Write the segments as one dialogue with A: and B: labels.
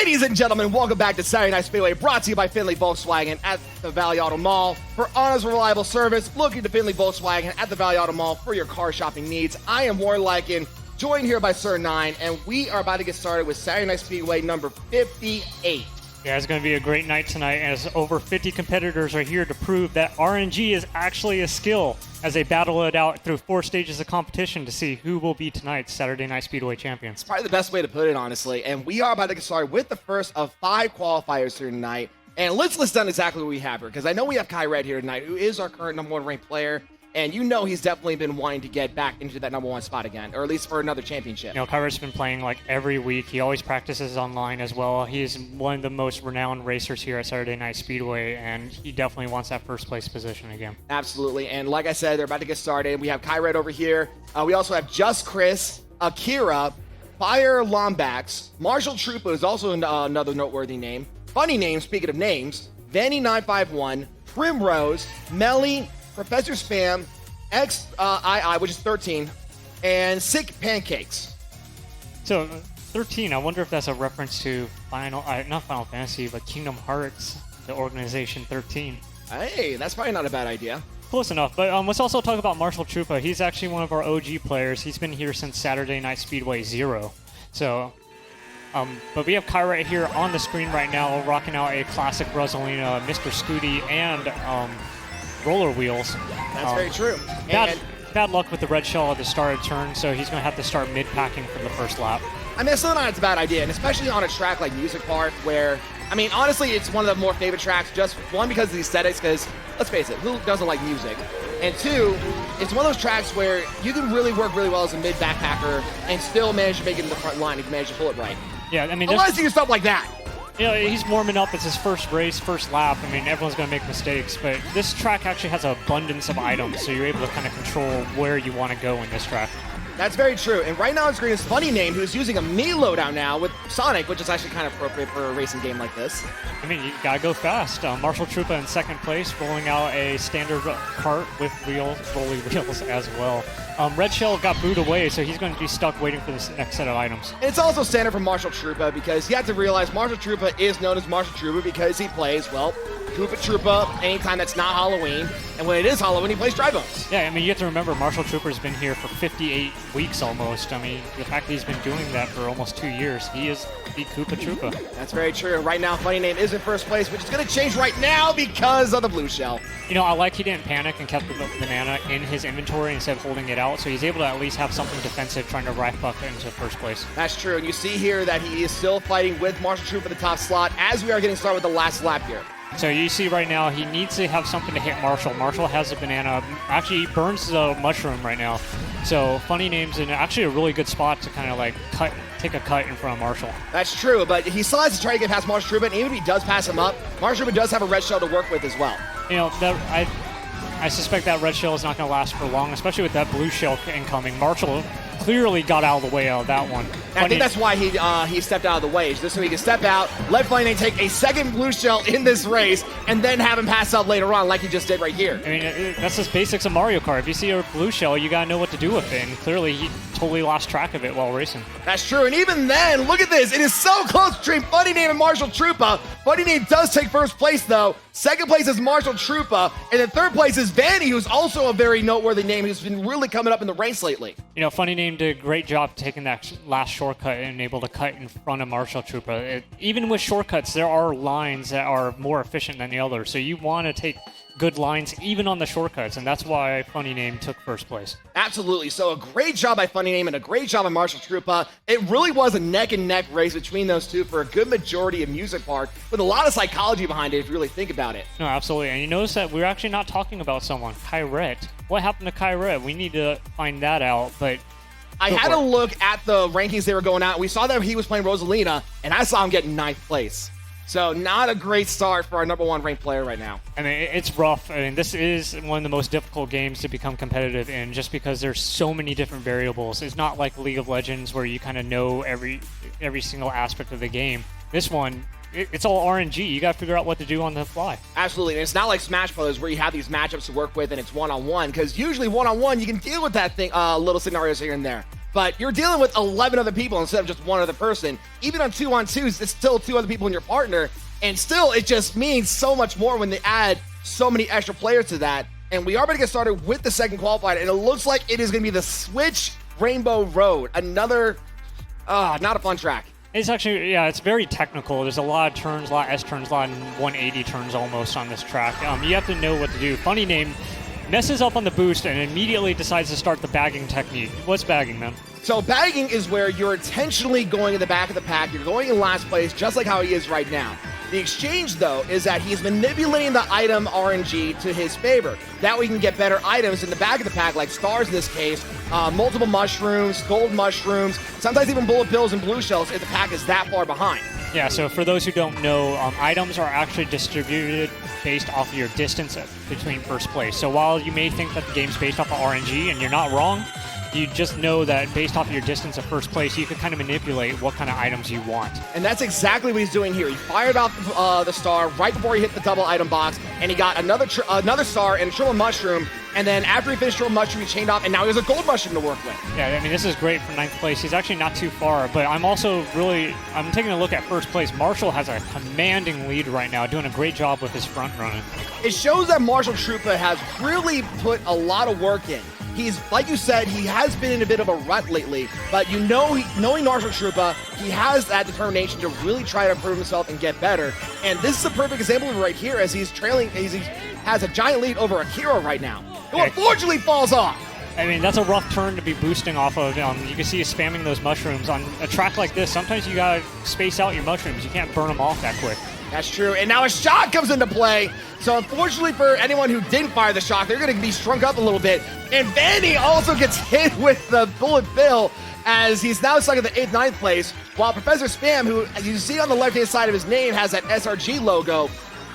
A: Ladies and gentlemen, welcome back to Saturday Night Speedway, brought to you by Findlay Volkswagen at the Valley Auto Mall. For honest, reliable service, look into Findlay Volkswagen at the Valley Auto Mall for your car shopping needs. I am Warren Lycan, joined here by Sir Nine, and we are about to get started with Saturday Night Speedway number 58.
B: Yeah, it's going to be a great night tonight as over 50 competitors are here to prove that RNG is actually a skill as they battle it out through 4 stages of competition to see who will be tonight's Saturday Night Speedway champions.
A: Probably the best way to put it, honestly. And we are about to get started with the first of 5 qualifiers here tonight. And let's list down exactly what we have here, because I know we have Kai Red here tonight, who is our current number 1 ranked player. And you know he's definitely been wanting to get back into that number 1 spot again, or at least for another championship.
B: You know, Kyra's been playing like every week. He always practices online as well. He's one of the most renowned racers here at Saturday Night Speedway, and he definitely wants that first place position again.
A: Absolutely. And like I said, they're about to get started. We have Kai Red over here. We also have Just Chris, Akira, Fire Lombax, Marshall Troopa is also another noteworthy name. Funny name, speaking of names, Vanny951, Primrose, Melly, Professor Spam, XII, which is 13, and Sick Pancakes.
B: So, 13, I wonder if that's a reference to not Final Fantasy, but Kingdom Hearts, the organization 13.
A: Hey, that's probably not a bad idea.
B: Close enough, but let's also talk about Marshall Troopa. He's actually one of our OG players. He's been here since Saturday Night Speedway 0. So, but we have Kai right here on the screen right now, rocking out a classic Rosalina, Mr. Scooty, and roller wheels.
A: That's very true.
B: Bad luck with the red shell at the start of turn, so he's going to have to start mid-packing from the first lap.
A: I mean, it's still not a bad idea, and especially on a track like Music Park, where, I mean, honestly, it's one of the more favorite tracks, just one, because of the aesthetics, because, let's face it, who doesn't like music? And 2, it's one of those tracks where you can really work really well as a mid-backpacker and still manage to make it in the front line if you manage to pull it right.
B: Yeah, I mean,
A: unless you do stuff like that.
B: You know, he's warming up. It's his first race, first lap. I mean, everyone's going to make mistakes, but this track actually has an abundance of items, so you're able to kind of control where you want to go in this track.
A: That's very true. And right now on screen is Funny Name, who's using a Mii loadout now with Sonic, which is actually kind of appropriate for a racing game like this.
B: I mean, you got to go fast. Marshall Troopa in second place, rolling out a standard cart with rolling wheels as well. Red Shell got booed away, so he's going to be stuck waiting for this next set of items.
A: And it's also standard for Marshall Troopa, because you have to realize Marshall Troopa is known as Marshall Troopa because he plays, well, Troopa anytime that's not Halloween, and when it is Halloween, he plays Dry Bones.
B: Yeah, I mean, you have to remember, Marshall Trooper's been here for 58 weeks almost. I mean, the fact that he's been doing that for almost 2 years, he is the Koopa Troopa.
A: That's very true. Right now, Funny Name is in first place, which is going to change right now because of the blue shell.
B: You know, I like he didn't panic and kept the banana in his inventory instead of holding it out, so he's able to at least have something defensive trying to right buck into first place.
A: That's true, and you see here that he is still fighting with Marshall Troopa at the top slot as we are getting started with the last lap here.
B: So you see right now, he needs to have something to hit Marshall. Marshall has a banana. Actually, he burns the mushroom right now. So Funny Name's in actually a really good spot to kind of like take a cut in front of Marshall.
A: That's true, but he still has to try to get past Marshall Troopa, and even if he does pass him up, Marshall Troopa does have a red shell to work with as well.
B: You know, I suspect that red shell is not going to last for long, especially with that blue shell incoming. Marshall clearly got out of the way of that one.
A: I think that's why he stepped out of the way, just so he can step out, let Funny Name take a second blue shell in this race, and then have him pass up later on like he just did right here.
B: I mean, that's just basics of Mario Kart. If you see a blue shell, you got to know what to do with it, and clearly he totally lost track of it while racing.
A: That's true, and even then, look at this. It is so close between Funny Name and Marshall Troopa. Funny Name does take first place, though. Second place is Marshall Troopa, and then third place is Vanny, who's also a very noteworthy name who's been really coming up in the race lately.
B: You know, Funny Name did a great job taking that last shortcut and able to cut in front of Marshall Troopa. Even with shortcuts, there are lines that are more efficient than the others, so you want to take good lines even on the shortcuts, and that's why Funny Name took first place.
A: Absolutely. So a great job by Funny Name and a great job by Marshall Troopa. It really was a neck-and-neck race between those two for a good majority of Music Park, with a lot of psychology behind it if you really think about it.
B: No, absolutely. And you notice that we're actually not talking about someone, Kyret. What happened to Kyret? We need to find that out, but
A: I had to look at the rankings they were going out. We saw that he was playing Rosalina, and I saw him get 9th place. So not a great start for our number 1 ranked player right now.
B: I mean, it's rough. I mean, this is one of the most difficult games to become competitive in just because there's so many different variables. It's not like League of Legends where you kind of know every single aspect of the game. This one, it's all RNG. You got to figure out what to do on the fly.
A: Absolutely. And it's not like Smash Brothers where you have these matchups to work with and it's one-on-one, because usually one-on-one you can deal with that thing, little scenarios here and there. but you're dealing with 11 other people instead of just one other person. Even on 2-on-2s, it's still 2 other people in your partner, and still it just means so much more when they add so many extra players to that. And we are going to get started with the second qualifier, and it looks like it is going to be the Switch Rainbow Road. Another, not a fun track.
B: It's actually, yeah, it's very technical. There's a lot of turns, a lot of S turns, a lot of 180 turns almost on this track. You have to know what to do. Funny Name messes up on the boost and immediately decides to start the bagging technique. What's bagging, man?
A: So bagging is where you're intentionally going in the back of the pack. You're going in last place, just like how he is right now. The exchange, though, is that he's manipulating the item RNG to his favor. That way he can get better items in the back of the pack, like stars in this case, multiple mushrooms, gold mushrooms, sometimes even bullet bills and blue shells if the pack is that far behind.
B: Yeah, so for those who don't know, items are actually distributed based off of your distance between first place. So while you may think that the game's based off of RNG, and you're not wrong, you just know that based off of your distance of first place, you can kind of manipulate what kind of items you want.
A: And that's exactly what he's doing here. He fired off the star right before he hit the double item box, and he got another star and a triple mushroom, and then after he finished triple mushroom, he chained off, and now he has a gold mushroom to work with.
B: Yeah, I mean, this is great for 9th place. He's actually not too far, but I'm taking a look at first place. Marshall has a commanding lead right now, doing a great job with his front running.
A: It shows that Marshall Troopa has really put a lot of work in. He's, like you said, he has been in a bit of a rut lately, but knowing Marshall Troopa, he has that determination to really try to improve himself and get better. And this is a perfect example of it right here as he's trailing, he has a giant lead over Akira right now, who unfortunately falls off.
B: I mean, that's a rough turn to be boosting off of. You can see he's spamming those mushrooms. On a track like this, sometimes you gotta space out your mushrooms. You can't burn them off that quick.
A: That's true. And now a shot comes into play. So unfortunately for anyone who didn't fire the shot, they're going to be shrunk up a little bit. And Vanny also gets hit with the bullet bill as he's now stuck in the 8th, 9th place, while Professor Spam, who as you see on the left-hand side of his name, has that SRG logo.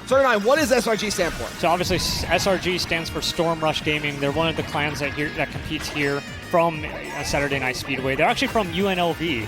A: Sir Nine, what does SRG stand for?
B: So obviously SRG stands for Storm Rush Gaming. They're one of the clans that competes here from Saturday Night Speedway. They're actually from UNLV.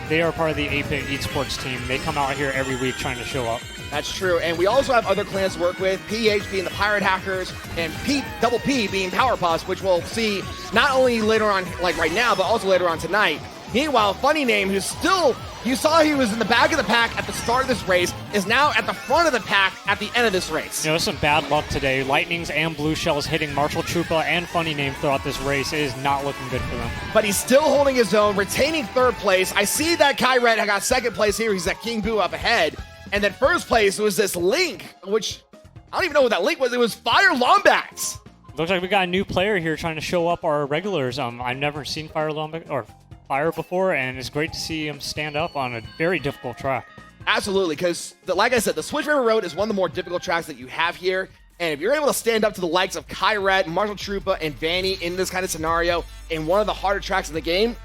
B: They are part of the 8-Bit Esports team. They come out here every week trying to show up.
A: That's true. And we also have other clans to work with, PH being the Pirate Hackers, and Double P being Powerpuffs, which we'll see not only later on, like right now, but also later on tonight. Meanwhile, Funny Name, who's still, you saw he was in the back of the pack at the start of this race, is now at the front of the pack at the end of this race.
B: You know, some bad luck today. Lightnings and blue shells hitting Marshall Troopa and Funny Name throughout this race. It is not looking good for them.
A: But he's still holding his own, retaining 3rd place. I see that Kyret got 2nd place here. He's at King Boo up ahead. And then 1st place was this Link, which I don't even know what that Link was. It was Fire Lombax.
B: Looks like we got a new player here trying to show up our regulars. I've never seen Fire Lombax or Fire before, and it's great to see him stand up on a very difficult track.
A: Absolutely, because like I said, the Switch River Road is one of the more difficult tracks that you have here. And if you're able to stand up to the likes of Kyret, Marshall Troopa, and Vanny in this kind of scenario in one of the harder tracks in the game,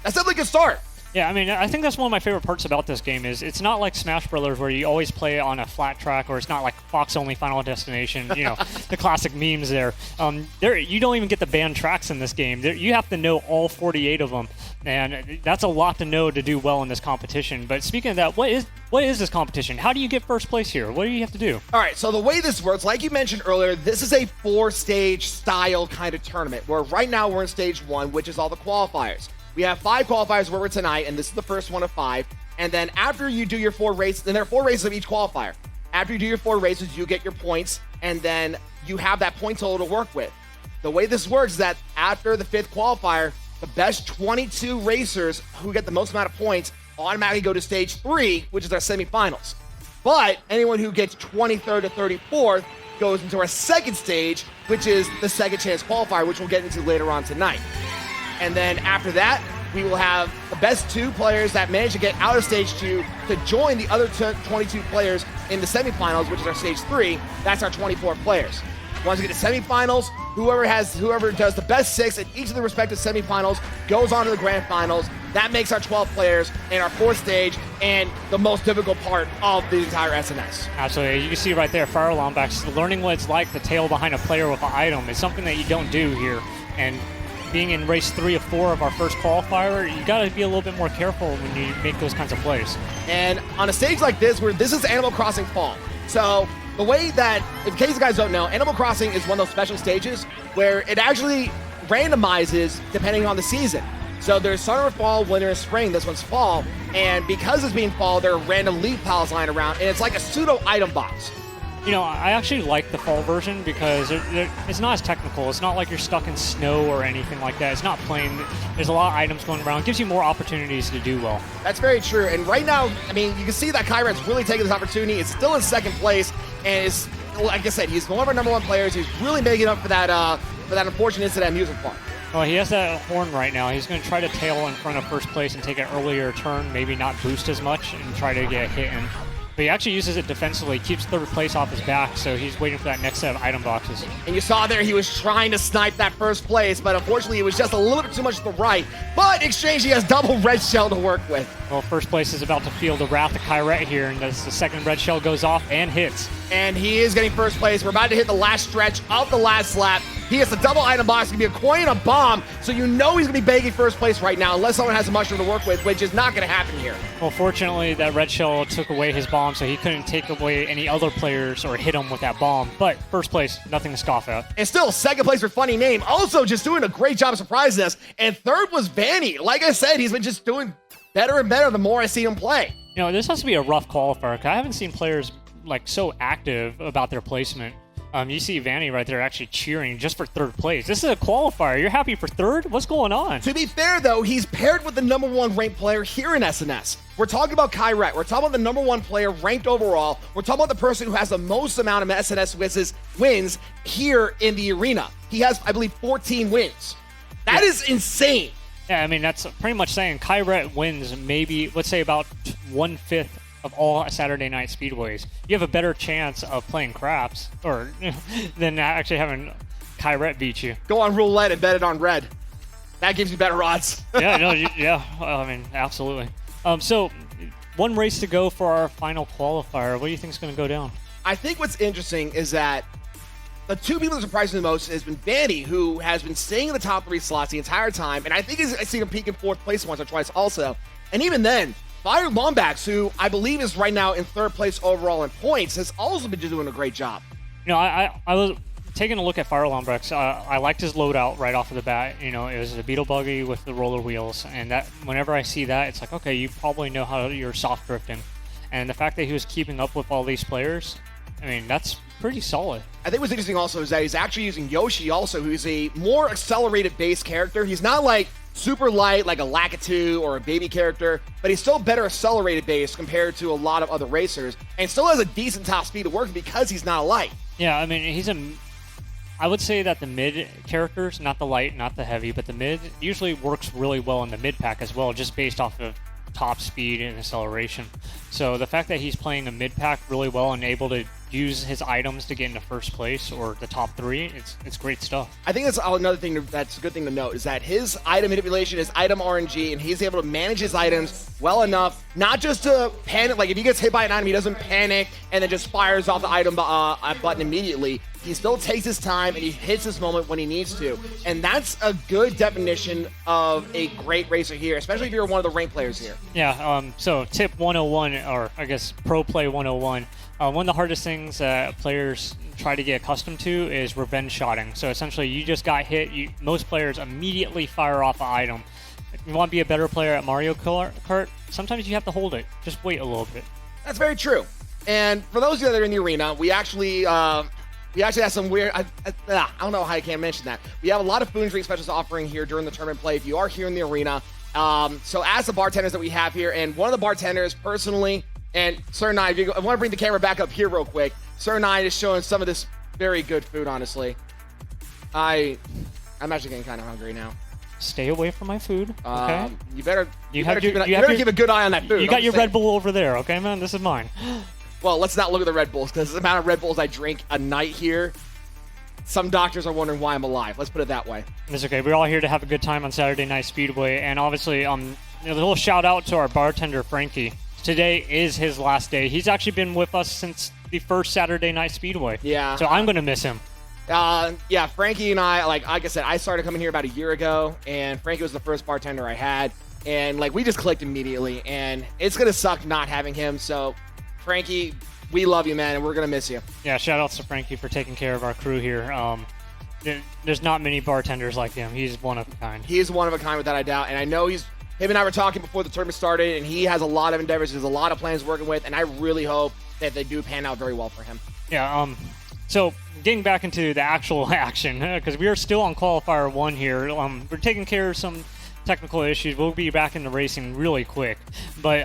A: that's definitely a good start.
B: Yeah, I mean, I think that's one of my favorite parts about this game is it's not like Smash Brothers where you always play on a flat track, or it's not like Fox Only Final Destination, you know, the classic memes there. You don't even get the banned tracks in this game. You have to know all 48 of them, and that's a lot to know to do well in this competition. But speaking of that, what is this competition? How do you get first place here? What do you have to do?
A: All right, so the way this works, like you mentioned earlier, this is a 4-stage style kind of tournament, where right now we're in stage 1, which is all the qualifiers. We have 5 qualifiers where we're tonight, and this is the first one of 5. And then after you do your 4 races, and there are 4 races of each qualifier. After you do your 4 races, you get your points, and then you have that point total to work with. The way this works is that after the 5th qualifier, the best 22 racers who get the most amount of points automatically go to stage 3, which is our semifinals. But anyone who gets 23rd to 34th goes into our 2nd stage, which is the second chance qualifier, which we'll get into later on tonight. And then after that, we will have the best 2 players that manage to get out of stage 2 to join the other 22 players in the semifinals, which is our stage 3. That's our 24 players. Once we get to semifinals, whoever does the best 6 in each of the respective semifinals goes on to the grand finals. That makes our 12 players in our 4th stage and the most difficult part of the entire SNS.
B: Absolutely. You can see right there, Fire Lombax, learning what it's like to tail behind a player with an item is something that you don't do here. And being in race 3 of 4 of our first qualifier, you got to be a little bit more careful when you make those kinds of plays.
A: And on a stage like this, where this is Animal Crossing Fall. So the way that, in case you guys don't know, Animal Crossing is one of those special stages where it actually randomizes depending on the season. So there's summer, fall, winter, and spring. This one's fall. And because it's being fall, there are random leaf piles lying around, and it's like a pseudo item box.
B: You know, I actually like the fall version because it's not as technical. It's not like you're stuck in snow or anything like that. It's not plain. There's a lot of items going around. It gives you more opportunities to do well.
A: That's very true. And right now, I mean, you can see that Kyrat's really taking this opportunity. It's still in second place, and is, like I said, he's one of our number one players. He's really making up for that unfortunate incident at Amusement Park.
B: Well, he has that horn right now. He's going to try to tail in front of first place and take an earlier turn, maybe not boost as much, and try to get a hit in. But he actually uses it defensively, keeps third place off his back, so he's waiting for that next set of item boxes.
A: And you saw there he was trying to snipe that first place, but unfortunately it was just a little bit too much to the right. But in exchange, he has double red shell to work with.
B: Well, first place is about to feel the wrath of Kyrat here, and as the second red shell goes off and hits.
A: And he is getting first place. We're about to hit the last stretch of the last lap. He has the double item box. It's going to be a coin and a bomb, so you know he's going to be begging first place right now, unless someone has a mushroom to work with, which is not going to happen here.
B: Well, fortunately, that red shell took away his bomb, so he couldn't take away any other players or hit him with that bomb. But first place, nothing to scoff at.
A: And still, second place for Funny Name. Also just doing a great job of surprising us. And third was Vanny. Like I said, he's been just doing better and better the more I see him play.
B: You know, this has to be a rough qualifier, 'cause I haven't seen players like so active about their placement. You see Vanny right there actually cheering just for third place. This is a qualifier. You're happy for third? What's going on?
A: To be fair, though, he's paired with the number one ranked player here in SNS. We're talking about Kyrat. We're talking about the number one player ranked overall. We're talking about the person who has the most amount of SNS wins here in the arena. He has, I believe, 14 wins. That is insane.
B: Yeah, I mean, that's pretty much saying Kyrat wins maybe, let's say, about 1/5 of all Saturday night speedways. You have a better chance of playing craps or than actually having Kyrat beat you.
A: Go on roulette and bet it on red. That gives you better odds.
B: Yeah, no, yeah. I mean, absolutely. So, one race to go for our final qualifier. What do you think is going to go down?
A: I think what's interesting is that the two people that surprised me the most has been Vanny, who has been staying in the top 3 slots the entire time, and I think I've seen him peak in 4th place once or twice also. And even then, Fire Lombax, who I believe is right now in 3rd place overall in points, has also been doing a great job.
B: You know, I was taking a look at Fire Lombax. I liked his loadout right off of the bat. You know, it was a Beetle Buggy with the roller wheels, and that whenever I see that, it's like, okay, you probably know how you're soft drifting. And the fact that he was keeping up with all these players, I mean, that's pretty solid.
A: I think what's interesting also is that he's actually using Yoshi also, who's a more accelerated base character. He's not like super light like a Lakitu or a baby character, but he's still better accelerated base compared to a lot of other racers, and still has a decent top speed to work because he's not a light.
B: Yeah, I mean, I would say that the mid characters, not the light, not the heavy, but the mid usually works really well in the mid pack as well, just based off of top speed and acceleration. So the fact that he's playing a mid pack really well and able to use his items to get into first place or the top 3, it's great stuff.
A: I think that's another thing that's a good thing to note is that his item manipulation is item RNG, and he's able to manage his items well enough, not just to panic. Like if he gets hit by an item, he doesn't panic and then just fires off the item button immediately. He still takes his time and he hits his moment when he needs to. And that's a good definition of a great racer here, especially if you're one of the ranked players here.
B: Yeah, so tip 101, or I guess pro play 101. One of the hardest things that players try to get accustomed to is revenge shotting. So essentially, you just got hit. Most players immediately fire off an item. If you want to be a better player at Mario Kart, sometimes you have to hold it. Just wait a little bit.
A: That's very true. And for those of you that are in the arena, we actually have some weird. I don't know how I can't mention that. We have a lot of food and drink specials offering here during the tournament play. If you are here in the arena, so as the bartenders that we have here, and one of the bartenders personally. And Sir Nine, I want to bring the camera back up here real quick. Sir Nine is showing some of this very good food, honestly. I'm actually getting kind of hungry now.
B: Stay away from my food, okay?
A: You better keep a good eye on that food.
B: You got your Red Bull over there, okay, man? This is mine.
A: Well, let's not look at the Red Bulls, because the amount of Red Bulls I drink a night here, some doctors are wondering why I'm alive. Let's put it that way.
B: It's okay. We're all here to have a good time on Saturday Night Speedway, and obviously, a little shout out to our bartender, Frankie. Today is his last day. He's actually been with us since the first Saturday Night Speedway.
A: Yeah.
B: So I'm going to miss him.
A: Yeah, Frankie and I, like I said, I started coming here about a year ago, and Frankie was the first bartender I had, and we just clicked immediately, and it's going to suck not having him. So, Frankie, we love you, man, and we're going to miss you.
B: Yeah, shout outs to Frankie for taking care of our crew here. There's not many bartenders like him. He's one of a kind.
A: He is one of a kind without a doubt, and I know him and I were talking before the tournament started, and he has a lot of endeavors. There's a lot of plans working with, and I really hope that they do pan out very well for him.
B: Yeah, so getting back into the actual action, because we are still on qualifier 1 here. We're taking care of some technical issues. We'll be back into racing really quick. But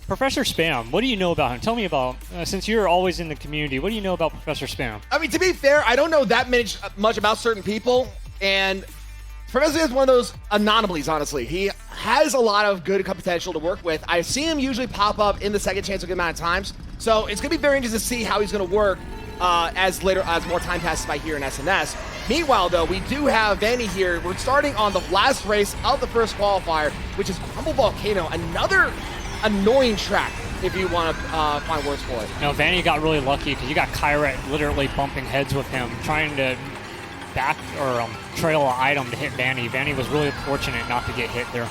B: Professor Spam, what do you know about him? Tell me about, since you're always in the community, what do you know about Professor Spam?
A: I mean, to be fair, I don't know that much about certain people, and Professor is one of those anomalies, honestly. He has a lot of good potential to work with. I see him usually pop up in the second chance a good amount of times, so it's going to be very interesting to see how he's going to work as more time passes by here in SNS. Meanwhile, though, we do have Vanny here. We're starting on the last race of the first qualifier, which is Crumble Volcano, another annoying track, if you want to find words for it.
B: No, Vanny got really lucky because you got Kyrat literally bumping heads with him, trying to back or trail an item to hit Vanny. Vanny was really fortunate not to get hit there.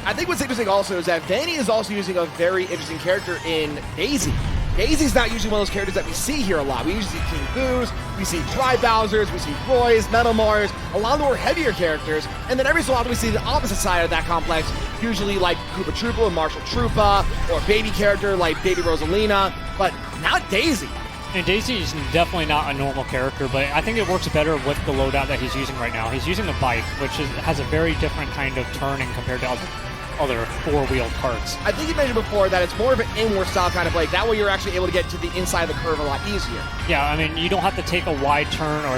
A: I think what's interesting also is that Vanny is also using a very interesting character in Daisy. Daisy's not usually one of those characters that we see here a lot. We usually see King Boos, we see Dry Bowsers, we see Roy's, Metal Mars, a lot of the more heavier characters, and then every so often we see the opposite side of that complex, usually like Koopa Troopa and Marshall Troopa, or a baby character like Baby Rosalina, but not Daisy.
B: And Daisy is definitely not a normal character, but I think it works better with the loadout that he's using right now. He's using a bike, which has a very different kind of turning compared to other four-wheeled carts.
A: I think you mentioned before that it's more of an inward style kind of bike. That way you're actually able to get to the inside of the curve a lot easier.
B: Yeah, I mean, you don't have to take a wide turn or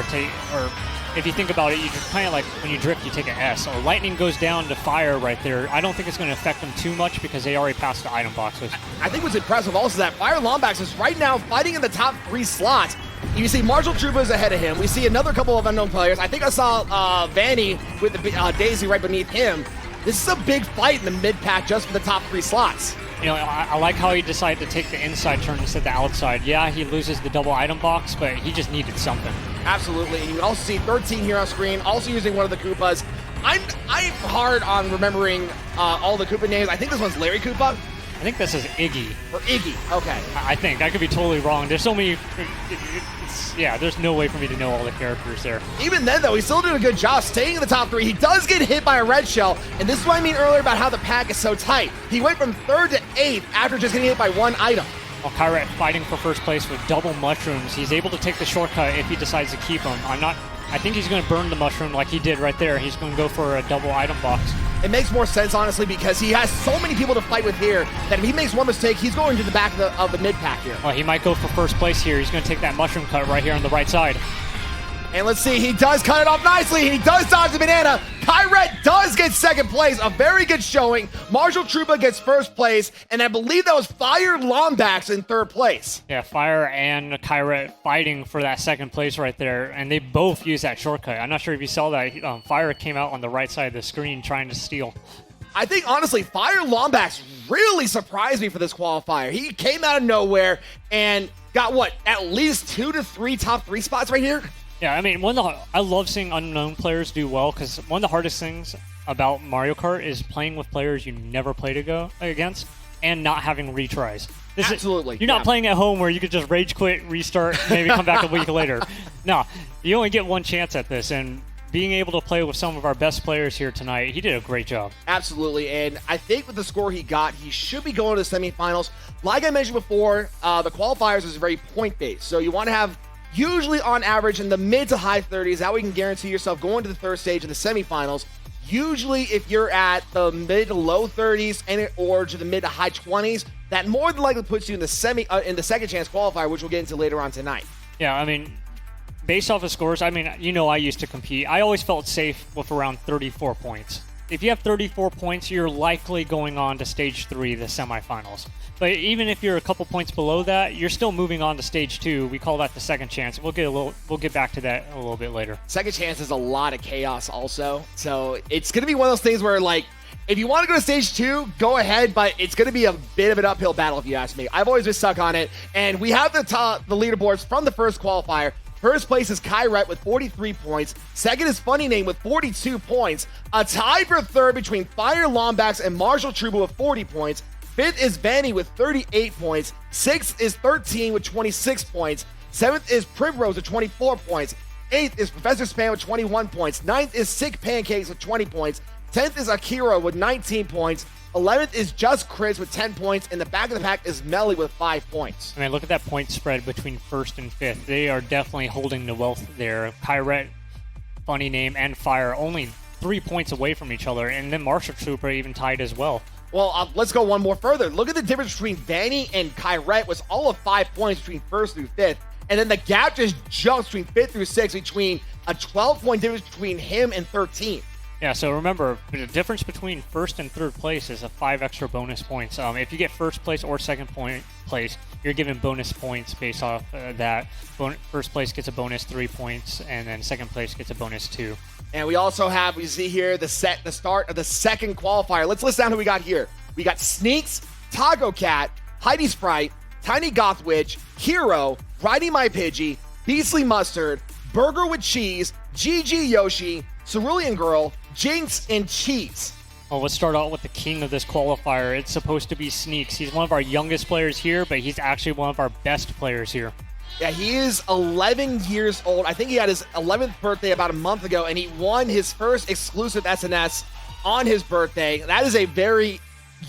B: if you think about it, you just kind of like when you drift, you take an S. Or lightning goes down to fire right there. I don't think it's going to affect them too much because they already passed the item boxes.
A: I think what's impressive also is that Fire Lombax is right now fighting in the top 3 slots. You see Marshall Troopa is ahead of him. We see another couple of unknown players. I think I saw Vanny with the Daisy right beneath him. This is a big fight in the mid-pack just for the top 3 slots.
B: You know, I like how he decided to take the inside turn instead of the outside. Yeah, he loses the double item box, but he just needed something.
A: Absolutely. And you can also see 13 here on screen, also using one of the Koopas. I'm hard on remembering all the Koopa names. I think this one's Larry Koopa.
B: I think this is Iggy.
A: Or Iggy, okay.
B: I think. I could be totally wrong. There's so many... Yeah, there's no way for me to know all the characters there.
A: Even then, though, he's still doing a good job staying in the top 3. He does get hit by a red shell, and this is what I mean earlier about how the pack is so tight. He went from 3rd to 8th after just getting hit by one item.
B: While Kyrat fighting for first place with double mushrooms, he's able to take the shortcut if he decides to keep them. I think he's going to burn the mushroom like he did right there. He's going to go for a double item box.
A: It makes more sense, honestly, because he has so many people to fight with here that if he makes one mistake, he's going to the back of the mid-pack here.
B: Well, he might go for first place here. He's going to take that mushroom cut right here on the right side.
A: And let's see, he does cut it off nicely, and he does dodge the banana. Kyrat does get 2nd place, a very good showing. Marshall Troopa gets 1st place, and I believe that was Fire Lombax in 3rd place.
B: Yeah, Fire and Kyrat fighting for that 2nd place right there, and they both use that shortcut. I'm not sure if you saw that. Fire came out on the right side of the screen trying to steal.
A: I think, honestly, Fire Lombax really surprised me for this qualifier. He came out of nowhere and got, at least 2 to 3 top 3 spots right here?
B: Yeah, I mean, I love seeing unknown players do well because one of the hardest things about Mario Kart is playing with players you never played against and not having retries.
A: Absolutely.
B: You're not playing at home where you could just rage quit, restart, maybe come back a week later. No, you only get one chance at this, and being able to play with some of our best players here tonight, he did a great job.
A: Absolutely, and I think with the score he got, he should be going to the semifinals. Like I mentioned before, the qualifiers is very point-based, so you want to have usually on average in the mid to high 30s. That way you can guarantee yourself going to the 3rd stage of the semifinals. Usually if you're at the mid to low 30s or to the mid to high 20s, that more than likely puts you in the in the second chance qualifier, which we'll get into later on tonight.
B: Yeah, I mean, based off of scores, I mean, I used to compete. I always felt safe with around 34 points. If you have 34 points, you're likely going on to stage 3, the semifinals. But even if you're a couple points below that, you're still moving on to stage 2. We call that the second chance. We'll get back to that a little bit later.
A: Second chance is a lot of chaos also. So it's going to be one of those things where, like, if you want to go to stage 2, go ahead, but it's going to be a bit of an uphill battle if you ask me. I've always been stuck on it. And we have the leaderboards from the first qualifier. First place is Kyrat with 43 points. Second is Funny Name with 42 points. A tie for 3rd between Fire Lombax and Marshall Troopa with 40 points. 5th is Vanny with 38 points. 6th is 13 with 26 points. 7th is Primrose with 24 points. 8th is Professor Span with 21 points. 9th is Sick Pancakes with 20 points. 10th is Akira with 19 points. 11th is Just Chris with 10 points. In the back of the pack is Melly with 5 points.
B: I mean, look at that point spread between 1st and 5th. They are definitely holding the wealth there. Kyret, Funny Name, and Fire only 3 points away from each other, and then Marshall Trooper even tied as well.
A: Well, let's go one more further. Look at the difference between Vanny and Kyret was all of 5 points between 1st through 5th. And then the gap just jumps between 5th through 6th, between a 12-point difference between him and 13th.
B: Yeah, so remember, the difference between 1st and 3rd place is a 5 extra bonus points. If you get 1st place or 2nd place, you're given bonus points based off that. 1st place gets a bonus 3 points, and then 2nd place gets a bonus 2.
A: And we also have, we see here, the start of the 2nd qualifier. Let's list down who we got here. We got Sneaks, Taco Cat, Heidi Sprite, Tiny Goth Witch, Hero, Riding My Pidgey, Beastly Mustard, Burger with Cheese, GG Yoshi, Cerulean Girl, Jinx, and Cheese.
B: Well, let's start out with the king of this qualifier. It's supposed to be Sneaks. He's one of our youngest players here, but he's actually one of our best players here.
A: Yeah, he is 11 years old. I think he had his 11th birthday about a month ago, and he won his first exclusive SNS on his birthday. That is a very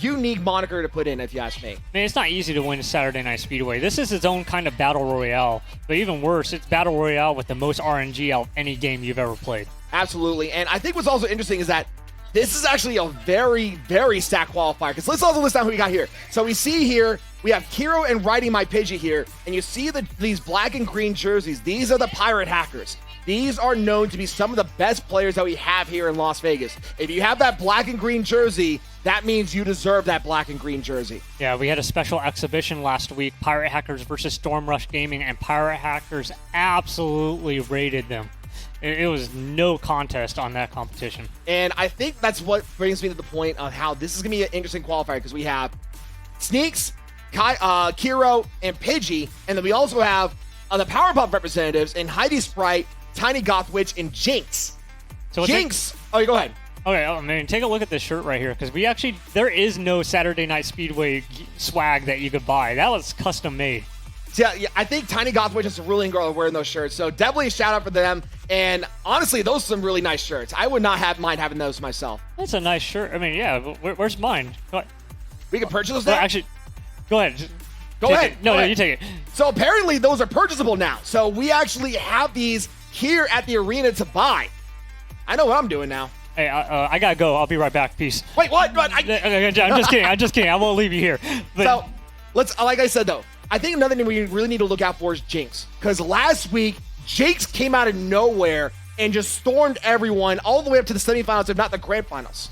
A: unique moniker to put in, if you ask me.
B: Man, it's not easy to win Saturday Night Speedway. This is its own kind of battle royale, but even worse, it's battle royale with the most RNG out of any game you've ever played.
A: Absolutely, and I think what's also interesting is that this is actually a very, very stacked qualifier, because let's also list down who we got here. So we see here, we have Hero and Riding My Pidgey here, and you see these black and green jerseys. These are the Pirate Hackers. These are known to be some of the best players that we have here in Las Vegas. If you have that black and green jersey, that means you deserve that black and green jersey.
B: Yeah, we had a special exhibition last week, Pirate Hackers versus Storm Rush Gaming, and Pirate Hackers absolutely raided them. It was no contest on that competition.
A: And I think that's what brings me to the point of how this is going to be an interesting qualifier, because we have Sneaks, Kiro, and Pidgey, and then we also have the Powerpuff representatives in Heidi Sprite, Tiny Goth Witch, and Jinx.
B: So
A: Jinx! Oh, you go ahead.
B: Okay, I mean, take a look at this shirt right here, because there is no Saturday Night Speedway swag that you could buy. That was custom made.
A: Yeah, I think Tiny Goth Witch and Cerulean Girl are wearing those shirts, so definitely a shout out for them. And honestly, those are some really nice shirts. I would not mind having those myself.
B: That's a nice shirt. I mean, yeah, where's mine?
A: We can purchase those
B: now?
A: now?
B: Actually, go ahead.
A: Go ahead.
B: No,
A: Go ahead.
B: you take it.
A: So apparently those are purchasable now. So we actually have these here at the arena to buy. I know what I'm doing now.
B: Hey, I gotta go. I'll be right back. Peace.
A: Wait, what?
B: I'm just kidding. I'm just kidding. I won't leave you here. But
A: So let's, like I said though, I think another thing we really need to look out for is Jinx. Because last week, Jinx came out of nowhere and just stormed everyone all the way up to the semifinals, if not the grand finals.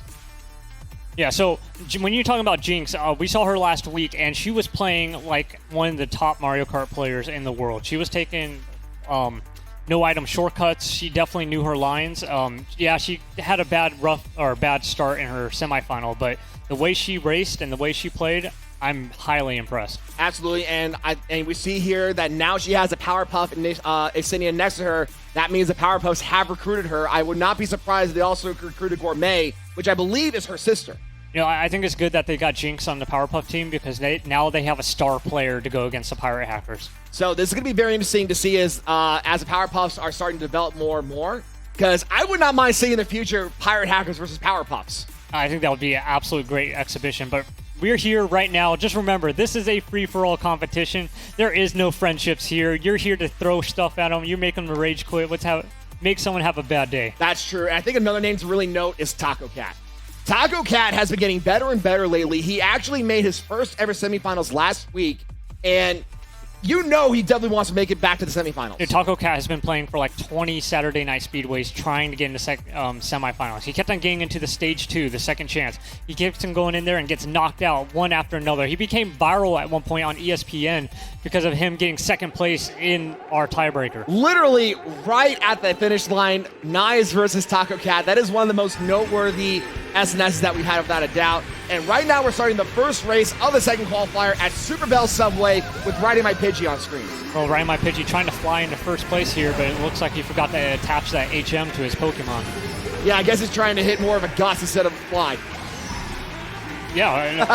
B: yeah, so when you're talking about Jinx, we saw her last week, and she was playing like one of the top Mario Kart players in the world. She was taking no item shortcuts. She definitely knew her lines. Yeah, she had a bad start in her semifinal, but the way she raced and the way she played, I'm highly impressed.
A: Absolutely, and we see here that now she has a Powerpuff Exenia next to her. That means the Powerpuffs have recruited her. I would not be surprised if they also recruited Gourmet, which I believe is her sister.
B: You know, I think it's good that they got Jinx on the Powerpuff team, because now they have a star player to go against the Pirate Hackers.
A: So this is going to be very interesting to see as the Powerpuffs are starting to develop more and more, because I would not mind seeing in the future Pirate Hackers versus Powerpuffs.
B: I think that would be an absolute great exhibition, but we're here right now. Just remember, this is a free-for-all competition. There is no friendships here. You're here to throw stuff at them. You make them rage quit. Make someone have a bad day.
A: That's true. And I think another name to really note is Taco Cat. Taco Cat has been getting better and better lately. He actually made his first ever semifinals last week, and you know he definitely wants to make it back to the semifinals.
B: Dude, Taco Cat has been playing for like 20 Saturday Night Speedways trying to get into semifinals. He kept on getting into the stage 2, the second chance. He keeps on going in there and gets knocked out one after another. He became viral at one point on ESPN because of him getting second place in our tiebreaker.
A: Literally right at the finish line, Knives versus Taco Cat. That is one of the most noteworthy SNSs that we've had without a doubt. And right now we're starting the first race of the second qualifier at Super Bell Subway with Riding My Pidgey on screen.
B: Well, Riding My Pidgey trying to fly into first place here, but it looks like he forgot to attach that HM to his Pokemon.
A: Yeah, I guess he's trying to hit more of a gust instead of a fly.
B: Yeah,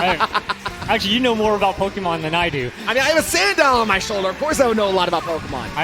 B: actually, you know more about Pokemon than I do.
A: I mean, I have a Sandile on my shoulder. Of course I would know a lot about Pokemon.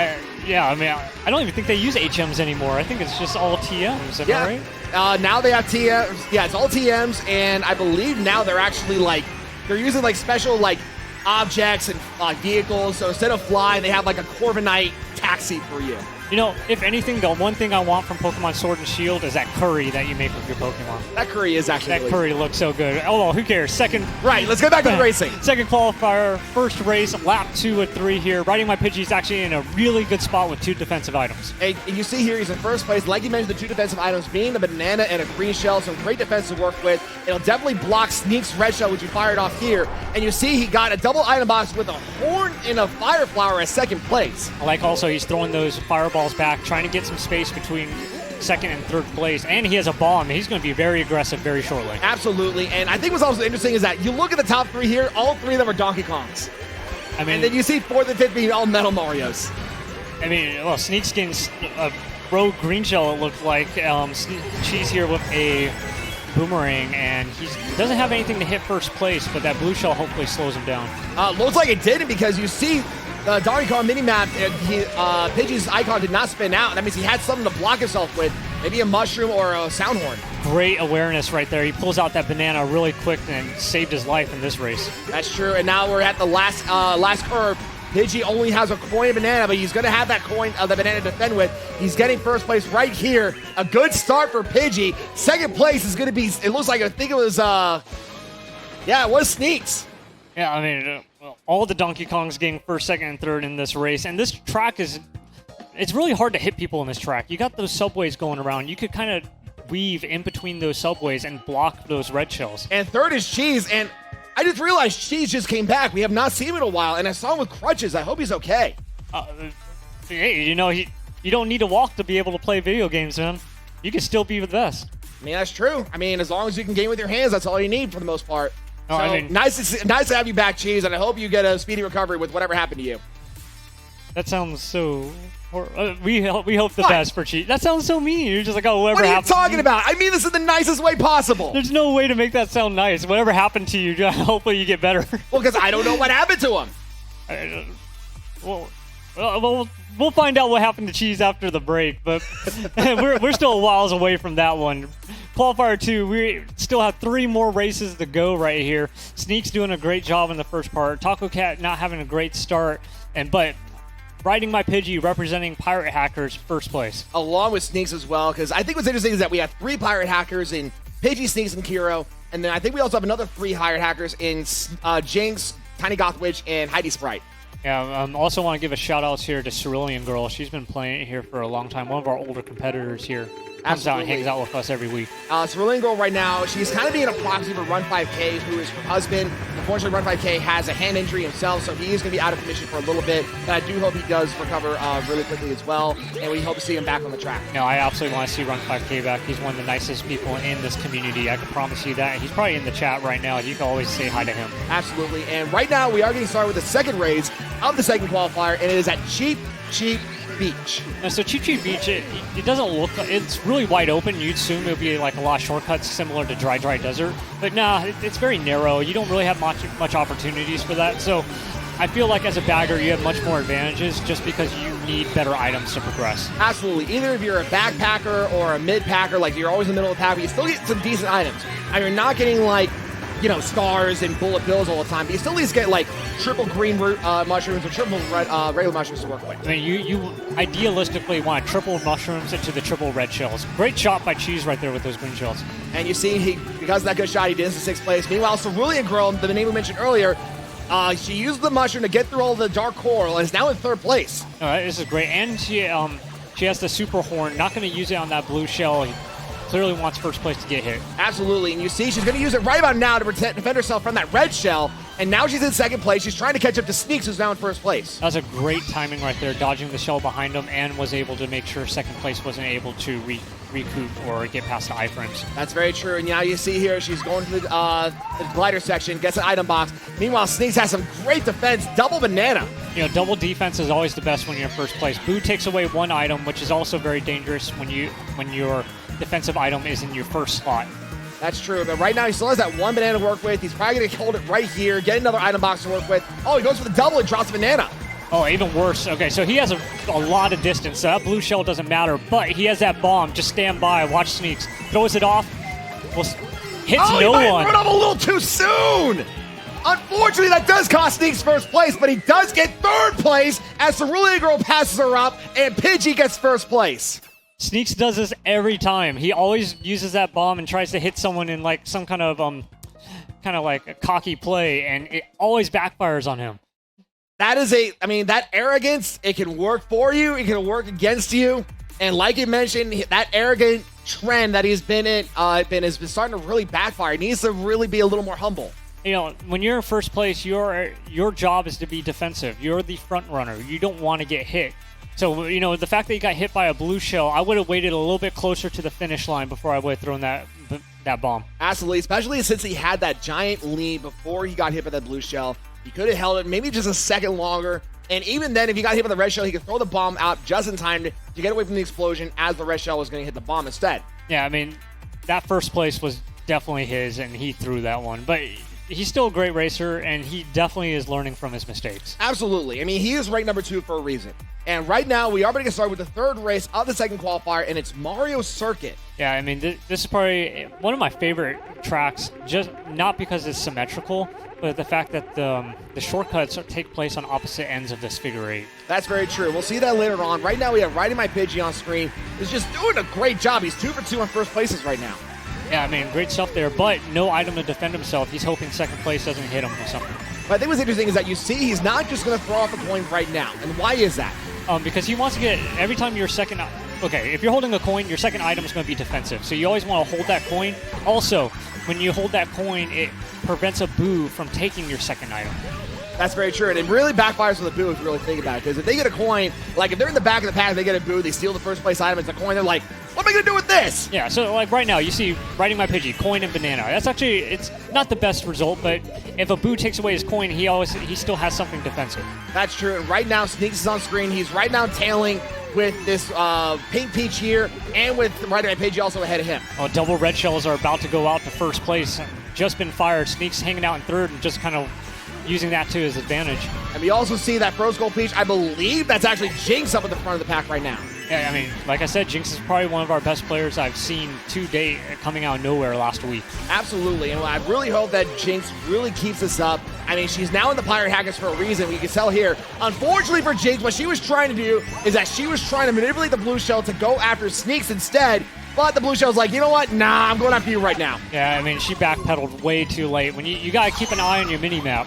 B: Yeah, I mean, I don't even think they use HMs anymore. I think it's just all TMs, am I right?
A: Now they have TMs. Yeah, it's all TMs, and I believe now they're actually like, they're using like special like objects and vehicles. So instead of flying, they have like a Corviknight taxi for you.
B: You know, if anything, the one thing I want from Pokemon Sword and Shield is that curry that you make with your Pokemon.
A: That curry is actually
B: That
A: really
B: curry looks so good. Oh, well, who cares? Second.
A: Right, let's get back to the racing.
B: Second qualifier, first race, lap 2 of 3 here. Riding My Pidgey's actually in a really good spot with 2 defensive items.
A: And you see here, he's in first place. Like you mentioned, the 2 defensive items being the banana and a green shell. Some great defense to work with. It'll definitely block Sneak's red shell, which you fired off here. And you see he got a double item box with a horn and a fire flower as second place.
B: I like also he's throwing those fireballs back, trying to get some space between second and third place. And he has a bomb. He's going to be very aggressive very shortly.
A: Absolutely. And I think what's also interesting is that you look at the top 3 here, all 3 of them are Donkey Kongs.
B: I mean,
A: And then you see 4th and 5th being all Metal Marios.
B: I mean, well, Sneak's getting a rogue green shell, it looked like. Cheese here with a boomerang, and he doesn't have anything to hit first place, but that blue shell hopefully slows him down.
A: Looks like it didn't, because you see the Donkey Kong minimap, Pidgey's icon did not spin out. That means he had something to block himself with, maybe a mushroom or a sound horn.
B: Great awareness right there. He pulls out that banana really quick and saved his life in this race.
A: That's true, and now we're at the last curve. Pidgey only has a coin of banana, but he's going to have that coin of the banana to defend with. He's getting first place right here. A good start for Pidgey. Second place is going to be, it looks like, I think it was, it was Sneaks.
B: Yeah, I mean, all the Donkey Kongs getting first, second, and third in this race. And this track it's really hard to hit people in this track. You got those subways going around. You could kind of weave in between those subways and block those red shells.
A: And third is Cheese, and I just realized Cheese just came back. We have not seen him in a while, and I saw him with crutches. I hope he's okay.
B: Hey, you know, you don't need to walk to be able to play video games, man. You can still be the best.
A: I mean, that's true. I mean, as long as you can game with your hands, that's all you need for the most part.
B: No,
A: so,
B: I mean,
A: nice to have you back, Cheese, and I hope you get a speedy recovery with whatever happened to you.
B: That sounds so... we hope the best for Cheese. That sounds so mean. You're just like, oh, whatever happened.
A: What are you talking about? I mean this in the nicest way possible.
B: There's no way to make that sound nice. Whatever happened to you, hopefully you get better.
A: Well, because I don't know what happened to him.
B: We'll find out what happened to Cheese after the break, but we're still a whiles away from that one. Qualifier 2, we still have 3 more races to go right here. Sneak's doing a great job in the first part. Taco Cat not having a great start, but Riding My Pidgey representing Pirate Hackers first place. Along
A: with Sneaks as well, because I think what's interesting is that we have 3 Pirate Hackers in Pidgey, Sneaks, and Kiro, and then I think we also have another 3 Pirate Hackers in Jinx, Tiny Goth Witch, and Heidi Sprite.
B: Yeah, also want to give a shout out here to Cerulean Girl. She's been playing here for a long time. One of our older competitors here. Comes out and hangs out with us every week.
A: Cerulean Girl right now, she's kind of being a proxy for Run 5K, who is her husband. Unfortunately, Run 5K has a hand injury himself, so he is going to be out of commission for a little bit. But I do hope he does recover really quickly as well, and we hope to see him back on the track.
B: No, I absolutely want to see Run 5K back. He's one of the nicest people in this community. I can promise you that. He's probably in the chat right now. You can always say hi to him.
A: Absolutely. And right now, we are getting started with the second race of the second qualifier, and it is at Cheap Beach.
B: Now, so Cheap Beach, it doesn't look, it's really wide open. You'd assume it would be like a lot of shortcuts similar to Dry Desert. But nah, it's very narrow. You don't really have much opportunities for that. So I feel like as a bagger, you have much more advantages just because you need better items to progress.
A: Absolutely. Either if you're a backpacker or a mid-packer, like you're always in the middle of the pack, but you still get some decent items. I mean, you're not getting like, stars and bullet bills all the time, but you still at least get like triple green mushrooms or triple regular mushrooms to work with.
B: I mean, you idealistically want triple mushrooms into the triple red shells. Great shot by Cheese right there with those green shells.
A: And you see, because of that good shot, he did into 6th place. Meanwhile, Cerulean Girl, the name we mentioned earlier, she used the mushroom to get through all the dark coral and is now in 3rd place.
B: All right, this is great. And she has the super horn. Not going to use it on that blue shell. Clearly wants first place to get hit.
A: Absolutely, and you see she's going to use it right about now to defend herself from that red shell, and now she's in 2nd place. She's trying to catch up to Sneaks, who's now in 1st place.
B: That was a great timing right there, dodging the shell behind him, and was able to make sure 2nd place wasn't able to recoup or get past the iframes.
A: That's very true, and now you see here she's going to the glider section, gets an item box. Meanwhile, Sneaks has some great defense, double banana.
B: Double defense is always the best when you're in 1st place. Boo takes away 1 item, which is also very dangerous when your defensive item is in your 1st slot.
A: That's true, but right now he still has that 1 banana to work with. He's probably going to hold it right here, get another item box to work with. Oh, he goes for the double and drops a banana.
B: Oh, even worse. Okay, so he has a lot of distance, so that blue shell doesn't matter, but he has that bomb. Just stand by, watch Sneaks. Throws it off, hits
A: he
B: no
A: might
B: one.
A: run off a little too soon! Unfortunately, that does cost Sneaks first place, but he does get third place as Cerulean Girl passes her up, and Pidgey gets first place.
B: Sneaks does this every time. He always uses that bomb and tries to hit someone in like some kind of like a cocky play, and it always backfires on him.
A: That is that arrogance, it can work for you, it can work against you. And like you mentioned, that arrogant trend that he's been in, has been starting to really backfire. He needs to really be a little more humble.
B: You know, when you're in first place, your job is to be defensive. You're the front runner. You don't want to get hit. So, you know, the fact that he got hit by a blue shell, I would have waited a little bit closer to the finish line before I would have thrown that bomb.
A: Absolutely, especially since he had that giant lead before he got hit by that blue shell. He could have held it maybe just a second longer. And even then, if he got hit by the red shell, he could throw the bomb out just in time to get away from the explosion as the red shell was going to hit the bomb instead.
B: Yeah, I mean, that first place was definitely his, and he threw that one. But he's still a great racer, and he definitely is learning from his mistakes.
A: Absolutely. I mean, he is ranked number 2 for a reason. And right now, we are going to get started with the third race of the second qualifier, and it's Mario Circuit.
B: Yeah, I mean, this is probably one of my favorite tracks, just not because it's symmetrical, but the fact that the shortcuts take place on opposite ends of this figure 8.
A: That's very true. We'll see that later on. Right now, we have Riding My Pidgey on screen. He's just doing a great job. He's 2 for 2 on first places right now.
B: Yeah, I mean, great stuff there, but no item to defend himself. He's hoping second place doesn't hit him or something.
A: But I think what's interesting is that you see he's not just going to throw off a coin right now. And why is that?
B: Because he wants to get, every time your second, okay, if you're holding a coin, your second item is going to be defensive. So you always want to hold that coin. Also, when you hold that coin, it prevents a boo from taking your second item.
A: That's very true, and it really backfires with a boo if you really think about it, because if they get a coin, like if they're in the back of the pack, they get a boo, they steal the first place item, it's a coin, they're like, what am I going to do with this?
B: Yeah, so like right now, you see Riding My Pidgey, coin and banana. That's actually, it's not the best result, but if a boo takes away his coin, he still has something defensive.
A: That's true, and right now, Sneaks is on screen. He's right now tailing with this Pink Peach here, and with Riding My Pidgey also ahead of him.
B: Oh, double red shells are about to go out to first place. Just been fired. Sneaks hanging out in third and just kind of using that to his advantage.
A: And we also see that Rose Gold Peach, I believe that's actually Jinx up at the front of the pack right now.
B: Yeah, I mean, like I said, Jinx is probably one of our best players I've seen to date coming out of nowhere last week.
A: Absolutely, and I really hope that Jinx really keeps this up. I mean, she's now in the Pirate Haggis for a reason. We can tell here. Unfortunately for Jinx, what she was trying to do is that she was trying to manipulate the blue shell to go after Sneaks instead, but the blue shell's like, you know what? Nah, I'm going after you right now.
B: Yeah, I mean, she backpedaled way too late. When you got to keep an eye on your mini-map.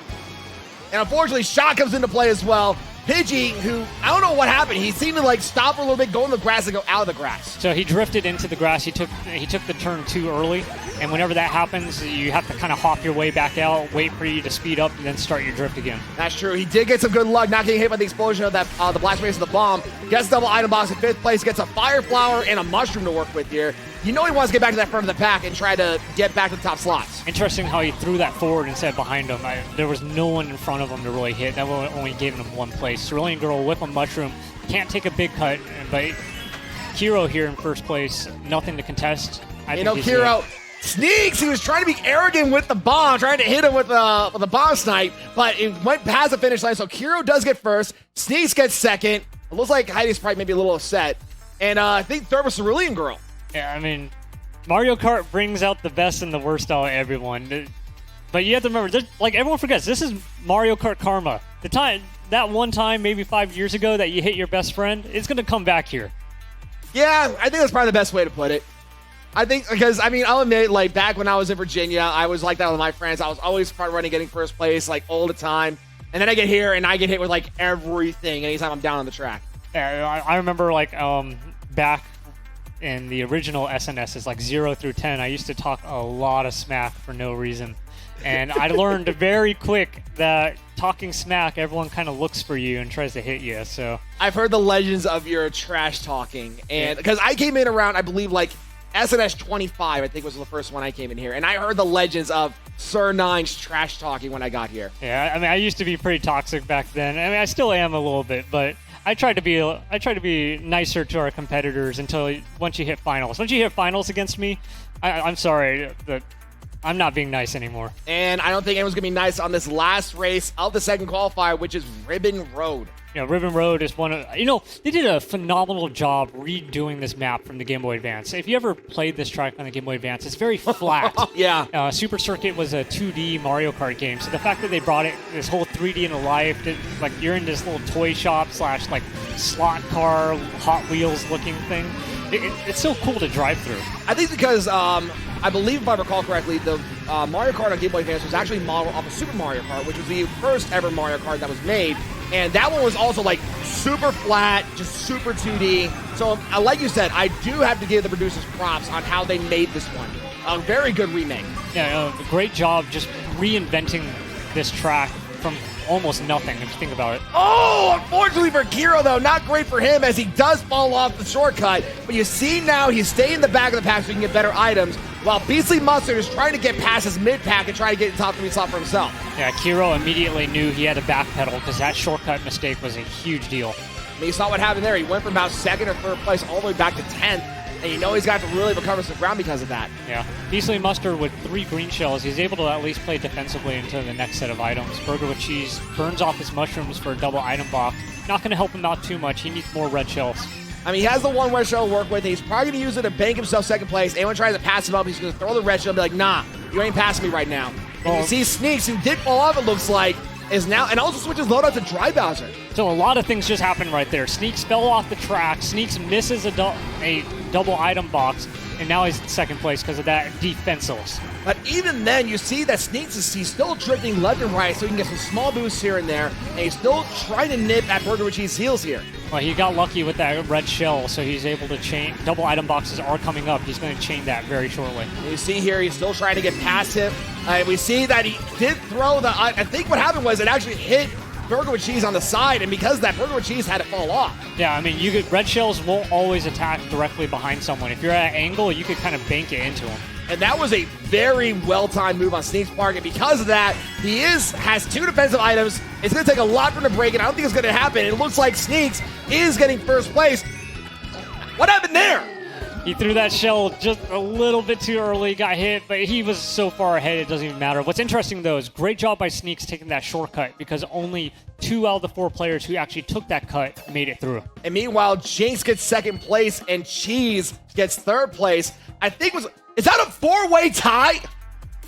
A: And unfortunately, Shot comes into play as well. Pidgey, who, I don't know what happened. He seemed to like stop for a little bit, go in the grass, and go out of the grass.
B: So he drifted into the grass. He took the turn too early. And whenever that happens, you have to kind of hop your way back out, wait for you to speed up, and then start your drift again.
A: That's true. He did get some good luck not getting hit by the explosion of that the blast radius of the bomb. Gets double item box in 5th place, gets a fire flower and a mushroom to work with here. You know he wants to get back to that front of the pack and try to get back to the top slots.
B: Interesting how he threw that forward instead of behind him. There was no one in front of him to really hit. That only gave him one place. Cerulean Girl whip a mushroom. Can't take a big cut, but Kiro here in first place. Nothing to contest.
A: You know, Kiro sneaks. He was trying to be arrogant with the bomb, trying to hit him with the bomb snipe, but it went past the finish line. So Kiro does get first. Sneaks gets second. It looks like Heidi's probably maybe a little upset. And I think third was Cerulean Girl.
B: Yeah, I mean, Mario Kart brings out the best and the worst out of everyone. But you have to remember, like everyone forgets, this is Mario Kart karma. That one time, maybe 5 years ago, that you hit your best friend, it's going to come back here.
A: Yeah, I think that's probably the best way to put it. I think, because, I mean, I'll admit, like, back when I was in Virginia, I was like that with my friends. I was always front running, getting first place, like, all the time. And then I get here, and I get hit with, like, everything anytime I'm down on the track.
B: Yeah, I remember, like, back in the original SNSs, like 0 through 10, I used to talk a lot of smack for no reason. And I learned very quick that talking smack, everyone kind of looks for you and tries to hit you. So
A: I've heard the legends of your trash talking, and because I came in around, I believe, like SNS 25, I think was the first one I came in here, and I heard the legends of Sir Nine's trash talking when I got here.
B: Yeah, I mean, I used to be pretty toxic back then. I mean, I still am a little bit, but I try to be nicer to our competitors until once you hit finals. Once you hit finals against me, I'm sorry, but I'm not being nice anymore.
A: And I don't think anyone's going to be nice on this last race of the second qualifier, which is Ribbon Road.
B: You know, Ribbon Road is one of, they did a phenomenal job redoing this map from the Game Boy Advance. If you ever played this track on the Game Boy Advance, it's very flat.
A: Yeah.
B: Super Circuit was a 2D Mario Kart game, so the fact that they brought this whole 3D into life, that, like you're in this little toy shop / like slot car, Hot Wheels looking thing, it's so cool to drive through.
A: I think because I believe, if I recall correctly, the Mario Kart on Game Boy Advance was actually modeled off of Super Mario Kart, which was the first ever Mario Kart that was made. And that one was also like super flat, just super 2D. So, like you said, I do have to give the producers props on how they made this one. A very good remake.
B: Yeah, great job just reinventing this track from almost nothing, if you think about it.
A: Oh, unfortunately for Kiro, though, not great for him as he does fall off the shortcut. But you see now he's staying in the back of the pack so he can get better items, while Beastly Mustard is trying to get past his mid-pack and try to get the top 3 slot for himself.
B: Yeah, Kiro immediately knew he had to backpedal because that shortcut mistake was a huge deal.
A: And you saw what happened there. He went from about 2nd or 3rd place all the way back to 10th. And you know he's got to really recover some ground because of that.
B: Yeah. Beastly Mustard with 3 green shells, he's able to at least play defensively into the next set of items. Burger with Cheese burns off his mushrooms for a double item box. Not going to help him out too much. He needs more red shells.
A: I mean, he has the 1 red shell to work with. And he's probably going to use it to bank himself 2nd place. Anyone tries to pass him up, he's going to throw the red shell and be like, nah, you ain't passing me right now. And you see Sneaks, who did fall off, it looks like, is now, and also switches loadout to Dry Bowser.
B: So a lot of things just happened right there. Sneaks fell off the track. Sneaks misses a double item box, and now he's in 2nd place because of that defenseless.
A: But even then, you see that Sneaks he's still drifting left and right, so he can get some small boosts here and there, and he's still trying to nip at Burger with Cheese heels here.
B: Well, he got lucky with that red shell, so he's able to chain. Double item boxes are coming up. He's going to chain that very shortly.
A: And you see here, he's still trying to get past him. We see that he did throw the. I think what happened was it actually hit Burger with Cheese on the side, and because of that, Burger with Cheese had to fall off.
B: Yeah, I mean, red shells won't always attack directly behind someone. If you're at an angle, you could kind of bank it into him.
A: And that was a very well-timed move on Sneaks' part, and because of that, he has 2 defensive items. It's going to take a lot for him to break it. I don't think it's going to happen. It looks like Sneaks is getting 1st place. What happened there?
B: He threw that shell just a little bit too early, got hit, but he was so far ahead it doesn't even matter. What's interesting, though, is great job by Sneaks taking that shortcut because only 2 out of the 4 players who actually took that cut made it through.
A: And meanwhile, Jinx gets 2nd place and Cheese gets 3rd place. I think is that a 4-way tie?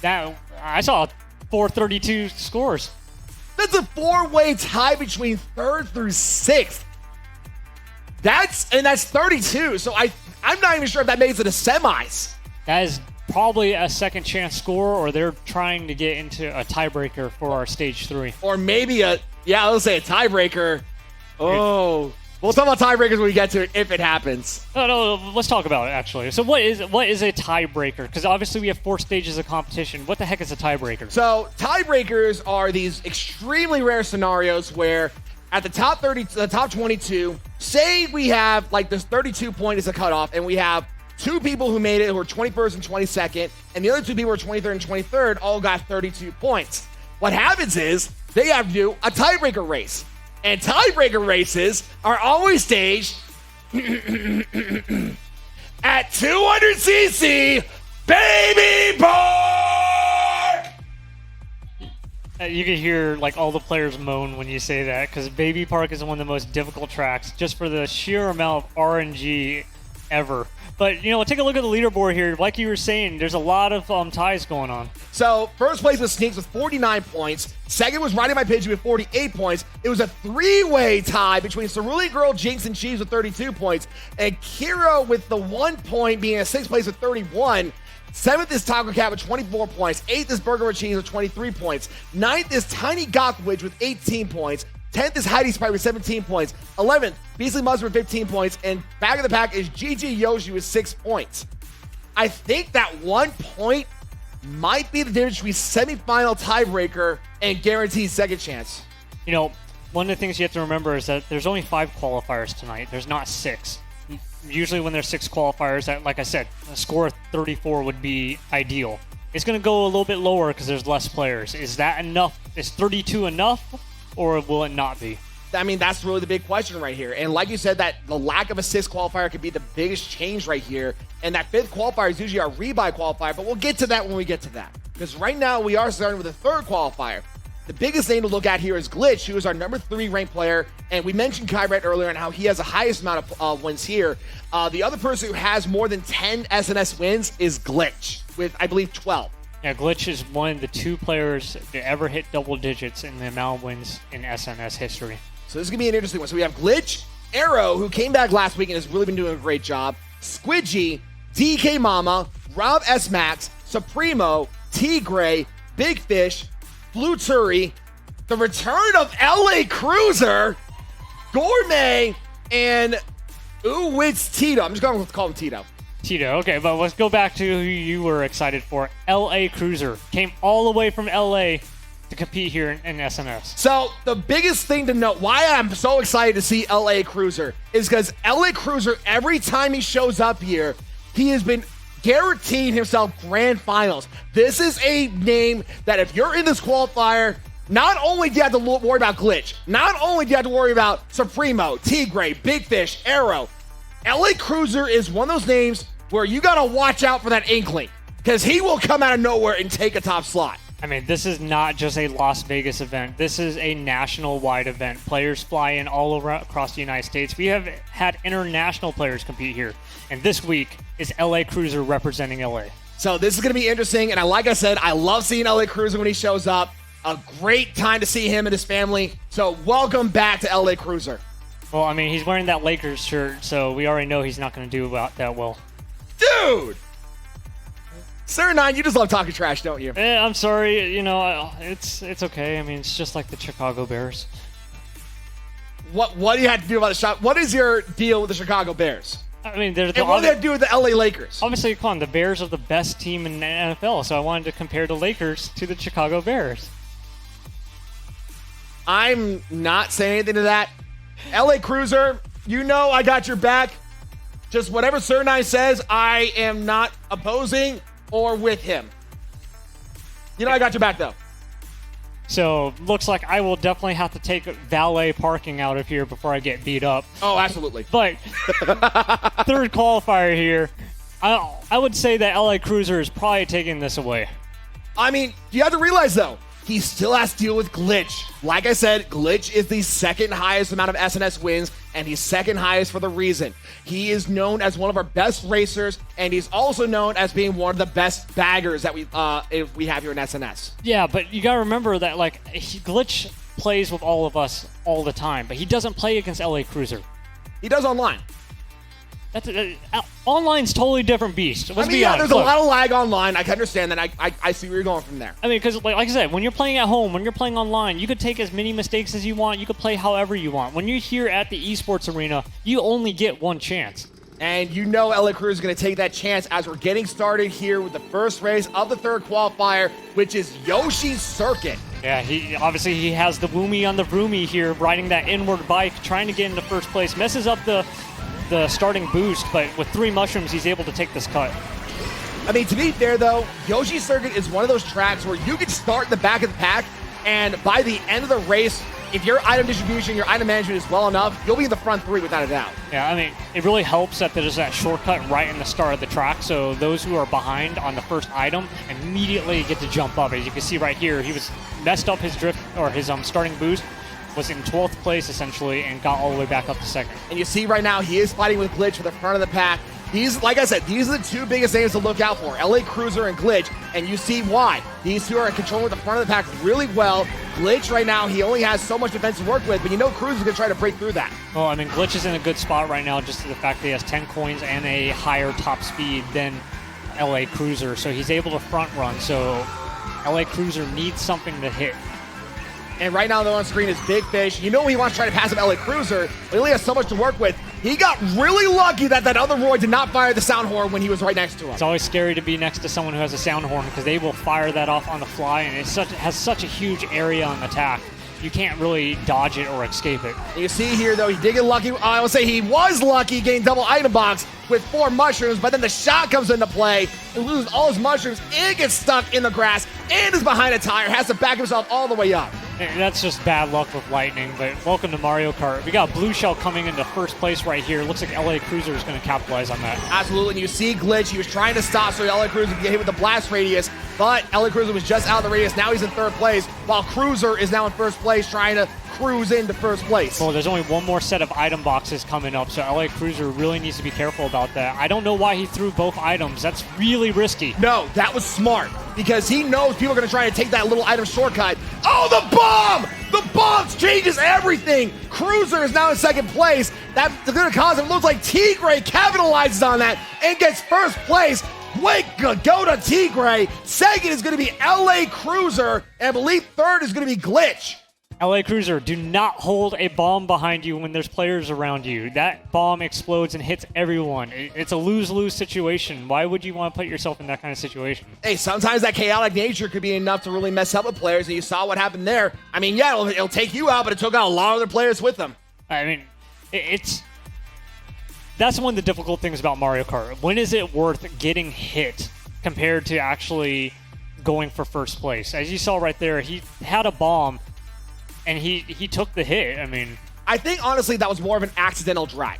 B: I saw 432 scores.
A: That's a 4-way tie between 3rd through 6th. That's 32. So I'm not even sure if that makes it a semis.
B: That is probably a 2nd chance score, or they're trying to get into a tiebreaker for our stage 3.
A: Or maybe let's say a tiebreaker. Oh, we'll talk about tiebreakers when we get to it, if it happens.
B: No, let's talk about it, actually. So what is a tiebreaker? Because obviously we have 4 stages of competition. What the heck is a tiebreaker?
A: So tiebreakers are these extremely rare scenarios where at the top 30, the top 22, say we have like this 32 point is a cutoff, and we have 2 people who made it who are 21st and 22nd, and the other 2 people who are 23rd and 23rd all got 32 points. What happens is they have to do a tiebreaker race. And tiebreaker races are always staged at 200cc Baby Park!
B: You can hear like all the players moan when you say that, because Baby Park is one of the most difficult tracks just for the sheer amount of RNG ever. But, take a look at the leaderboard here. Like you were saying, there's a lot of ties going on.
A: So, 1st place was Sneaks with 49 points. 2nd was Riding My Pigeon with 48 points. It was a 3-way tie between Cerulean Girl, Jinx, and Cheese with 32 points. And Kiro with the 1 point being in 6th place with 31. 7th is Taco Cat with 24 points. 8th is Burger with Cheese with 23 points. 9th is Tiny Gawkwitch with 18 points. 10th is Heidi Sprite with 17 points. 11th, Beastly Mustard with 15 points. And back of the pack is GG Yoshi with 6 points. I think that 1 point might be the difference between semifinal tiebreaker and guaranteed 2nd chance.
B: One of the things you have to remember is that there's only 5 qualifiers tonight. There's not 6. Usually when there's 6 qualifiers, like I said, a score of 34 would be ideal. It's going to go a little bit lower because there's less players. Is that enough? Is 32 enough? Or will it not be?
A: I mean, that's really the big question right here. And like you said, that the lack of a 6th qualifier could be the biggest change right here. And that 5th qualifier is usually our rebuy qualifier, but we'll get to that when we get to that. Because right now we are starting with a 3rd qualifier. The biggest thing to look at here is Glitch, who is our number 3 ranked player. And we mentioned Kyret earlier and how he has the highest amount of wins here. The other person who has more than 10 SNS wins is Glitch, with, I believe, 12.
B: Yeah, Glitch is one of the 2 players to ever hit double digits in the amount of wins in SNS history.
A: So this is going to be an interesting one. So we have Glitch, Arrow, who came back last week and has really been doing a great job, Squidgy, DK Mama, Rob S. Max, Supremo, T-Gray, Big Fish, Blue Turi, the return of LA Cruiser, Gourmet, and It's Tito. I'm just going to call him Tito.
B: Tito, okay, but let's go back to who you were excited for. LA Cruiser came all the way from LA to compete here in SNS.
A: So the biggest thing to note, why I'm so excited to see LA Cruiser, is because LA Cruiser, every time he shows up here, he has been guaranteeing himself grand finals. This is a name that if you're in this qualifier, not only do you have to worry about Glitch, not only do you have to worry about Supremo, T-Gray, Big Fish, Arrow, LA Cruiser is one of those names where you got to watch out for that inkling, because he will come out of nowhere and take a top slot.
B: I mean, this is not just a Las Vegas event. This is a national-wide event. Players fly in all over across the United States. We have had international players compete here. And this week is LA Cruiser representing LA.
A: So this is going to be interesting. And like I said, I love seeing LA Cruiser when he shows up. A great time to see him and his family. So welcome back to LA Cruiser.
B: Well, I mean, he's wearing that Lakers shirt, so we already know he's not going to do about that well.
A: Dude! Sir Nine, you just love talking trash, don't you?
B: I'm sorry. You know, it's okay. I mean, it's just like the Chicago Bears.
A: What do you have to do about the shot? What is your deal with the Chicago Bears?
B: I mean, they're
A: And what do they have to do with the LA Lakers?
B: obviously, come on, the Bears are the best team in the NFL, so I wanted to compare the Lakers to the Chicago Bears.
A: I'm not saying anything to that. LA Cruiser, you know I got your back. Just whatever Sir Nine says, I am not opposing or with him. You know I got your back, though.
B: So, looks like I will definitely have to take valet parking out of here before I get beat up.
A: Oh, absolutely.
B: But, third qualifier here, I would say that LA Cruiser is probably taking this away.
A: I mean, you have to realize, though, he still has to deal with Glitch. Like I said, Glitch is the second highest amount of SNS wins, and he's second highest for the reason. He is known as one of our best racers, and he's also known as being one of the best baggers that we have here in SNS.
B: Yeah, but you gotta remember that, like, Glitch plays with all of us all the time, but he doesn't play against LA Cruiser.
A: He does online.
B: Online's totally different beast. Let's be honest.
A: There's a lot of lag online. I can understand that. I see where you're going from there.
B: I mean, because like I said, when you're playing at home, when you're playing online, you could take as many mistakes as you want. You could play however you want. When you're here at the esports arena, you only get one chance.
A: And you know LA Cruiser is going to take that chance as we're getting started here with the first race of the third qualifier, which is Yoshi's Circuit.
B: Yeah, he has the Woomy on the Vroomy here, riding that inward bike, trying to get into first place. Messes up the starting boost, but with 3 mushrooms, he's able to take this cut.
A: I mean, to be fair, though, Yoshi's Circuit is one of those tracks where you can start in the back of the pack, and by the end of the race, if your item distribution, your item management is well enough, you'll be in the front 3 without a doubt.
B: Yeah, I mean, it really helps that there's that shortcut right in the start of the track, so those who are behind on the first item immediately get to jump up. As you can see right here, he was messed up his drift, or his starting boost, was in 12th place essentially, and got all the way back up to second.
A: And you see right now, he is fighting with Glitch for the front of the pack. Like I said, these are the 2 biggest names to look out for, LA Cruiser and Glitch, and you see why. These 2 are controlling the front of the pack really well. Glitch right now, he only has so much defense to work with, but you know Cruiser's going to try to break through that.
B: Well, I mean, Glitch is in a good spot right now just to the fact that he has 10 coins and a higher top speed than LA Cruiser, so he's able to front run, so LA Cruiser needs something to hit.
A: And right now, though, on screen is Big Fish. You know he wants to try to pass up LA Cruiser, but he only has so much to work with. He got really lucky that other Roy did not fire the sound horn when he was right next to him.
B: It's always scary to be next to someone who has a sound horn because they will fire that off on the fly, and it has such a huge area on attack. You can't really dodge it or escape it.
A: And you see here, though, he did get lucky. I will say he was lucky getting double item box with 4 mushrooms, but then the shot comes into play. He loses all his mushrooms and gets stuck in the grass and is behind a tire, has to back himself all the way up.
B: And that's just bad luck with lightning, but welcome to Mario Kart. We got Blue Shell coming into first place right here. Looks like LA Cruiser is going to capitalize on that.
A: Absolutely, and you see Glitch. He was trying to stop so LA Cruiser could get hit with the blast radius. but LA Cruiser was just out of the radius. Now he's in third place, while Cruiser is now in first place, trying to cruise into first place.
B: Well, there's only one more set of item boxes coming up, so LA Cruiser really needs to be careful about that. I don't know why he threw both items. That's really risky.
A: No, that was smart, because he knows people are going to try to take that little item shortcut. Oh, the bomb! The bomb changes everything! Cruiser is now in second place. That's going to cause it looks like Tigray capitalizes on that and gets first place. Way go to Tigray. Second is going to be LA Cruiser, and I believe third is going to be Glitch.
B: LA Cruiser, do not hold a bomb behind you when there's players around you. That bomb explodes and hits everyone. It's a lose-lose situation. Why would you want to put yourself in that kind of situation?
A: Hey, sometimes that chaotic nature could be enough to really mess up with players, and you saw what happened there. I mean, yeah, it'll take you out, but it took out a lot of other players with them.
B: I mean, that's one of the difficult things about Mario Kart. When is it worth getting hit compared to actually going for first place? As you saw right there, he had a bomb, and he took the hit. I mean,
A: I think, honestly, that was more of an accidental drag.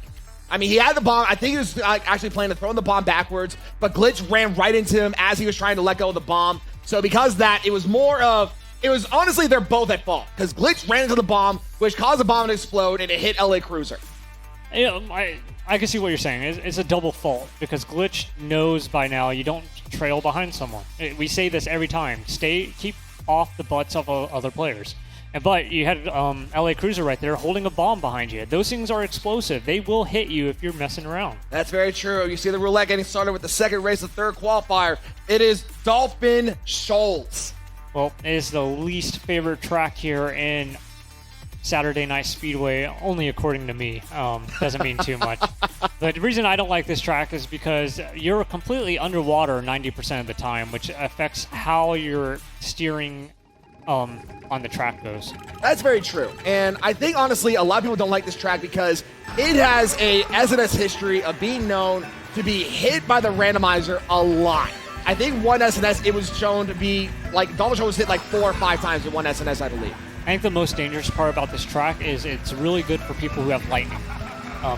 A: I mean, he had the bomb. I think he was actually planning to throw the bomb backwards, but Glitch ran right into him as he was trying to let go of the bomb. So because of that, it was honestly, they're both at fault, because Glitch ran into the bomb, which caused the bomb to explode, and it hit LA Cruiser.
B: You know, I can see what you're saying. It's a double fault, because Glitch knows by now you don't trail behind someone. We say this every time. Keep off the butts of other players. But you had LA Cruiser right there holding a bomb behind you. Those things are explosive. They will hit you if you're messing around.
A: That's very true. You see the roulette getting started with the second race, the third qualifier. It is Dolphin Shoals.
B: Well, it is the least favorite track here in Saturday Night Speedway, only according to me. Doesn't mean too much. But the reason I don't like this track is because you're completely underwater 90% of the time, which affects how your steering on the track goes.
A: That's very true. And I think, honestly, a lot of people don't like this track because it has a SNS history of being known to be hit by the randomizer a lot. I think one SNS, it was shown to be, like, Dolphin Shoals was hit like 4 or 5 times in one SNS, I believe.
B: I think the most dangerous part about this track is it's really good for people who have lightning.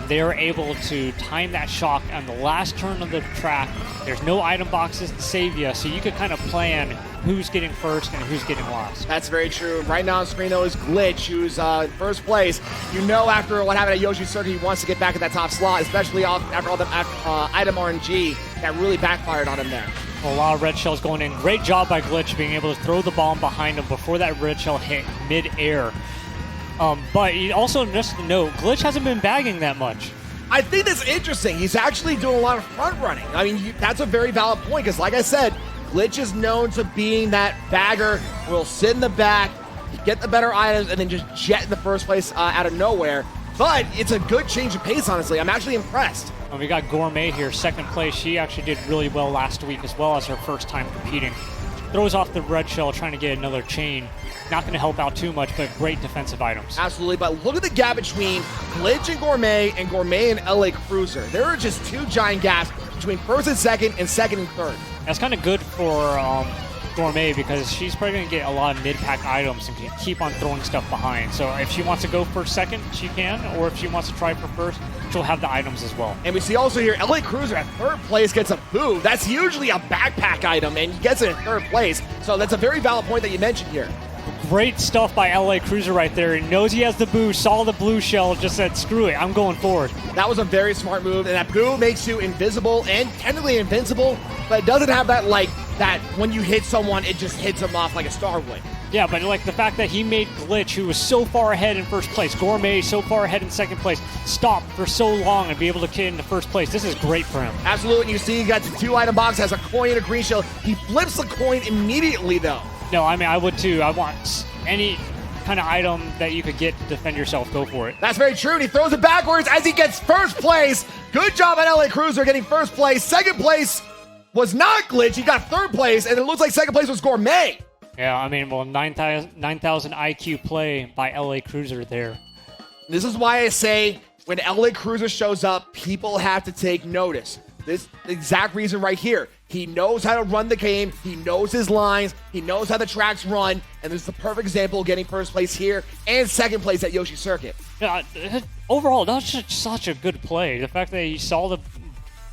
B: They are able to time that shock on the last turn of the track. There's no item boxes to save you, so you could kind of plan who's getting first and who's getting last.
A: That's very true. Right now on screen, though, is Glitch, who's in first place. You know, after what happened at Yoshi Circuit, he wants to get back at that top slot, especially after all the item RNG that really backfired on him there.
B: A lot of red shells going in. Great job by Glitch being able to throw the bomb behind him before that red shell hit mid-air. But you also, just to note, Glitch hasn't been bagging that much.
A: I think that's interesting. He's actually doing a lot of front running. I mean, that's a very valid point, because like I said, Glitch is known to being that bagger who will sit in the back, get the better items, and then just jet in the first place out of nowhere. But it's a good change of pace, honestly. I'm actually impressed.
B: And we got Gourmet here, second place. She actually did really well last week as well as her first time competing. Throws off the red shell, trying to get another chain. Not going to help out too much, but great defensive items.
A: Absolutely, but look at the gap between Glitch and Gourmet and LA Cruiser. There are just 2 giant gaps between first and second and third.
B: That's kind of good for Gourmet, because she's probably going to get a lot of mid-pack items and can keep on throwing stuff behind. So if she wants to go for second, she can, or if she wants to try for first, she'll have the items as well.
A: And we see also here, LA Cruiser at third place gets a boo. That's usually a backpack item, and he gets it in third place. So that's a very valid point that you mentioned here.
B: Great stuff by LA Cruiser right there. He knows he has the boo, saw the blue shell, just said, screw it, I'm going forward.
A: That was a very smart move, and that boo makes you invisible and technically invincible, but it doesn't have that, like, that when you hit someone, it just hits them off like a star would.
B: Yeah, but like the fact that he made Glitch, who was so far ahead in first place, Gourmet so far ahead in second place, stop for so long and be able to get into first place. This is great for him.
A: Absolutely. You see he got the 2 item box, has a coin and a green shell. He flips the coin immediately, though.
B: No, I mean, I would too. I want any kind of item that you could get to defend yourself, go for it.
A: That's very true, and he throws it backwards as he gets first place. Good job at LA Cruiser getting first place. Second place was not Glitch. He got third place, and it looks like second place was Gourmet.
B: Yeah, I mean, well, 9,000 IQ play by LA Cruiser there.
A: This is why I say when LA Cruiser shows up, people have to take notice. This exact reason right here. He knows how to run the game. He knows his lines. He knows how the tracks run. And this is the perfect example of getting first place here and second place at Yoshi Circuit.
B: Yeah, overall, that was such a good play. The fact that he saw the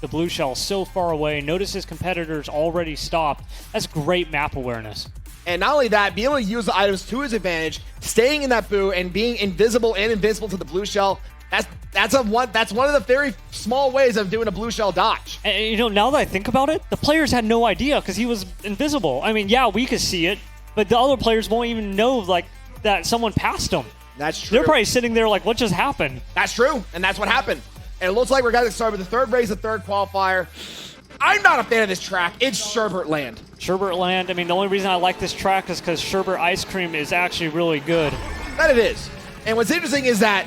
B: the blue shell so far away. Notice his competitors already stopped. That's great map awareness.
A: And not only that, being able to use the items to his advantage, staying in that boo and being invisible and invincible to the blue shell, that's one of the very small ways of doing a blue shell dodge.
B: And you know, now that I think about it, the players had no idea because he was invisible. I mean, yeah, we could see it, but the other players won't even know like that someone passed them.
A: That's true.
B: They're probably sitting there like, what just happened?
A: That's true, and that's what happened. And it looks like we're going to start with the third race, the third qualifier. I'm not a fan of this track. It's Sherbert Land.
B: Sherbert Land, I mean, the only reason I like this track is because Sherbert Ice Cream is actually really good.
A: That it is. And what's interesting is that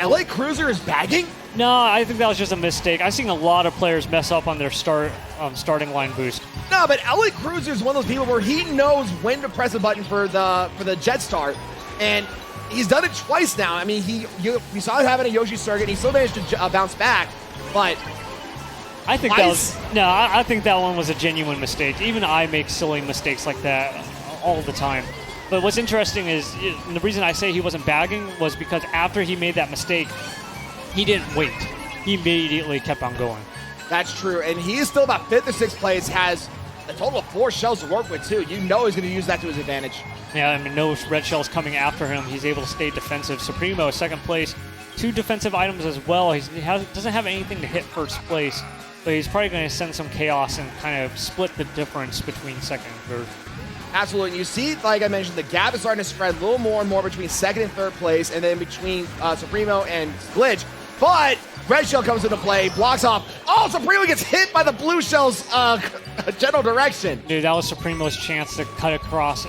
A: LA Cruiser is bagging?
B: No, I think that was just a mistake. I've seen a lot of players mess up on their starting line boost.
A: No, but LA Cruiser is one of those people where he knows when to press a button for the jet start, and he's done it twice now. I mean, we saw it happen at Yoshi Circuit, and he still managed to bounce back, but
B: I think I think that one was a genuine mistake. Even I make silly mistakes like that all the time. But what's interesting is the reason I say he wasn't bagging was because after he made that mistake, he didn't wait. He immediately kept on going.
A: That's true, and he is still about 5th or 6th place, has a total of 4 shells to work with, too. You know he's going to use that to his advantage.
B: Yeah, I mean, no red shells coming after him. He's able to stay defensive. Supremo, 2nd place. 2 defensive items as well. Doesn't have anything to hit 1st place, but he's probably going to send some chaos and kind of split the difference between 2nd and 3rd.
A: Absolutely. You see, like I mentioned, the gap is starting to spread a little more and more between 2nd and 3rd place, and then between Supremo and Glitch. But red shell comes into play, blocks off. Oh, Supremo gets hit by the blue shell's general direction.
B: Dude, that was Supremo's chance to cut across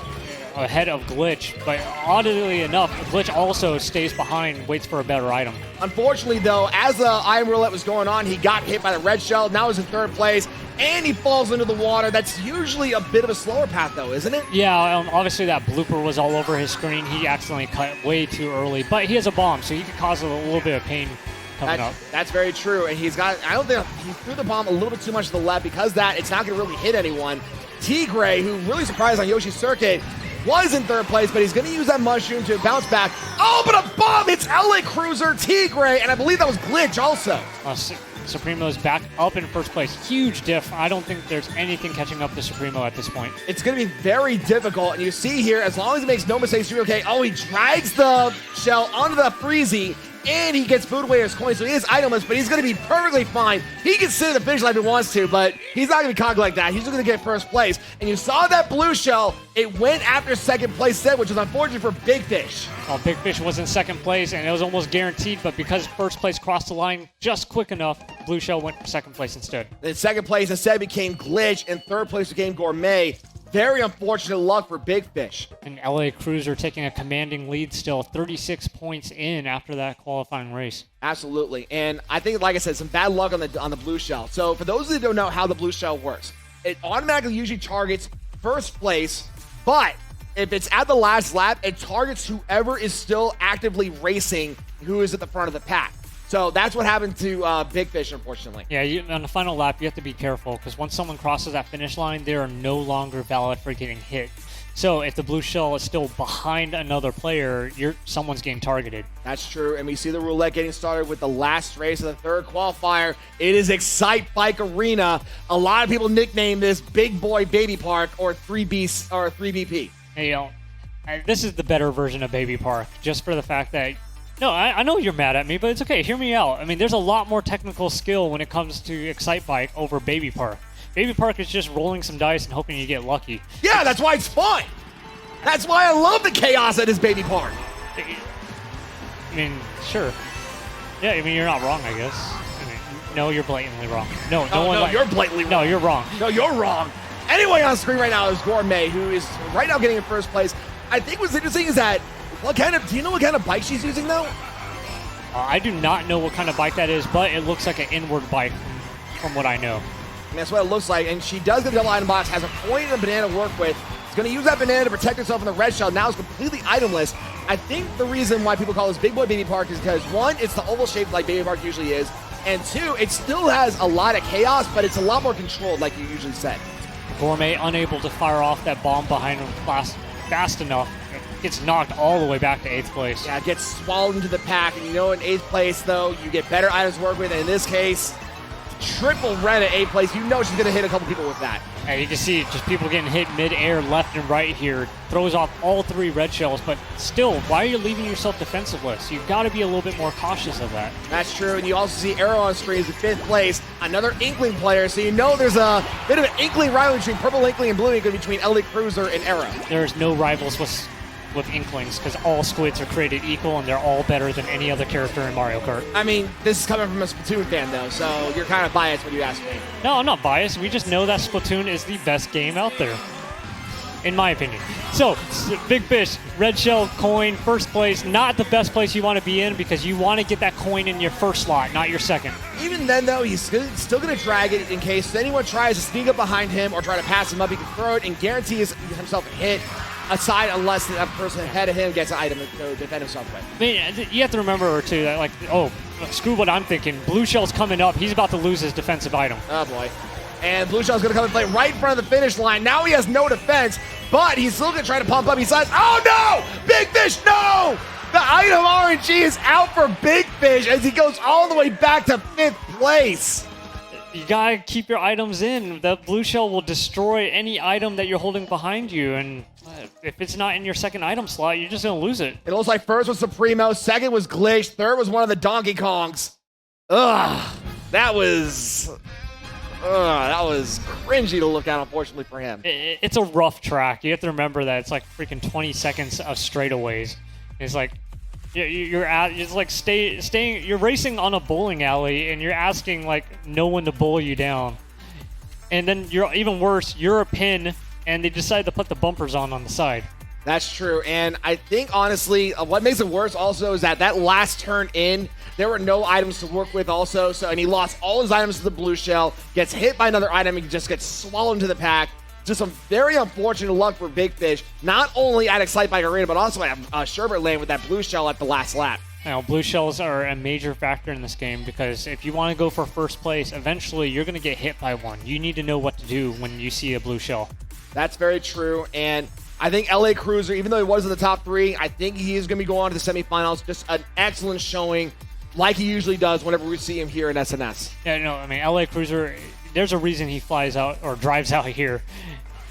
B: ahead of Glitch, but oddly enough, Glitch also stays behind, waits for a better item.
A: Unfortunately, though, as the iron roulette was going on, he got hit by the red shell. Now he's in 3rd place, and he falls into the water. That's usually a bit of a slower path, though, isn't it?
B: Yeah, obviously that blooper was all over his screen. He accidentally cut way too early, but he has a bomb, so he could cause a little bit of pain coming up.
A: That's very true, and I don't think he threw the bomb a little bit too much to the left because it's not going to really hit anyone. Tigray, who really surprised on Yoshi Circuit, was in 3rd place, but he's going to use that mushroom to bounce back. Oh, but a bomb hits LA Cruiser, Tigray, and I believe that was Glitch also.
B: Supremo's back up in 1st place. Huge diff. I don't think there's anything catching up to Supremo at this point.
A: It's going to be very difficult, and you see here, as long as he makes no mistakes, you're okay. Oh, he drags the shell onto the Freezy, and he gets booed away his coin, so he is itemless, but he's going to be perfectly fine. He can sit at the finish line if he wants to, but he's not going to be cocky like that. He's just going to get 1st place. And you saw that blue shell. It went after 2nd place set, which is unfortunate for Big Fish.
B: Well, Big Fish was in 2nd place, and it was almost guaranteed, but because 1st place crossed the line just quick enough, blue shell went for 2nd place instead.
A: Then 2nd place instead became Glitch, and 3rd place became Gourmet. Very unfortunate luck for Big Fish.
B: And LA Cruiser taking a commanding lead still, 36 points in after that qualifying race.
A: Absolutely. And I think, like I said, some bad luck on the blue shell. So for those that don't know how the blue shell works, it automatically usually targets 1st place, but if it's at the last lap, it targets whoever is still actively racing, who is at the front of the pack. So that's what happened to Big Fish, unfortunately.
B: Yeah, on the final lap, you have to be careful because once someone crosses that finish line, they are no longer valid for getting hit. So if the blue shell is still behind another player, someone's getting targeted.
A: That's true, and we see the roulette getting started with the last race of the 3rd qualifier. It is Excite Bike Arena. A lot of people nickname this Big Boy Baby Park or 3B or 3BP.
B: Hey, this is the better version of Baby Park, just for the fact that no, I know you're mad at me, but it's okay. Hear me out. I mean, there's a lot more technical skill when it comes to Excite Bike over Baby Park. Baby Park is just rolling some dice and hoping you get lucky.
A: Yeah, that's why it's fun. That's why I love the chaos that is Baby Park.
B: I mean, sure. Yeah, I mean, you're not wrong, I guess. I mean, no, you're blatantly wrong. No,
A: you're blatantly wrong.
B: No, you're wrong.
A: No, you're wrong. Anyway, on screen right now is Gourmet, who is right now getting in 1st place. I think what's interesting is that do you know what kind of bike she's using, though?
B: I do not know what kind of bike that is, but it looks like an inward bike from what I know.
A: And that's what it looks like. And she does get the double item box, has a coin and a banana to work with. She's going to use that banana to protect herself from the red shell. Now it's completely itemless. I think the reason why people call this Big Boy Baby Park is because, 1, it's the oval shape like Baby Park usually is. And 2, it still has a lot of chaos, but it's a lot more controlled like you usually said.
B: Gourmet unable to fire off that bomb behind him fast enough. Gets knocked all the way back to 8th place.
A: Yeah, gets swallowed into the pack. And in 8th place, though, you get better items to work with. And in this case, triple red at 8th place. You know she's going to hit a couple people with that.
B: And you can see just people getting hit mid-air left and right here. Throws off all 3 red shells, but still, why are you leaving yourself defensiveless? You've got to be a little bit more cautious of that.
A: That's true, and you also see Arrow on screen is in 5th place, another Inkling player, so you know there's a bit of an Inkling rivalry between Purple Inkling and Blue Inkling between LA Cruiser and Arrow.
B: There's no rivals with Inklings because all squids are created equal and they're all better than any other character in Mario Kart.
A: I mean, this is coming from a Splatoon fan, though, so you're kind of biased when you ask me.
B: No, I'm not biased. We just know that Splatoon is the best game out there, in my opinion. So, Big Fish, red shell coin, first place, not the best place you want to be in because you want to get that coin in your first slot, not your second.
A: Even then, though, he's still going to drag it in case anyone tries to sneak up behind him or try to pass him up. He can throw it and guarantee himself a hit. Aside, unless that person ahead of him gets an item to defend himself with.
B: I mean, you have to remember, too, that, like, oh, screw what I'm thinking. Blue Shell's coming up. He's about to lose his defensive item.
A: Oh, boy. And Blue Shell's going to come and play right in front of the finish line. Now he has no defense, but he's still going to try to pump up. He says, oh, no! Big Fish, no! The item RNG is out for Big Fish as he goes all the way back to 5th place.
B: You gotta keep your items in. The blue shell will destroy any item that you're holding behind you, and if it's not in your second item slot, you're just gonna lose it.
A: It looks like first was Supremo, second was Glitch, third was one of the Donkey Kongs. Ugh, that was cringy to look at, unfortunately for him.
B: It's a rough track. You have to remember that it's like freaking 20 seconds of straightaways. It's like you're racing on a bowling alley and you're asking like no one to bowl you down, and then you're even worse, you're a pin and they decide to put the bumpers on the side.
A: That's true, and I think honestly what makes it worse also is that last turn in there were no items to work with also, and he lost all his items to the blue shell, gets hit by another item, and just gets swallowed into the pack. Just some very unfortunate luck for Big Fish, not only at Excite Bike Arena, but also at Sherbert Lane with that blue shell at the last lap.
B: Now, blue shells are a major factor in this game because if you want to go for first place, eventually you're going to get hit by one. You need to know what to do when you see a blue shell.
A: That's very true, and I think LA Cruiser, even though he was in the top 3, I think he is going to be going on to the semifinals. Just an excellent showing, like he usually does whenever we see him here in SNS.
B: Yeah, no, I mean, LA Cruiser, there's a reason he flies out or drives out here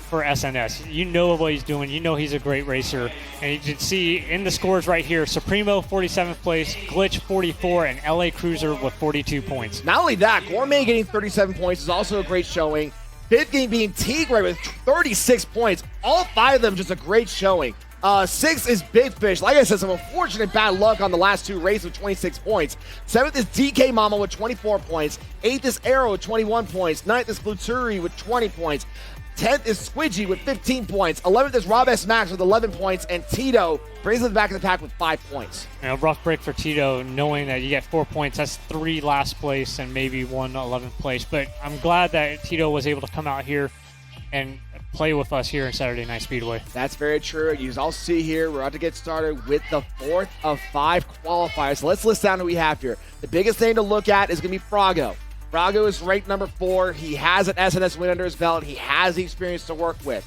B: for SNS. You know what he's doing. You know he's a great racer. And you can see in the scores right here, Supremo 47th place, Glitch 44, and LA Cruiser with 42 points.
A: Not only that, Gourmet getting 37 points is also a great showing. Fifth game being Tigre with 36 points. All 5 of them just a great showing. 6th is Big Fish. Like I said, some unfortunate bad luck on the last 2 races with 26 points. 7th is DK Mama with 24 points. 8th is Arrow with 21 points. 9th is Fluturi with 20 points. 10th is Squidgy with 15 points. 11th is Rob S. Max with 11 points. And Tito brings the back of the pack with 5 points.
B: You know, rough break for Tito, knowing that you get 4 points. That's 3 last place and maybe 1 11th place. But I'm glad that Tito was able to come out here and play with us here in Saturday Night Speedway.
A: That's very true. You also see here, we're about to get started with the 4th of 5 qualifiers. So let's list down who we have here. The biggest thing to look at is going to be Frago. Frago is ranked number 4. He has an SNS win under his belt. He has the experience to work with.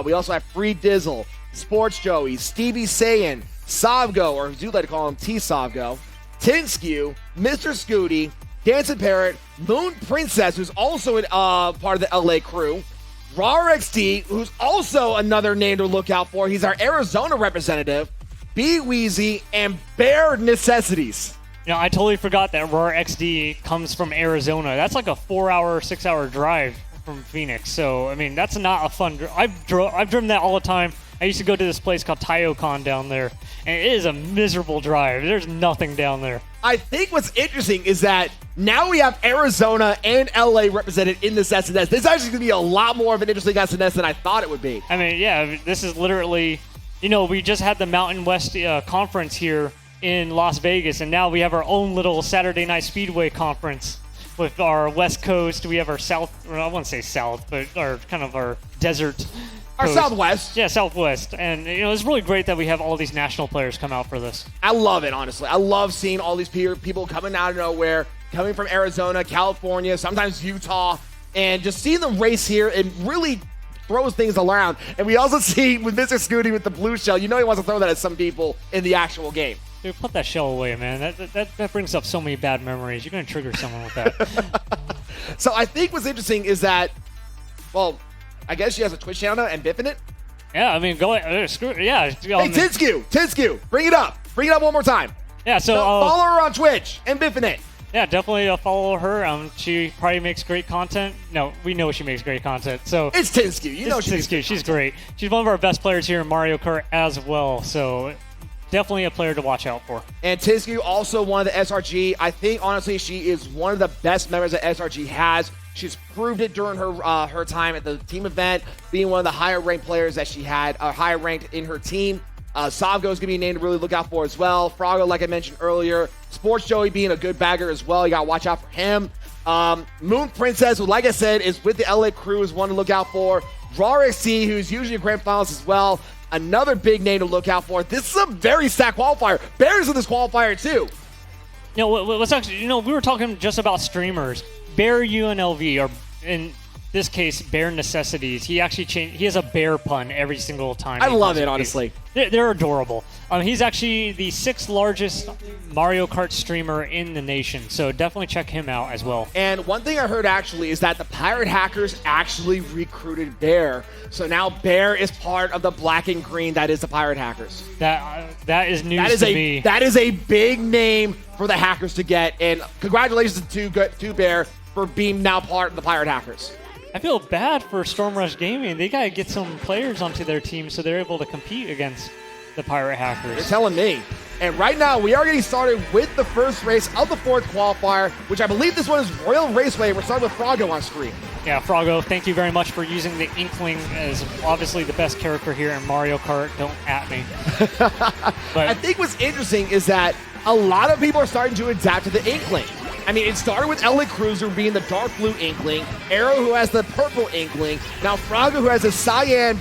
A: We also have Free Dizzle, Sports Joey, Stevie Saiyan, Savgo, or as you like to call him, T-Savgo, Tinskew, Mr. Scooty, Dancing Parrot, Moon Princess, who's also part of the LA crew, RarXD, who's also another name to look out for. He's our Arizona representative, B Weezy, and Bear Necessities.
B: You know, I totally forgot that RarXD comes from Arizona. That's like a 4-hour, 6-hour drive from Phoenix. So, I mean, that's not a fun drive. I've driven that all the time. I used to go to this place called Taiocon down there, and it is a miserable drive. There's nothing down there.
A: I think what's interesting is that now we have Arizona and LA represented in this SNS. This is actually going to be a lot more of an interesting SNS than I thought it would be.
B: I mean, yeah, this is literally, you know, we just had the Mountain West conference here in Las Vegas, and now we have our own little Saturday Night Speedway conference with our West Coast. We have our South, or I wouldn't say South, but our kind of our desert
A: Our
B: coast.
A: Southwest.
B: Yeah, Southwest. And, you know, it's really great that we have all these national players come out for this.
A: I love it, honestly. I love seeing all these people coming out of nowhere, coming from Arizona, California, sometimes Utah, and just seeing them race here and really throws things around. And we also see with Mr. Scooty with the blue shell, you know he wants to throw that at some people in the actual game.
B: Dude, put that shell away, man. That brings up so many bad memories. You're going to trigger someone with that.
A: So I think what's interesting is that, well, I guess she has a Twitch channel and biffing it.
B: Yeah, I mean, go ahead. Screw it. Yeah.
A: Hey, Tinsku, bring it up. Bring it up one more time.
B: Yeah, so
A: follow her on Twitch and biffing it.
B: Yeah, definitely follow her. She probably makes great content. No, we know she makes great content. So
A: it's Tinsku. You know
B: she's great. She's one of our best players here in Mario Kart as well. So definitely a player to watch out for.
A: And Tinsku also one of the SRG. I think honestly she is one of the best members that SRG has. She's proved it during her time at the team event, being one of the higher ranked players that she had, higher ranked in her team. Savgo is going to be a name to really look out for as well. Froggo, like I mentioned earlier. Sports Joey being a good bagger as well. You got to watch out for him. Moon Princess, who, like I said, is with the LA crew, is one to look out for. RarXT, who's usually in grand finals as well. Another big name to look out for. This is a very stacked qualifier. Bear's in this qualifier, too.
B: You know, what's actually, we were talking just about streamers. Bear UNLV, or in this case, Bear Necessities. He actually he has a bear pun every single time.
A: I love it, honestly.
B: They're adorable. He's actually the 6th largest Mario Kart streamer in the nation, so definitely check him out as well.
A: And one thing I heard actually is that the Pirate Hackers actually recruited Bear, so now Bear is part of the black and green that is the Pirate Hackers.
B: That is news to me.
A: That is a big name for the Hackers to get, and congratulations to Bear for being now part of the Pirate Hackers.
B: I feel bad for Storm Rush Gaming. They got to get some players onto their team so they're able to compete against the Pirate Hackers.
A: You're telling me. And right now, we are getting started with the first race of the 4th qualifier, which I believe this one is Royal Raceway. We're starting with Froggo on screen.
B: Yeah, Froggo, thank you very much for using the Inkling as obviously the best character here in Mario Kart. Don't at me. But
A: I think what's interesting is that a lot of people are starting to adapt to the Inkling. I mean, it started with LA Cruiser being the dark blue Inkling, Arrow who has the purple Inkling, now Froggo who has a cyan,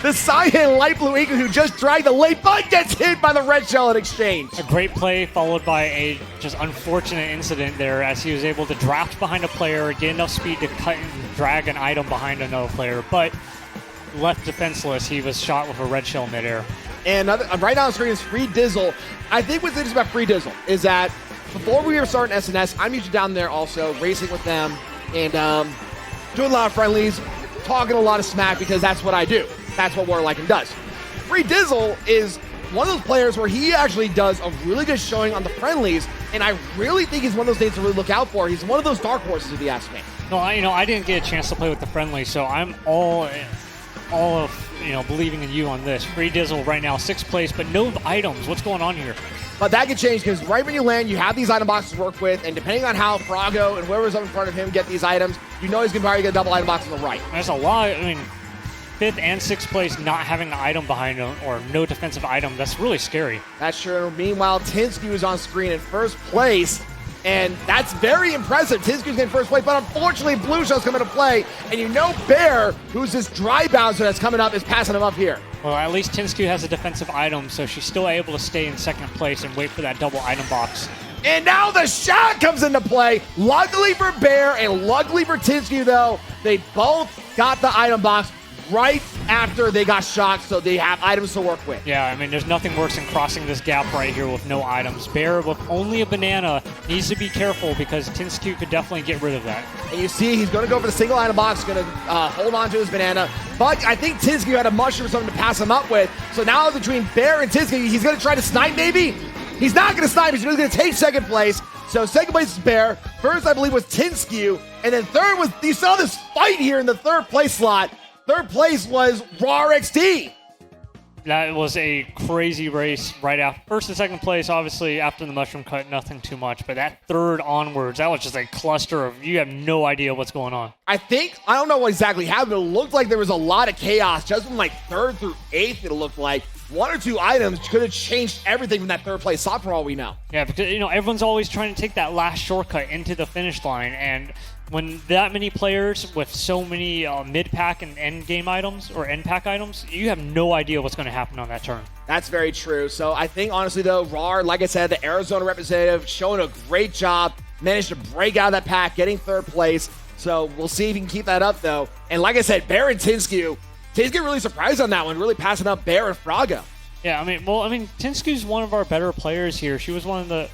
A: the cyan light blue Inkling who just dragged the late but gets hit by the red shell in exchange.
B: A great play followed by a just unfortunate incident there as he was able to draft behind a player, get enough speed to cut and drag an item behind another player, but left defenseless. He was shot with a red shell midair.
A: And right now on the screen is Free Dizzle. I think what's interesting about Free Dizzle is that before we were starting SNS, I'm usually down there also racing with them and doing a lot of friendlies, talking a lot of smack because that's what I do. That's what Warliken does. Free Dizzle is one of those players where he actually does a really good showing on the friendlies, and I really think he's one of those things to really look out for. He's one of those dark horses, if you ask me.
B: No, I didn't get a chance to play with the friendlies, so I'm all of believing in you on this. Free Dizzle right now, 6th place, but no items. What's going on here?
A: But that could change because right when you land, you have these item boxes to work with, and depending on how Froggo and whoever's up in front of him get these items, he's going to probably get a double item box on the right.
B: There's a lot. 5th and 6th place not having an item behind him or no defensive item. That's really scary.
A: That's true. Meanwhile, Tinsku is on screen in 1st place, and that's very impressive. Tinsku's in 1st place, but unfortunately, Blue Shell's coming into play, and Bear, who's this dry bouncer that's coming up, is passing him up here.
B: Well, at least Tinsku has a defensive item, so she's still able to stay in 2nd place and wait for that double item box.
A: And now the shot comes into play. Luckily for Bear and luckily for Tinsku, though, they both got the item box right after they got shot, so they have items to work with.
B: Yeah, there's nothing worse than crossing this gap right here with no items. Bear with only a banana needs to be careful because Tinsku could definitely get rid of that.
A: And you see he's going to go for the single item box, going to hold on to his banana, but I think Tinsku had a mushroom or something to pass him up with, so now between Bear and Tinsku, he's going to try to snipe maybe? He's not going to snipe, he's going to take 2nd place. So 2nd place is Bear. 1st, I believe, was Tinsku, and then 3rd was, you saw this fight here in the 3rd place slot. 3rd place was RarXT.
B: That was a crazy race right after. 1st and 2nd place, obviously, after the mushroom cut, nothing too much. But that 3rd onwards, that was just a cluster of, you have no idea what's going on.
A: I don't know what exactly happened, but it looked like there was a lot of chaos just from 3rd through 8th, it looked like. 1 or 2 items could have changed everything from that 3rd place slot for all we know.
B: Yeah, because, everyone's always trying to take that last shortcut into the finish line, and when that many players with so many mid-pack and end-game items or end-pack items, you have no idea what's going to happen on that turn.
A: That's very true. So I think, honestly, though, Rar, like I said, the Arizona representative, showing a great job, managed to break out of that pack, getting 3rd place. So we'll see if he can keep that up, though. And like I said, Bear and Tinsku really surprised on that one, really passing up Bear and Froggo.
B: Yeah, Tinsku's one of our better players here. She was one of the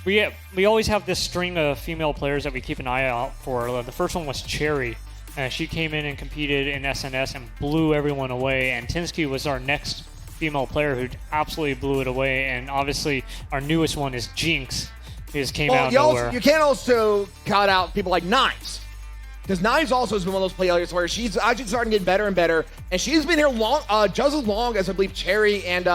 B: we always have this string of female players that we keep an eye out for. The first one was Cherry. She came in and competed in SNS and blew everyone away. And Tinsky was our next female player who absolutely blew it away. And obviously, our newest one is Jinx, who just came out of nowhere.
A: You can't also count out people like Knives. Because Knives also has been one of those players where she's actually starting to get better and better. And she's been here just as long as I believe Cherry and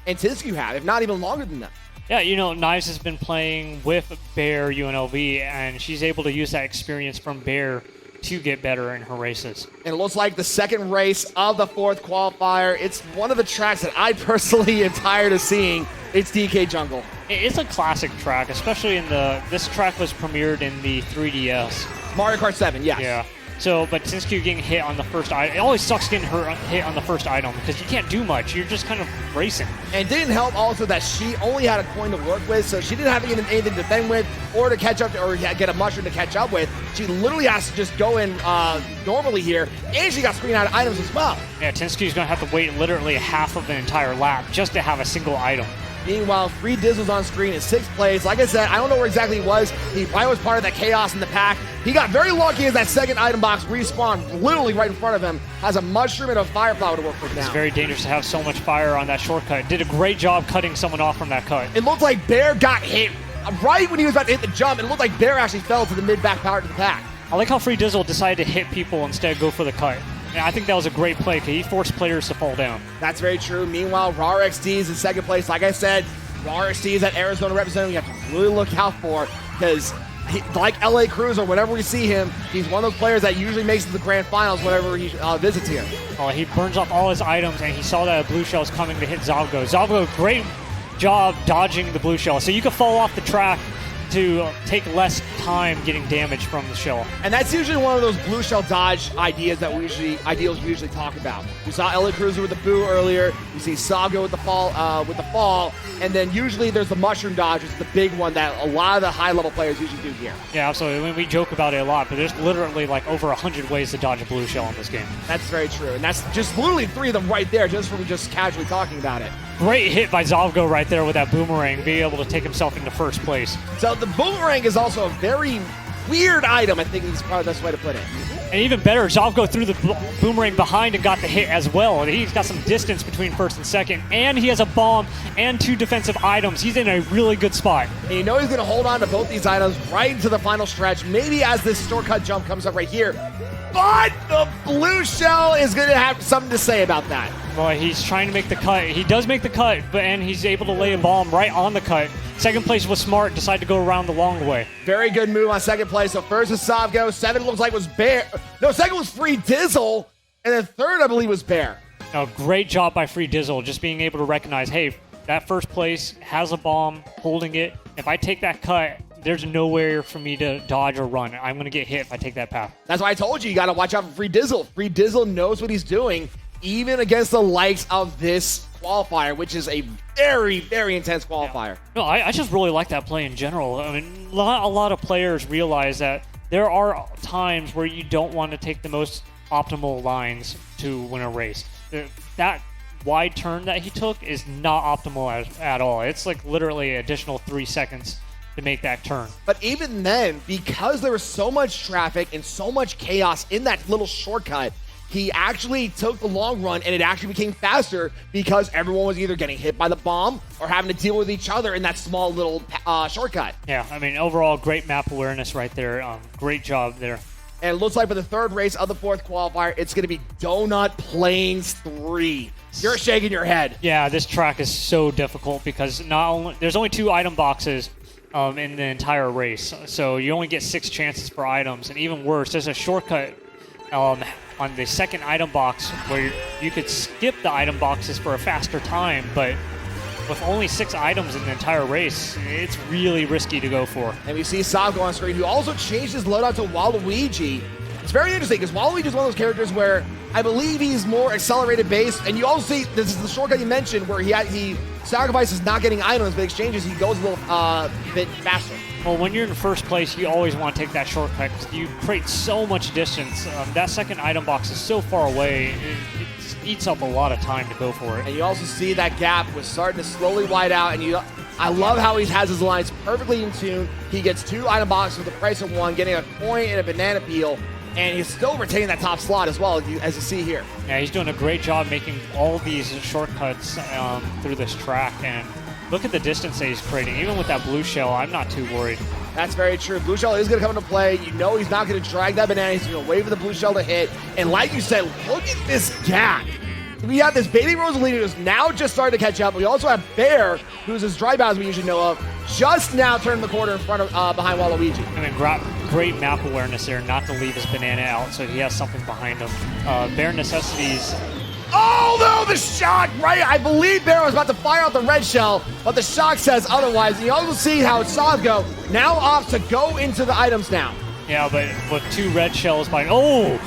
A: Tinsky have, if not even longer than that.
B: Yeah, Knives has been playing with Bear UNLV, and she's able to use that experience from Bear to get better in her races.
A: And it looks like the second race of the fourth qualifier. It's one of the tracks that I personally am tired of seeing. It's DK Jungle.
B: It's a classic track, especially in this track was premiered in the 3DS.
A: Mario Kart 7, yes.
B: Yeah. So, but Tinsky getting hit on the first item, it always sucks getting hit on the first item because you can't do much. You're just kind of racing.
A: And it didn't help also that she only had a coin to work with, so she didn't have anything to defend with or to catch up to, or get a mushroom to catch up with. She literally has to just go in normally here, and she got screen out items as well.
B: Yeah, Tinsky's going to have to wait literally half of an entire lap just to have a single item.
A: Meanwhile, Free Dizzle's on screen in 6th place. Like I said, I don't know where exactly he was. He probably was part of that chaos in the pack. He got very lucky as that second item box respawned literally right in front of him. Has a mushroom and a fireflower to work with now.
B: It's very dangerous to have so much fire on that shortcut. Did a great job cutting someone off from that cut.
A: It looked like Bear got hit right when he was about to hit the jump. It looked like Bear actually fell to the mid-back power to the pack.
B: I like how Free Dizzle decided to hit people instead of go for the cut. And I think that was a great play because he forced players to fall down.
A: That's very true. Meanwhile, RaRXD is in 2nd place. Like I said, RaRXD is that Arizona representative you have to really look out for because like LA Cruz or whenever we see him, he's one of those players that usually makes it to the grand finals whenever he visits here.
B: Oh, he burns off all his items and he saw that a blue shell is coming to hit Zovgo. Zovgo, great job dodging the blue shell. So you could fall off the track to take less time getting damage from the shell.
A: And that's usually one of those blue shell dodge ideas that we usually talk about. We saw LA Cruiser with the boo earlier. You see Saga with the fall, and then usually there's the mushroom dodge, which is the big one that a lot of the high-level players usually do here.
B: Yeah, absolutely. We joke about it a lot, but there's literally like over 100 ways to dodge a blue shell in this game.
A: That's very true, and that's just literally 3 of them right there, just from just casually talking about it.
B: Great hit by Zovgo right there with that boomerang, being able to take himself into first place.
A: So the boomerang is also a very weird item, I think is probably the best way to put it.
B: And even better, Zovgo threw the boomerang behind and got the hit as well. And he's got some distance between first and second. And he has a bomb and 2 defensive items. He's in a really good spot.
A: And you know he's going to hold on to both these items right into the final stretch, maybe as this shortcut jump comes up right here. But the blue shell is going to have something to say about that.
B: Boy, he's trying to make the cut. He does make the cut, and he's able to lay a bomb right on the cut. Second place was Smart, decided to go around the long way.
A: Very good move on second place. So first was Zovgo, 7 looks like was Bear. No, second was Free Dizzle, and then third, I believe, was Bear.
B: A great job by Free Dizzle, just being able to recognize, hey, that first place has a bomb, holding it. If I take that cut, there's nowhere for me to dodge or run. I'm going to get hit if I take that path.
A: That's why I told you got to watch out for Free Dizzle. Free Dizzle knows what he's doing, even against the likes of this qualifier, which is a very, very intense qualifier.
B: Yeah. No, I just really like that play in general. I mean, a lot of players realize that there are times where you don't want to take the most optimal lines to win a race. That wide turn that he took is not optimal at all. It's like literally an additional 3 seconds to make that turn.
A: But even then, because there was so much traffic and so much chaos in that little shortcut, he actually took the long run, and it actually became faster because everyone was either getting hit by the bomb or having to deal with each other in that small little shortcut.
B: Yeah, I mean, overall, great map awareness right there. Great job there.
A: And it looks like for the third race of the fourth qualifier, it's going to be Donut Plains 3. You're shaking your head.
B: Yeah, this track is so difficult because there's only 2 item boxes in the entire race. So you only get 6 chances for items. And even worse, there's a shortcut on the second item box where you could skip the item boxes for a faster time, but with only 6 items in the entire race, it's really risky to go for.
A: And we see Zovgo on screen, who also changed his loadout to Waluigi. It's very interesting because Waluigi is one of those characters where I believe he's more accelerated based, and you also see this is the shortcut you mentioned where he sacrifices not getting items, but exchanges he goes a little bit faster.
B: Well, when you're in first place, you always want to take that shortcut because you create so much distance. That second item box is so far away, it eats up a lot of time to go for it.
A: And you also see that gap was starting to slowly wide out, and I love how he has his lines perfectly in tune. He gets 2 item boxes for the price of 1, getting a coin and a banana peel, and he's still retaining that top slot as well, as you see here.
B: Yeah, he's doing a great job making all these shortcuts through this track, and look at the distance that he's creating. Even with that blue shell, I'm not too worried.
A: That's very true. Blue shell is going to come into play. You know he's not going to drag that banana. He's going to wait for the blue shell to hit. And like you said, look at this gap. We have this Baby Rosalina who's now just starting to catch up. We also have Bear, who's his dry bows we usually know of, just now turning the corner in front of behind Waluigi.
B: I mean, great map awareness there, not to leave his banana out, so he has something behind him. Bear Necessities.
A: Oh no, the shock, right? I believe Bear was about to fire out the red shell, but the shock says otherwise. And you also see how Savgo now opts to go into the items now.
B: Yeah, but with 2 red shells by... Oh,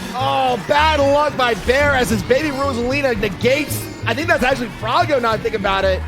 A: bad luck by Bear as his Baby Rosalina negates. I think that's actually Froggo, now I think about it.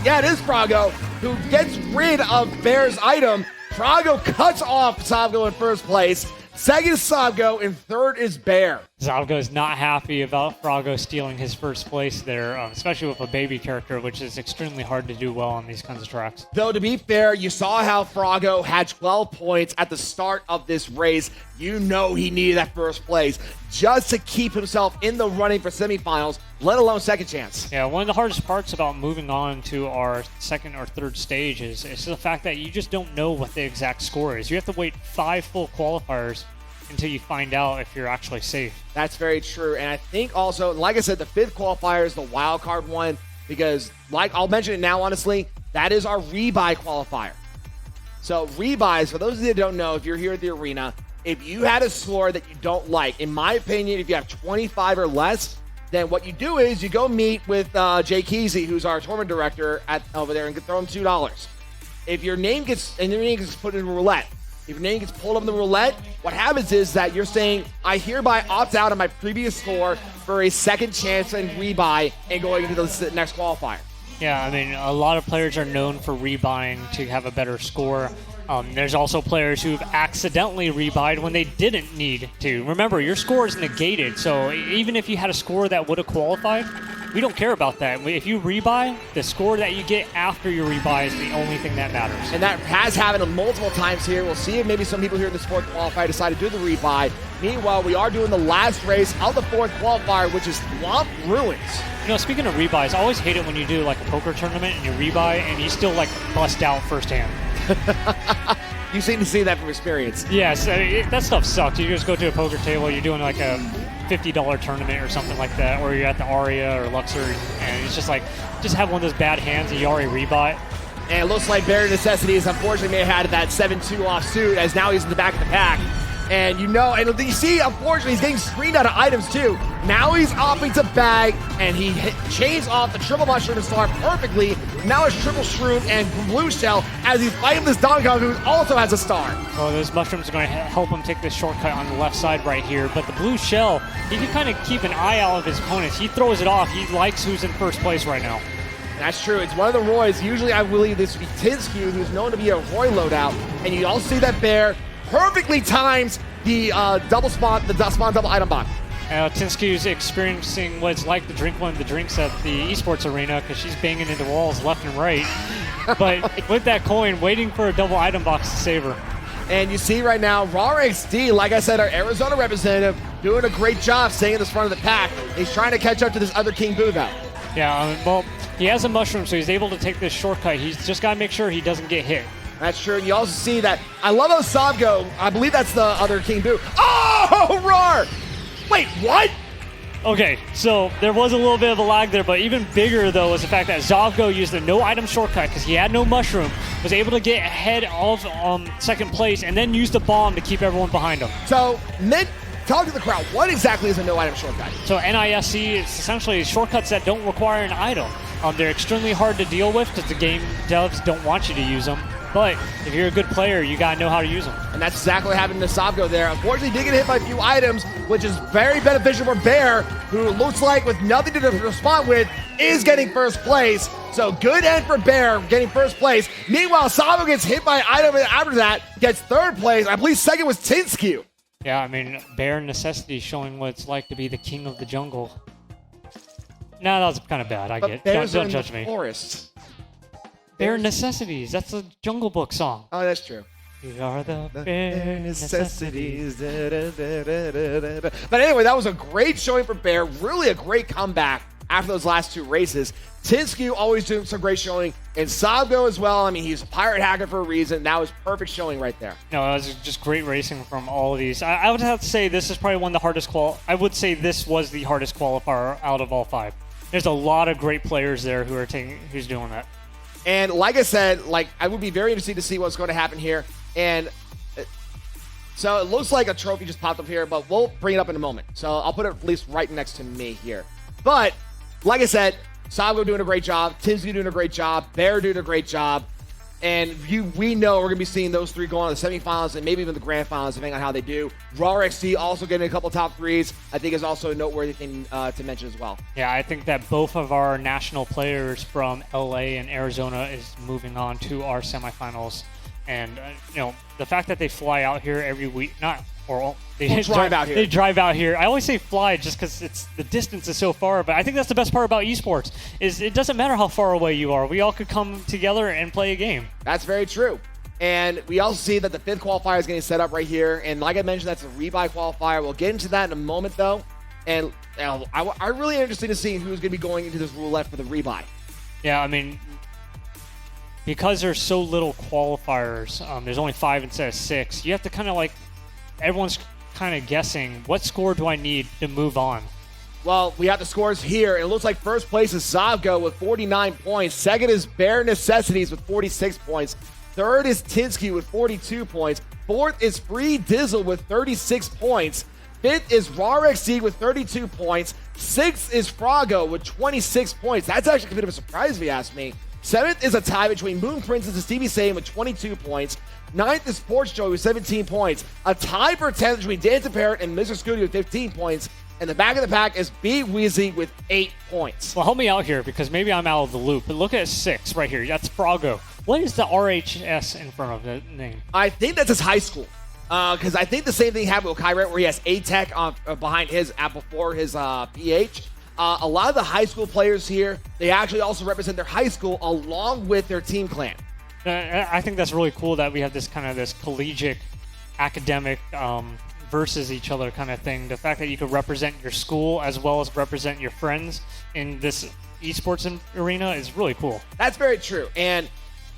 A: Yeah, it is Froggo, who gets rid of Bear's item. Froggo cuts off Savgo in first place. Second is Savgo, and third is Bear.
B: Zavgo is not happy about Froggo stealing his first place there, especially with a baby character, which is extremely hard to do well on these kinds of tracks.
A: Though, to be fair, you saw how Froggo had 12 points at the start of this race. You know he needed that first place just to keep himself in the running for semifinals, let alone second chance.
B: Yeah, one of the hardest parts about moving on to our second or third stage is the fact that you just don't know what the exact score is. You have to wait 5 full qualifiers until you find out if you're actually safe.
A: That's very true. And I think also, like I said, the 5th qualifier is the wild card one because, like I'll mention it now, honestly, that is our rebuy qualifier. So rebuys, for those of you that don't know, if you're here at the arena, if you had a score that you don't like, in my opinion, if you have 25 or less, then what you do is you go meet with Jay Kesey, who's our tournament director over there, and throw him $2. If your name gets put in roulette, if your name gets pulled up in the roulette, what happens is that you're saying, I hereby opt out of my previous score for a second chance and rebuy and going into the next qualifier.
B: Yeah, I mean, a lot of players are known for rebuying to have a better score. There's also players who've accidentally rebuyed when they didn't need to. Remember, your score is negated, so even if you had a score that would have qualified, we don't care about that. If you rebuy, the score that you get after your rebuy is the only thing that matters.
A: And that has happened multiple times here. We'll see if maybe some people here in this 4th qualifier decide to do the rebuy. Meanwhile, we are doing the last race of the 4th qualifier, which is Swamp Ruins.
B: You know, speaking of rebuys, I always hate it when you do like a poker tournament and you rebuy and you still like bust out firsthand.
A: You seem to see that from experience.
B: Yes, that stuff sucks. You just go to a poker table, you're doing like a $50 tournament or something like that, or you're at the Aria or Luxor, and it's just like, just have one of those bad hands and you already rebuy.
A: And it looks like Bear Necessities unfortunately may have had that 7-2 offsuit as now he's in the back of the pack. And you know, and you see, unfortunately, he's getting screened out of items too. Now he's opting to bag, and he chains off the triple mushroom to start perfectly. Now it's triple shroom and blue shell as he's fighting this Donkey Kong who also has a star.
B: Well, those mushrooms are going to help him take this shortcut on the left side right here. But the blue shell, he can kind of keep an eye out of his opponents. He throws it off. He likes who's in first place right now.
A: That's true. It's one of the Roys. Usually I believe this would be Tinskew, who's known to be a Roy loadout. And you also see that Bear perfectly times the spawn double item bot.
B: Tinskew's experiencing what it's like to drink one of the drinks at the esports arena because she's banging into walls left and right. But with that coin, waiting for a double item box to save her.
A: And you see right now, Raw XD, like I said, our Arizona representative, doing a great job staying in the front of the pack. He's trying to catch up to this other King Boo, though.
B: Yeah, well, he has a mushroom, so he's able to take this shortcut. He's just got to make sure he doesn't get hit.
A: That's true. And you also see that. I love how Savgo, I believe that's the other King Boo. Oh, Roar! Wait, what?
B: Okay, so there was a little bit of a lag there, but even bigger, though, was the fact that Zavgo used the no-item shortcut because he had no mushroom, was able to get ahead of second place, and then used the bomb to keep everyone behind him.
A: So, talk to the crowd. What exactly is a no-item shortcut?
B: So NISC is essentially shortcuts that don't require an item. They're extremely hard to deal with because the game devs don't want you to use them. But if you're a good player, you got to know how to use them.
A: And that's exactly what happened to Savgo there. Unfortunately, he did get hit by a few items, which is very beneficial for Bear, who looks like with nothing to respond with, is getting first place. So good end for Bear, getting first place. Meanwhile, Savgo gets hit by an item and after that, gets third place. I believe second was Tinskew.
B: Yeah, I mean, Bear Necessity showing what it's like to be the king of the jungle. No, that was kind of bad.
A: But
B: get.
A: Bears
B: Don't
A: are
B: judge
A: in the
B: me.
A: forest.
B: Bare Necessities. That's a Jungle Book song.
A: Oh, that's true.
B: We are the bare necessities.
A: But anyway, that was a great showing for Bear. Really a great comeback after those last two races. Tinsky always doing some great showing. And Sabgo as well. I mean, he's a pirate hacker for a reason. That was perfect showing right there.
B: No, it was just great racing from all of these. I would have to say this is probably one of the hardest I would say this was the hardest qualifier out of all 5. There's a lot of great players there who's doing that.
A: And like I said, I would be very interested to see what's going to happen here. And so it looks like a trophy just popped up here, but we'll bring it up in a moment. So I'll put it at least right next to me here. But like I said, Sabgo doing a great job, Tinsky doing a great job, Bear doing a great job. And we know we're going to be seeing those three go on to the semifinals and maybe even the grand finals, depending on how they do. Raw XC also getting a couple top threes, I think is also a noteworthy thing to mention as well.
B: Yeah, I think that both of our national players from LA and Arizona is moving on to our semifinals. And, the fact that they fly out here every week, they drive out here. They drive out here. I always say fly just because the distance is so far, but I think that's the best part about esports is it doesn't matter how far away you are. We all could come together and play a game.
A: That's very true. And we also see that the 5th qualifier is getting set up right here. And like I mentioned, that's a rebuy qualifier. We'll get into that in a moment, though. And I'm really interested to see who's going to be going into this roulette for the rebuy.
B: Yeah, I mean, because there's so little qualifiers, there's only 5 instead of 6, you have to kind of everyone's kind of guessing, what score do I need to move on?
A: Well, we have the scores here. It looks like first place is Sabgo with 49 points. Second is Bare Necessities with 46 points. Third is Tinsky with 42 points. Fourth is Free Dizzle with 36 points. Fifth is RARXC with 32 points. Sixth is Frago with 26 points. That's actually a bit of a surprise if you ask me. Seventh is a tie between Moon Princess and Stevie Sane with 22 points. Ninth is Sports Joey with 17 points. A tie for 10th between Dancing Parrot and Mr. Scooty with 15 points. And the back of the pack is B Weezy with 8 points.
B: Well, help me out here because maybe I'm out of the loop. But look at 6 right here. That's Frago. What is the RHS in front of the name?
A: I think that's his high school. Because I think the same thing happened with Kyret where he has A-Tech behind his before his PH. A lot of the high school players here, they actually also represent their high school along with their team clan.
B: I think that's really cool that we have this collegiate academic versus each other kind of thing. The fact that you could represent your school as well as represent your friends in this esports arena is really cool. That's
A: very true. And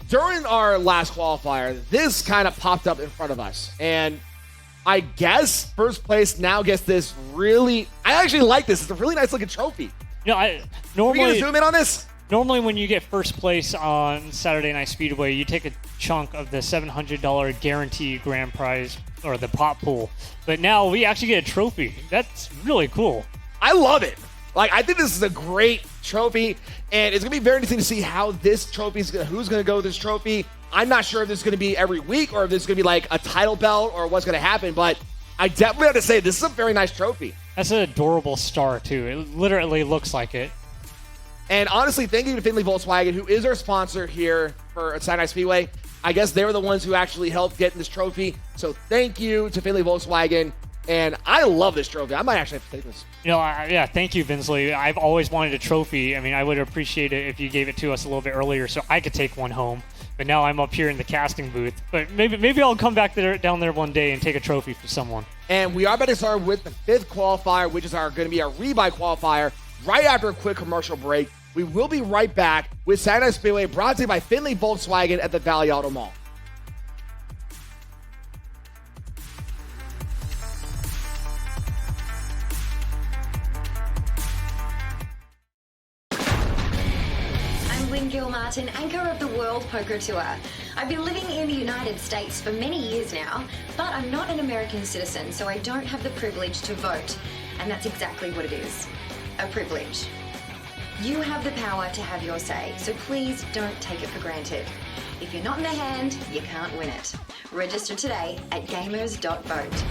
A: during our last qualifier, this kind of popped up in front of us. And I guess first place now gets this really... I actually like this. It's a really nice looking trophy.
B: Normally...
A: Are you going to zoom in on this?
B: Normally when you get first place on Saturday Night Speedway, you take a chunk of the $700 guaranteed grand prize or the pot pool. But now we actually get a trophy. That's really cool.
A: I love it. I think this is a great trophy, and it's going to be very interesting to see how this trophy is who's going to go with this trophy. I'm not sure if this is going to be every week or if this is going to be like a title belt or what's going to happen, but I definitely have to say this is a very nice trophy.
B: That's an adorable star, too. It literally looks like it.
A: And honestly, thank you to Findlay Volkswagen, who is our sponsor here for Saturday Night Speedway. I guess they were the ones who actually helped get this trophy. So thank you to Findlay Volkswagen. And I love this trophy. I might actually have to take this.
B: Yeah, thank you, Vinsley. I've always wanted a trophy. I mean, I would appreciate it if you gave it to us a little bit earlier so I could take one home. But now I'm up here in the casting booth. But maybe I'll come back down there one day and take a trophy for someone.
A: And we are about to start with the 5th qualifier, which is going to be our rebuy qualifier right after a quick commercial break. We will be right back with Saturday Night Speedway, brought to you by Findlay Volkswagen at the Valley Auto Mall.
C: Gilmartin, anchor of the World Poker Tour. I've been living in the United States for many years now, but I'm not an American citizen, so I don't have the privilege to vote. And that's exactly what it is, a privilege. You have the power to have your say, so please don't take it for granted. If you're not in the hand, you can't win it. Register today at gamers.vote.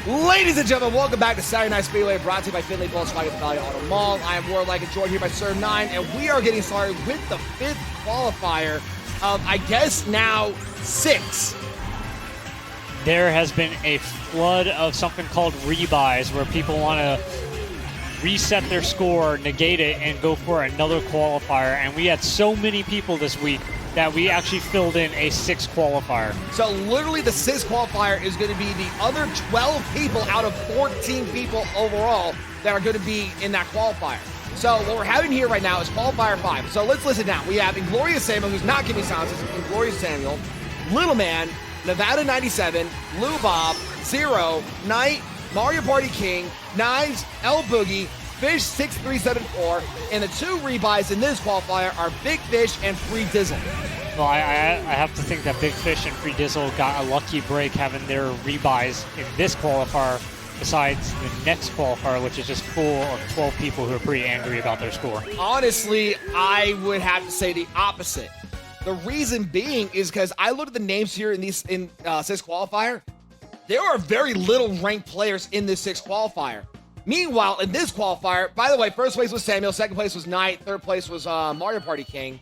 A: Ladies and gentlemen, welcome back to Saturday Night Speedway, brought to you by Finley Volkswagen Valley Auto Mall. I am Warlike and joined here by Sir 9, and we are getting started with the 5th qualifier of, I guess, now 6.
B: There has been a flood of something called rebuys, where people want to reset their score, negate it, and go for another qualifier. And we had so many people this week that we actually filled in a 6th qualifier.
A: So literally the 6th qualifier is going to be the other 12 people out of 14 people overall that are going to be in that qualifier. So what we're having here right now is qualifier 5. So let's listen now. We have Inglorious Samuel, who's not giving silence. It's Inglorious Samuel, Little Man, Nevada 97, Lou Bob, Zero, Knight, Mario Party King, Knives, El Boogie, Fish 6374, and the 2 rebuys in this qualifier are Big Fish and Free Dizzle.
B: Well, I have to think that Big Fish and Free Dizzle got a lucky break having their rebuys in this qualifier, besides the next qualifier, which is just full of 12 people who are pretty angry about their score.
A: Honestly, I would have to say the opposite. The reason being is because I looked at the names here in 6th qualifier. There are very little ranked players in this 6th qualifier. Meanwhile, in this qualifier, by the way, first place was Samuel, second place was Knight, third place was Mario Party King.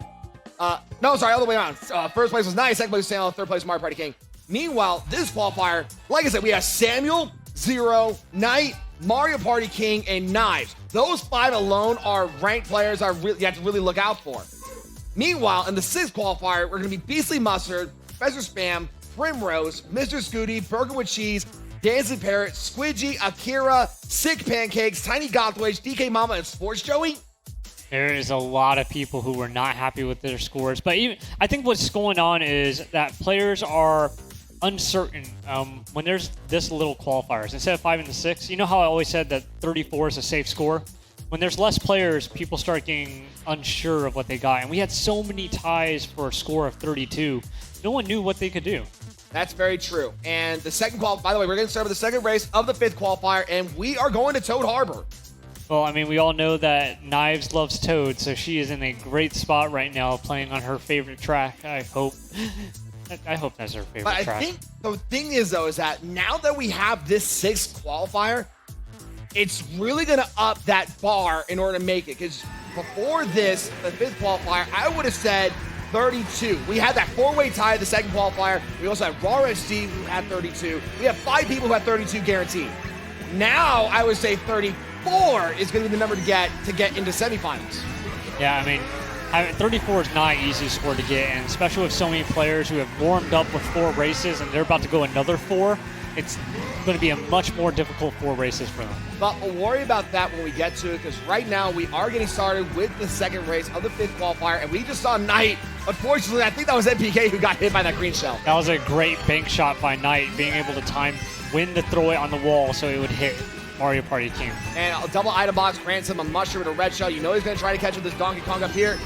A: No, sorry, all the way around. First place was Knight, second place was Samuel, third place Mario Party King. Meanwhile, this qualifier, like I said, we have Samuel, Zero, Knight, Mario Party King, and Knives. Those 5 alone are ranked players you have to really look out for. Meanwhile, in the 6th qualifier, we're going to be Beastly Mustard, Professor Spam, Primrose, Mr. Scooty, Burger with Cheese, Dancing Parrot, Squidgy, Akira, Sick Pancakes, Tiny Gothwage, DK Mama, and Sports Joey.
B: There is a lot of people who were not happy with their scores, but even I think what's going on is that players are uncertain when there's this little qualifiers. Instead of 5 and 6, you know how I always said that 34 is a safe score? When there's less players, people start getting unsure of what they got, and we had so many ties for a score of 32. No one knew what they could do.
A: That's very true. And the second by the way, we're going to start with the 2nd race of the 5th qualifier, and we are going to Toad Harbor.
B: Well, I mean, we all know that Knives loves Toad, so she is in a great spot right now playing on her favorite track, I hope. I hope that's her favorite track.
A: But I think the thing is, though, is that now that we have this 6th qualifier, it's really going to up that bar in order to make it. Because before this, the 5th qualifier, I would have said 32. We had that 4-way tie at the 2nd qualifier. We also had Raw SD who had 32. We have 5 people who had 32 guaranteed. Now, I would say 34 is going to be the number to get into semifinals.
B: Yeah, I mean, 34 is not an easy score to get, and especially with so many players who have warmed up with 4 races and they're about to go another 4, it's going to be a much more difficult 4 races for them.
A: But we'll worry about that when we get to it, because right now we are getting started with the 2nd race of the 5th qualifier, and we just saw Knight. Unfortunately, I think that was MPK who got hit by that green shell.
B: That was a great bank shot by Knight, being able to time when to throw it on the wall so it would hit Mario Party King.
A: And a double item box grants him a mushroom and a red shell. You know he's going to try to catch with this Donkey Kong up here.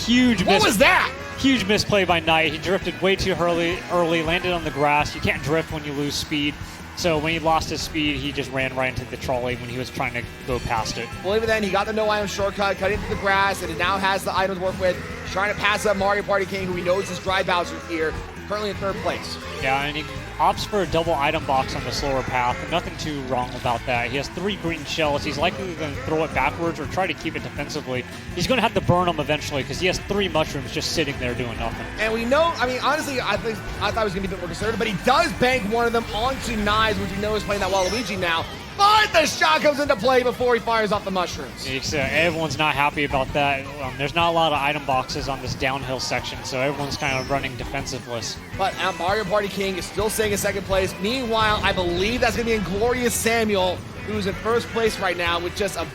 B: What
A: was that?
B: Huge misplay by Knight. He drifted way too early, landed on the grass. You can't drift when you lose speed. So when he lost his speed, he just ran right into the trolley when he was trying to go past it.
A: Well, even then, he got the no item shortcut, cut into the grass, and it now has the items to work with. He's trying to pass up Mario Party King, who he knows is Dry Bowser here, currently in 3rd place.
B: Yeah, and he opts for a double item box on the slower path. Nothing too wrong about that. He has 3 green shells. He's likely going to throw it backwards or try to keep it defensively. He's going to have to burn them eventually because he has 3 mushrooms just sitting there doing nothing.
A: And we know, I mean, honestly, I thought he was going to be a bit more conservative, but he does bank one of them onto Knives, which we know is playing that Waluigi now. But the shot comes into play before he fires off the mushrooms.
B: Everyone's not happy about that. There's not a lot of item boxes on this downhill section, so everyone's kind of running defensiveless.
A: But Mario Party King is still staying in 2nd place. Meanwhile, I believe that's going to be Inglorious Samuel, who's in 1st place right now with just a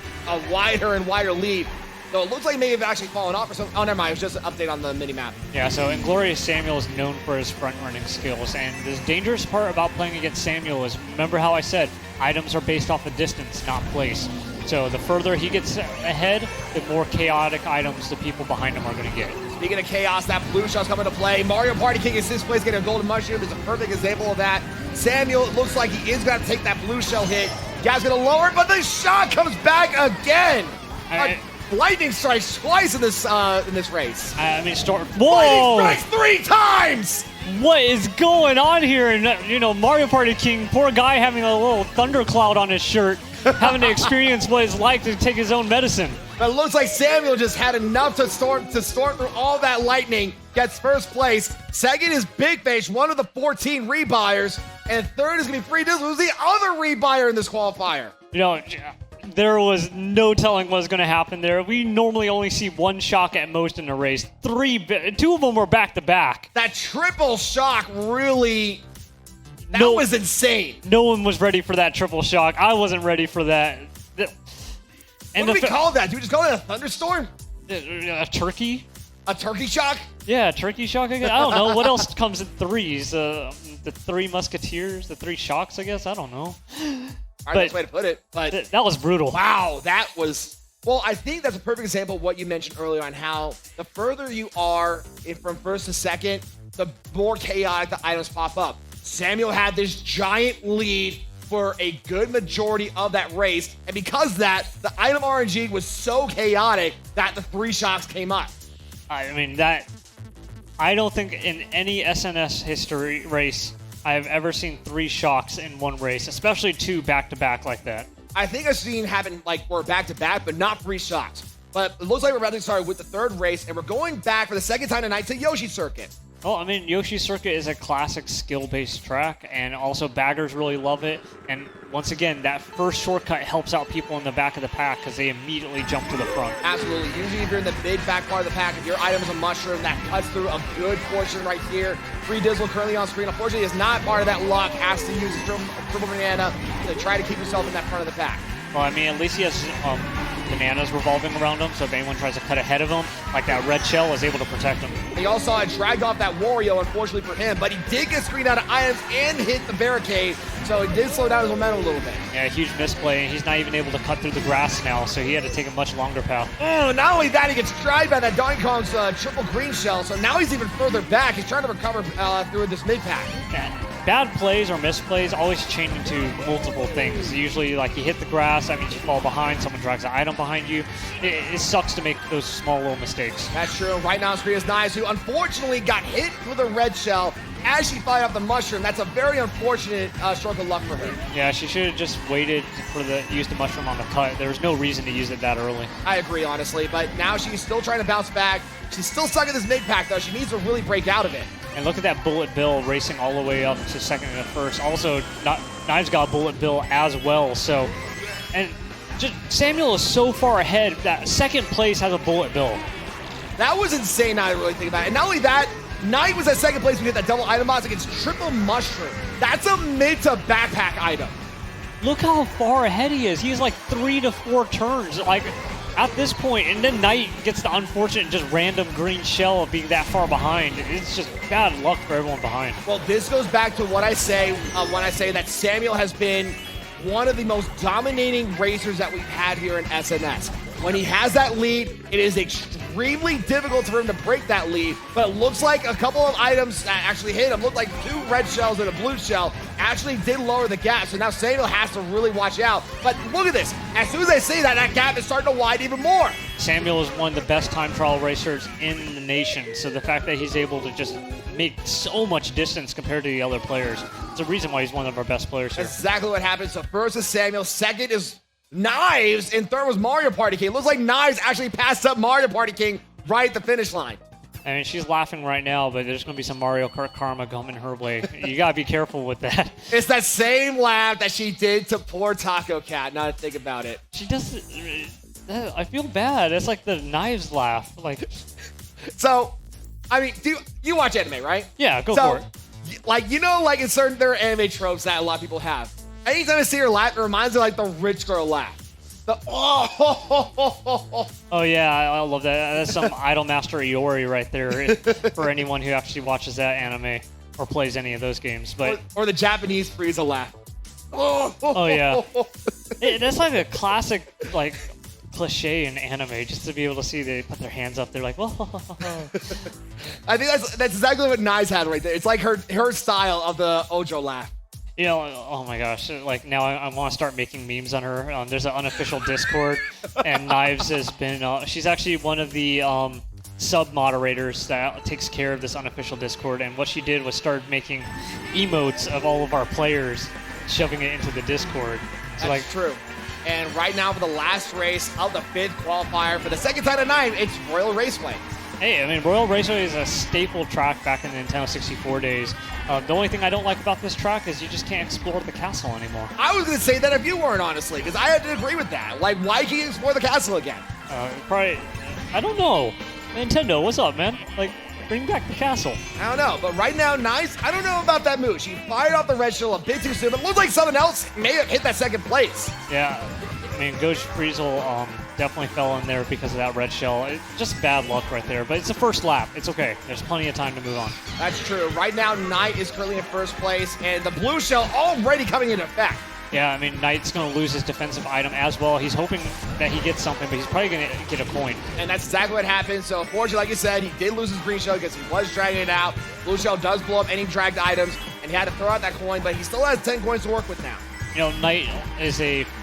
A: wider and wider lead. So it looks like he may have actually fallen off or something. Oh, never mind. It was just an update on the mini-map.
B: Yeah, so Inglorious Samuel is known for his front-running skills. And the dangerous part about playing against Samuel is, remember how I said, items are based off of distance, not place. So the further he gets ahead, the more chaotic items the people behind him are going to get.
A: Speaking of chaos, that blue shell's coming to play. Mario Party King is 6th place, getting a golden mushroom. There's a perfect example of that. Samuel, it looks like he is going to take that blue shell hit. Guy's going to lower it, but the shot comes back again. Lightning strikes twice in this race.
B: I mean,
A: Lightning strikes 3 times!
B: what is going on here? And, you know, Mario Party King, poor guy having a little thundercloud on his shirt, having to experience what it's like to take his own medicine.
A: But it looks like Samuel just had enough to storm through all that lightning, gets first place. Second is Big Fish, one of the 14 rebuyers. And third is going to be Free Dizzle, who's the other rebuyer in this qualifier.
B: You know, there was no telling what was going to happen there. We normally only see one shock at most in a race. Two of them were back-to-back.
A: That triple shock really... That was insane.
B: No one was ready for that triple shock. I wasn't ready for that.
A: And what do we call that? Do we just call it a thunderstorm?
B: A turkey?
A: A turkey shock?
B: Yeah, turkey shock. I don't know. What else comes in threes? The three musketeers? The three shocks, I guess? I don't know.
A: Best way to put it. But
B: that was brutal.
A: Wow, that was... Well, I think that's a perfect example of what you mentioned earlier on how the further you are from first to second, the more chaotic the items pop up. Samuel had this giant lead for a good majority of that race, and because of that, the item RNG was so chaotic that the three shocks came up.
B: I mean, I don't think in any SNS history race I have ever seen three shocks in one race, especially two back-to-back like that.
A: I think I've seen happen like we're back-to-back, but not three shocks. But it looks like we're about to start with the third race, and we're going back for the second time tonight to Yoshi Circuit.
B: Well, I mean, Yoshi Circuit is a classic skill-based track, and also baggers really love it. And once again, that first shortcut helps out people in the back of the pack because they immediately jump to the front.
A: Absolutely. Usually if you're in the big back part of the pack, if your item is a mushroom, that cuts through a good portion right here. Free Dizzle currently on screen. Unfortunately, is not part of that luck. Has to use triple banana to try to keep yourself in that front of the pack.
B: Well, I mean, at least he has bananas revolving around him, so if anyone tries to cut ahead of him, like that red shell is able to protect him.
A: He also had dragged off that Wario, unfortunately for him, but he did get screened out of items and hit the barricade, so he did slow down his momentum a little bit.
B: Yeah, huge misplay, and he's not even able to cut through the grass now, so he had to take a much longer path.
A: Oh, not only that, he gets dragged by that Donkey Kong's triple green shell, so now he's even further back. He's trying to recover through this mid-pack.
B: Yeah. Bad plays or misplays always change into multiple things. Usually, like, you hit the grass, that means you fall behind, someone drags an item behind you. It sucks to make those small little mistakes.
A: That's true. Right now on screen is Knives, who unfortunately got hit with a red shell as she fired off the mushroom. That's a very unfortunate stroke of luck for her.
B: Yeah, she should have just waited for use the mushroom on the cut. There was no reason to use it that early.
A: I agree, honestly, but now she's still trying to bounce back. She's still stuck in this mid-pack, though. She needs to really break out of it.
B: And look at that Bullet Bill racing all the way up to second and first. Also, Knives got Bullet Bill as well. So, and just Samuel is so far ahead that second place has a Bullet Bill.
A: That was insane now I really think about it. And not only that, Knight was at second place. We hit that double item box against Triple Mushroom. That's a mid to backpack item.
B: Look how far ahead he is. He has like 3 to 4 turns. Like, at this point, and then Knight gets the unfortunate just random green shell of being that far behind. It's just bad luck for everyone behind.
A: Well, this goes back to what I say when I say that Samuel has been one of the most dominating racers that we've had here in SNS. When he has that lead, it is extremely difficult for him to break that lead, but it looks like a couple of items that actually hit him, looked like 2 red shells and a blue shell, actually did lower the gap, so now Samuel has to really watch out. But look at this, as soon as I say that, that gap is starting to widen even more.
B: Samuel is one of the best time trial racers in the nation, so the fact that he's able to just make so much distance compared to the other players, it's a reason why he's one of our best players here.
A: That's exactly what happened. So first is Samuel, second is Knives, and third was Mario Party King. Looks like Knives actually passed up Mario Party King right at the finish line.
B: I mean, she's laughing right now, but there's going to be some Mario Kart karma coming her way. You got to be careful with that.
A: It's that same laugh that she did to poor Taco Cat, now to think about it.
B: She doesn't... I feel bad. That's like the Knives laugh. Like,
A: so, I mean, do you watch anime, right?
B: Yeah, go for it.
A: Like, you know, like in certain there are anime tropes that a lot of people have. Anytime I see her laugh, it reminds me of like the rich girl laugh. The
B: oh yeah, I love that. That's some Idolmaster Iori right there for anyone who actually watches that anime or plays any of those games. But
A: or the Japanese Frieza laugh.
B: Oh yeah, that's like a classic like cliche in anime, just to be able to see they put their hands up. They're like, whoa.
A: I think that's exactly what Nai's had right there. It's like her style of the Ojo laugh.
B: You know, oh my gosh, like now I want to start making memes on her. There's an unofficial Discord, and Knives has been, she's actually one of the sub-moderators that takes care of this unofficial Discord, and what she did was start making emotes of all of our players, shoving it into the Discord. So
A: That's true. And right now for the last race of the 5th qualifier for the second time tonight, it's Royal Raceway.
B: Hey, I mean, Royal Raceway is a staple track back in the Nintendo 64 days. The only thing I don't like about this track is you just can't explore the castle anymore.
A: I was going to say that if you weren't, honestly, because I had to agree with that. Like, why can't you explore the castle again?
B: Probably, I don't know. Nintendo, what's up, man? Like, bring back the castle.
A: I don't know, but right now, Nice, I don't know about that move. She fired off the red shell a bit too soon, but it looks like someone else may have hit that second place.
B: Yeah, I mean, Ghost Friesel definitely fell in there because of that red shell. Just bad luck right there, but it's the first lap. It's okay. There's plenty of time to move on.
A: That's true. Right now, Knight is currently in first place, and the blue shell already coming into effect.
B: Yeah, I mean, Knight's going to lose his defensive item as well. He's hoping that he gets something, but he's probably going to get a coin.
A: And that's exactly what happened. So, unfortunately, like you said, he did lose his green shell because he was dragging it out. Blue shell does blow up any dragged items, and he had to throw out that coin, but he still has 10 coins to work with now.
B: You know, Knight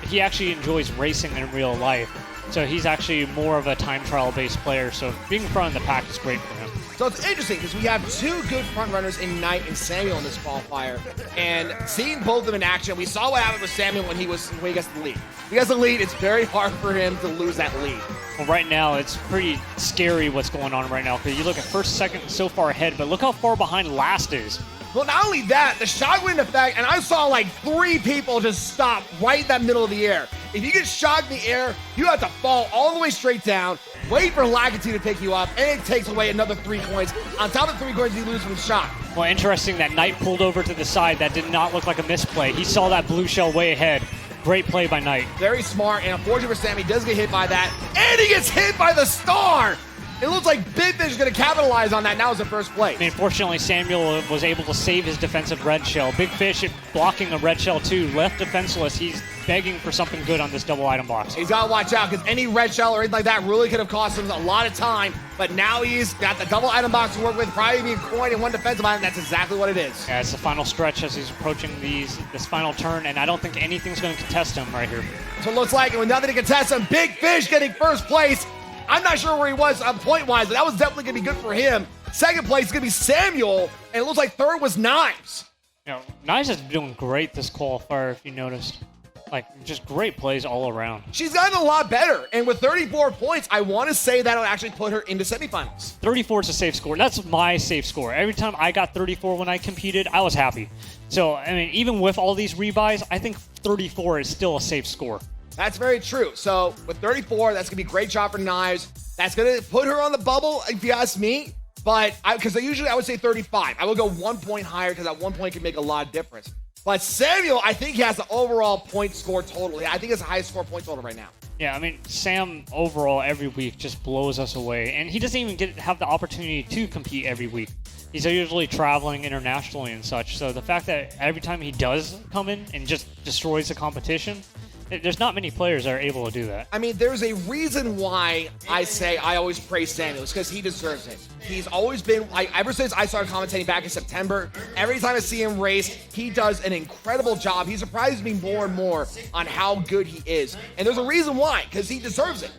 B: he actually enjoys racing in real life. So he's actually more of a time trial based player. So being front of the pack is great for him.
A: So it's interesting because we have two good front runners in Knight and Samuel in this qualifier. And seeing both of them in action, we saw what happened with Samuel when he gets the lead. If he has the lead, it's very hard for him to lose that lead.
B: Well, right now, it's pretty scary what's going on right now. Because you look at first, second, so far ahead, but look how far behind last is.
A: Well, not only that, the shot went into effect, and I saw like 3 people just stop right in that middle of the air. If you get shot in the air, you have to fall all the way straight down, wait for Lackey to pick you up, and it takes away another 3 points. On top of the 3 points you lose from the shot.
B: Well, interesting that Knight pulled over to the side. That did not look like a misplay. He saw that blue shell way ahead. Great play by Knight.
A: Very smart, and unfortunately for Sam, he does get hit by that, and he gets hit by the star! It looks like Big Fish is going to capitalize on that now as in first place.
B: I mean, fortunately, Samuel was able to save his defensive red shell. Big Fish blocking a red shell too, left defenseless. He's begging for something good on this double item box.
A: He's got to watch out because any red shell or anything like that really could have cost him a lot of time. But now he's got the double item box to work with, probably being coin and 1 defensive item. That's exactly what it is.
B: Yeah, it's the final stretch as he's approaching this final turn, and I don't think anything's going to contest him right here.
A: So it looks like, and with nothing to contest him, Big Fish getting first place. I'm not sure where he was point-wise, but that was definitely going to be good for him. Second place is going to be Samuel, and it looks like third was Knives.
B: You know, Knives is doing great this qualifier, if you noticed. Like, just great plays all around.
A: She's gotten a lot better, and with 34 points, I want to say that'll actually put her into semifinals.
B: 34 is a safe score. That's my safe score. Every time I got 34 when I competed, I was happy. So, I mean, even with all these rebuys, I think 34 is still a safe score.
A: That's very true. So with 34, that's going to be a great job for Knives. That's going to put her on the bubble, if you ask me. But because usually I would say 35. I will go 1 point higher because that 1 point can make a lot of difference. But Samuel, I think he has the overall point score total. I think it's the highest score point total right now.
B: Yeah, I mean, Sam overall every week just blows us away. And he doesn't even have the opportunity to compete every week. He's usually traveling internationally and such. So the fact that every time he does come in and just destroys the competition, there's not many players that are able to do that.
A: I mean, there's a reason why I say I always praise Samuel. It's because he deserves it. He's always been, ever since I started commentating back in September, every time I see him race, he does an incredible job. He surprises me more and more on how good he is. And there's a reason why, because he deserves it.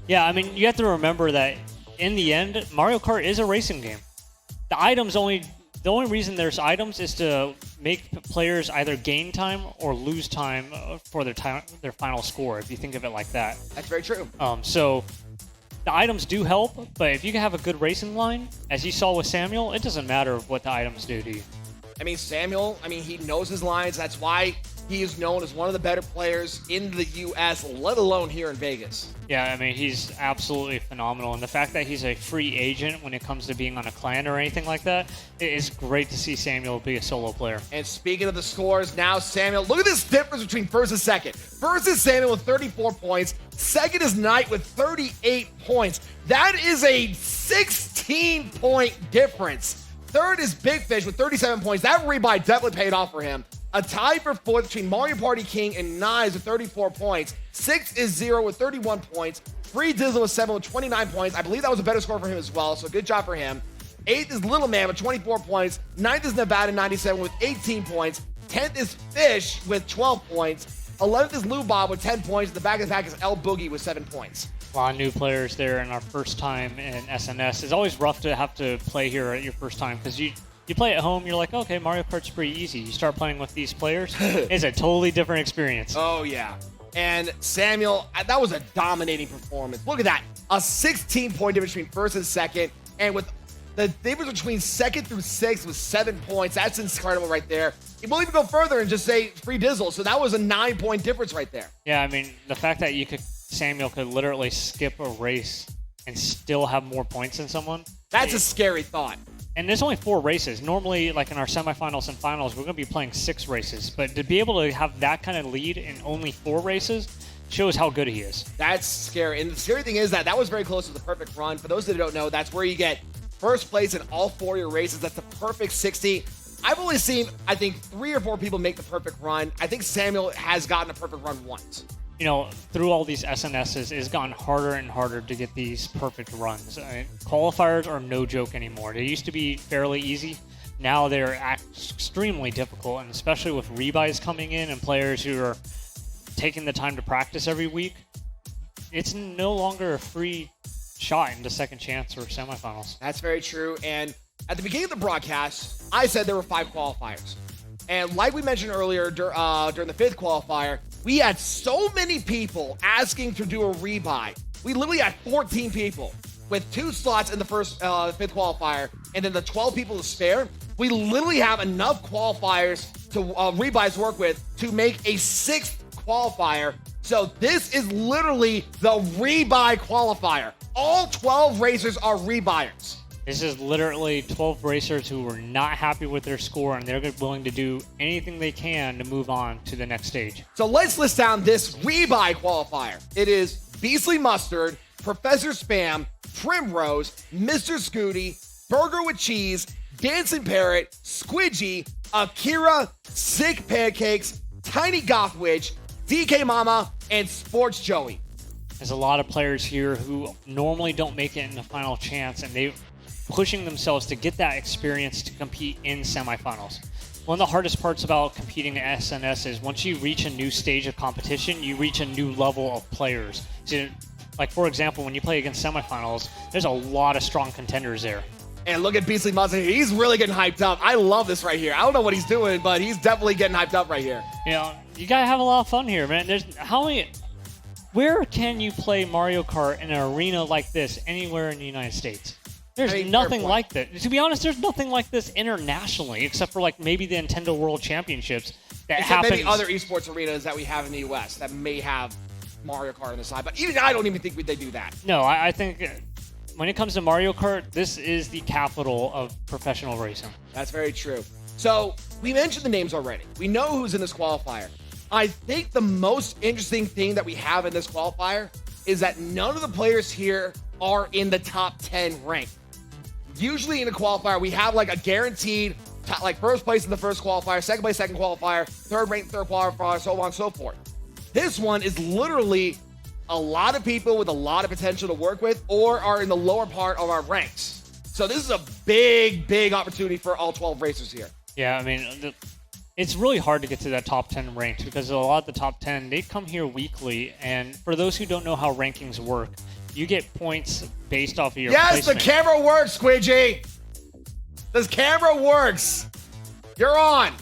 B: Yeah, I mean, you have to remember that in the end, Mario Kart is a racing game. The only reason there's items is to make players either gain time or lose time for their final score, if you think of it like that.
A: That's very true.
B: So the items do help, but if you can have a good racing line, as you saw with Samuel, it doesn't matter what the items do to you.
A: I mean, Samuel, he knows his lines. That's why he is known as one of the better players in the U.S., let alone here in Vegas.
B: Yeah, I mean, he's absolutely phenomenal. And the fact that he's a free agent when it comes to being on a clan or anything like that, it is great to see Samuel be a solo player.
A: And speaking of the scores, now Samuel, look at this difference between first and second. First is Samuel with 34 points. Second is Knight with 38 points. That is a 16-point difference. Third is Big Fish with 37 points. That rebuy definitely paid off for him. A tie for fourth between Mario Party King and Knives with 34 points. Sixth is Zero with 31 points. Free Dizzle with 7 with 29 points. I believe that was a better score for him as well, so good job for him. Eighth is Little Man with 24 points. Ninth is Nevada 97 with 18 points. 10th is Fish with 12 points. 11th is Lou Bob with 10 points. The back of the pack is El Boogie with 7 points.
B: A lot of new players there in our first time in SNS. It's always rough to have to play here at your first time because you play at home, you're like, okay, Mario Kart's pretty easy. You start playing with these players, it's a totally different experience.
A: Oh, yeah. And Samuel, that was a dominating performance. Look at that. A 16-point difference between first and second. And with the difference between second through sixth was 7 points. That's incredible right there. We'll even go further and just say free Dizzle. So that was a 9-point difference right there.
B: Yeah, I mean, the fact that Samuel could literally skip a race and still have more points than someone.
A: That's a scary thought.
B: And there's only 4 races. Normally, like in our semifinals and finals, we're going to be playing 6 races. But to be able to have that kind of lead in only 4 races shows how good he is.
A: That's scary. And the scary thing is that was very close to the perfect run. For those that don't know, that's where you get first place in all 4 of your races. That's the perfect 60. I've only seen, I think, 3 or 4 people make the perfect run. I think Samuel has gotten a perfect run once.
B: You know, through all these SNSs, it's gotten harder and harder to get these perfect runs. I mean, qualifiers are no joke anymore. They used to be fairly easy. Now they're extremely difficult, and especially with rebuys coming in and players who are taking the time to practice every week, it's no longer a free shot into second chance or semifinals.
A: That's very true. And at the beginning of the broadcast, I said there were 5 qualifiers. And like we mentioned earlier, during the 5th qualifier, we had so many people asking to do a rebuy. We literally had 14 people with 2 slots in the first 5th qualifier, and then the 12 people to spare. We literally have enough qualifiers to rebuys to work with to make a 6th qualifier. So this is literally the rebuy qualifier. All 12 racers are rebuyers.
B: This is literally 12 racers who were not happy with their score, and they're willing to do anything they can to move on to the next stage.
A: So let's list down this rebuy qualifier. It is Beastly Mustard, Professor Spam, Primrose, Mr. Scooty, Burger with Cheese, Dancing Parrot, Squidgy, Akira, Sick Pancakes, Tiny Goth Witch, DK Mama, and Sports Joey.
B: There's a lot of players here who normally don't make it in the final chance, and they pushing themselves to get that experience to compete in semifinals. One of the hardest parts about competing at SNS is once you reach a new stage of competition, you reach a new level of players. So, like, for example, when you play against semifinals, there's a lot of strong contenders there.
A: And look at Beastly Mustard. He's really getting hyped up. I love this right here. I don't know what he's doing, but he's definitely getting hyped up right here.
B: You know, you gotta have a lot of fun here, man. Where can you play Mario Kart in an arena like this anywhere in the United States? There's nothing like that. To be honest, there's nothing like this internationally, except for like maybe the Nintendo World Championships that happens.
A: Maybe other esports arenas that we have in the U.S. that may have Mario Kart on the side, but even I don't even think they do that.
B: No, I think when it comes to Mario Kart, this is the capital of professional racing.
A: That's very true. So we mentioned the names already. We know who's in this qualifier. I think the most interesting thing that we have in this qualifier is that none of the players here are in the top 10 rank. Usually in a qualifier, we have like a guaranteed like first place in the first qualifier, second place, second qualifier, third rank, third qualifier, so on and so forth. This one is literally a lot of people with a lot of potential to work with or are in the lower part of our ranks. So this is a big, big opportunity for all 12 racers here.
B: Yeah, I mean, it's really hard to get to that top 10 ranked because a lot of the top 10, they come here weekly. And for those who don't know how rankings work, you get points based off of your placement.
A: The camera works, Squidgy. This camera works. You're on.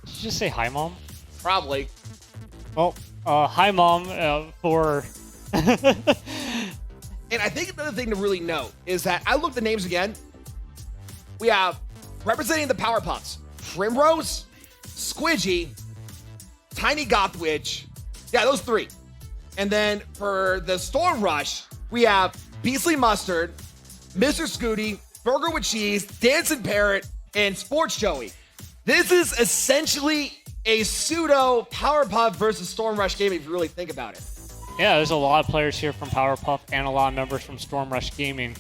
B: Did you just say hi, Mom?
A: Probably.
B: Well, hi, Mom, for...
A: And I think another thing to really note is that I looked at the names again. We have, representing the Powerpuffs, Primrose, Squidgy, Tiny Goth Witch. Yeah, those 3. And then for the Storm Rush, we have Beastly Mustard, Mr. Scooty, Burger with Cheese, Dancing Parrot, and Sports Joey. This is essentially a pseudo Powerpuff versus Storm Rush game if you really think about it.
B: Yeah, there's a lot of players here from Powerpuff and a lot of members from Storm Rush Gaming.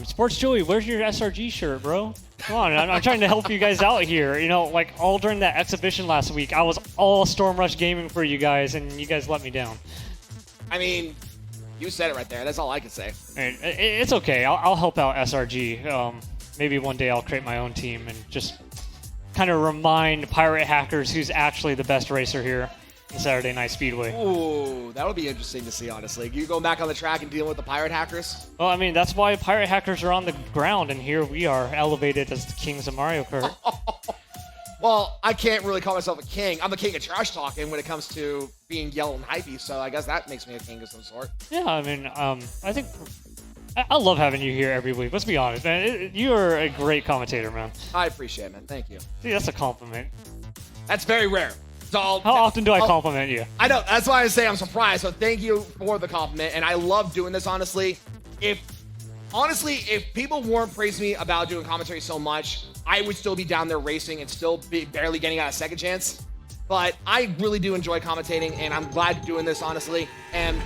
B: Sports Joey, where's your SRG shirt, bro? Come on, I'm trying to help you guys out here. You know, like all during that exhibition last week, I was all Storm Rush Gaming for you guys, and you guys let me down.
A: I mean, you said it right there. That's all I can say.
B: It's okay. I'll help out SRG. Maybe one day I'll create my own team and just kind of remind Pirate Hackers who's actually the best racer here in Saturday Night Speedway.
A: Ooh, that would be interesting to see, honestly. You go back on the track and dealing with the Pirate Hackers?
B: Well, I mean, that's why Pirate Hackers are on the ground, and here we are elevated as the kings of Mario Kart.
A: Well, I can't really call myself a king. I'm the king of trash talking when it comes to being yellow and hypey, so I guess that makes me a king of some sort.
B: Yeah, I mean, I think I love having you here every week. Let's be honest, man. You are a great commentator, man.
A: I appreciate it, man. Thank you.
B: See, that's a compliment.
A: That's very rare. So
B: How often do I compliment you?
A: I know. That's why I say I'm surprised. So thank you for the compliment. And I love doing this, honestly. If people weren't praising me about doing commentary so much, I would still be down there racing and still be barely getting out a second chance. But I really do enjoy commentating, and I'm glad doing this, honestly. And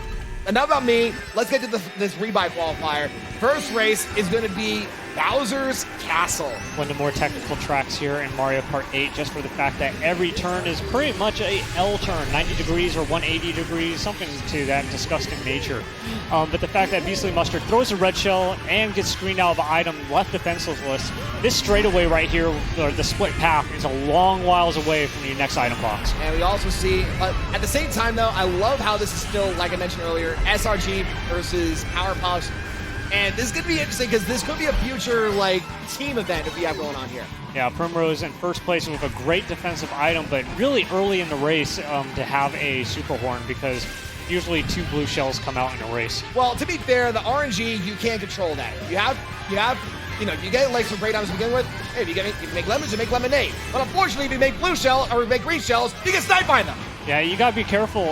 A: enough about me. Let's get to this rebuy qualifier. First race is going to be Bowser's Castle.
B: One of the more technical tracks here in Mario Kart 8, just for the fact that every turn is pretty much a L turn, 90 degrees or 180 degrees, something to that disgusting nature. But the fact that Beastly Mustard throws a red shell and gets screened out of an item left defenseless, this straightaway right here, or the split path, is a long whiles away from your next item box.
A: And we also see, at the same time though, I love how this is still, like I mentioned earlier, SRG versus Powerpuffs. And this is going to be interesting because this could be a future, team event if we have going on here.
B: Yeah, Primrose in first place with a great defensive item, but really early in the race to have a Super Horn because usually 2 blue shells come out in a race.
A: Well, to be fair, the RNG, you can't control that. You get some great items to begin with. Hey, if you make lemons, you make lemonade. But unfortunately, if you make blue shell or make green shells, you get sniped by them.
B: Yeah, you gotta be careful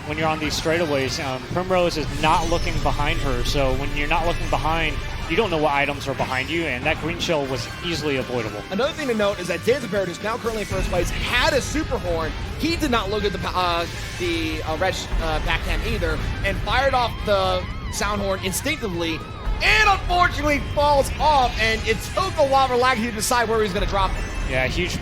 B: when you're on these straightaways. Primrose is not looking behind her, so when you're not looking behind, you don't know what items are behind you, and that green shell was easily avoidable.
A: Another thing to note is that Dancing Parrot, who's now currently in first place, had a Super Horn. He did not look at the red back cam either, and fired off the sound horn instinctively, and unfortunately falls off, and it took a while for Laggy to decide where he was going to drop it.
B: Yeah, huge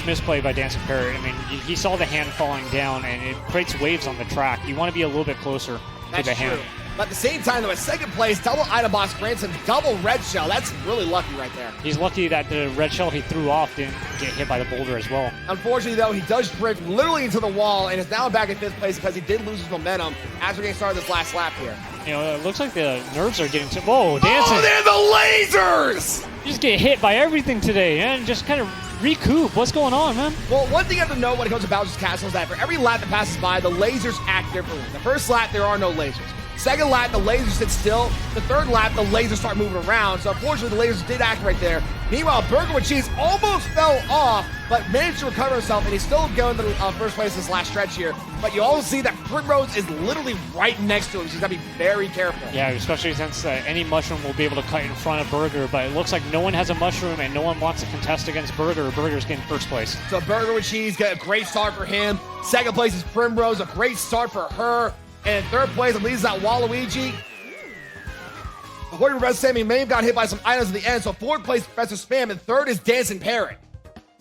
B: misplay by Dancing Parrot. I mean, he saw the hand falling down, and it creates waves on the track. You want to be a little bit closer to the hand.
A: But at the same time, though, at second place, double item box grants him double red shell. That's really lucky right there.
B: He's lucky that the red shell he threw off didn't get hit by the boulder as well.
A: Unfortunately, though, he does drift literally into the wall and is now back in 5th place because he did lose his momentum as we're getting started this last lap here.
B: You know, it looks like the nerves are getting to... Whoa, Dancing!
A: Oh, they're the lasers!
B: You just get hit by everything today, and just kind of recoup. What's going on, man?
A: Well, one thing you have to know when it comes to Bowser's Castle is that for every lap that passes by, the lasers act differently. The first lap, there are no lasers. Second lap, the lasers sit still. The third lap, the lasers start moving around. So unfortunately, the lasers did act right there. Meanwhile, Burger with Cheese almost fell off, but managed to recover himself, and he's still going to first place this last stretch here. But you also see that Primrose is literally right next to him. She's got to be very careful.
B: Yeah, especially since any mushroom will be able to cut in front of Burger, but it looks like no one has a mushroom and no one wants to contest against Burger. Burger's getting first place.
A: So Burger with Cheese got a great start for him. Second place is Primrose, a great start for her. And in third place, it leads that Waluigi. According to Professor Sam, he may have got hit by some items at the end. So fourth place, Professor Spam, and third is Dancing Parrot.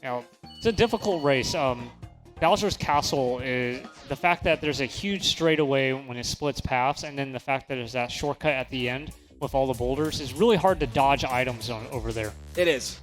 B: Now, it's a difficult race. Bowser's Castle is the fact that there's a huge straightaway when it splits paths, and then the fact that there's that shortcut at the end with all the boulders is really hard to dodge items over there.
A: It is.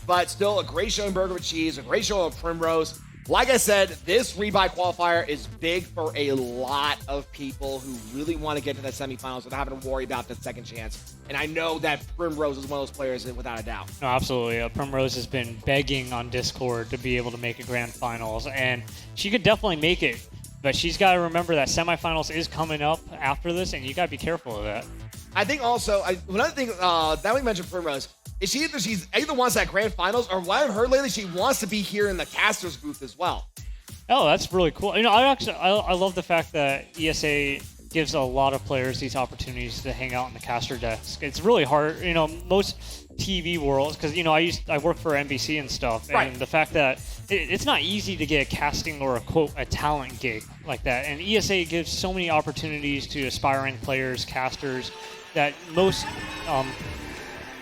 A: But still, a great showing Burger with Cheese, a great show of Primrose. Like I said, this rebuy qualifier is big for a lot of people who really want to get to the semifinals without having to worry about the second chance. And I know that Primrose is one of those players without a doubt.
B: No, absolutely. Primrose has been begging on Discord to be able to make a grand finals, and she could definitely make it. But she's got to remember that semifinals is coming up after this, and you got to be careful of that.
A: I think also, another thing that we mentioned Primrose, is she's either wants that grand finals, or what I've heard lately, she wants to be here in the casters booth as well.
B: Oh, that's really cool. You know, I love the fact that ESA gives a lot of players these opportunities to hang out in the caster desk. It's really hard, you know, most TV worlds, because, you know, I work for NBC and stuff,
A: right.
B: And the fact that it's not easy to get a casting or a talent gig like that, and ESA gives so many opportunities to aspiring players, casters, that most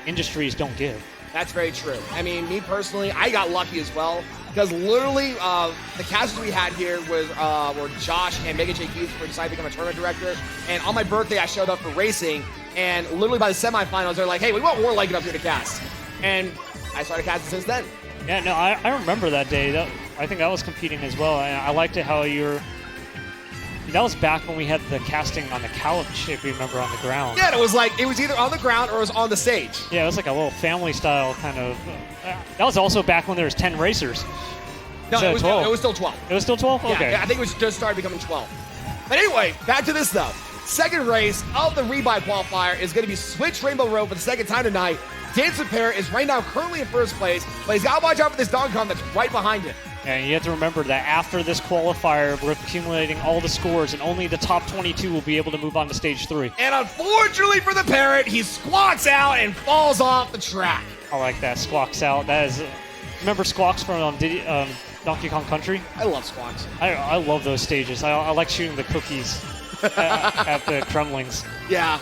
B: industries don't give.
A: That's very true. I mean, me personally, I got lucky as well, because literally the casters we had here were Josh and Megan J. Hughes who decided to become a tournament director, and on my birthday I showed up for racing, and literally by the semifinals they're like, hey, we want more like it up here to cast, and I started casting since then.
B: Yeah, no, I remember that day. I think I was competing as well, and I liked it how you're. That was back when we had the casting on the couch, if you remember, on the ground.
A: Yeah, it was either on the ground or it was on the stage.
B: Yeah, it was like a little family style kind of. That was also back when there was 10 racers.
A: No,
B: Instead
A: it
B: of
A: was
B: 12.
A: it was still 12.
B: It was still 12?
A: Yeah,
B: Okay.
A: yeah, I think it was just started becoming 12. But anyway, back to this though. Second race of the Rebuy qualifier is going to be Switch Rainbow Road for the second time tonight. Dancing Parrot is right now currently in first place, but he's got to watch out for this Donkey Kong that's right behind him.
B: And you have to remember that after this qualifier, we're accumulating all the scores, and only the top 22 will be able to move on to stage 3.
A: And unfortunately for the Parrot, he squawks out and falls off the track.
B: I like that. Squawks out. That is. Remember Squawks from Donkey Kong Country?
A: I love squawks.
B: I love those stages. I like shooting the cookies at the Kremlings.
A: Yeah.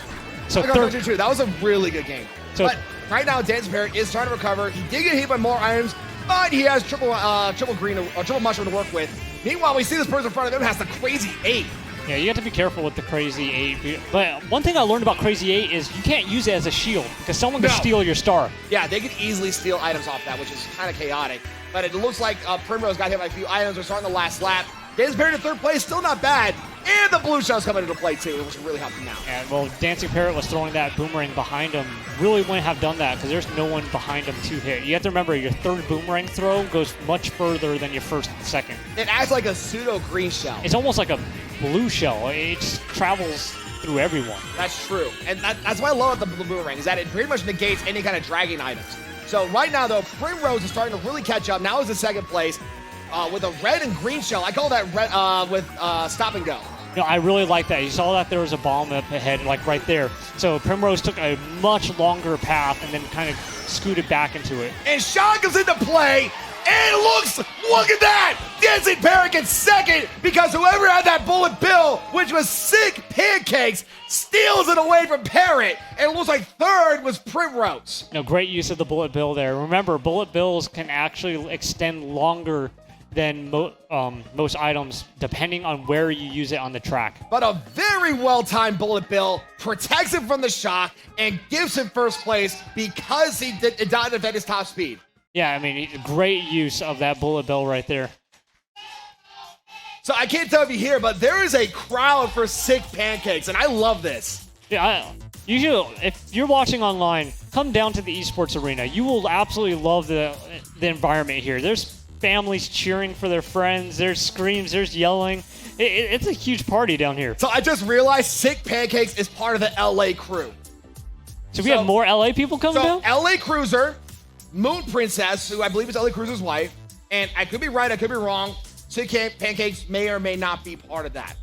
B: So
A: I got
B: third,
A: Country too. That was a really good game.
B: So-
A: But right now, Dancing Parrot is trying to recover. He did get hit by more items, but he has triple mushroom to work with. Meanwhile, we see this person in front of him has the Crazy 8.
B: yeah, you have to be careful with the Crazy 8. But one thing I learned about Crazy 8 is you can't use it as a shield because someone can
A: No.
B: steal your star.
A: Yeah, they could easily steal items off that, which is kind of chaotic. But it looks like Primrose got hit by a few items. We're starting the last lap. Dancing Parrot in third place, still not bad. And the blue shell's coming into play too, which really helped him out.
B: And well, Dancing Parrot was throwing that boomerang behind him. Really wouldn't have done that because there's no one behind him to hit. You have to remember your third boomerang throw goes much further than your first and second.
A: It acts like a pseudo green shell.
B: It's almost like a blue shell. It just travels through everyone.
A: That's true. And that's why I love the blue boomerang, is that it pretty much negates any kind of dragging items. So right now, though, Primrose is starting to really catch up. Now is in second place with a red and green shell. I call that red with stop and go.
B: No, I really like that. You saw that there was a bomb up ahead, like right there. So Primrose took a much longer path and then kind of scooted back into it.
A: And Sean comes into play, and look at that! Dancing Parrot gets second because whoever had that bullet bill, which was Sick Pancakes, steals it away from Parrot. And it looks like third was Primrose.
B: No, great use of the bullet bill there. Remember, bullet bills can actually extend longer than most items, depending on where you use it on the track.
A: But a very well-timed bullet bill protects him from the shock and gives him first place because it did not affect his top speed.
B: Yeah, I mean, great use of that bullet bill right there.
A: So I can't tell if you hear, but there is a crowd for Sick Pancakes, and I love this.
B: Yeah, if you're watching online, come down to the esports arena. You will absolutely love the environment here. There's families cheering for their friends. There's screams. There's yelling. It's a huge party down here.
A: So I just realized Sick Pancakes is part of the LA crew.
B: So we have more LA people coming
A: So
B: down?
A: LA Cruiser, Moon Princess, who I believe is LA Cruiser's wife, and I could be right, I could be wrong. Sick Pancakes may or may not be part of that.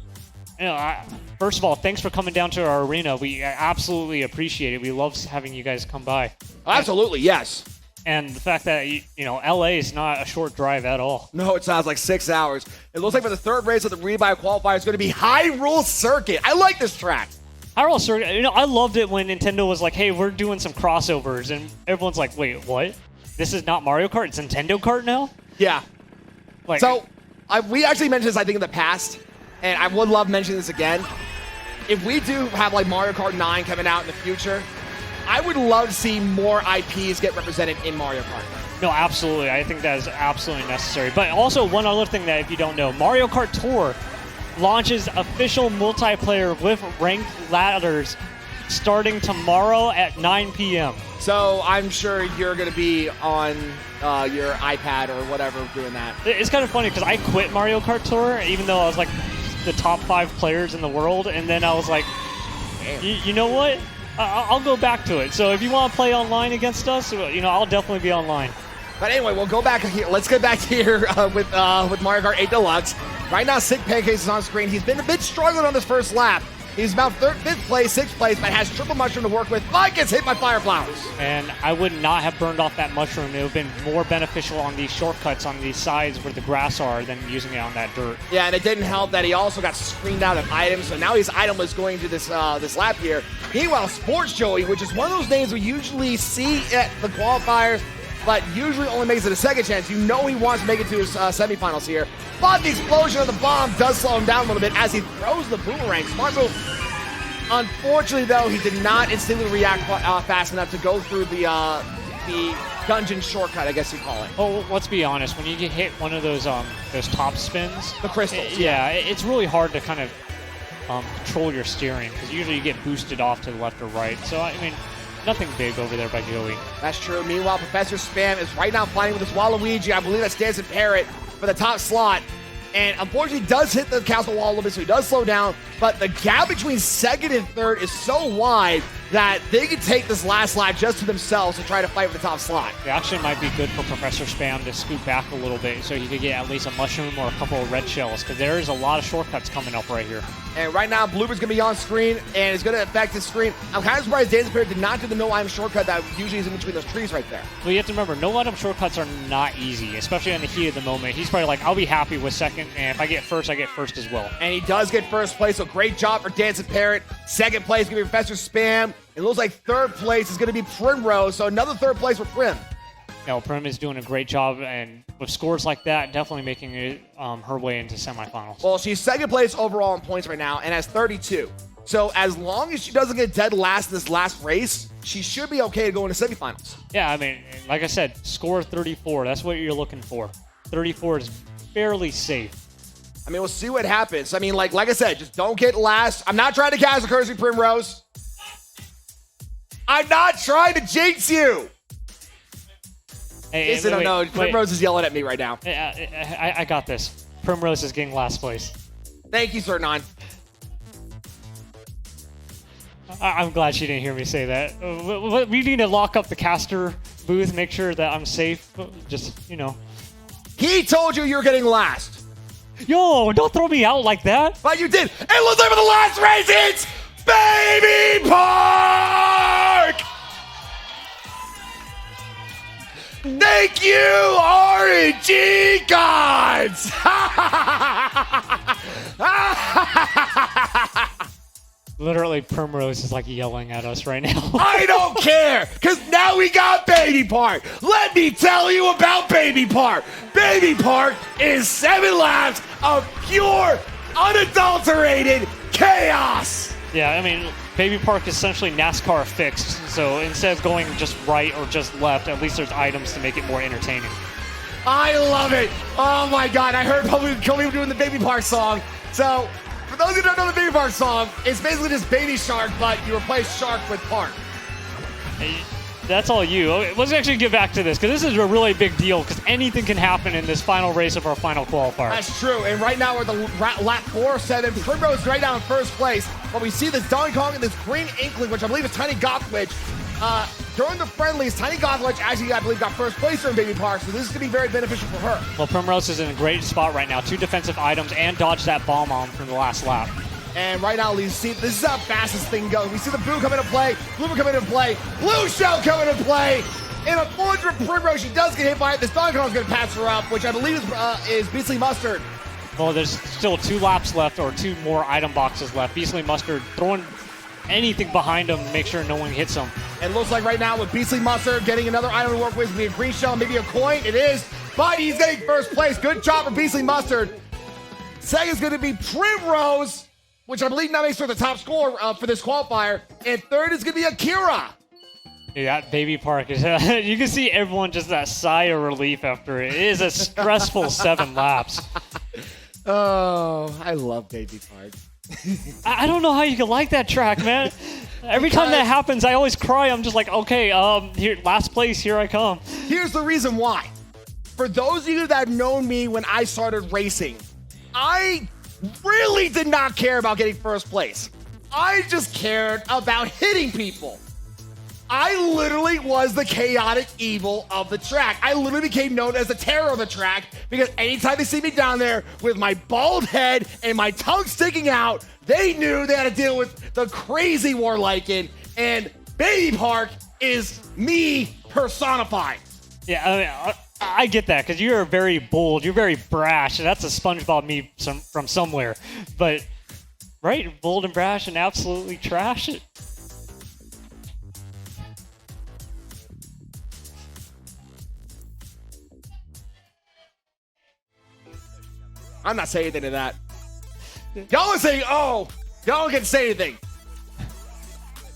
B: You know, first of all, thanks for coming down to our arena. We absolutely appreciate it. We love having you guys come by.
A: Absolutely, yes.
B: And the fact that, LA is not a short drive at all.
A: No, it sounds like 6 hours. It looks like for the third race of the Rebuy qualifier, it's going to be Hyrule Circuit. I like this track.
B: Hyrule Circuit, I loved it when Nintendo was like, hey, we're doing some crossovers. And everyone's like, wait, what? This is not Mario Kart? It's Nintendo Kart now?
A: Yeah.
B: Like,
A: So we actually mentioned this, I think, in the past, and I would love mentioning this again. If we do have like Mario Kart 9 coming out in the future, I would love to see more IPs get represented in Mario Kart.
B: No, absolutely. I think that is absolutely necessary. But also, one other thing that if you don't know, Mario Kart Tour launches official multiplayer with ranked ladders starting tomorrow at 9 p.m.
A: So I'm sure you're going to be on your iPad or whatever doing that.
B: It's kind of funny because I quit Mario Kart Tour even though I was like the top 5 players in the world, and then I was like, you know what? I'll go back to it. So if you want to play online against us, I'll definitely be online.
A: But anyway, we'll go back here. Let's get back here with Mario Kart 8 Deluxe. Right now, Sick Pancakes is on screen. He's been a bit struggling on this first lap. He's about 5th place, 6th place, but has triple mushroom to work with. But gets hit by fire flowers.
B: And I would not have burned off that mushroom. It would have been more beneficial on these shortcuts on these sides where the grass are than using it on that dirt.
A: Yeah, and it didn't help that he also got screened out of items, so now he's itemless going to this lap here. Meanwhile, Sports Joey, which is one of those names we usually see at the qualifiers, but usually only makes it a second chance. He wants to make it to his semifinals here. But the explosion of the bomb does slow him down a little bit as he throws the boomerang. Smart move. Unfortunately, though, he did not instantly react fast enough to go through the dungeon shortcut, I guess you call it.
B: Well, let's be honest. When you get hit one of those top spins,
A: The crystals.
B: it's really hard to kind of control your steering because usually you get boosted off to the left or right. So I mean, nothing big over there by Joey.
A: That's true. Meanwhile, Professor Spam is right now fighting with his Waluigi. I believe that's Dancing Parrot for the top slot. And unfortunately does hit the castle wall a little bit, so he does slow down. But the gap between second and third is so wide that they can take this last lap just to themselves to try to fight for the top slot.
B: It actually might be good for Professor Spam to scoot back a little bit so he could get at least a mushroom or a couple of red shells because there is a lot of shortcuts coming up right here.
A: And right now, Blooper's going to be on screen, and it's going to affect his screen. I'm kind of surprised Dancing Parrot did not do the no-item shortcut that usually is in between those trees right there.
B: Well, you have to remember, no-item shortcuts are not easy, especially in the heat of the moment. He's probably like, I'll be happy with second, and if I get first as well.
A: And he does get first place, so great job for Dancing Parrot. Second place is going to be Professor Spam. It looks like third place is going to be Primrose, so another third place for Prim.
B: Prim is doing a great job, and with scores like that, definitely making it her way into semifinals.
A: Well, she's second place overall in points right now and has 32. So as long as she doesn't get dead last in this last race, she should be okay to go into semifinals.
B: Yeah, I mean, like I said, score 34. That's what you're looking for. 34 is fairly safe.
A: I mean, we'll see what happens. I mean, like I said, just don't get last. I'm not trying to cast a curse with Primrose. I'm not trying to jinx you.
B: Hey,
A: No, Primrose is yelling at me right now.
B: I got this. Primrose is getting last place.
A: Thank you, Sir Non.
B: I'm glad she didn't hear me say that. We need to lock up the caster booth, make sure that I'm safe. Just,
A: He told you were getting last.
B: Yo, don't throw me out like that.
A: But you did. And it looks like for the last race, it's Baby Park! Thank you, RNG gods!
B: Literally, Primrose is like yelling at us right now.
A: I don't care, because now we got Baby Park. Let me tell you about Baby Park. Baby Park is 7 laps of pure, unadulterated chaos.
B: Yeah, I mean, Baby Park is essentially NASCAR fixed. So instead of going just right or just left, at least there's items to make it more entertaining.
A: I love it. Oh my God, I heard Public Kill doing the Baby Park song. So, for those who don't know the Baby Park song, it's basically just Baby Shark, but you replace Shark with Park.
B: Hey, that's all you. Let's actually get back to this, because this is a really big deal, because anything can happen in this final race of our final qualifier.
A: That's true, and right now we're at the lap 4-7. Primrose right now in first place, but we see this Donkey Kong and this green Inkling, which I believe is Tiny Gothwitch. During the friendlies, Tiny Gothwitch actually, I believe, got first place in Baby Park, so this is going to be very beneficial for her.
B: Well, Primrose is in a great spot right now. 2 defensive items and dodged that bomb on from the last lap.
A: And right now, you see, this is how fast this thing goes. We see the Boo come into play, Blooper come into play, Blue Shell come into play. And unfortunately, Primrose, she does get hit by it. This Donkey Kong is going to pass her up, which I believe is Beastly Mustard.
B: Well, there's still 2 laps left, or 2 more item boxes left. Beastly Mustard throwing anything behind him to make sure no one hits him.
A: And looks like right now with Beastly Mustard getting another item to work with, maybe a green shell, maybe a coin. It is, but he's getting first place. Good job for Beastly Mustard. Second is going to be Primrose, which I believe now makes her the top scorer for this qualifier. And third is going to be Akira.
B: Yeah, that Baby Park is. You can see everyone just that sigh of relief after it. It is a stressful 7 laps.
A: Oh, I love Baby Park.
B: I don't know how you can like that track, man. Every time that happens, I always cry. I'm just like, okay, here, last place, here I come.
A: Here's the reason why. For those of you that have known me when I started racing, I really did not care about getting first place. I just cared about hitting people. I literally was the chaotic evil of the track. I literally became known as the terror of the track because anytime they see me down there with my bald head and my tongue sticking out, they knew they had to deal with the crazy Warlycan, and Baby Park is me personified.
B: Yeah, I mean, I get that because you're very bold, you're very brash, and that's a SpongeBob meme from somewhere. But, right, bold and brash and absolutely trash it.
A: I'm not saying anything to that. Y'all are saying, oh, y'all can say anything.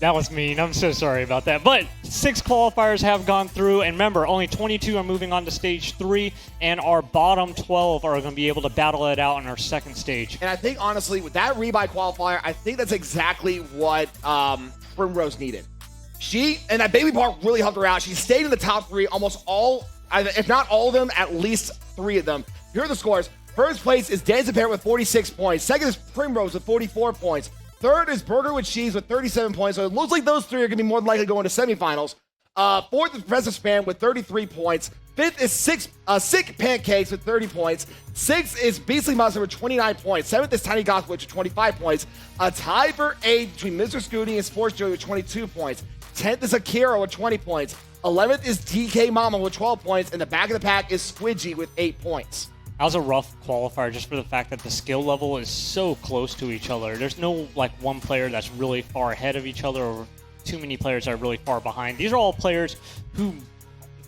B: That was mean. I'm so sorry about that. But 6 qualifiers have gone through, and remember, only 22 are moving on to stage 3, and our bottom 12 are going to be able to battle it out in our second stage.
A: And I think, honestly, with that rebuy qualifier, I think that's exactly what Primrose needed. She and that Baby Park really helped her out. She stayed in the top 3, almost all, if not all of them, at least 3 of them. Here are the scores. First place is Dancing Pear with 46 points. Second is Primrose with 44 points. Third is Burger with Cheese with 37 points. So it looks like those 3 are going to be more than likely going to semifinals. Fourth is Professor Spam with 33 points. Fifth is Sick Pancakes with 30 points. Sixth is Beastly Monster with 29 points. Seventh is Tiny Goth with 25 points. A tie for 8th between Mr. Scooty and Sports Joey with 22 points. 10th is Akira with 20 points. 11th is DK Mama with 12 points. And the back of the pack is Squidgy with 8 points.
B: That was a rough qualifier just for the fact that the skill level is so close to each other. There's no like one player that's really far ahead of each other or too many players that are really far behind. These are all players who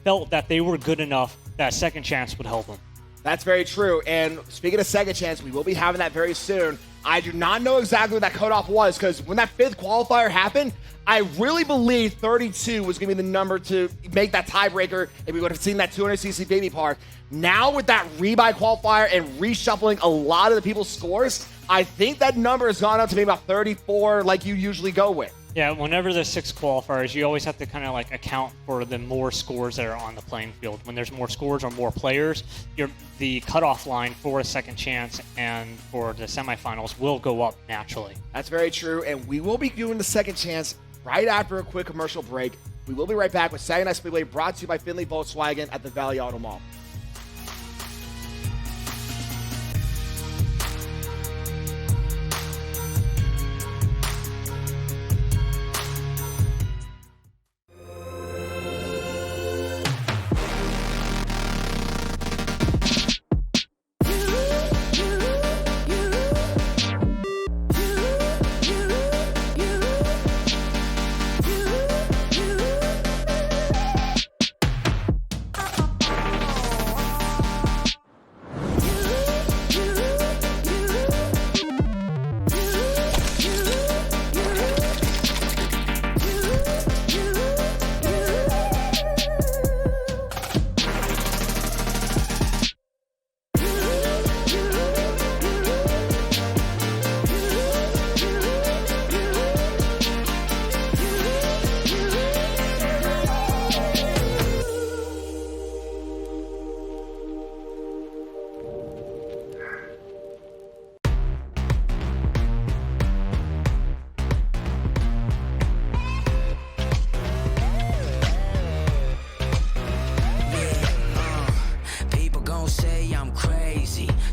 B: felt that they were good enough that second chance would help them.
A: That's very true. And speaking of second chance, we will be having that very soon. I do not know exactly what that cutoff was because when that 5th qualifier happened, I really believe 32 was going to be the number to make that tiebreaker if we would have seen that 200cc Baby Park. Now with that rebuy qualifier and reshuffling a lot of the people's scores, I think that number has gone up to maybe about 34 like you usually go with.
B: Yeah, whenever there's 6 qualifiers, you always have to kind of like account for the more scores that are on the playing field. When there's more scores or more players, the cutoff line for a second chance and for the semifinals will go up naturally.
A: That's very true, and we will be doing the second chance right after a quick commercial break. We will be right back with Saturday Night Speedway, brought to you by Findlay Volkswagen at the Valley Auto Mall.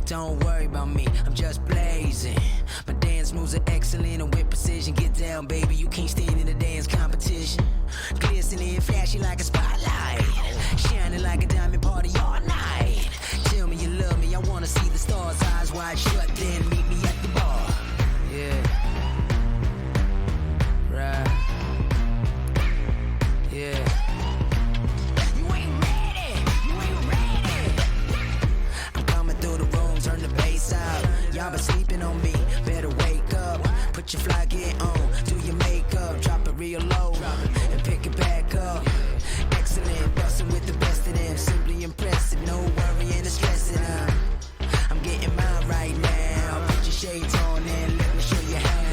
D: Don't worry about me, I'm just blazing. My dance moves are excellent and with precision. Get down, baby, you can't stand in a dance competition. Glistening, flashy like a spotlight, shining like a diamond, party all night. Tell me you love me, I wanna see the stars, eyes wide shut, then meet me at the bar. Yeah, right. Yeah. Y'all been sleeping on me, better wake up. Put your fly gear on, do your makeup, drop it real low, and pick it back up. Excellent, bustin' with the best of them, simply impressive, no worrying or stressing. I'm getting mine right now. Put your shades on and let me show you how.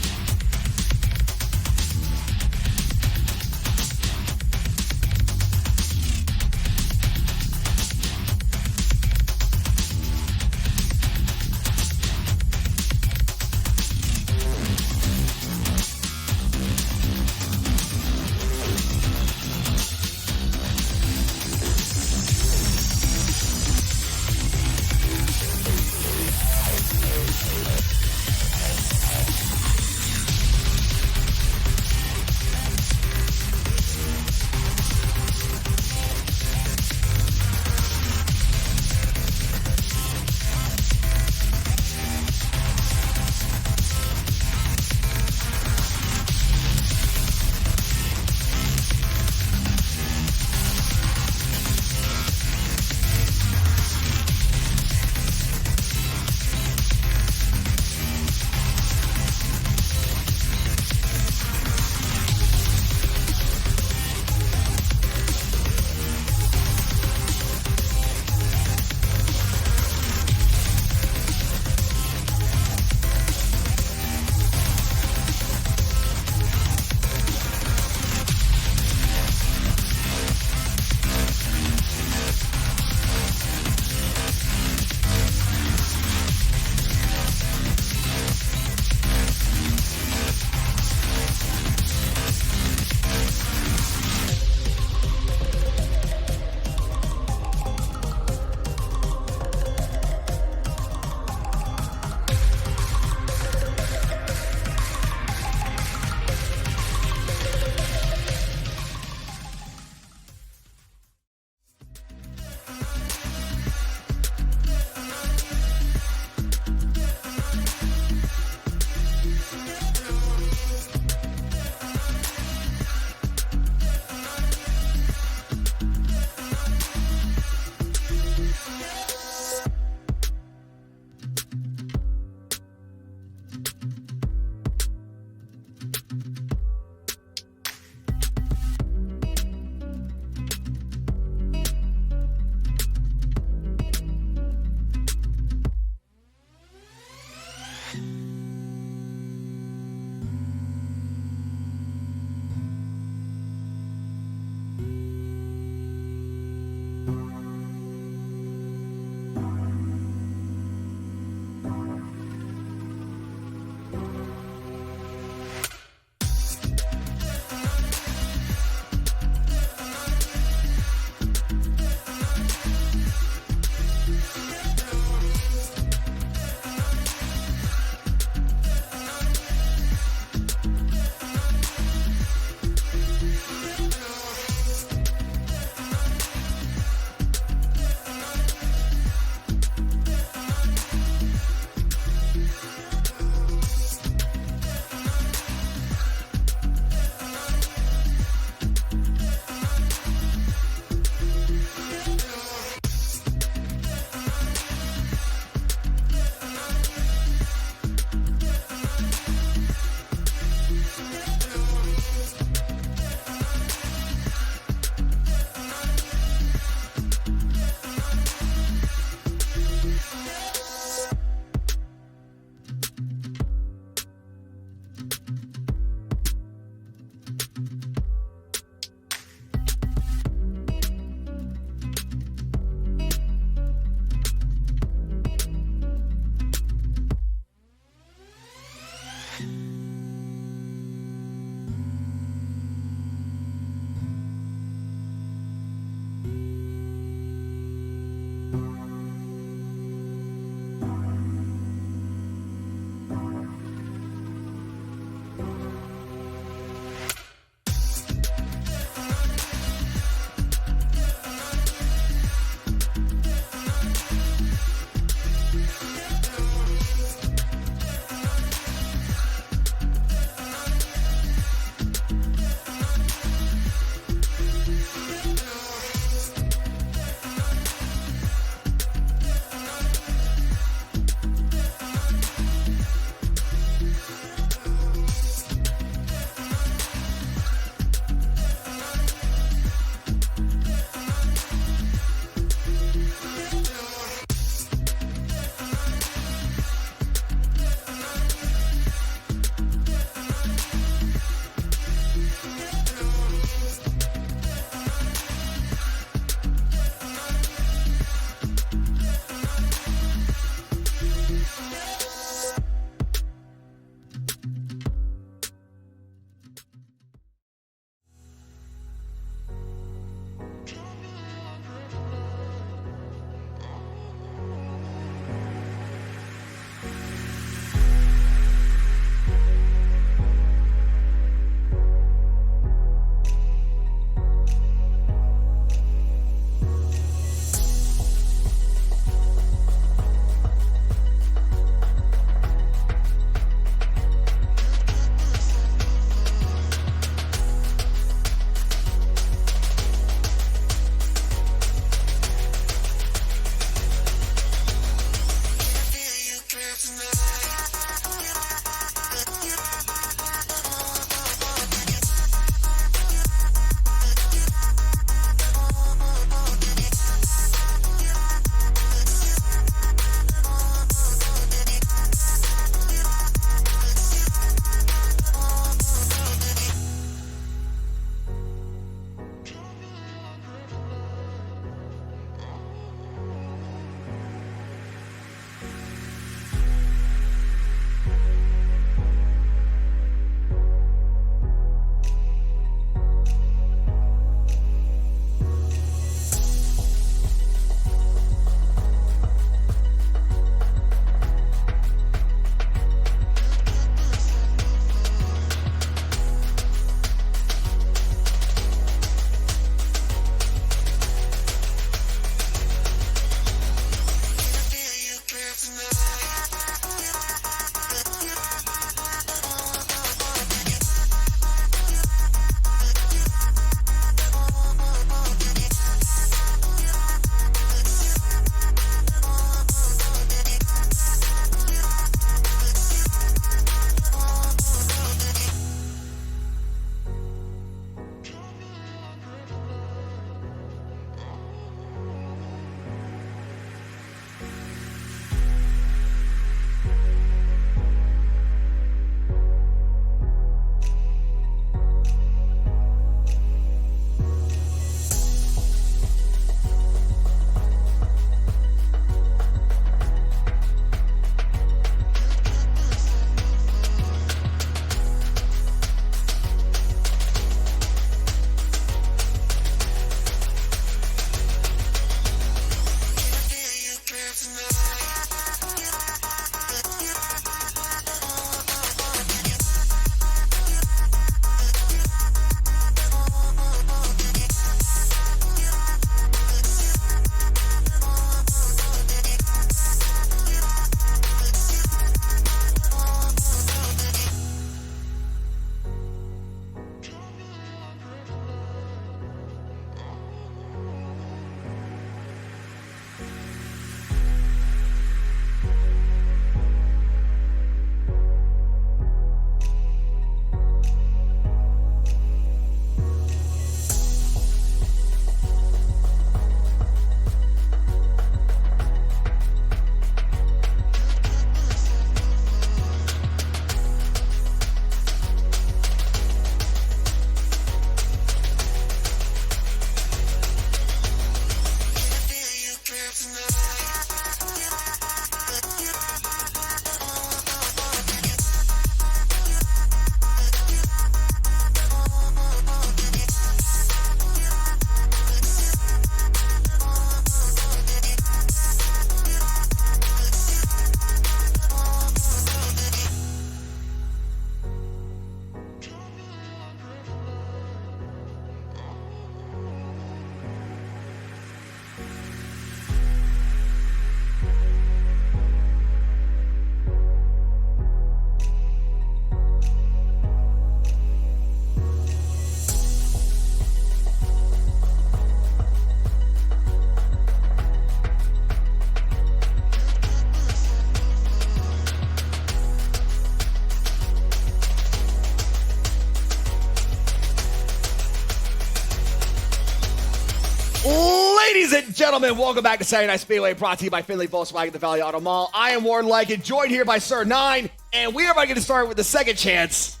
A: gentlemen, welcome back to Saturday Night Speedway, brought to you by Finley Volkswagen at the Valley Auto Mall. I am Warren Lycan, joined here by Sir Nine, and we are about to get started with the second chance.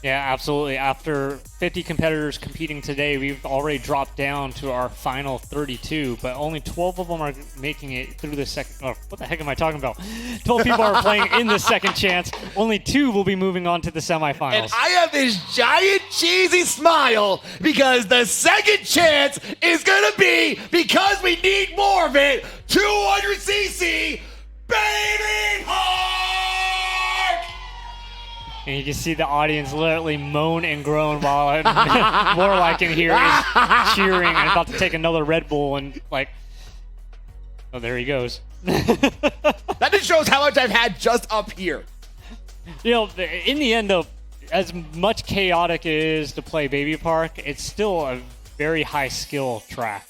B: Yeah, absolutely. After 50 competitors competing today, we've already dropped down to our final 32, but only 12 of them are making it through the second. Oh, what the heck am I talking about? 12 people are playing in the second chance. Only 2 will be moving on to the semifinals.
A: And I have this giant cheesy smile because the second chance is going to be, because we need more of it, 200cc Baby Park!
B: And you can see the audience literally moan and groan while Warlycan here is cheering and about to take another Red Bull and oh, there he goes.
A: That just shows how much I've had just up here.
B: You know, in the end, though, as much chaotic it is to play Baby Park, it's still a very high skill track.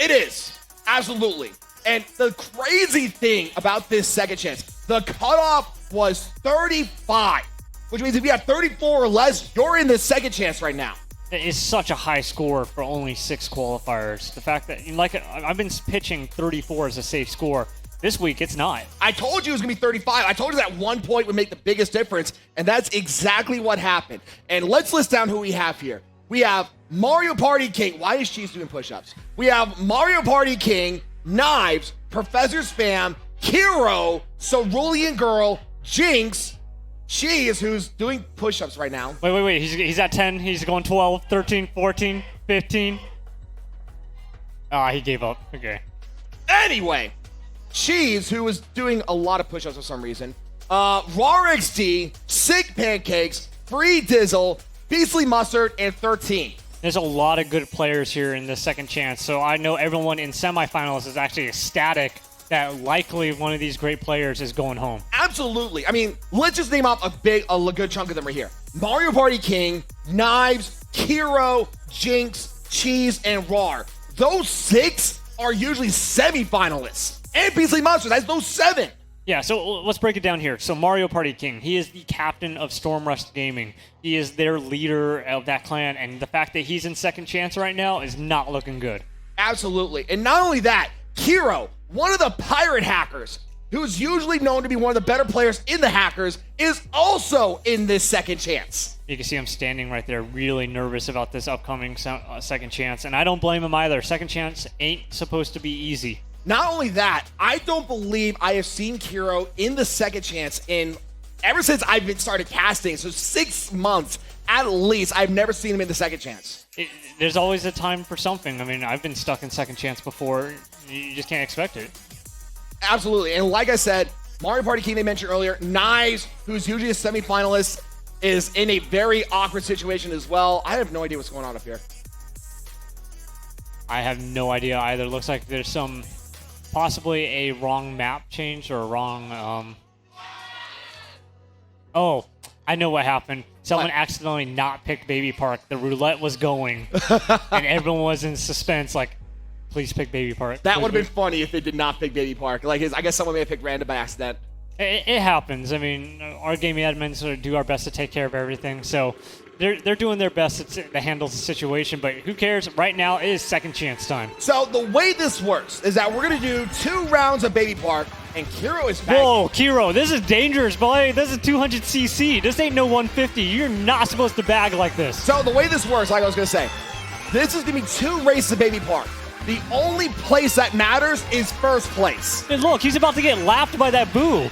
A: It is. Absolutely. And the crazy thing about this second chance, the cutoff was 35, which means if you have 34 or less, you're in the second chance right now.
B: It is such a high score for only 6 qualifiers. The fact that, I've been pitching 34 as a safe score. This week, it's not.
A: I told you it was going to be 35. I told you that 1 point would make the biggest difference, and that's exactly what happened. And let's list down who we have here. We have Mario Party King. Why is Cheese doing push-ups? We have Mario Party King, Knives, Professor Spam, Kiro, Cerulean Girl, Jinx, Cheese, who's doing push-ups right now.
B: Wait. He's at 10. He's going 12, 13, 14, 15. Ah, he gave up. Okay.
A: Anyway, Cheese, who was doing a lot of push-ups for some reason. RARXD, Sick Pancakes, Free Dizzle, Beastly Mustard, and 13.
B: There's a lot of good players here in the second chance, so I know everyone in semifinals is actually ecstatic that likely one of these great players is going home.
A: Absolutely. I mean, let's just name off a good chunk of them right here. Mario Party King, Knives, Kiro, Jinx, Cheese, and Rar. Those 6 are usually semifinalists. And Beastly Monsters has those 7.
B: Yeah, so let's break it down here. So Mario Party King, he is the captain of Storm Rush Gaming. He is their leader of that clan, and the fact that he's in second chance right now is not looking good.
A: Absolutely. And not only that, Kiro, one of the pirate hackers, who's usually known to be one of the better players in the hackers, is also in this second chance.
B: You can see him standing right there, really nervous about this upcoming second chance, and I don't blame him either. Second chance ain't supposed to be easy.
A: Not only that, I don't believe I have seen Kiro in the second chance ever since I've been started casting, so 6 months at least, I've never seen him in the second chance.
B: There's always a time for something. I mean, I've been stuck in second chance before. You just can't expect it.
A: Absolutely. And like I said, Mario Party King, they mentioned earlier, Knives, who's usually a semifinalist, is in a very awkward situation as well. I have no idea what's going on up here.
B: I have no idea either. Looks like there's possibly a wrong map change or a wrong, Oh, I know what happened. Someone accidentally not picked Baby Park. The roulette was going, and everyone was in suspense, please pick Baby Park.
A: That would have been funny if it did not pick Baby Park. I guess someone may have picked random by accident.
B: It happens. I mean, our gaming admins do our best to take care of everything, so they're doing their best to handle the situation, but who cares? Right now it is second chance time.
A: So the way this works is that we're going to do 2 rounds of Baby Park, and Kiro is back.
B: Whoa, Kiro, this is dangerous, boy. This is 200cc. This ain't no 150. You're not supposed to bag like this.
A: So the way this works, like I was going to say, this is going to be 2 races of Baby Park. The only place that matters is first place.
B: And look, he's about to get lapped by that boo.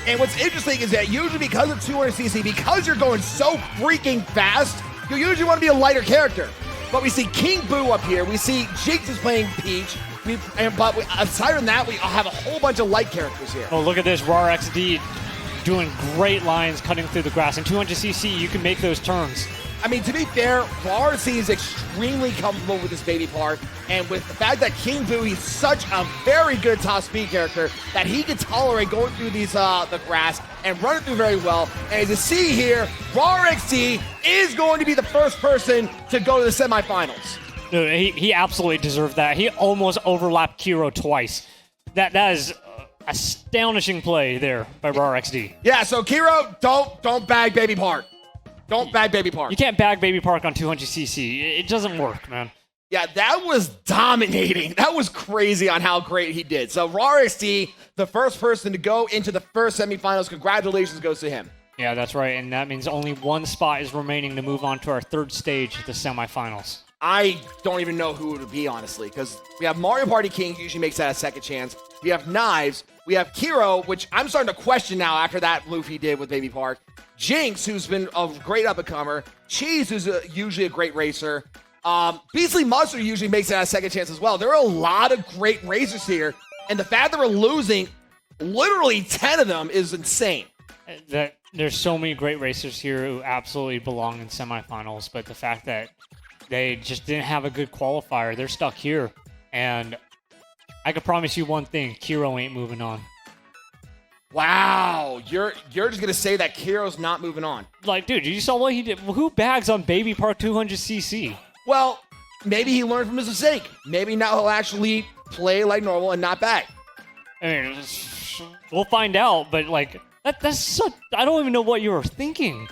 A: And what's interesting is that usually because of 200cc, because you're going so freaking fast, you usually want to be a lighter character. But we see King Boo up here. We see Jinx is playing Peach. Aside from that, we have a whole bunch of light characters here.
B: Oh, look at this. RARXD doing great lines cutting through the grass. In 200cc, you can make those turns.
A: I mean, to be fair, RC is extremely comfortable with this Baby Park, and with the fact that King Boo, he's such a very good top speed character that he can tolerate going through these the grass and run it through very well. And as you see here, RARXD is going to be the first person to go to the semifinals.
B: Dude, he absolutely deserved that. He almost overlapped Kiro twice. That is astonishing play there by RARXD.
A: Yeah, so Kiro, don't bag Baby Park. Don't bag Baby Park.
B: You can't bag Baby Park on 200cc. It doesn't work, man.
A: Yeah, that was dominating. That was crazy on how great he did. So RaRXD, the first person to go into the first semifinals. Congratulations goes to him.
B: Yeah, that's right, and that means only one spot is remaining to move on to our third stage, the semifinals.
A: I don't even know who it would be, honestly, because we have Mario Party King, usually makes that a second chance. We have Knives. We have Kiro, which I'm starting to question now after that move he did with Baby Park. Jinx, who's been a great up-and-comer. Cheese, who's usually a great racer. Beastly Mustard usually makes it a second chance as well. There are a lot of great racers here, and the fact that we're losing literally 10 of them is insane.
B: There's so many great racers here who absolutely belong in semifinals, but the fact that they just didn't have a good qualifier, they're stuck here. And I can promise you one thing, Kiro ain't moving on.
A: Wow, you're just gonna say that Kiro's not moving on?
B: Like, dude, you saw what he did? Who bags on Baby Park 200cc?
A: Well, maybe he learned from his mistake. Maybe now he'll actually play like normal and not bag.
B: I mean, we'll find out, but like, that's so, I don't even know what you were thinking.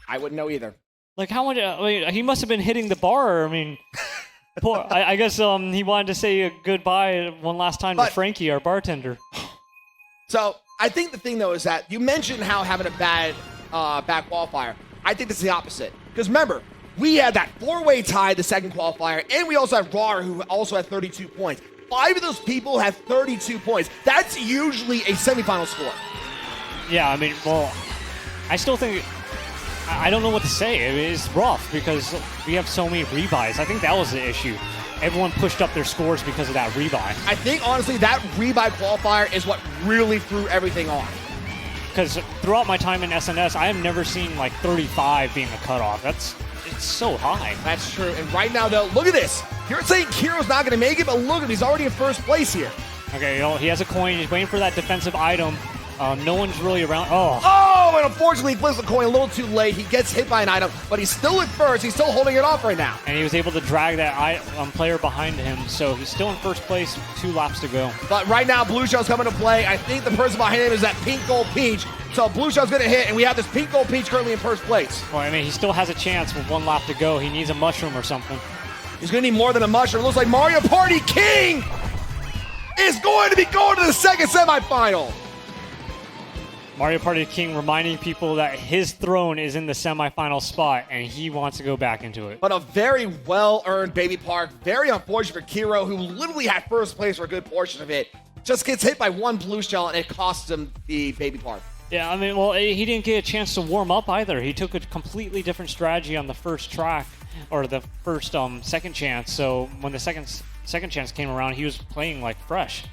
A: I wouldn't know either.
B: Like, how much, I mean, he must have been hitting the bar. I mean, I guess he wanted to say a goodbye one last time to Frankie, our bartender.
A: So I think the thing, though, is that you mentioned how having a bad back qualifier. I think this is the opposite. Because remember, we had that four-way tie, the second qualifier, and we also have RAR, who also had 32 points. 5 of those people have 32 points. That's usually a semifinal score.
B: Yeah, I mean, well, I still think, I don't know what to say. I mean, it's rough because we have so many rebuys. I think that was the issue. Everyone pushed up their scores because of that rebuy.
A: I think, honestly, that rebuy qualifier is what really threw everything off.
B: Because throughout my time in SNS, I have never seen like 35 being a cutoff. It's so high.
A: That's true. And right now, though, look at this. You're saying Kiro's not going to make it, but look at him. He's already in first place here.
B: Okay, he has a coin. He's waiting for that defensive item. No one's really around.
A: Oh, and unfortunately, he flips the coin a little too late. He gets hit by an item, but he's still at first. He's still holding it off right now.
B: And he was able to drag that player behind him, so he's still in first place, 2 laps to go.
A: But right now, Blue Shell's coming to play. I think the person behind him is that Pink Gold Peach. So Blue Shell's going to hit, and we have this Pink Gold Peach currently in first place.
B: Well, I mean, he still has a chance with 1 lap to go. He needs a mushroom or something.
A: He's going to need more than a mushroom. It looks like Mario Party King is going to be going to the second semifinal.
B: Mario Party King reminding people that his throne is in the semifinal spot, and he wants to go back into it.
A: But a very well-earned Baby Park. Very unfortunate for Kiro, who literally had first place for a good portion of it. Just gets hit by 1 Blue Shell, and it costs him the Baby Park.
B: Yeah, I mean, well, he didn't get a chance to warm up either. He took a completely different strategy on the first track, or the first second chance. So when the second chance came around, he was playing like fresh.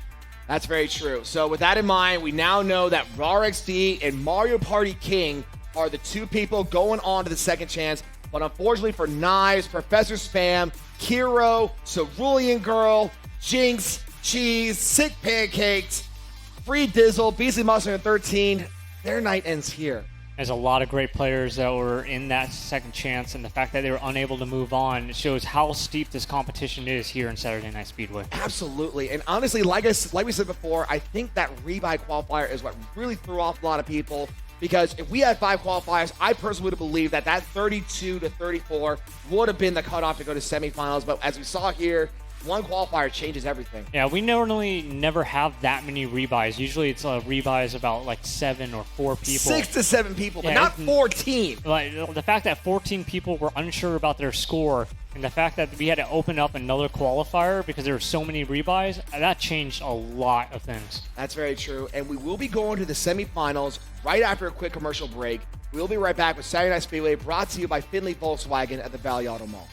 A: That's very true. So with that in mind, we now know that RaRXD and Mario Party King are the 2 people going on to the second chance. But unfortunately for Knives, Professor Spam, Kiro, Cerulean Girl, Jinx, Cheese, Sick Pancakes, Free Dizzle, Beastly Mustard, and 13, their night ends here.
B: There's a lot of great players that were in that second chance, and the fact that they were unable to move on shows how steep this competition is here in Saturday Night Speedway.
A: Absolutely. And honestly, like we said before, I think that rebuy qualifier is what really threw off a lot of people, because if we had 5 qualifiers, I personally would have believed that 32 to 34 would have been the cutoff to go to semifinals. But as we saw here, 1 qualifier changes everything.
B: Yeah, we normally never have that many rebuys. Usually it's rebuys about like 7 or 4 people.
A: 6 to 7 people, but
B: Yeah,
A: not 14.
B: Like the fact that 14 people were unsure about their score, and the fact that we had to open up another qualifier because there were so many rebuys, that changed a lot of things.
A: That's very true. And we will be going to the semifinals right after a quick commercial break. We'll be right back with Saturday Night Speedway, brought to you by Findlay Volkswagen at the Valley Auto Mall.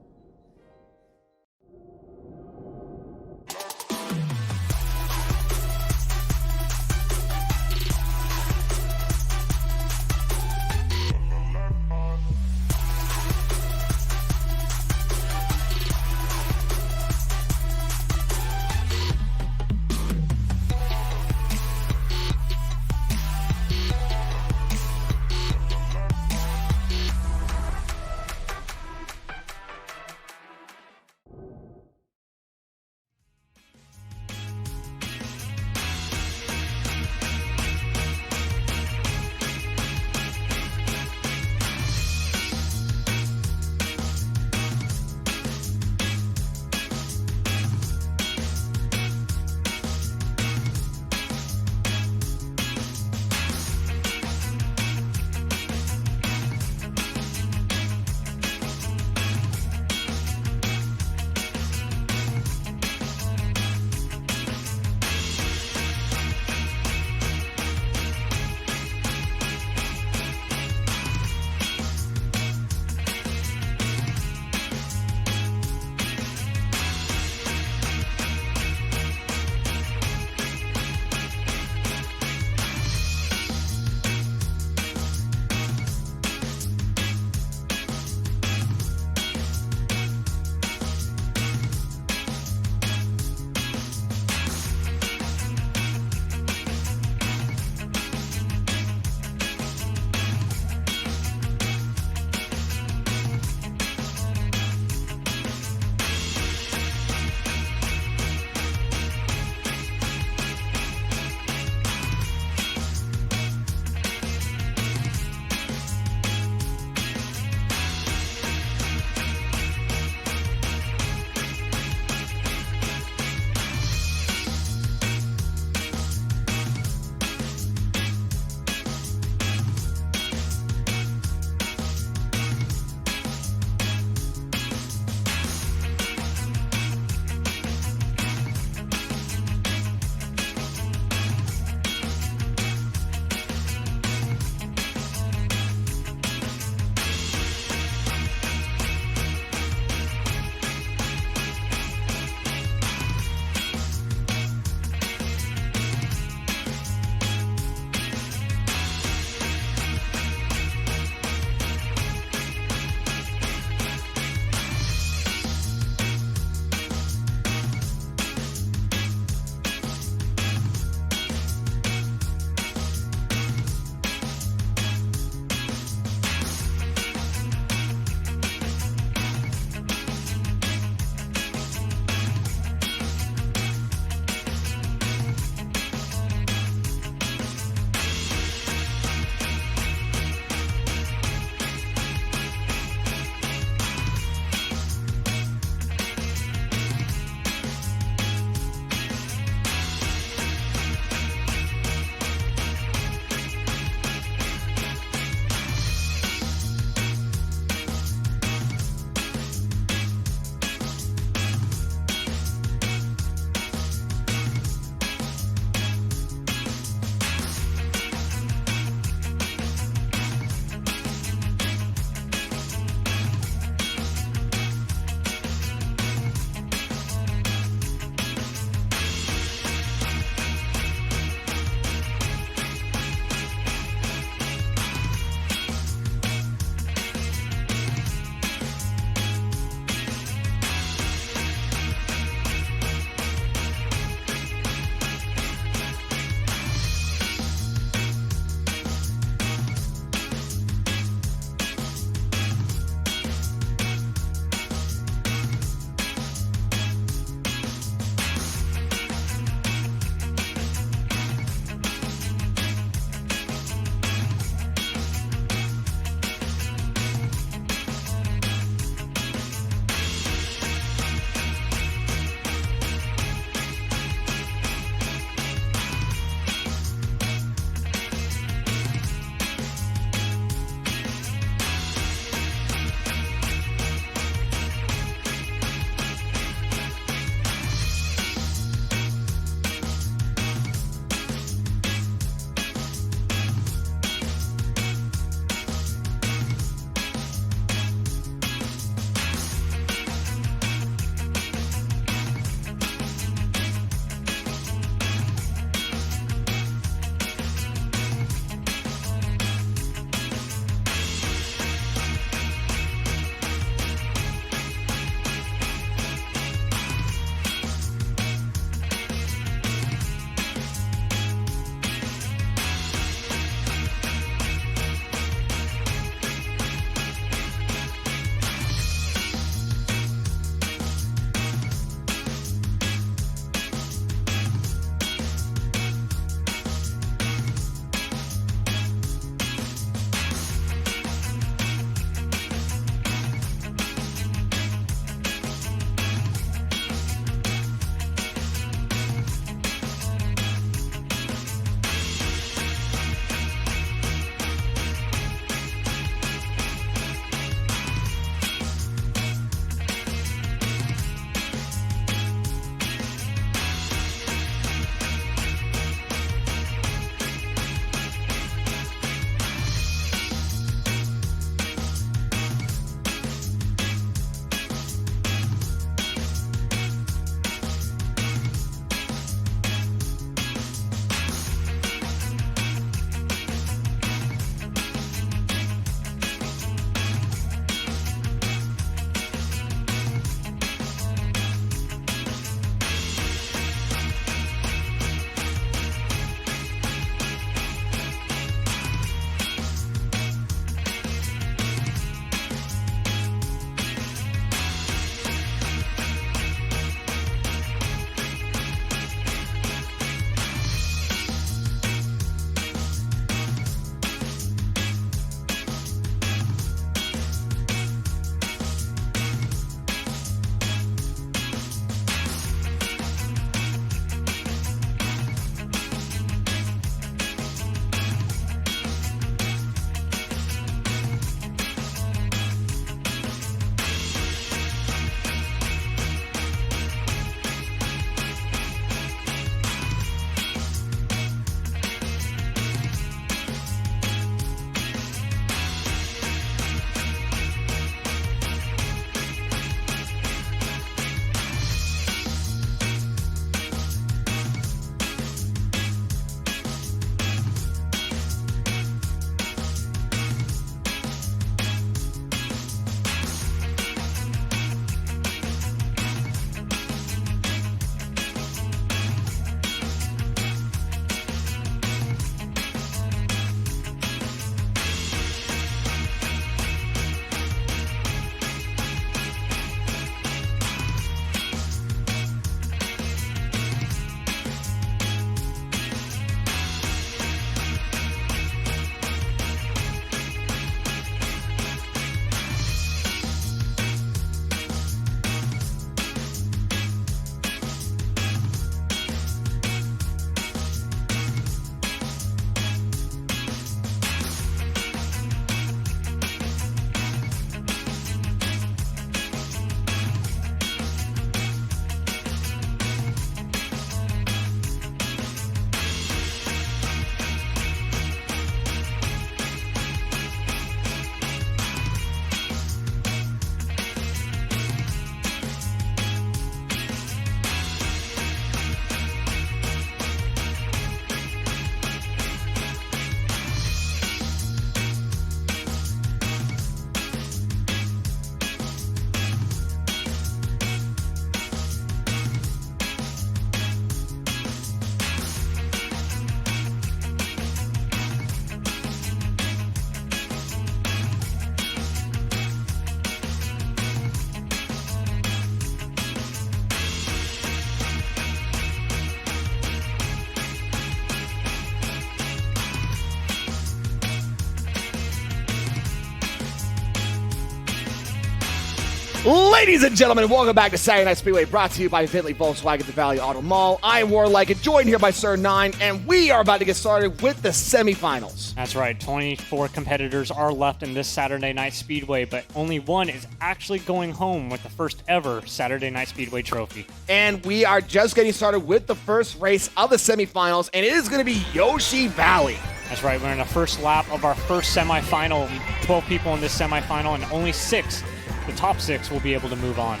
A: Ladies and gentlemen, welcome back to Saturday Night Speedway, brought to you by Bentley Volkswagen at the Valley Auto Mall. I am Warlike, and joined here by Sir 9, and we are about to get started with the semifinals.
B: That's right. 24 competitors are left in this Saturday Night Speedway, but only one is actually going home with the first ever Saturday Night Speedway trophy.
A: And we are just getting started with the first race of the semifinals, and it is going to be Yoshi Valley.
B: That's right. We're in the first lap of our first semifinal. 12 people in this semifinal, and only 6. The top 6 will be able to move on.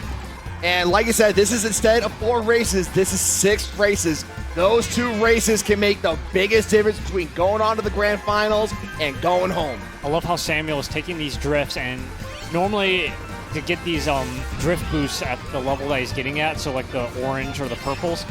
A: And like I said, this is instead of 4 races, this is 6 races. Those 2 races can make the biggest difference between going on to the grand finals and going home.
B: I love how Samuel is taking these drifts, and normally to get these drift boosts at the level that he's getting at, so like the orange or the purples,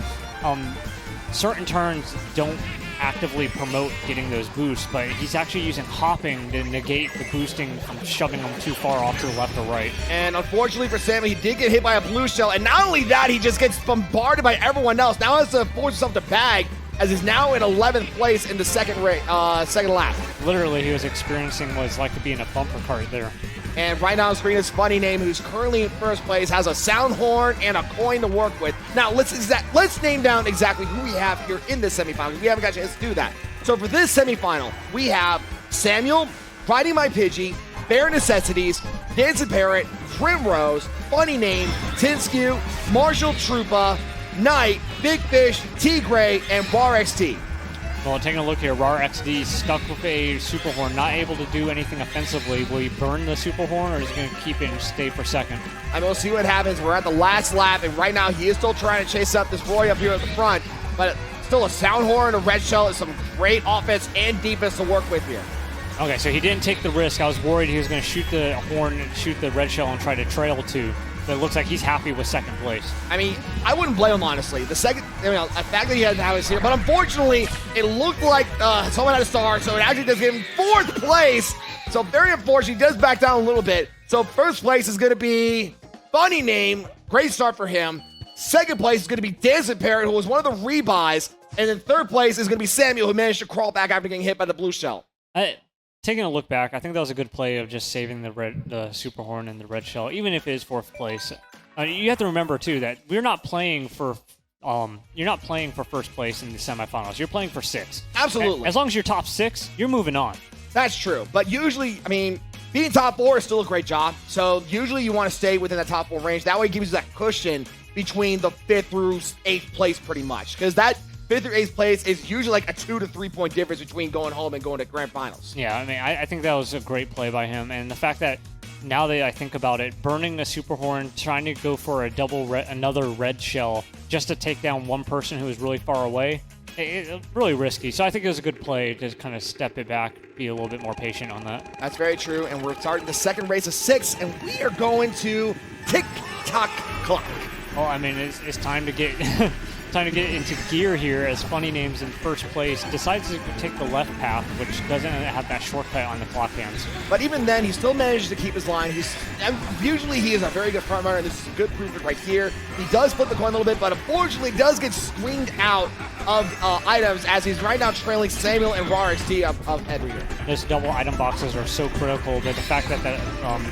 B: certain turns don't actively promote getting those boosts, but he's actually using hopping to negate the boosting from shoving them too far off to the left or right.
A: And unfortunately for Samuel, he did get hit by a blue shell, and not only that, he just gets bombarded by everyone else. Now has to force himself to bag, as he's now in 11th place in the second lap.
B: Literally, he was experiencing what it's like to be in a bumper cart there.
A: And right now on screen is Funny Name, who's currently in first place, has a sound horn and a coin to work with. Now, let's name down exactly who we have here in this semifinal, because we haven't got a chance to do that. So for this semifinal, we have Samuel, Riding My Pidgey, Bare Necessities, Dancing Parrot, Primrose, Funny Name, Tinskew, Marshall Troopa, Knight, Big Fish, T-Gray, and Bar XT.
B: Well, taking a look here, RAR XD stuck with a Super Horn, not able to do anything offensively. Will he burn the Super Horn, or is he going to keep it and stay for second?
A: I mean, we'll see what happens. We're at the last lap, and right now he is still trying to chase up this Roy up here at the front, but still a sound horn, a red shell, is some great offense and defense to work with here.
B: Okay, so he didn't take the risk. I was worried he was going to shoot the horn, shoot the red shell, and try to trail 2. But it looks like he's happy with second place.
A: I mean, I wouldn't blame him, honestly. The fact that he had to have his here, but unfortunately, it looked like someone had a star, so it actually does give him 4th place. So very unfortunate, he does back down a little bit. So first place is going to be Funny Name, great start for him. Second place is going to be Dancing Parrot, who was one of the rebuys, and then third place is going to be Samuel, who managed to crawl back after getting hit by the blue shell.
B: Taking a look back, I think that was a good play of just saving the Super Horn and the red shell, even if it is 4th place. You have to remember too that we're not playing for you're not playing for first place in the semifinals. You're playing for 6.
A: Absolutely.
B: As long as you're top 6, you're moving on.
A: That's true. But usually, I mean, being top 4 is still a great job. So usually you want to stay within that top 4 range. That way it gives you that cushion between the 5th through 8th place pretty much. Because that 5th or 8th place is usually like a 2 to 3 point difference between going home and going to grand finals.
B: Yeah, I mean, I think that was a great play by him. And the fact that now that I think about it, burning a Super Horn, trying to go for another red shell just to take down one person who is really far away, it's really risky. So I think it was a good play to kind of step it back, be a little bit more patient on that.
A: That's very true. And we're starting the second race of 6, and we are going to tick-tock clock.
B: Oh, I mean, it's time to get time to get into gear here as Funny Name's in first place. Decides to take the left path, which doesn't have that shortcut on the clock hands.
A: But even then, he still manages to keep his line. Usually he is a very good front runner, and this is a good proof right here. He does flip the coin a little bit, but unfortunately does get swinged out of items as he's right now trailing Samuel and RAR XT of head here.
B: Those double item boxes are so critical, but the fact that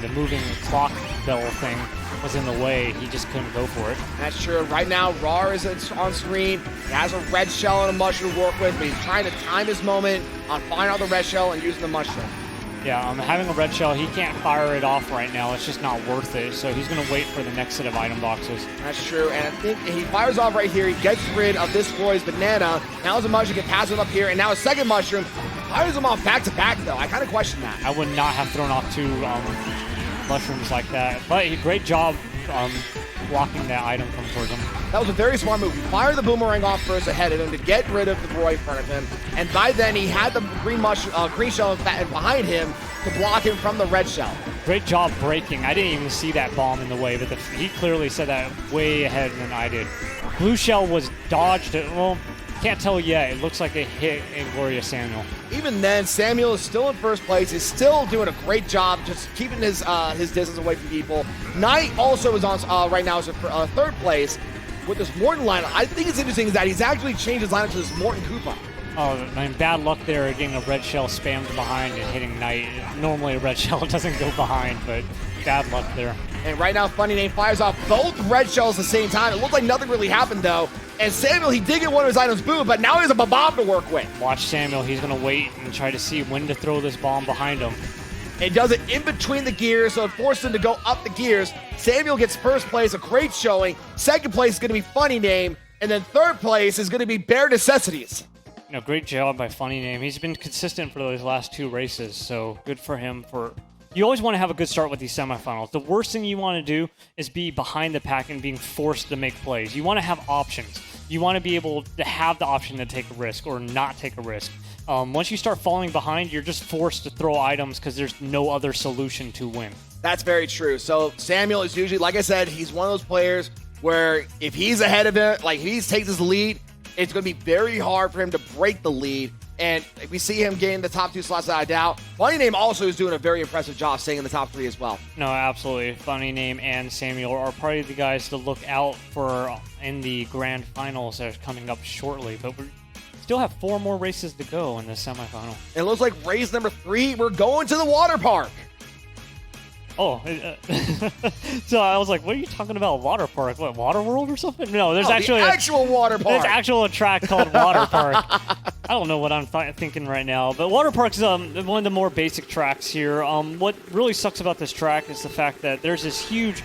B: the moving clock bell thing was in the way, he just couldn't go for it.
A: That's true. Right now, RAR is on screen. He has a red shell and a mushroom to work with, but he's trying to time his moment on finding out the red shell and using the mushroom.
B: Yeah, having a red shell, he can't fire it off right now. It's just not worth it. So he's going to wait for the next set of item boxes.
A: That's true. And I think he fires off right here. He gets rid of this Roy's banana. Now as a mushroom, he can pass him up here. And now a second mushroom. Fires him off back to back, though. I kind of question that.
B: I would not have thrown off 2 mushrooms like that. But great job blocking that item from towards him.
A: That was a very smart move. He fired the boomerang off first ahead of him to get rid of the Roy in front of him. And by then, he had the green shell behind him to block him from the red shell.
B: Great job braking. I didn't even see that bomb in the way, but he clearly said that way ahead than I did. Blue shell was dodged. Well, can't tell yet. It looks like it hit Gloria Samuel.
A: Even then, Samuel is still in first place. He's still doing a great job just keeping his distance away from people. Knight also is on right now is in third place with this Morton lineup. I think it's interesting is that he's actually changed his lineup to this Morton Koopa.
B: Oh, I mean, bad luck there, getting a red shell spammed behind and hitting Knight. Normally a red shell doesn't go behind, but bad luck there.
A: And right now, Funny Name fires off both red shells at the same time. It looked like nothing really happened, though. And Samuel, he did get one of his items boom, but now he has a bomb to work with.
B: Watch Samuel. He's going to wait and try to see when to throw this bomb behind him.
A: It does it in between the gears, so it forced him to go up the gears. Samuel gets first place, a great showing. Second place is going to be Funny Name. And then third place is going to be Bare Necessities.
B: Great job by Funny Name. He's been consistent for those last 2 races, so good for him. You always want to have a good start with these semifinals. The worst thing you want to do is be behind the pack and being forced to make plays. You want to have options. You want to be able to have the option to take a risk or not take a risk. Once you start falling behind, you're just forced to throw items because there's no other solution to win.
A: That's very true. So Samuel is usually, like I said, he's one of those players where if he's ahead of it, like if he takes his lead, it's going to be very hard for him to break the lead. And we see him getting the top 2 slots without a doubt. Funny Name also is doing a very impressive job staying in the top 3 as well.
B: No, absolutely. Funny Name and Samuel are probably the guys to look out for in the grand finals that are coming up shortly. But we still have 4 more races to go in the semifinal.
A: It looks like race number 3, we're going to the water park.
B: Oh, so I was like, what are you talking about? Water park? What, Water World or something? No, there's actually
A: the actual water park.
B: There's actual a track called Water Park. I don't know what I'm thinking right now, but Water Park's one of the more basic tracks here. What really sucks about this track is the fact that there's this huge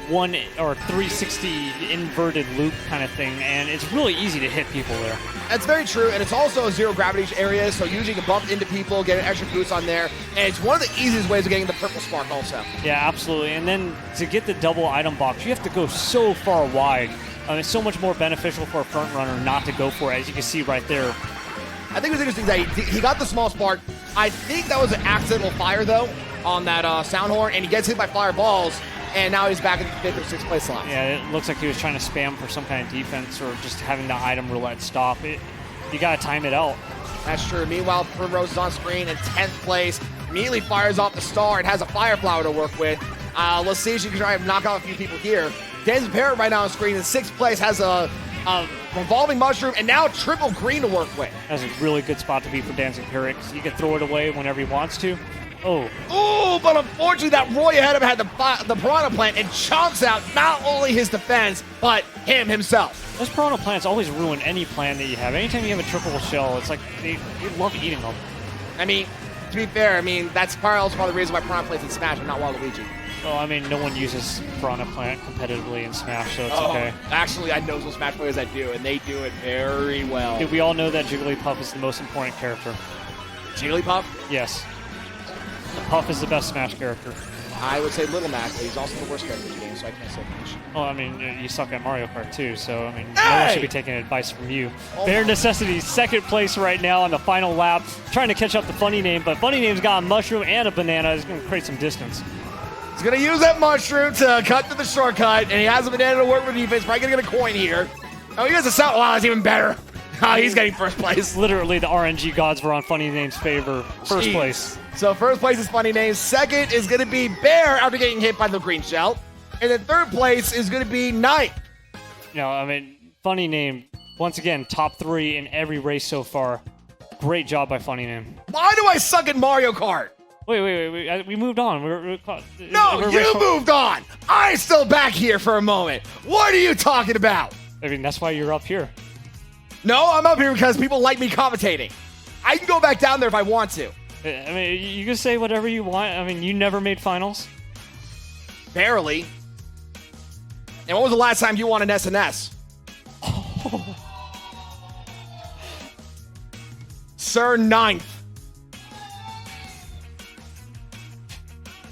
B: 1 or 360 inverted loop kind of thing, and it's really easy to hit people there.
A: That's very true, and it's also a zero gravity area, so usually you can bump into people, get an extra boost on there, and it's one of the easiest ways of getting the purple spark also.
B: Yeah, absolutely. And then to get the double item box, you have to go so far wide. It's so much more beneficial for a front runner not to go for it, as you can see right there.
A: I think it was interesting that he got the small spark. I think that was an accidental fire, though, on that sound horn, and he gets hit by fireballs. And now he's back in the 5th or 6th place slot.
B: Yeah, it looks like he was trying to spam for some kind of defense or just having the item roulette stop. You got to time it out.
A: That's true. Meanwhile, Primrose is on screen in 10th place. Immediately fires off the star and has a fire flower to work with. Let's see if she can try and knock out a few people here. Dancing Parrot right now on screen in 6th place has a revolving mushroom and now triple green to work with.
B: That's a really good spot to be for Dancing Parrot. He can throw it away whenever he wants to.
A: Oh, but unfortunately that Roy ahead of him had the Piranha Plant and chomps out not only his defense, but him himself.
B: Those Piranha Plants always ruin any plan that you have. Anytime you have a triple shell, it's like they love eating them.
A: I mean, to be fair, that's also part of the reason why Piranha Plant's in Smash and not Waluigi.
B: Well, no one uses Piranha Plant competitively in Smash, so it's okay.
A: Actually, I know some Smash players that do, and they do it very well.
B: Dude, we all know that Jigglypuff is the most important character.
A: Jigglypuff?
B: Yes. Puff is the best Smash character.
A: I would say Little Mac, but he's also the worst character in the game, so I can't say much.
B: Well, you suck at Mario Kart too, so, no one should be taking advice from you. Bare Necessity, 2nd place right now on the final lap, trying to catch up to Funny Name, but Funny Name's got a mushroom and a banana. He's going to create some distance.
A: He's going to use that mushroom to cut through the shortcut, and he has a banana to work with defense. Probably going to get a coin here. Oh, he has a sound. Wow, that's even better. Oh, he's getting first place.
B: Literally, the RNG gods were on Funny Name's favor. First place.
A: So first place is Funny Name. Second is going to be Bear after getting hit by the green shell. And then third place is going to be Knight.
B: Funny Name, once again, top 3 in every race so far. Great job by Funny Name.
A: Why do I suck at Mario Kart?
B: Wait. We moved on.
A: No, you moved on. I'm still back here for a moment. What are you talking about?
B: That's why you're up here.
A: No, I'm up here because people like me commentating. I can go back down there if I want to.
B: You can say whatever you want. You never made finals.
A: Barely. And when was the last time you won an SNS? Oh. Sir, 9th.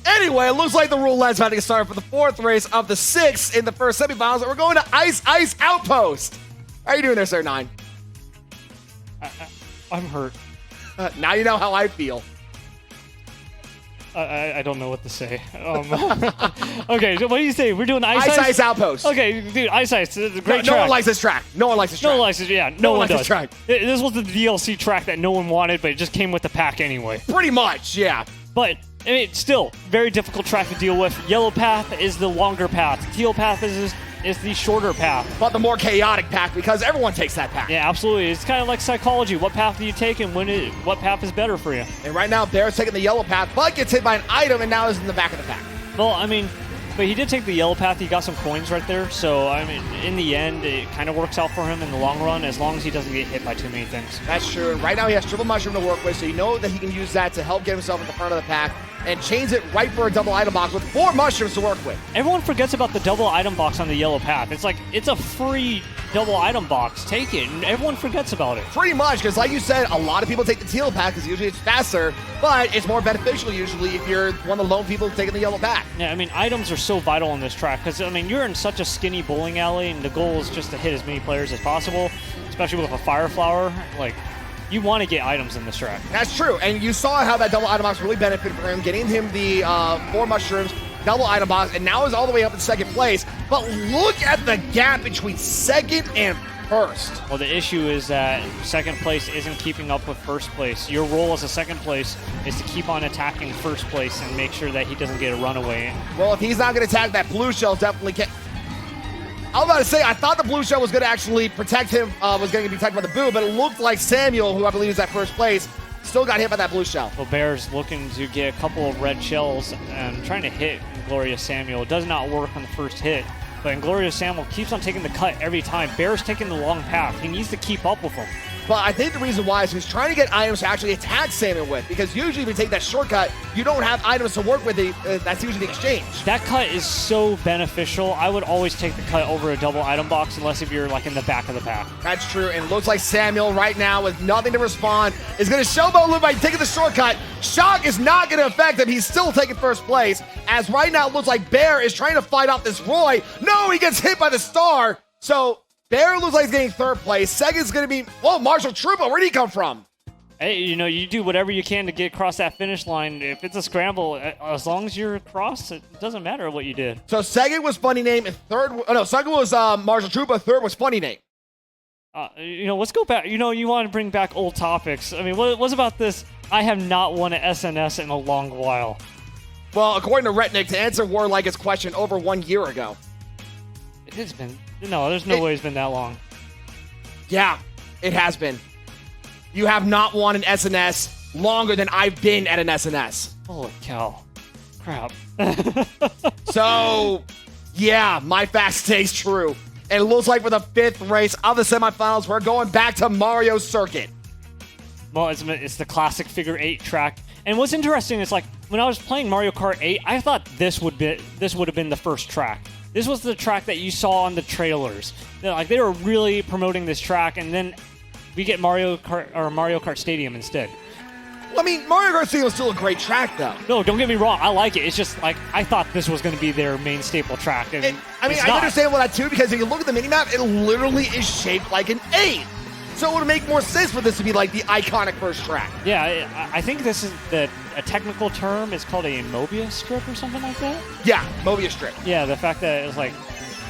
A: Anyway, it looks like the roulette's about to get started for the 4th race of the 6th in the first semifinals. And we're going to Ice Outpost. How are you doing there, Sir 9?
B: I'm hurt.
A: Now you know how I feel.
B: I don't know what to say. Okay, so what do you say? We're doing Ice
A: Outpost.
B: Okay, dude, Ice. It's a great track.
A: No one likes this track. No one likes this track.
B: No one likes it, yeah. No one
A: likes
B: does.
A: This track.
B: This was the DLC track that no one wanted, but it just came with the pack anyway.
A: Pretty much, yeah.
B: But, still, very difficult track to deal with. Yellow path is the longer path. Teal path is the shorter path.
A: But the more chaotic path, because everyone takes that path.
B: Yeah, absolutely. It's kind of like psychology. What path do you take and what path is better for you?
A: And right now, Bear's taking the yellow path, but gets hit by an item and now is in the back of the pack.
B: Well, But he did take the yellow path. He got some coins right there. So, I mean, in the end, it kind of works out for him in the long run as long as he doesn't get hit by too many things.
A: That's true. And right now he has triple mushroom to work with, so you know that he can use that to help get himself at the front of the pack and change it right for a double item box with 4 mushrooms to work with.
B: Everyone forgets about the double item box on the yellow path. It's like, it's a free double item box. Take it. And everyone forgets about it.
A: Pretty much, because like you said, a lot of people take the teal pack because usually it's faster, but it's more beneficial usually if you're one of the lone people taking the yellow pack.
B: Yeah, I mean, items are so vital on this track because, I mean, you're in such a skinny bowling alley and the goal is just to hit as many players as possible, especially with a fire flower. Like, you want to get items in this track.
A: That's true, and you saw how that double item box really benefited for him, getting him the 4 mushrooms, double item box, and now is all the way up in second place. But look at the gap between second and first.
B: Well, the issue is that second place isn't keeping up with first place. Your role as a second place is to keep on attacking first place and make sure that he doesn't get a runaway.
A: Well, if he's not going to attack, that blue shell definitely can. I was about to say, I thought the blue shell was going to actually protect him, was going to be protected by the boo, but it looked like Samuel, who I believe is at first place, still got hit by that blue shell.
B: Well, Bear's looking to get a couple of red shells and trying to hit Glorious Samuel. It does not work on the first hit, but Glorious Samuel keeps on taking the cut every time. Bear's taking the long path. He needs to keep up with him.
A: But I think the reason why is he's trying to get items to actually attack Samuel with, because usually if you take that shortcut, you don't have items to work with. That's usually the exchange.
B: That cut is so beneficial. I would always take the cut over a double item box unless if you're like in the back of the pack.
A: That's true, and it looks like Samuel right now with nothing to respond is going to showboat Luke by taking the shortcut. Shock is not going to affect him. He's still taking first place, as right now it looks like Bear is trying to fight off this Roy. No, he gets hit by the star. So Bear looks like he's getting third place. Second's going to be, whoa, Marshall Troopa. Where'd he come from?
B: Hey, you know, you do whatever you can to get across that finish line. If it's a scramble, as long as you're across, it doesn't matter what you did.
A: So second was Funny Name, and second was Marshall Troopa, third was Funny Name.
B: You know, let's go back. You know, you want to bring back old topics. I mean, what's about this? I have not won an SNS in a long while.
A: Well, according to Retnick, to answer Warlike's question over 1 year ago.
B: It's been, no, there's no way it's been that long.
A: Yeah, it has been. You have not won an SNS longer than I've been at an SNS.
B: Holy cow. Crap.
A: So, yeah, my fact stays true. And it looks like for the 5th race of the semifinals, we're going back to Mario Circuit.
B: Well, it's the classic figure 8 track. And what's interesting is, like, when I was playing Mario Kart 8, I thought this would have been the first track. This was the track that you saw on the trailers. They were really promoting this track, and then we get Mario Kart Stadium instead.
A: Well, I mean, Mario Kart Stadium is still a great track, though.
B: No, don't get me wrong. I like it. It's just, like, I thought this was going to be their main staple track. And
A: I mean, I understand what that, too, because if you look at the minimap, it literally is shaped like an 8. So it would make more sense for this to be like the iconic first track.
B: Yeah, I think this is a technical term. It's called a Mobius strip or something like that.
A: Yeah, Mobius strip.
B: Yeah, the fact that it's like,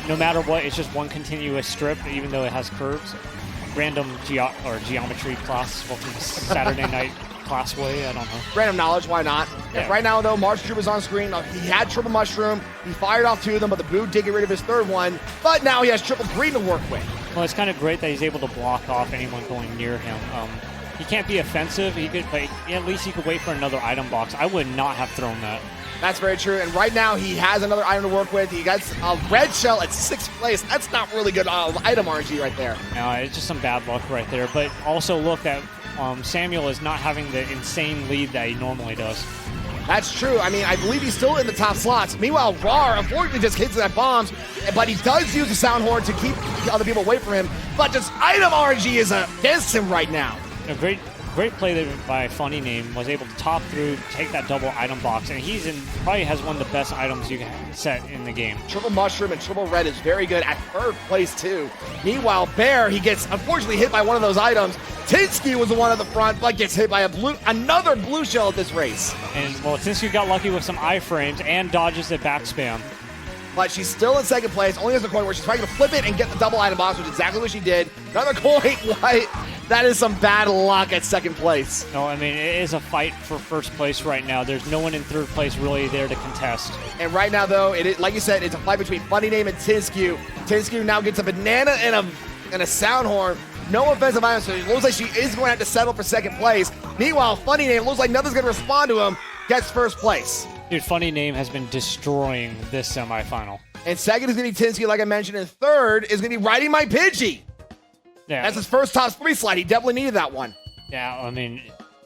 B: no matter what, it's just one continuous strip, even though it has curves. Random geometry class. Welcome to Saturday night classway. I don't know.
A: Random knowledge, why not?
B: Yeah.
A: Right now, though, Marshall Troop is on screen. He had triple mushroom. He fired off 2 of them, but the boo did get rid of his 3rd one. But now he has triple green to work with.
B: Well, it's kind of great that he's able to block off anyone going near him. He can't be offensive, but at least he could wait for another item box. I would not have thrown that.
A: That's very true. And right now, he has another item to work with. He got a red shell at 6th place. That's not really good item RNG right there.
B: No, it's just some bad luck right there. But also look that Samuel is not having the insane lead that he normally does.
A: That's true. I mean, I believe he's still in the top slots. Meanwhile, Rar, unfortunately, just hits that bombs, but he does use the sound horn to keep other people away from him. But just item RNG is against him right now.
B: A great play there by Funny Name, was able to top through, take that double item box, and probably has one of the best items you can set in the game.
A: Triple mushroom and triple red is very good at 3rd place too. Meanwhile, Bear, he gets unfortunately hit by one of those items. Tinsky was the one at the front, but gets hit by another blue shell at this race.
B: And well, Tinsky got lucky with some iframes and dodges the back spam.
A: But she's still in 2nd place, only has a coin where she's trying to flip it and get the double item box, which is exactly what she did. Another coin, white. That is some bad luck at 2nd place.
B: No, I mean, it is a fight for 1st place right now. There's no one in 3rd place really there to contest.
A: And right now, though, like you said, it's a fight between Funny Name and Tinsky. Tinsky now gets a banana and a sound horn. No offensive items, so it looks like she is going to have to settle for 2nd place. Meanwhile, Funny Name looks like nothing's going to respond to him. Gets 1st place.
B: Dude, Funny Name has been destroying this semifinal.
A: And second is going to be Tinsky, like I mentioned. And third is going to be Riding My Pidgey.
B: Yeah,
A: That's his first top 3 slide. He definitely needed that one.
B: yeah. I mean,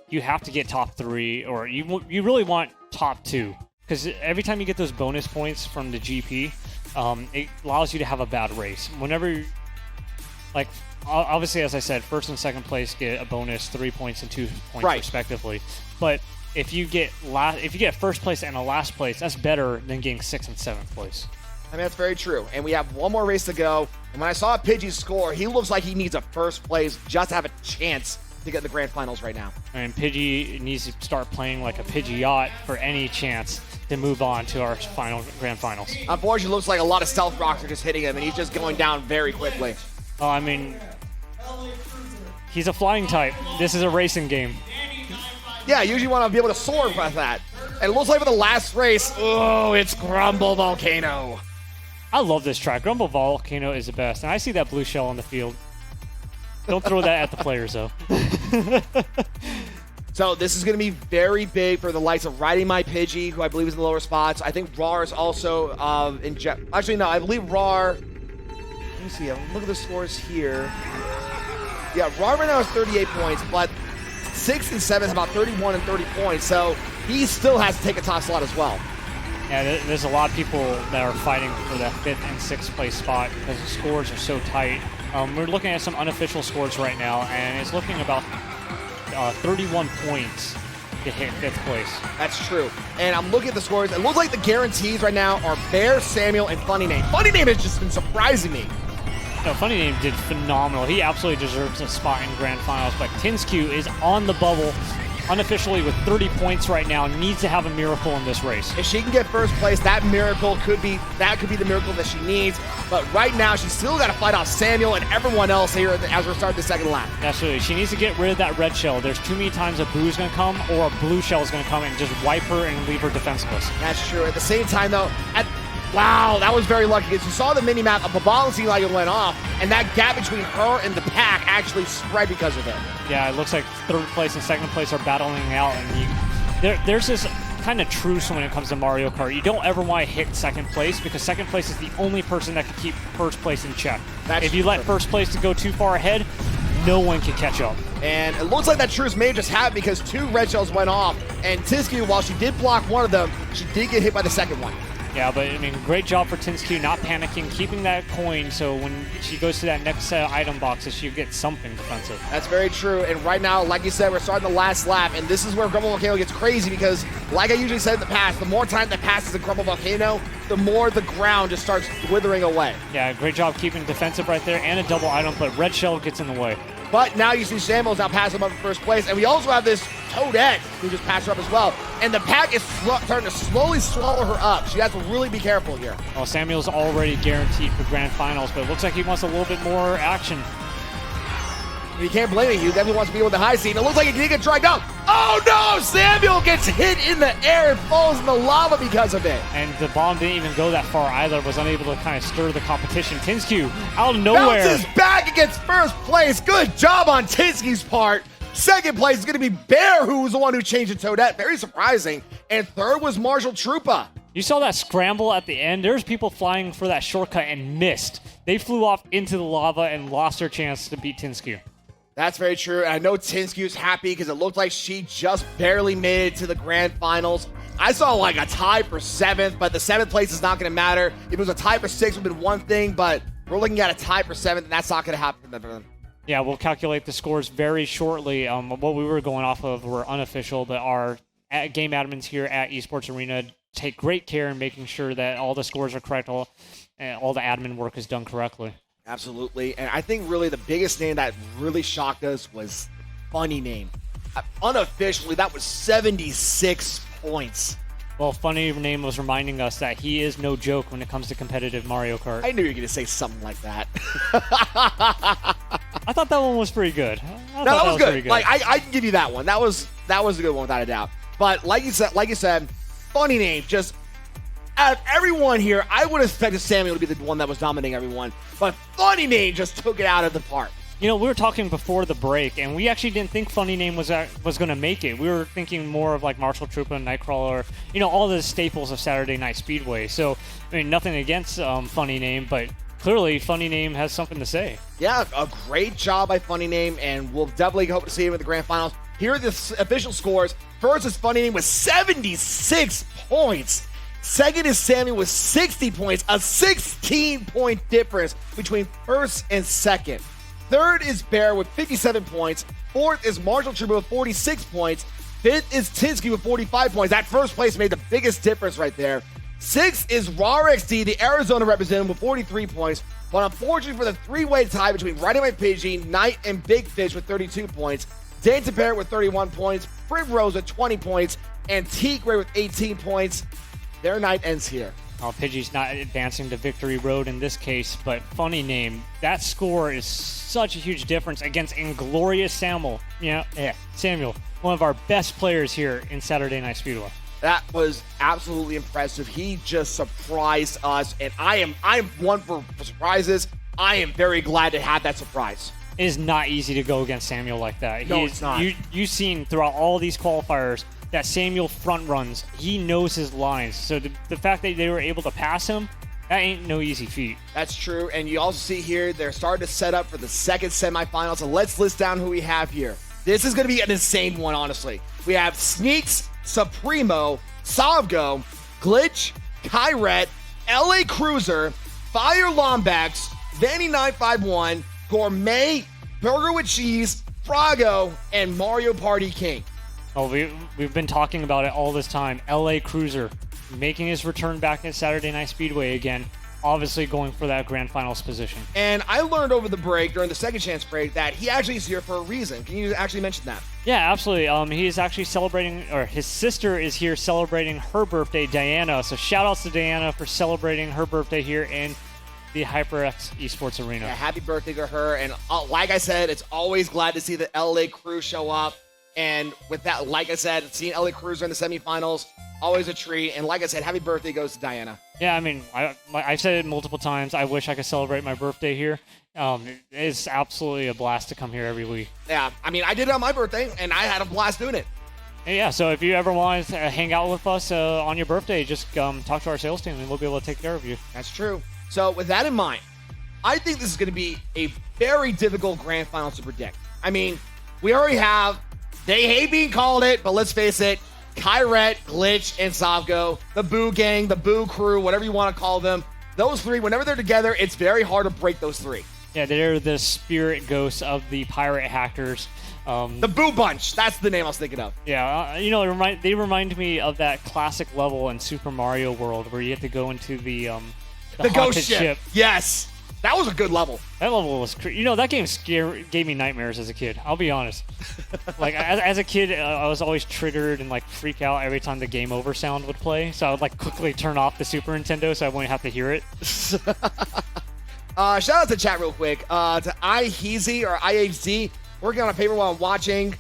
B: you have to get top 3, or you really want top 2, because every time you get those bonus points from the GP, it allows you to have a bad race. Whenever, like, obviously, as I said, first and second place get a bonus 3 points and 2 points
A: Right.
B: respectively. But if you get first place and a last place, that's better than getting 6th and 7th place.
A: I mean, that's very true. And we have one more race to go. And when I saw Pidgey's score, he looks like he needs a first place just to have a chance to get in the grand finals right now.
B: And Pidgey needs to start playing like a Pidgeot for any chance to move on to our grand finals.
A: Unfortunately, it looks like a lot of stealth rocks are just hitting him, and he's just going down very quickly.
B: Oh, I mean, he's a flying type. This is a racing game.
A: Yeah, you usually want to be able to soar with that. And it looks like for the last race, oh, it's Grumble Volcano.
B: I love this track. Grumble Volcano is the best. And I see that blue shell on the field. Don't throw that at the players, though.
A: So this is going to be very big for the likes of Riding My Pidgey, who I believe is in the lower spots. I think RAR is also actually, no, I believe RAR. Let me see. Look at the scores here. Yeah, RAR right now has 38 points, but 6th and 7th have about 31 and 30 points. So he still has to take a top slot as well.
B: Yeah, there's a lot of people that are fighting for that 5th and 6th place spot because the scores are so tight. We're looking at some unofficial scores right now, and it's looking about 31 points to hit 5th place.
A: That's true. And I'm looking at the scores. It looks like the guarantees right now are Bear, Samuel, and Funny Name. Funny Name has just been surprising me.
B: No, Funny Name did phenomenal. He absolutely deserves a spot in grand finals, but Tinsky is on the bubble unofficially with 30 points right now, needs to have a miracle in this race.
A: If she can get first place, that could be the miracle that she needs. But right now, she's still got to fight off Samuel and everyone else here as we're starting the second lap.
B: Absolutely. She needs to get rid of that red shell. There's too many times a boo's going to come or a blue shell is going to come and just wipe her and leave her defenseless.
A: That's true. At the same time, though, wow, that was very lucky because you saw the mini-map of Babala seemed like it went off, and that gap between her and the pack actually spread because of it.
B: Yeah, it looks like 3rd place and 2nd place are battling out, and there's this kind of truce when it comes to Mario Kart. You don't ever want to hit 2nd place because 2nd place is the only person that can keep 1st place in check. If you let 1st place to go too far ahead, no one can catch up.
A: And it looks like that truce may have just happened because 2 red shells went off, and Tinsky, while she did block one of them, she did get hit by the second one.
B: Yeah, but I mean, great job for Tinsky not panicking, keeping that coin so when she goes to that next set of item boxes, she gets something defensive.
A: That's very true. And right now, like you said, we're starting the last lap, and this is where Grumble Volcano gets crazy because, like I usually said in the past, the more time that passes in Grumble Volcano, the more the ground just starts withering away.
B: Yeah, great job keeping defensive right there and a double item, but red shell gets in the way.
A: But now you see Samuel's now passing him up in first place, and we also have this Toadette who just passed her up as well. And the pack is starting to slowly swallow her up. She has to really be careful here.
B: Well, Samuel's already guaranteed for grand finals, but it looks like he wants a little bit more action.
A: You can't blame it. He definitely wants to be with the high seat. It looks like he did get dragged out. Oh no! Samuel gets hit in the air and falls in the lava because of it.
B: And the bomb didn't even go that far either. Was unable to kind of stir the competition. Tinsky out of nowhere
A: bounces back against first place. Good job on Tinsky's part. Second place is going to be Bear, who was the one who changed the Toadette. Very surprising. And third was Marshall Trupa.
B: You saw that scramble at the end. There's people flying for that shortcut and missed. They flew off into the lava and lost their chance to beat Tinsky.
A: That's very true. And I know Tinsky was happy because it looked like she just barely made it to the grand finals. I saw like a tie for 7th, but the 7th place is not going to matter. If it was a tie for 6th, it would have been one thing, but we're looking at a tie for 7th, and that's not going to happen for them.
B: Yeah, we'll calculate the scores very shortly. What we were going off of were unofficial, but our game admins here at Esports Arena take great care in making sure that all the scores are correct, all the admin work is done correctly.
A: Absolutely. And I think really the biggest name that really shocked us was Funny Name. Unofficially, that was 76 points.
B: Well, Funny Name was reminding us that he is no joke when it comes to competitive Mario Kart.
A: I knew you were going to say something like that.
B: I thought that one was pretty good.
A: That was good. Like I can give you that one. That was a good one without a doubt. But like you said, Funny Name just out of everyone here, I would have expected Samuel to be the one that was dominating everyone. But Funny Name just took it out of the park.
B: You know, we were talking before the break, and we actually didn't think Funny Name was going to make it. We were thinking more of like Marshall Troopa, Nightcrawler, you know, all the staples of Saturday Night Speedway. So, I mean, nothing against Funny Name, but clearly Funny Name has something to say.
A: Yeah, a great job by Funny Name, and we'll definitely hope to see him in the grand finals. Here are the official scores. First is Funny Name with 76 points. Second is Samuel with 60 points, a 16-point difference between first and second. Third is Bear with 57 points. Fourth is Marshall Trooper with 46 points. Fifth is Tinsky with 45 points. That first place made the biggest difference right there. Sixth is RARXD, the Arizona representative, with 43 points. But unfortunately for the three-way tie between Riding My Pidgey, Knight, and Big Fish with 32 points, Dancing Parrot with 31 points, Primrose with 20 points, and T-Gray with 18 points. Their night ends here.
B: Oh, Pidgey's not advancing to victory road in this case, but Funny Name, that score is such a huge difference against Inglorious Samuel. Samuel, one of our best players here in Saturday Night Speedway.
A: That was absolutely impressive. He just surprised us, and I'm one for surprises. I am very glad to have that surprise.
B: It is not easy to go against Samuel like that.
A: No, it's not.
B: You've seen throughout all these qualifiers that Samuel front runs. He knows his lines. So the fact that they were able to pass him, that ain't no easy feat.
A: That's true, and you also see here they're starting to set up for the second semifinal. So let's list down who we have here. This is going to be an insane one, honestly. We have Sneaks, Supremo, Savgo, Glitch, Kyret, LA Cruiser, Fire Lombax, Vanny951, Gourmet, Burger with Cheese, Frago, and Mario Party King.
B: Oh, we've been talking about it all this time. LA Cruiser making his return back at Saturday Night Speedway again, obviously going for that grand finals position.
A: And I learned over the break, during the second chance break, that he actually is here for a reason. Can you actually mention that?
B: Yeah, absolutely. He is actually celebrating, or his sister is here celebrating her birthday, Diana. So shout outs to Diana for celebrating her birthday here in the HyperX Esports Arena.
A: Yeah, happy birthday to her. And like I said, it's always glad to see the LA Crew show up. And with that, like I said, seeing LA Cruiser in the semifinals, always a treat. And like I said, happy birthday goes to Diana.
B: Yeah, I mean, I've said it multiple times. I wish I could celebrate my birthday here. It's absolutely a blast to come here every week.
A: Yeah, I mean, I did it on my birthday, and I had a blast doing it.
B: Yeah, so if you ever want to hang out with us on your birthday, just talk to our sales team, and we'll be able to take care of you.
A: That's true. So with that in mind, I think this is going to be a very difficult grand final to predict. I mean, we already have, they hate being called it, but let's face it, Kyret, Glitch, and Savgo, the Boo Gang, the Boo Crew, whatever you want to call them, those three, whenever they're together, it's very hard to break those three.
B: Yeah, they're the spirit ghosts of the pirate hackers.
A: The Boo Bunch, that's the name I was thinking of.
B: Yeah, they remind me of that classic level in Super Mario World where you have to go into the
A: ghost ship. Yes, that was a good level.
B: That level was that game gave me nightmares as a kid. I'll be honest. Like as a kid, I was always triggered and like freak out every time the game over sound would play. So I would like quickly turn off the Super Nintendo so I wouldn't have to hear it.
A: Shout out to chat real quick. To IHZ or IHZ, working on a paper while I'm watching.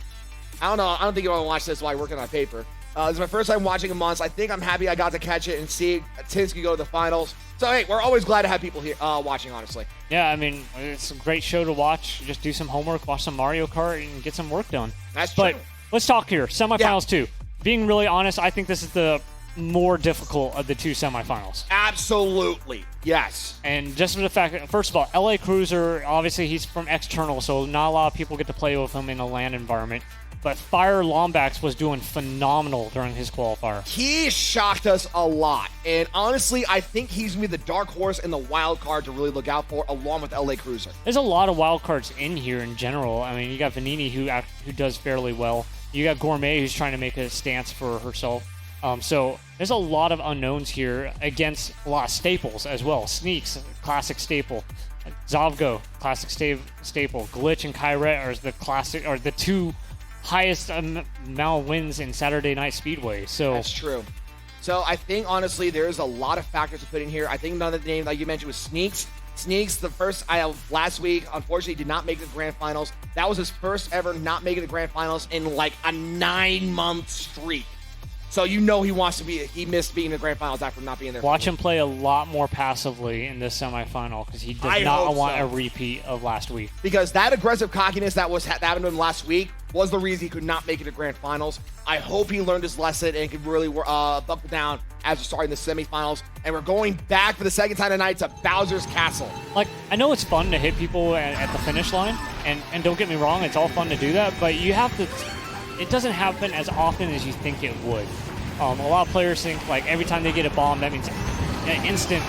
A: I don't think you want to watch this while you're working on a paper. This is my first time watching in months. I think I'm happy I got to catch it and see Tinsky go to the finals. So, hey, we're always glad to have people here watching, honestly.
B: Yeah, I mean, it's a great show to watch. Just do some homework, watch some Mario Kart, and get some work done.
A: That's true.
B: But let's talk here. Semifinals, too. Being really honest, I think this is the more difficult of the two semifinals.
A: Absolutely. Yes.
B: And just for the fact that, first of all, LA Cruiser, obviously he's from external, so not a lot of people get to play with him in a LAN environment. But Fire Lombax was doing phenomenal during his qualifier.
A: He shocked us a lot. And honestly, I think he's going to be the dark horse and the wild card to really look out for, along with LA Cruiser.
B: There's a lot of wild cards in here in general. I mean, you got Vanini, who does fairly well. You got Gourmet, who's trying to make a stance for herself. So there's a lot of unknowns here against a lot of staples as well. Sneaks, classic staple. Zavgo, classic staple. Glitch and Kyret are the two highest amount of wins in Saturday Night Speedway. So
A: that's true. So I think, honestly, there's a lot of factors to put in here. I think another name that you mentioned was Sneaks. Sneaks, the first last week, unfortunately did not make the grand finals. That was his first ever not making the grand finals in like a 9-month streak. So you know he missed being in the grand finals after not being there.
B: Watch him play a lot more passively in this semifinal because he does
A: I
B: not
A: hope
B: want
A: so.
B: a repeat of last week.
A: Because that aggressive cockiness that happened to him last week was the reason he could not make it to grand finals. I hope he learned his lesson and could really buckle down as we're starting the semifinals. And we're going back for the second time tonight to Bowser's Castle.
B: Like, I know it's fun to hit people at the finish line, and don't get me wrong, it's all fun to do that, but you have to, it doesn't happen as often as you think it would. A lot of players think, like, every time they get a bomb, that means an instant,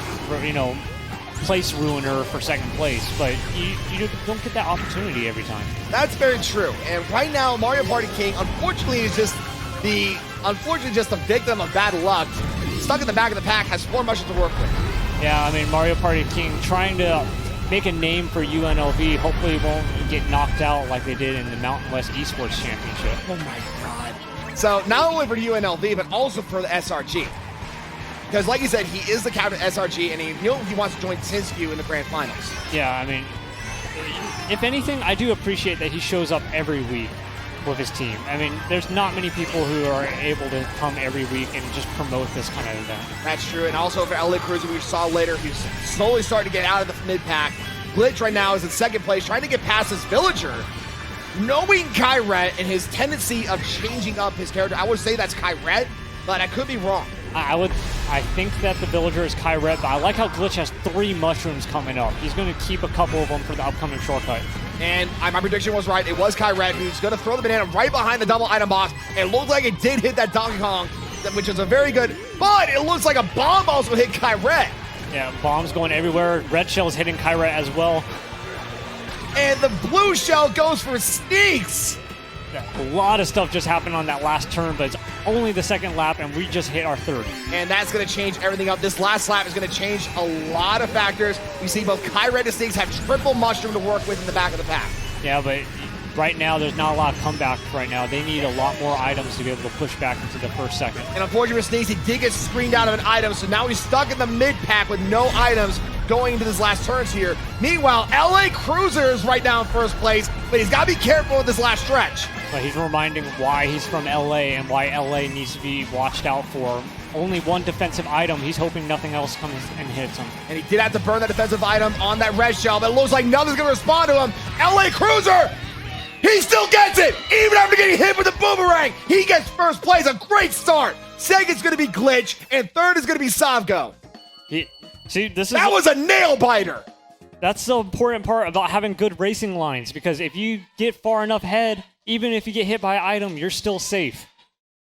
B: place ruiner for second place, but you don't get that opportunity every time.
A: That's very true. And right now, Mario Party King, unfortunately, is just the victim of bad luck. Stuck in the back of the pack, has 4 mushrooms to work with.
B: Yeah, I mean, Mario Party King trying to make a name for UNLV, hopefully won't get knocked out like they did in the Mountain West Esports Championship.
A: Oh my God. So not only for UNLV, but also for the SRG. Because like you said, he is the captain of SRG, and he wants to join TinsQ in the grand finals.
B: Yeah, I mean, if anything, I do appreciate that he shows up every week with his team. I mean, there's not many people who are able to come every week and just promote this kind of event.
A: That's true, and also for LA Cruiser, we saw later, he's slowly starting to get out of the mid-pack. Glitch right now is in second place, trying to get past his villager. Knowing Kyret and his tendency of changing up his character, I would say that's Kyret, but I could be wrong.
B: I think that the villager is Kyret, but I like how Glitch has 3 mushrooms coming up. He's going to keep a couple of them for the upcoming shortcut.
A: And my prediction was right. It was Kyret who's going to throw the banana right behind the double item box. It looked like it did hit that Donkey Kong, which is a very good, but it looks like a bomb also hit Kyret.
B: Yeah, bombs going everywhere. Red Shell's hitting Kyret as well.
A: And the blue shell goes for Sneaks.
B: A lot of stuff just happened on that last turn, but it's only the second lap, and we just hit our third.
A: And that's going to change everything up. This last lap is going to change a lot of factors. You see both Kyret and Sneaks have triple mushroom to work with in the back of the pack.
B: Yeah, but right now there's not a lot of comeback right now. They need a lot more items to be able to push back into the first second.
A: And unfortunately for Sneaks, he did get screened out of an item, so now he's stuck in the mid-pack with no items going into this last turns here. Meanwhile, LA Cruiser is right now in first place, but he's got to be careful with this last stretch.
B: But he's reminding why he's from LA and why LA needs to be watched out for. Only one defensive item. He's hoping nothing else comes and hits him.
A: And he did have to burn that defensive item on that red shell, but it looks like nothing's going to respond to him. LA Cruiser, he still gets it! Even after getting hit with the boomerang, he gets first place. A great start. Second's going to be Glitch, and third is going to be Savgo. That was a nail biter.
B: That's the important part about having good racing lines, because if you get far enough ahead, even if you get hit by an item, you're still safe.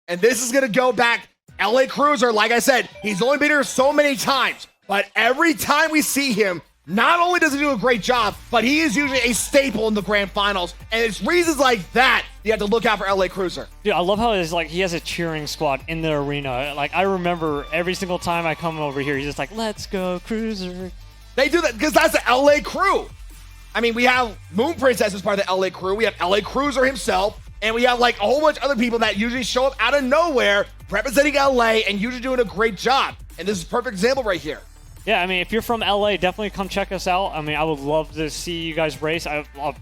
A: And this is going to go back. LA Cruiser, like I said, he's only been here so many times, but every time we see him, not only does he do a great job, but he is usually a staple in the grand finals. And it's reasons like that you have to look out for LA Cruiser.
B: Dude, I love how it's like he has a cheering squad in the arena. Like, I remember every single time I come over here, he's just like, "Let's go, Cruiser."
A: They do that because that's the LA crew. I mean, we have Moon Princess as part of the LA crew. We have LA Cruiser himself. And we have like a whole bunch of other people that usually show up out of nowhere representing LA and usually doing a great job. And this is a perfect example right here.
B: Yeah, I mean, if you're from LA, definitely come check us out. I mean, I would love to see you guys race.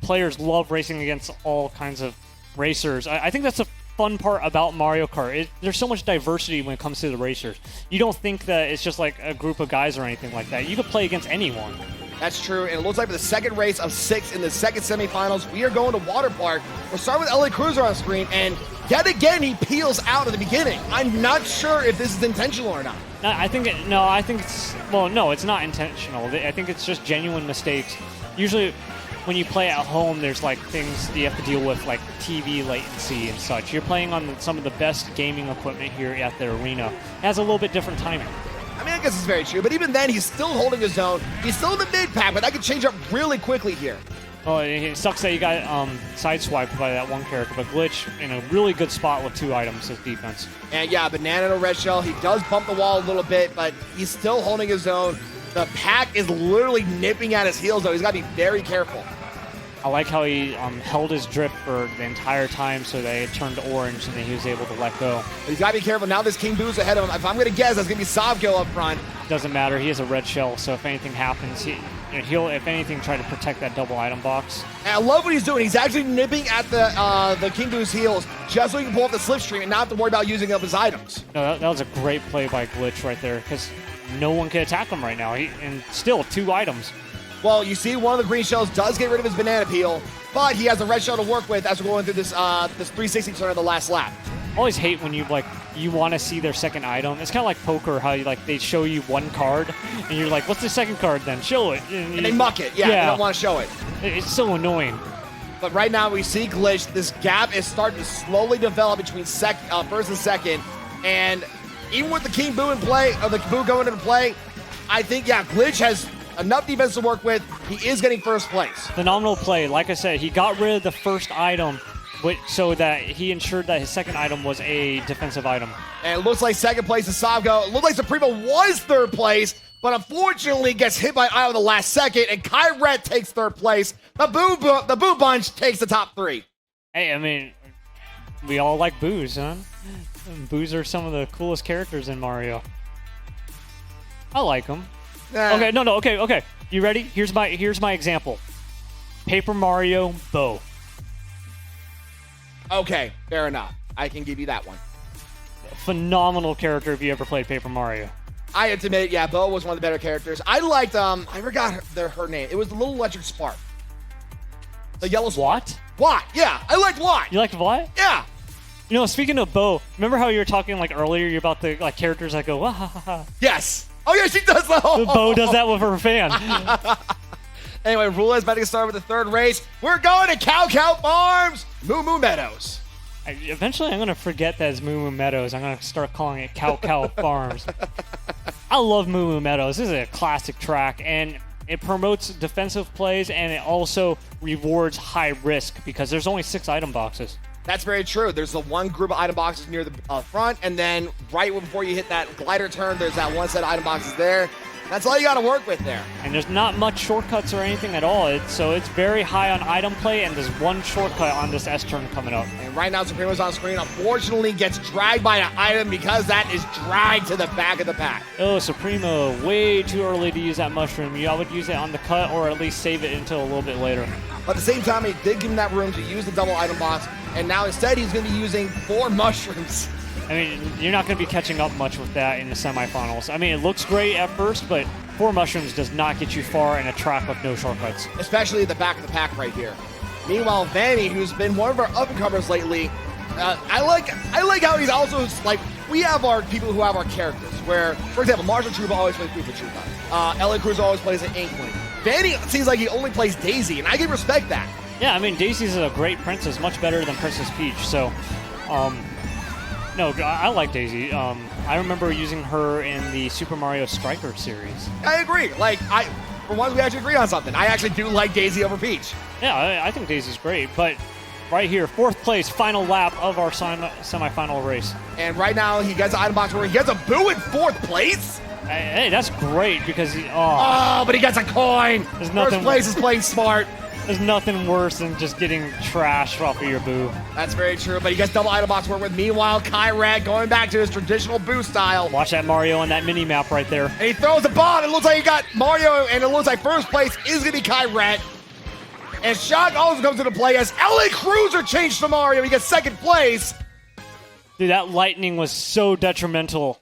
B: Players love racing against all kinds of racers. I think that's the fun part about Mario Kart. There's so much diversity when it comes to the racers. You don't think that it's just like a group of guys or anything like that. You could play against anyone.
A: That's true, and it looks like for the second race of 6 in the second semifinals, we are going to Water Park. We're starting with LA Cruiser on screen, and yet again, he peels out at the beginning. I'm not sure if this is intentional or not.
B: It's not intentional. I think it's just genuine mistakes. Usually, when you play at home, there's like things you have to deal with, like TV latency and such. You're playing on some of the best gaming equipment here at the arena. It has a little bit different timing.
A: I mean, I guess it's very true, but even then, he's still holding his own. He's still in the mid-pack, but that could change up really quickly here.
B: Oh, it sucks that you got sideswiped by that one character, but Glitch in a really good spot with 2 items as defense.
A: And yeah, Banana and a red shell, he does bump the wall a little bit, but he's still holding his own. The pack is literally nipping at his heels, though. He's got to be very careful.
B: I like how he held his drift for the entire time so that it turned orange and then he was able to let go.
A: But he's got to be careful. Now there's King Boo's ahead of him. If I'm going to guess, that's going to be Savgo up front.
B: Doesn't matter. He has a red shell, so if anything happens, And he'll, if anything, try to protect that double item box.
A: And I love what he's doing. He's actually nipping at the King Boo's heels just so he can pull off the slipstream and not have to worry about using up his items.
B: No, that was a great play by Glitch right there, because no one can attack him right now. And still 2 items.
A: Well, you see one of the green shells does get rid of his banana peel, but he has a red shell to work with as we're going through this 360 turn of the last lap.
B: I always hate when you want to see their second item. It's kind of like poker, how they show you one card, and you're like, what's the second card then? Show it.
A: And they muck it. Yeah, they don't want to show it.
B: It's so annoying.
A: But right now we see Glitch. This gap is starting to slowly develop between first and second. And even with the King Boo in play, or the Boo going into play, I think, Glitch has enough defense to work with. He is getting first place.
B: Phenomenal play. Like I said, he got rid of the first item so that he ensured that his second item was a defensive item.
A: And it looks like second place is Savgo. It looked like Supremo was third place, but unfortunately gets hit by Io in the last second, and Kyret takes third place. The Boo Bunch takes the top 3.
B: Hey, I mean, we all like Boos, huh? Boos are some of the coolest characters in Mario. I like them. Okay, no, okay. You ready? Here's my example. Paper Mario Bow.
A: Okay, fair enough. I can give you that one.
B: Phenomenal character if you ever played Paper Mario.
A: I have to admit, Bo was one of the better characters. I liked, I forgot her name. It was the little electric spark. The yellow spark. Watt, yeah. I liked Watt.
B: You liked Watt?
A: Yeah.
B: You know, speaking of Bo, remember how you were talking earlier about the characters that go, wah, ha, ha, ha.
A: Yes. Oh, yeah, she does that.
B: Bo does that with her fan.
A: Anyway, Rula is about to get started with the third race. We're going to Cow Cow Farms, Moo Moo Meadows.
B: Eventually, I'm going to forget that it's Moo Moo Meadows. I'm going to start calling it Cow Cow Farms. I love Moo Moo Meadows. This is a classic track, and it promotes defensive plays, and it also rewards high risk because there's only 6 item boxes.
A: That's very true. There's the one group of item boxes near the front, and then right before you hit that glider turn, there's that one set of item boxes there. That's all you got to work with there.
B: And there's not much shortcuts or anything at all. So it's very high on item play, and there's one shortcut on this S turn coming up.
A: And right now, Supremo's on screen. Unfortunately, gets dragged by an item because that is dragged to the back of the pack.
B: Oh, Supremo, way too early to use that mushroom. I would use it on the cut or at least save it until a little bit later.
A: But at the same time, he did give him that room to use the double item box, and now instead he's going to be using 4 mushrooms.
B: I mean, you're not going to be catching up much with that in the semifinals. I mean, it looks great at first, but 4 mushrooms does not get you far in a track with no shortcuts.
A: Especially at the back of the pack right here. Meanwhile, Vanny, who's been one of our up-and-comers lately, I like how he's also, we have our people who have our characters, where, for example, Marshall Truba always plays Koopa Troopa. L.A. Cruz always plays an Inkling. Vanny seems like he only plays Daisy, and I can respect that.
B: Yeah, I mean, Daisy's a great princess, much better than Princess Peach, so, no, I like Daisy. I remember using her in the Super Mario Striker series.
A: I agree. For once we actually agree on something. I actually do like Daisy over Peach.
B: Yeah, I think Daisy's great, but right here, 4th place, final lap of our semifinal race.
A: And right now, he gets an item box where he gets a Boo in 4th place.
B: Hey, that's great because
A: but he gets a coin. First place is playing smart.
B: There's nothing worse than just getting trashed off of your Boo.
A: That's very true, but he gets double item box to work with. Meanwhile, Kyrat going back to his traditional Boo style.
B: Watch that Mario on that mini map right there.
A: And he throws the bomb. It looks like he got Mario, and it looks like first place is going to be Kyrat. And Shock also comes into play as LA Cruiser changed to Mario. He gets 2nd place.
B: Dude, that lightning was so detrimental.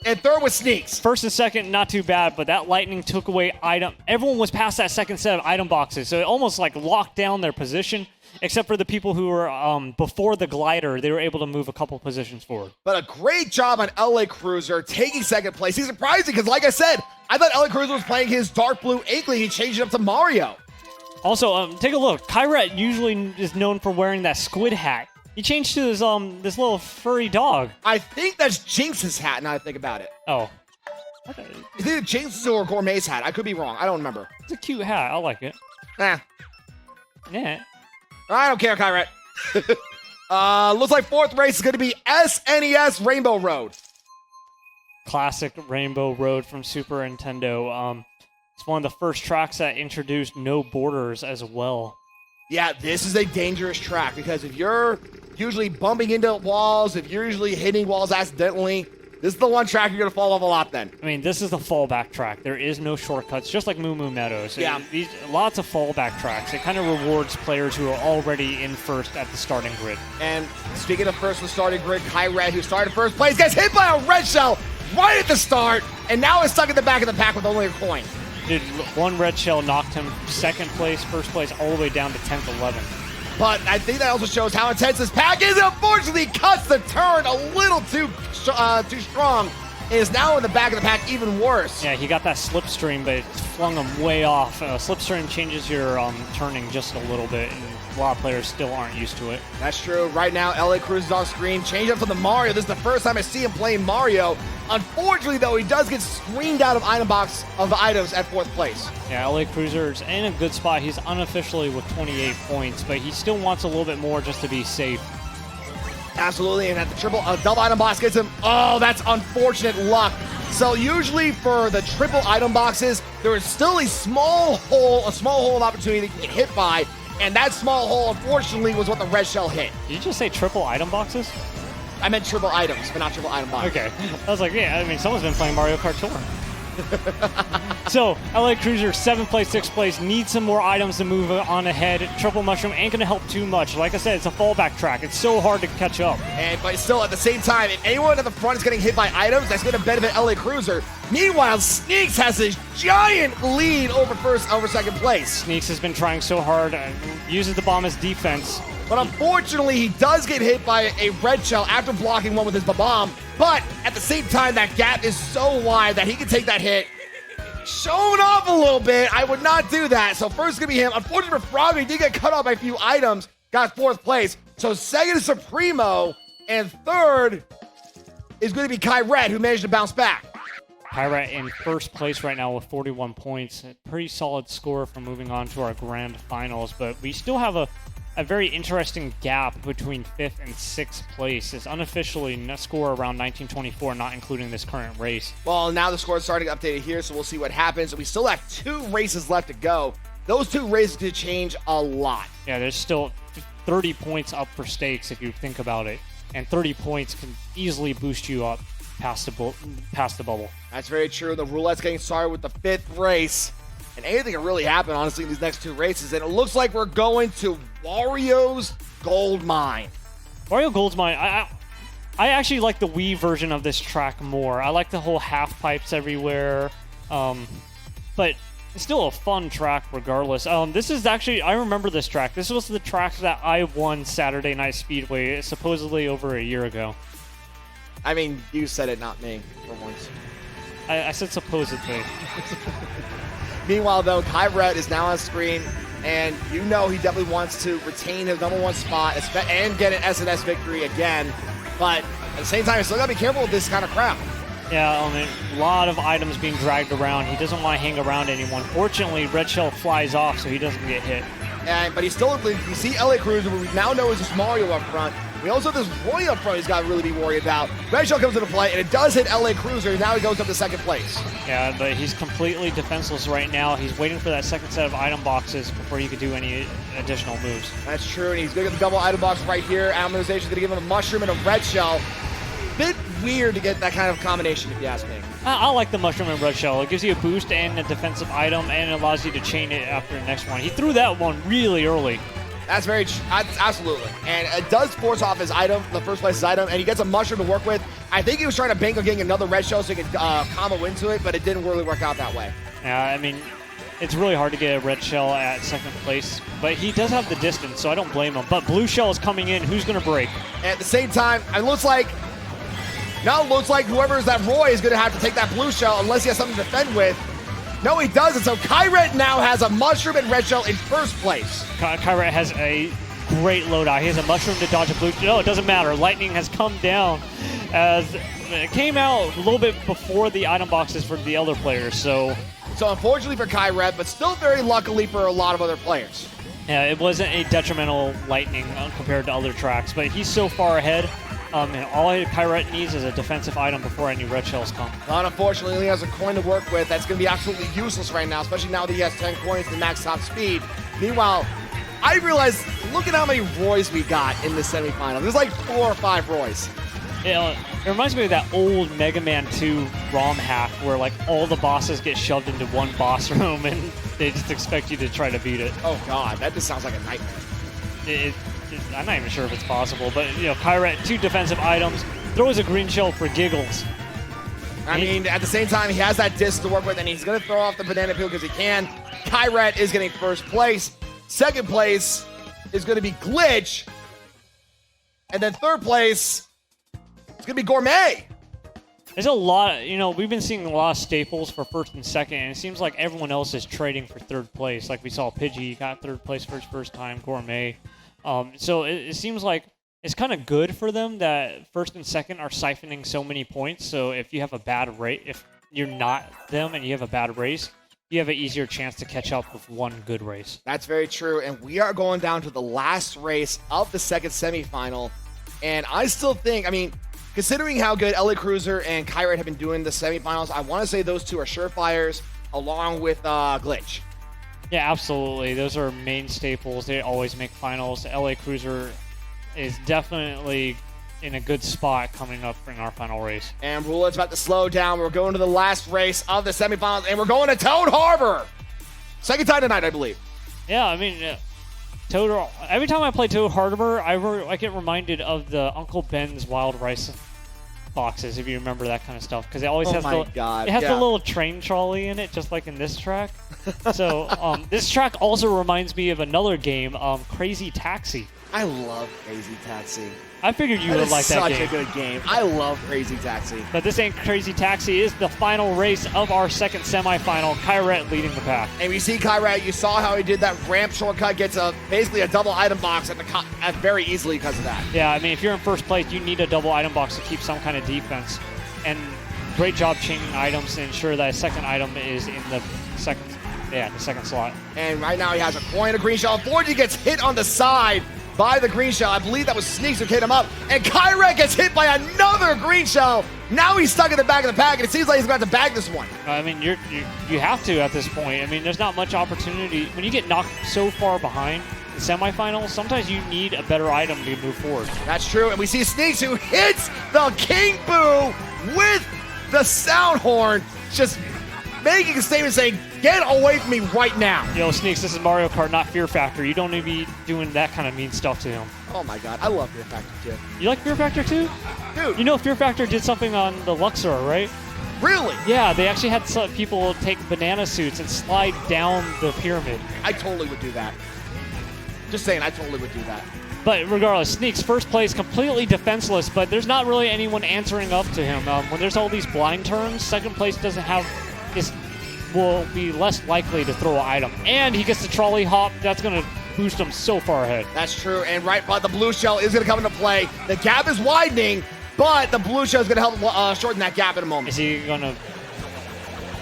A: And 3rd was Sneaks.
B: 1st and 2nd, not too bad, but that lightning took away item. Everyone was past that 2nd set of item boxes, so it almost locked down their position, except for the people who were before the glider. They were able to move a couple positions forward.
A: But a great job on LA Cruiser taking 2nd place. He's surprising because, like I said, I thought LA Cruiser was playing his dark blue Inkling. He changed it up to Mario.
B: Also, take a look. Kyrat usually is known for wearing that squid hat. He changed to his this little furry dog.
A: I think that's Jinx's hat now I think about it.
B: Oh. Okay.
A: It's either Jinx's or Gourmet's hat. I could be wrong. I don't remember.
B: It's a cute hat. I like it.
A: Yeah. I don't care, Kyrat. Looks like 4th race is going to be SNES Rainbow Road.
B: Classic Rainbow Road from Super Nintendo. It's one of the first tracks that introduced no borders as well.
A: Yeah, this is a dangerous track because if you're usually bumping into walls, if you're usually hitting walls accidentally, This is the one track you're going to fall off a lot then.
B: I mean, this is the fallback track. There is no shortcuts, just like Moo Moo Meadows.
A: Yeah.
B: Lots of fallback tracks. It kind of rewards players who are already in first at the starting grid.
A: And speaking of first with starting grid, Kyred, who started first place, gets hit by a red shell right at the start, and now is stuck in the back of the pack with only a coin.
B: Dude, one red shell knocked him second place, first place, all the way down to 10th, 11th.
A: But I think that also shows how intense this pack is. Unfortunately, cuts the turn a little too strong. And is now in the back of the pack even worse.
B: Yeah, he got that slipstream, but it flung him way off. Slipstream changes your turning just a little bit, and a lot of players still aren't used to it.
A: That's true. Right now, LA Cruz is on screen. Change up to the Mario. This is the first time I see him playing Mario. Unfortunately, though, he does get screened out of item box of the items at 4th place.
B: Yeah, LA Cruiser's in a good spot. He's unofficially with 28 points, but he still wants a little bit more just to be safe.
A: Absolutely, and at the double item box gets him. Oh, that's unfortunate luck. So usually for the triple item boxes, there is still a small hole of opportunity that you can get hit by, and that small hole, unfortunately, was what the red shell hit.
B: Did you just say triple item boxes?
A: I meant triple items, but not triple item boxes.
B: Okay. I was like, yeah, I mean, someone's been playing Mario Kart Tour. So, LA Cruiser, 7th place, 6th place, needs some more items to move on ahead. Triple Mushroom ain't going to help too much. Like I said, it's a fallback track. It's so hard to catch up.
A: But still, at the same time, if anyone at the front is getting hit by items, that's going to benefit LA Cruiser. Meanwhile, Sneaks has this giant lead over second place.
B: Sneaks has been trying so hard, uses the bomb as defense.
A: But unfortunately, he does get hit by a red shell after blocking one with his bomb. But at the same time, that gap is so wide that he can take that hit. Showing off a little bit. I would not do that. So first going to be him. Unfortunately for Frogger, he did get cut off by a few items. Got 4th place. So second is Supremo. And third is going to be Kyred, who managed to bounce back.
B: Kyred in first place right now with 41 points. A pretty solid score for moving on to our grand finals. But we still have a very interesting gap between 5th and 6th place. It's unofficially a score around 1924, not including this current race.
A: Well, now the score is starting to update here, so we'll see what happens. We still have 2 races left to go. Those 2 races could change a lot.
B: Yeah, there's still 30 points up for stakes if you think about it. And 30 points can easily boost you up past the bubble.
A: That's very true. The roulette's getting started with the 5th race. And anything can really happen, honestly, in these next 2 races. And it looks like we're going to Wario's Gold Mine.
B: Wario Gold's Mine, I actually like the Wii version of this track more. I like the whole half pipes everywhere. But it's still a fun track regardless. This is actually, I remember this track. This was the track that I won Saturday Night Speedway, supposedly over a year ago.
A: I mean, you said it, not me, for once.
B: I said supposedly.
A: Meanwhile, though, Kyred is now on screen, and you know he definitely wants to retain his #1 spot and get an SNS victory again. But at the same time, you still got to be careful with this kind of crowd.
B: Yeah, I mean, a lot of items being dragged around. He doesn't want to hang around anyone. Fortunately, Red Shell flies off, so he doesn't get hit.
A: But he's still, you see LA Cruiser, who we now know is this Mario up front. We also have this Roy up front he's got to really be worried about. Red Shell comes into play, and it does hit LA Cruiser. Now he goes up to 2nd place.
B: Yeah, but he's completely defenseless right now. He's waiting for that second set of item boxes before he can do any additional moves.
A: That's true, and he's going to get the double item box right here. Amortization's going to give him a mushroom and a Red Shell. Bit weird to get that kind of combination, if you ask me.
B: I like the mushroom and red shell. It gives you a boost and a defensive item, and it allows you to chain it after the next one. He threw that one really early.
A: That's very absolutely. And it does force off his item, the first place's item, and he gets a mushroom to work with. I think he was trying to bank on getting another red shell so he could combo into it, but it didn't really work out that way.
B: Yeah, I mean, it's really hard to get a red shell at 2nd place, but he does have the distance, so I don't blame him. But blue shell is coming in. Who's going to break?
A: And at the same time, it looks like whoever is that Roy is going to have to take that blue shell unless he has something to defend with. No, he doesn't. So Kyred now has a mushroom and red shell in first place.
B: Kyred has a great loadout. He has a mushroom to dodge a blue. No, it doesn't matter. Lightning has come down as it came out a little bit before the item boxes for the other players. So
A: unfortunately for Kyred, but still very luckily for a lot of other players.
B: Yeah, it wasn't a detrimental lightning compared to other tracks, but he's so far ahead. And all Kyred needs is a defensive item before any red shells come.
A: But unfortunately, he has a coin to work with that's going to be absolutely useless right now, especially now that he has 10 coins to max top speed. Meanwhile, I realized, look at how many Roys we got in the semifinal. There's like 4 or 5 Roys.
B: It reminds me of that old Mega Man 2 ROM hack where like all the bosses get shoved into one boss room and they just expect you to try to beat it.
A: Oh god, that just sounds like a nightmare.
B: I'm not even sure if it's possible, but Kyret, 2 defensive items, throws a green shell for giggles.
A: I mean, at the same time, he has that disc to work with, and he's going to throw off the banana peel because he can. Kyret is getting first place. Second place is going to be Glitch. And then third place is going to be Gourmet.
B: There's a lot, we've been seeing a lot of staples for first and second, and it seems like everyone else is trading for third place. Like we saw Pidgey got third place for his first time, Gourmet. So it seems like it's kind of good for them that first and second are siphoning so many points. So if you have a bad race, if you're not them and you have a bad race, you have an easier chance to catch up with one good race.
A: That's very true. And we are going down to the last race of the second semifinal. And I still think, considering how good LA Cruiser and Kyret have been doing the semifinals, I want to say those two are surefires along with Glitch.
B: Yeah, absolutely. Those are main staples. They always make finals. LA Cruiser is definitely in a good spot coming up in our final race.
A: And Roulette's about to slow down. We're going to the last race of the semifinals, and we're going to Toad Harbor. Second time tonight, I believe.
B: Yeah, Toad. Every time I play Toad Harbor, I get reminded of the Uncle Ben's Wild Rice boxes, if you remember that kind of stuff, because it always has the little train trolley in it, just like in this track. So this track also reminds me of another game, Crazy Taxi.
A: I love Crazy Taxi.
B: I figured you would like that game.
A: Such a good game. I love Crazy Taxi.
B: But this ain't Crazy Taxi. Is the final race of our second semifinal. Kyret leading the pack.
A: And we see Kyret. You saw how he did that ramp shortcut. Gets basically a double item box at very easily because of that.
B: Yeah, if you're in first place, you need a double item box to keep some kind of defense. And great job changing items to ensure that a second item is in the second slot. And
A: right now he has a coin, a green shell. Unfortunately, gets hit on the side by the green shell. I believe that was Sneaks who hit him up. And Kyret gets hit by another green shell. Now he's stuck in the back of the pack, and it seems like he's going to have to bag this one.
B: You have to at this point. There's not much opportunity. When you get knocked so far behind in semifinals, sometimes you need a better item to move forward.
A: That's true. And we see Sneaks who hits the King Boo with the sound horn, just making a statement saying, "Get away from me right now."
B: Sneaks, this is Mario Kart, not Fear Factor. You don't need to be doing that kind of mean stuff to him.
A: Oh my god, I love Fear Factor too.
B: You like Fear Factor too?
A: Dude.
B: Fear Factor did something on the Luxor, right?
A: Really?
B: Yeah, they actually had some people take banana suits and slide down the pyramid.
A: I totally would do that. Just saying, I totally would do that.
B: But regardless, Sneaks, first place, completely defenseless, but there's not really anyone answering up to him. When there's all these blind turns, second place doesn't have... will be less likely to throw an item. And he gets the trolley hop. That's going to boost him so far ahead.
A: That's true. And but the blue shell is going to come into play. The gap is widening, but the blue shell is going to help shorten that gap in a moment.
B: Is he going to...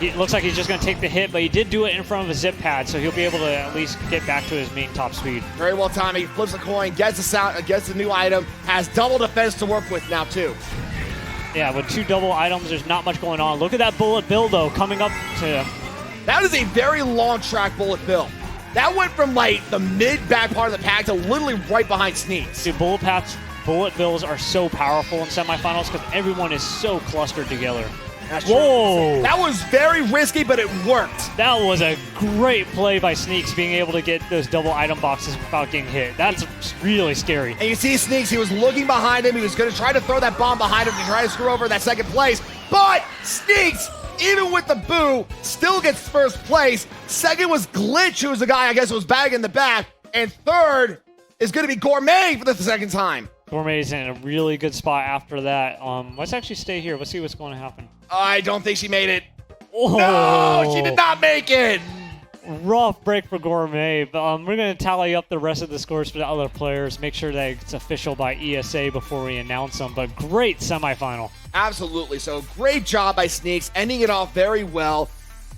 B: It looks like he's just going to take the hit, but he did do it in front of a zip pad, so he'll be able to at least get back to his main top speed.
A: Very well timed. He flips the coin, gets the new item, has double defense to work with now too.
B: Yeah, with 2 double items, there's not much going on. Look at that Bullet Bill, though, coming up to him.
A: That is a very long track Bullet Bill. That went from, the mid-back part of the pack to literally right behind Sneaks.
B: Dude, Bullet Bills are so powerful in semifinals because everyone is so clustered together.
A: That's true.
B: Whoa!
A: That was very risky, but it worked.
B: That was a great play by Sneaks, being able to get those double item boxes without getting hit. That's really scary.
A: And you see Sneaks, he was looking behind him. He was going to try to throw that bomb behind him to try to screw over that second place. But Sneaks, even with the boo, still gets first place. Second was Glitch, who was the guy, I guess, who was bagging the back. And third is going to be Gourmet for the second time.
B: Gourmet's in a really good spot after that. Let's actually stay here. Let's see what's going to happen.
A: I don't think she made it.
B: Oh.
A: No, she did not make it.
B: Rough break for Gourmet, but we're going to tally up the rest of the scores for the other players, make sure that it's official by ESA before we announce them, but great semifinal.
A: Absolutely. So great job by Sneaks, ending it off very well.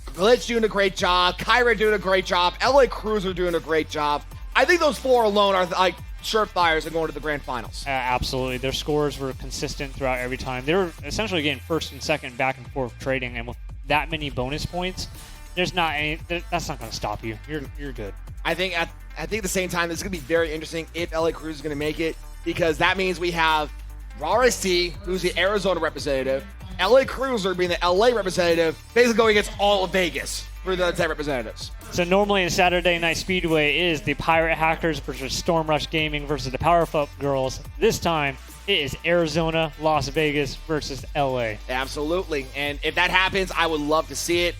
A: Glitch doing a great job. Kyret doing a great job. LA Cruiser doing a great job. I think those 4 alone are surefires and going to the grand finals.
B: Absolutely. Their scores were consistent throughout every time. They were essentially getting first and second back and forth trading, and with that many bonus points, that's not going to stop you. You're good.
A: I think at the same time, this is going to be very interesting if LA Cruiser is going to make it, because that means we have RST, who's the Arizona representative, LA Cruiser being the LA representative, basically going against all of Vegas for the 10 representatives.
B: So normally in Saturday Night Speedway is the Pirate Hackers versus Storm Rush Gaming versus the Powerpuff Girls. This time it is Arizona, Las Vegas versus LA.
A: Absolutely. And if that happens, I would love to see it.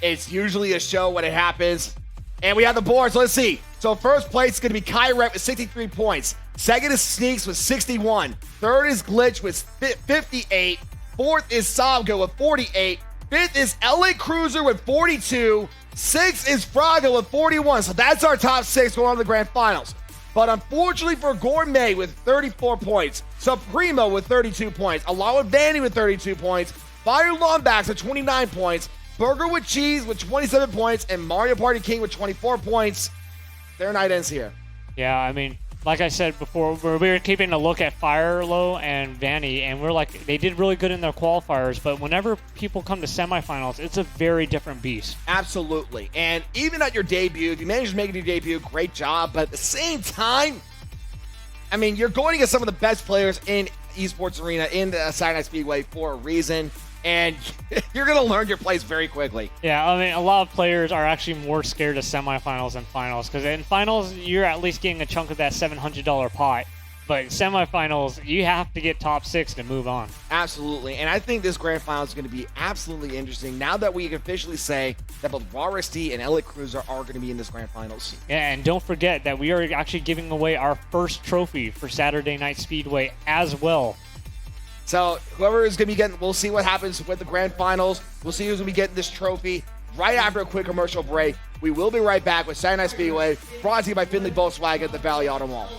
A: It's usually a show when it happens. And we have the boards. Let's see. So first place is going to be Kyret with 63 points. Second is Sneaks with 61. Third is Glitch with 58. Fourth is Sabgo with 48. Fifth is LA Cruiser with 42. Sixth is Fraga with 41. So that's our top 6 going on to the grand finals. But unfortunately for Gourmet with 34 points, Supremo with 32 points, along with Vanny with 32 points, Fire Lombax with 29 points, Burger with Cheese with 27 points, and Mario Party King with 24 points. Their night ends here.
B: Yeah, I mean, like I said before, we were keeping a look at Firelo and Vanny, and we're like, they did really good in their qualifiers, but whenever people come to semifinals, it's a very different beast.
A: Absolutely. And even at your debut, if you manage to make it your debut, great job. But at the same time, I mean, you're going against some of the best players in esports arena, in the Saturday Night Speedway for a reason. And you're going to learn your place very quickly.
B: Yeah, I mean, a lot of players are actually more scared of semifinals than finals, because in finals, you're at least getting a chunk of that $700 pot. But semifinals, you have to get top 6 to move on.
A: Absolutely. And I think this grand final is going to be absolutely interesting now that we can officially say that both RST and LA Cruiser are going to be in this grand finals.
B: Yeah, and don't forget that we are actually giving away our first trophy for Saturday Night Speedway as well.
A: So whoever is going to be getting, we'll see what happens with the grand finals. We'll see who's going to be getting this trophy right after a quick commercial break. We will be right back with Saturday Night Speedway, brought to you by Findlay Volkswagen at the Valley Auto Mall.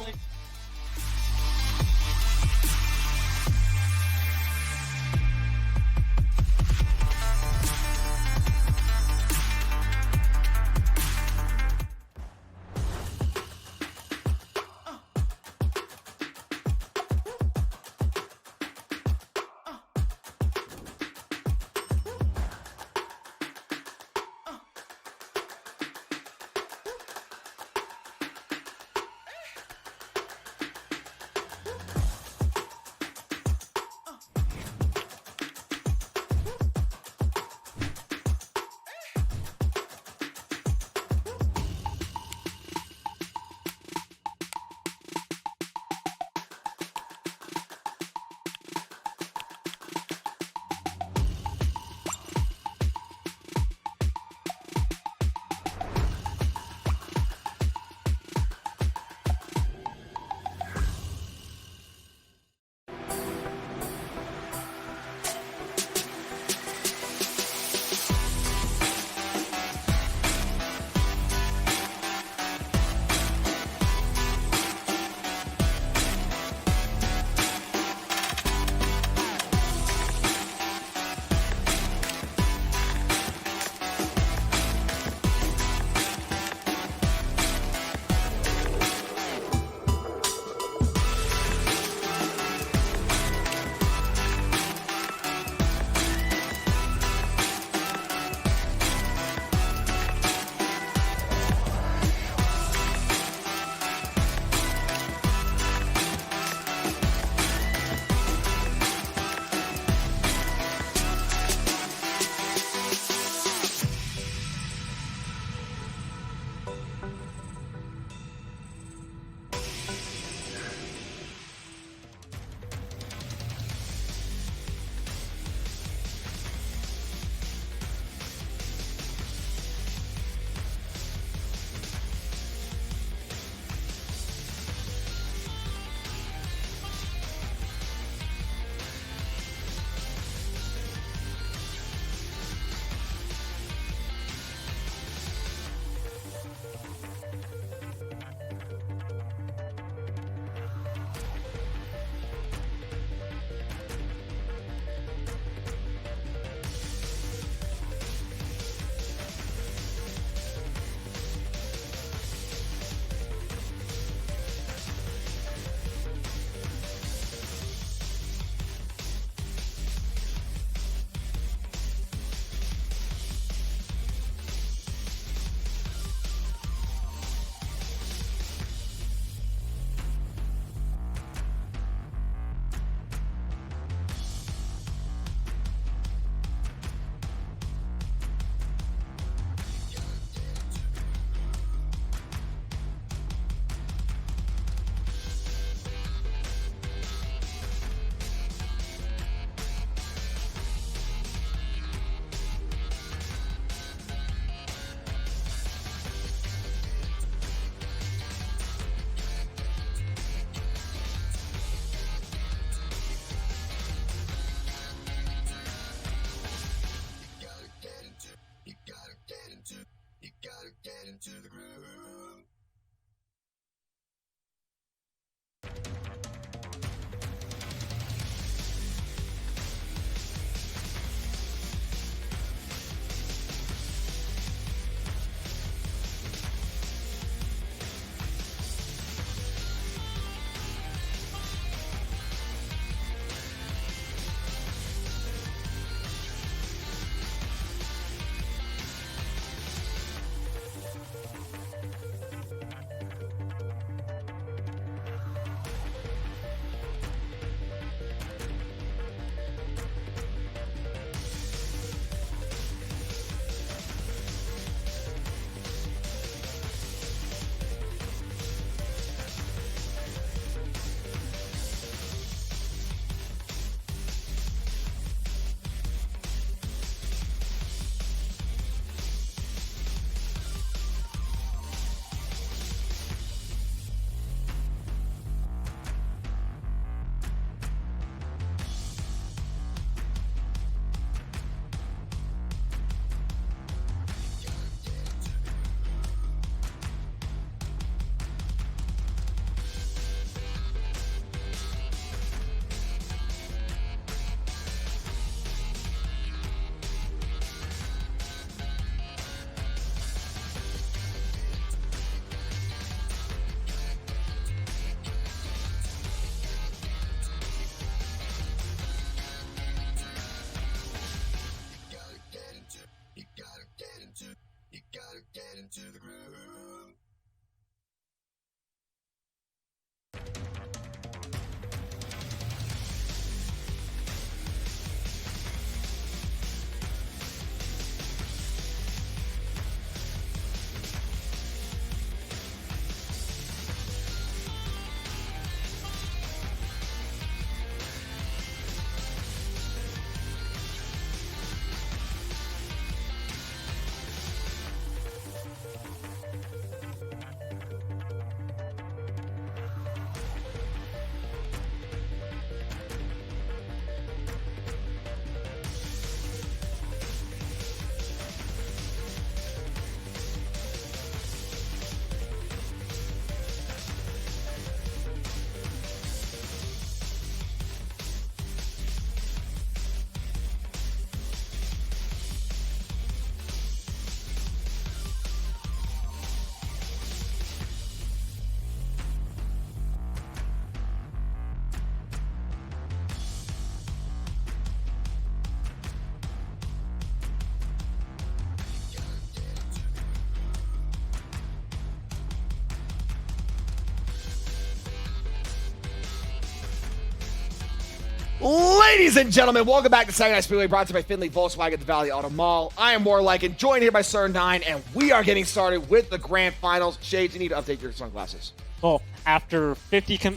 A: Ladies and gentlemen, welcome back to Saturday Night Speedway, brought to you by Findlay Volkswagen at the Valley Auto Mall. I am Warlike, and joined here by Sir 9, and we are getting started with the grand finals. Shades, you need to update your sunglasses.
B: Well, after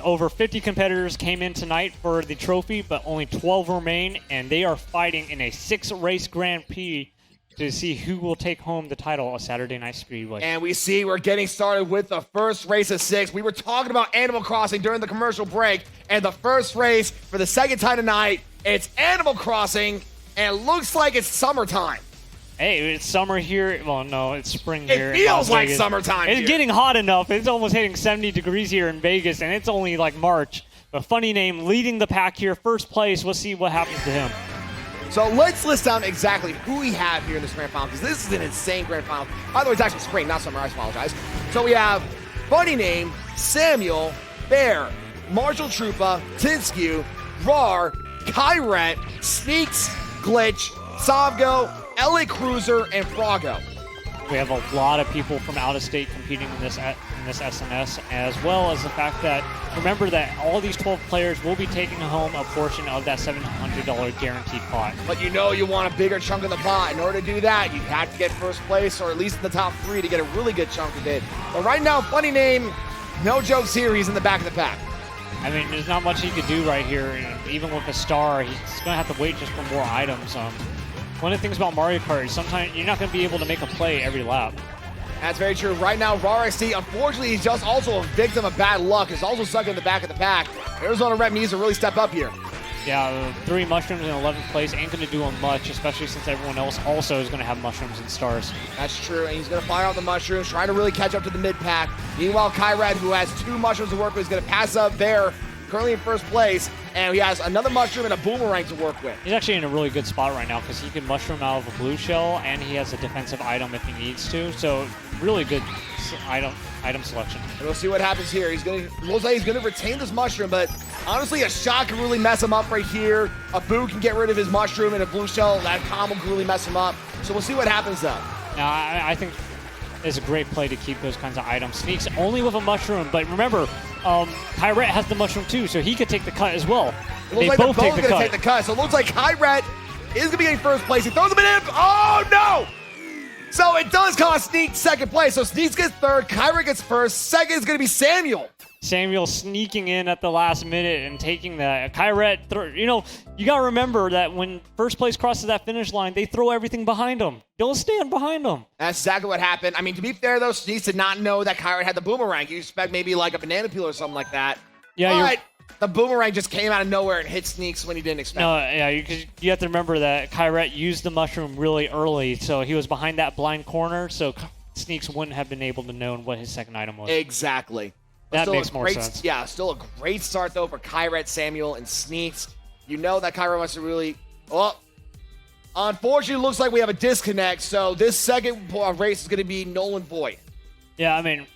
B: over 50 competitors came in tonight for the trophy, but only 12 remain, and they are fighting in a 6-race Grand Prix to see who will take home the title of Saturday Night Speedway.
A: And we see we're getting started with the first race of 6. We were talking about Animal Crossing during the commercial break, and the first race for the second time tonight, it's Animal Crossing, and it looks like it's summertime.
B: Hey, it's summer here. Well, no, it's spring here.
A: It
B: in Las
A: feels like
B: Vegas.
A: summertime
B: It's
A: here.
B: getting hot enough. It's almost hitting 70 degrees here in Vegas, and it's only like March. But funny name, leading the pack here, first place. We'll see what happens to him.
A: So let's list down exactly who we have here in this grand final, because this is an insane grand final. By the way, it's actually spring, not summer. I apologize. So we have funny name, Samuel, Bear, Marshall Trupa, Tinskew, Rar, Kyret, Sneaks, Glitch, Savgo, LA Cruiser, and Froggo.
B: We have a lot of people from out of state competing in this SNS, as well as the fact that, remember that all these 12 players will be taking home a portion of that $700 guaranteed pot.
A: But you know you want a bigger chunk of the pot. In order to do that, you have to get first place, or at least in the top 3 to get a really good chunk of it. But right now, funny name, no jokes here, he's in the back of the pack.
B: I mean, there's not much he could do right here. And even with a star, he's going to have to wait just for more items. One of the things about Mario Kart is sometimes you're not going to be able to make a play every lap.
A: That's very true. Right now, RXT, unfortunately, he's just also a victim of bad luck. He's also stuck in the back of the pack. Arizona Rep needs to really step up here.
B: Yeah, 3 mushrooms in 11th place ain't going to do him much, especially since everyone else also is going to have mushrooms and stars.
A: That's true, and he's going to fire out the mushrooms, trying to really catch up to the mid-pack. Meanwhile, Kyred, who has 2 mushrooms to work with, is going to pass up there, currently in first place, and he has another mushroom and a boomerang to work with.
B: He's actually in a really good spot right now because he can mushroom out of a blue shell, and he has a defensive item if he needs to. So really good item selection.
A: And we'll see what happens here. Looks like he's going to retain this mushroom, but honestly, a shot can really mess him up right here. A boo can get rid of his mushroom, and a blue shell, that combo can really mess him up. So we'll see what happens though.
B: Now, I think it's a great play to keep those kinds of items. Sneaks only with a mushroom, but remember, Kyret has the mushroom too, so he could take the cut as well.
A: It looks like they're both going to take the cut. So it looks like Kyret is going to be in first place. He throws him in. Oh, no! So it does cost Sneak second place. So Sneak gets third, Kyret gets first. Second is going to be Samuel.
B: Samuel sneaking in at the last minute and taking that. Kyret, you got to remember that when first place crosses that finish line, they throw everything behind them. Don't stand behind them.
A: That's exactly what happened. I mean, to be fair, though, Sneak did not know that Kyret had the boomerang. You expect maybe like a banana peel or something like that.
B: Yeah,
A: but the boomerang just came out of nowhere and hit Sneaks when he didn't expect it.
B: You have to remember that Kyret used the mushroom really early, so he was behind that blind corner, so Sneaks wouldn't have been able to know what his second item was.
A: Exactly.
B: That makes more sense.
A: Yeah, still a great start, though, for Kyret, Samuel, and Sneaks. You know that Kyret wants to really... Well, unfortunately, it looks like we have a disconnect, so this second race is going to be Nolan Boyd.
B: Yeah, I mean,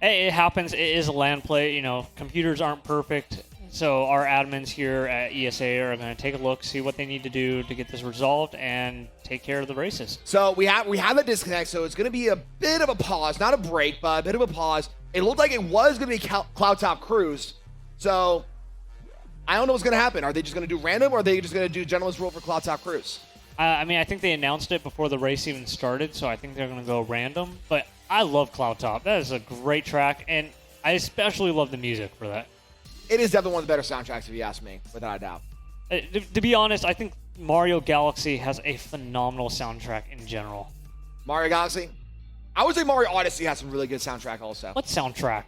B: it happens. It is a land play. Computers aren't perfect, so our admins here at ESA are going to take a look, see what they need to do to get this resolved, and take care of the races.
A: So we have that disconnect, so it's going to be a bit of a pause. Not a break, but a bit of a pause. It looked like it was going to be Cloud Top Cruise. So I don't know what's going to happen. Are they just going to do random, or are they just going to do Gentleman's Rule for Cloud Top Cruise?
B: I think they announced it before the race even started, so I think they're going to go random. But I love Cloud Top. That is a great track, and I especially love the music for that.
A: It is definitely one of the better soundtracks, if you ask me, without a doubt.
B: To be honest, I think Mario Galaxy has a phenomenal soundtrack in general.
A: Mario Galaxy? I would say Mario Odyssey has some really good soundtrack also.
B: What soundtrack?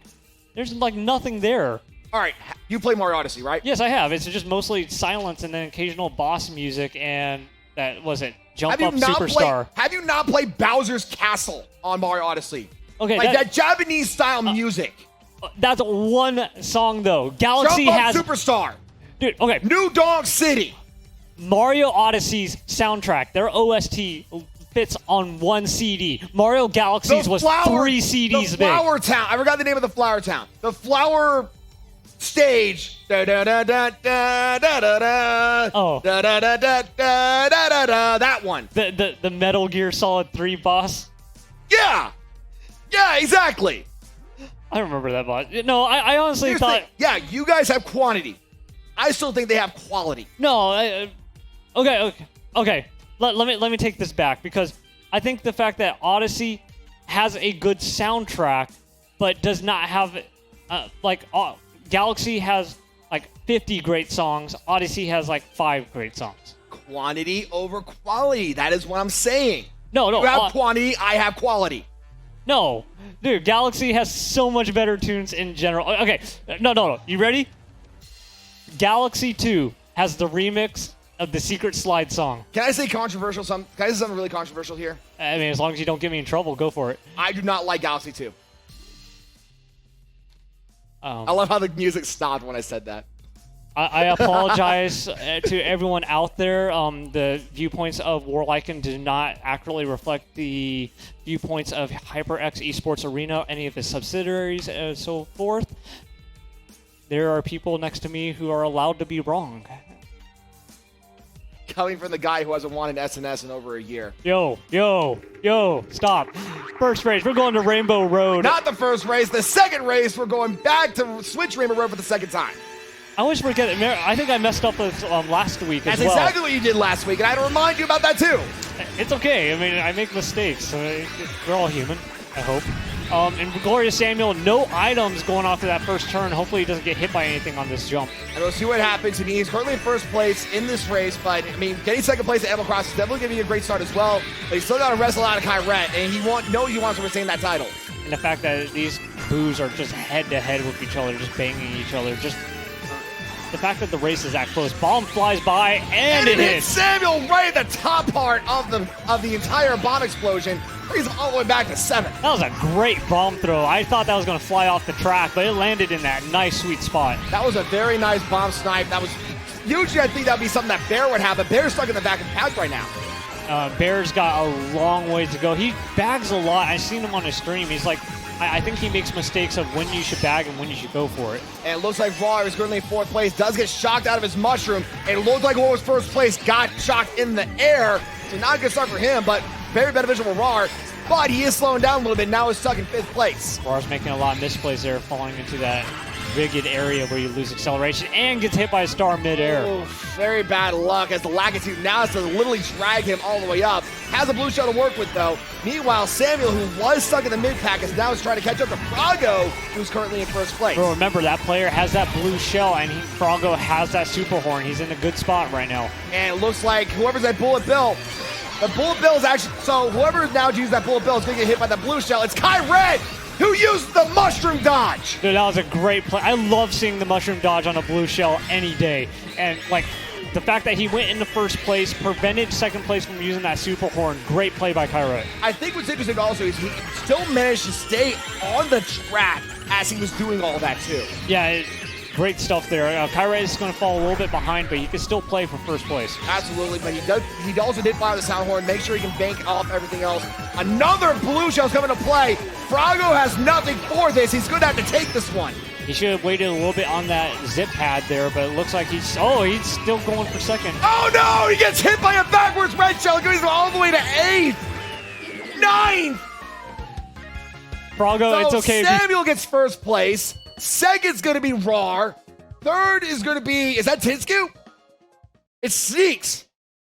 B: There's like nothing there.
A: All right, you play Mario Odyssey, right?
B: Yes, I have. It's just mostly silence and then occasional boss music and Jump Up Superstar.
A: Have you not played Bowser's Castle on Mario Odyssey?
B: Okay,
A: like that Japanese style music.
B: That's one song though. Galaxy
A: Jump Up
B: has
A: Superstar.
B: Dude, okay.
A: New Dog City.
B: Mario Odyssey's soundtrack, their OST fits on one CD. Mario Galaxy's was 3 CDs
A: the
B: big.
A: Flower Town. I forgot the name of the Flower Town. The Flower Stage. Da da da da da da da da.
B: Oh.
A: Da da da da da da da da. That one.
B: The Metal Gear Solid 3 boss.
A: Yeah. Yeah, exactly.
B: I remember that boss. No, I honestly
A: Here's the
B: thought.
A: thing. Yeah, you guys have quantity. I still think they have quality.
B: No, okay. Let me take this back, because I think the fact that Odyssey has a good soundtrack, but does not have Galaxy has like 50 great songs. Odyssey has like 5 great songs.
A: Quantity over quality. That is what I'm saying.
B: No.
A: You have quantity, I have quality.
B: No, dude, Galaxy has so much better tunes in general. Okay, no. You ready? Galaxy 2 has the remix of the Secret Slide song.
A: Can I say controversial? Can I say something really controversial here?
B: I mean, as long as you don't get me in trouble, go for it.
A: I do not like Galaxy 2. I love how the music stopped when I said that.
B: I apologize to everyone out there. The viewpoints of Warlycan do not accurately reflect the viewpoints of HyperX Esports Arena, any of its subsidiaries, and so forth. There are people next to me who are allowed to be wrong.
A: Coming from the guy who hasn't won an SNS in over a year.
B: Yo, stop. First race, we're going to Rainbow Road.
A: Not the first race, the second race, we're going back to Switch Rainbow Road for the second time.
B: I wish we're getting. I think I messed up with last week as
A: That's
B: well.
A: exactly what you did last week, and I had to remind you about that too.
B: It's okay. I mean, I make mistakes. We're all human, I hope. And Glorious Samuel, no items going off of that first turn. Hopefully he doesn't get hit by anything on this jump.
A: And we'll see what happens. I mean, he's currently in first place in this race, but I mean, getting second place at Animal Cross is definitely giving you a great start as well. But he's still got to wrestle out of Kyret, and he wants to retain that title.
B: And the fact that these boos are just head-to-head with each other, just banging each other, just the fact that the race is that close. Bomb flies by, and it hits.
A: Samuel right at the top part of the entire bomb explosion. Brings him all the way back to 7.
B: That was a great bomb throw. I thought that was going to fly off the track, but it landed in that nice, sweet spot.
A: That was a very nice bomb snipe. That was usually I think that would be something that Bear would have, but Bear's stuck in the back of the pouch right now.
B: Bear's got a long way to go. He bags a lot. I've seen him on his stream. He's like, I think he makes mistakes of when you should bag and when you should go for it.
A: And it looks like Raw is currently in 4th place, does get shocked out of his mushroom. And it looks like what was first place got shocked in the air. So not a good start for him, but very beneficial for Raw. But he is slowing down a little bit. Now he's stuck in 5th place.
B: Raw's making a lot of misplays there, falling into that rigged area where you lose acceleration and gets hit by a star midair.
A: Oh, very bad luck as the Lakitu now has to literally drag him all the way up. Has a blue shell to work with, though. Meanwhile, Samuel, who was stuck in the mid-pack, is now trying to catch up to Froggo, who's currently in first place.
B: Bro, remember, that player has that blue shell, and Froggo has that super horn. He's in a good spot right now.
A: And it looks like whoever's at Bullet Bill, the Bullet Bill is actually, so whoever now uses that Bullet Bill is going to get hit by the blue shell. It's Kyret, who used the mushroom dodge.
B: Dude, that was a great play. I love seeing the mushroom dodge on a blue shell any day. And, like, the fact that he went into first place, prevented second place from using that super horn. Great play by Kyret.
A: I think what's interesting also is he still managed to stay on the track as he was doing all that too.
B: Yeah, great stuff there. Kyret is going to fall a little bit behind, but he can still play for first place.
A: Absolutely, but he also did fire the sound horn, make sure he can bank off everything else. Another blue shell's coming to play. Froggo has nothing for this. He's going to have to take this one.
B: He should have waited a little bit on that zip pad there, but it looks like he's still going for second.
A: Oh no, he gets hit by a backwards red shell, goes all the way to 8th, 9th.
B: Froggo,
A: So
B: it's okay.
A: Samuel gets first place. Second's going to be Rar. Third is going to be, is that Tinsku? It's Sneaks.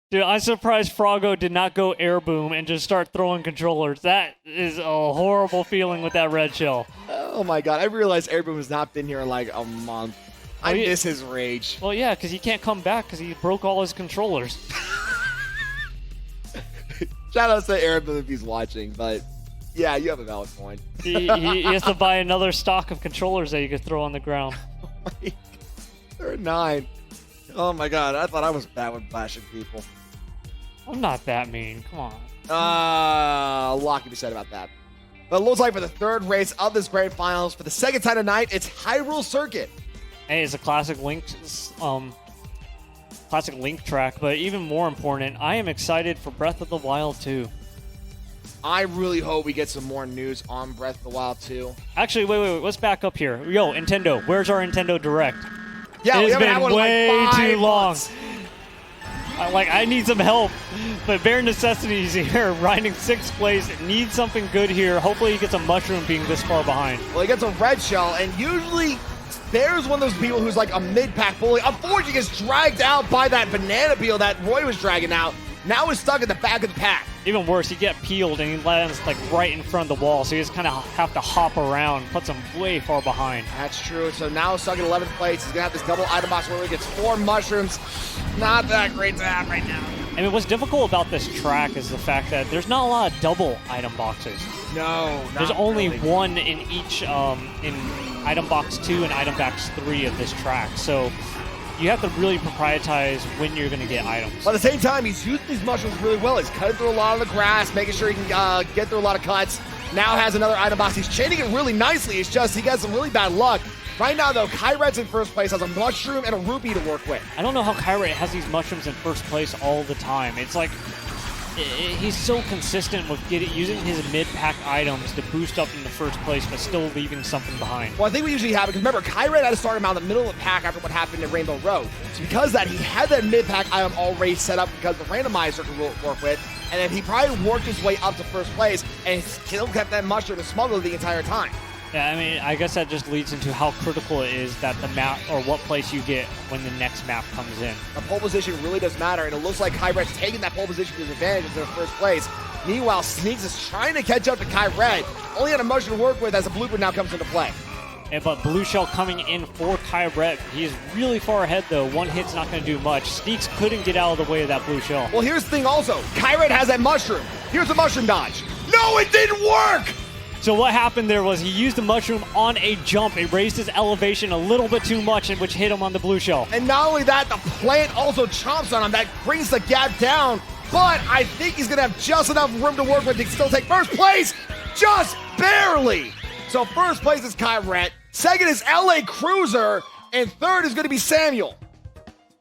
B: Dude, I'm surprised Froggo did not go air boom and just start throwing controllers. That is a horrible feeling with that red shell.
A: Oh my god, I realized Airboom has not been here in like a month. I miss his rage.
B: Well, yeah, because he can't come back because he broke all his controllers.
A: Shout out to Airboom if he's watching, but yeah, you have a valid point.
B: he has to buy another stock of controllers that you could throw on the ground.
A: They're 9. Oh my god, I thought I was bad with bashing people.
B: I'm not that mean. Come on.
A: A lot can be said about that. But it looks like for the third race of this grand finals, for the second time tonight, it's Hyrule Circuit.
B: Hey, it's a classic Link track, but even more important, I am excited for Breath of the Wild 2.
A: I really hope we get some more news on Breath of the Wild 2.
B: Actually, wait. Let's back up here. Yo, Nintendo, where's our Nintendo Direct?
A: Yeah,
B: It's
A: we haven't had
B: been
A: one in
B: way
A: like 5
B: too long.
A: months.
B: I need some help, but Bare Necessities here, riding 6th place, needs something good here. Hopefully he gets a mushroom being this far behind.
A: Well, he gets a red shell, and usually There's one of those people who's like a mid-pack bully. Unfortunately, gets dragged out by that banana peel that Roy was dragging out. Now is stuck at the back of the pack.
B: Even worse, he get peeled and he lands like right in front of the wall, so you just kind of have to hop around, puts him way far behind.
A: That's true. So now stuck in 11th place. He's gonna have this double item box where he gets 4 mushrooms. Not that great to have right now.
B: I mean, what's difficult about this track is the fact that there's not a lot of double item boxes.
A: No,
B: There's
A: not
B: only
A: really.
B: one in each, in item box 2 and item box 3 of this track. So you have to really prioritize when you're going to get items.
A: But at the same time, he's using these mushrooms really well. He's cutting through a lot of the grass, making sure he can get through a lot of cuts. Now has another item box. He's chaining it really nicely. It's just he got some really bad luck. Right now, though, Kyret's in first place, has a mushroom and a rupee to work with.
B: I don't know how Kyrie has these mushrooms in first place all the time. It's like he's so consistent with using his mid-pack items to boost up in the first place, but still leaving something behind.
A: Well, I think we usually have it, because remember, Kyret had to start him out in the middle of the pack after what happened in Rainbow Road. So because of that, he had that mid-pack item already set up because the randomizer could work with, and then he probably worked his way up to first place, and still kept that mushroom and smuggled the entire time.
B: Yeah, I mean, I guess that just leads into how critical it is that the map, or what place you get when the next map comes in.
A: The pole position really does matter, and it looks like Kyret's taking that pole position to his advantage into the first place. Meanwhile, Sneaks is trying to catch up to Kyret, only had a mushroom to work with as the blueprint now comes into play.
B: But Blue Shell coming in for Kyret. He is really far ahead, though. One hit's not going to do much. Sneaks couldn't get out of the way of that Blue Shell.
A: Well, here's the thing also. Kyret has that mushroom. Here's a mushroom dodge. No, it didn't work!
B: So what happened there was he used the mushroom on a jump. It raised his elevation a little bit too much, which hit him on the Blue Shell.
A: And not only that, the plant also chomps on him. That brings the gap down. But I think he's going to have just enough room to work with to still take first place. Just barely. So first place is Kyret. Second is LA Cruiser. And third is going to be Samuel.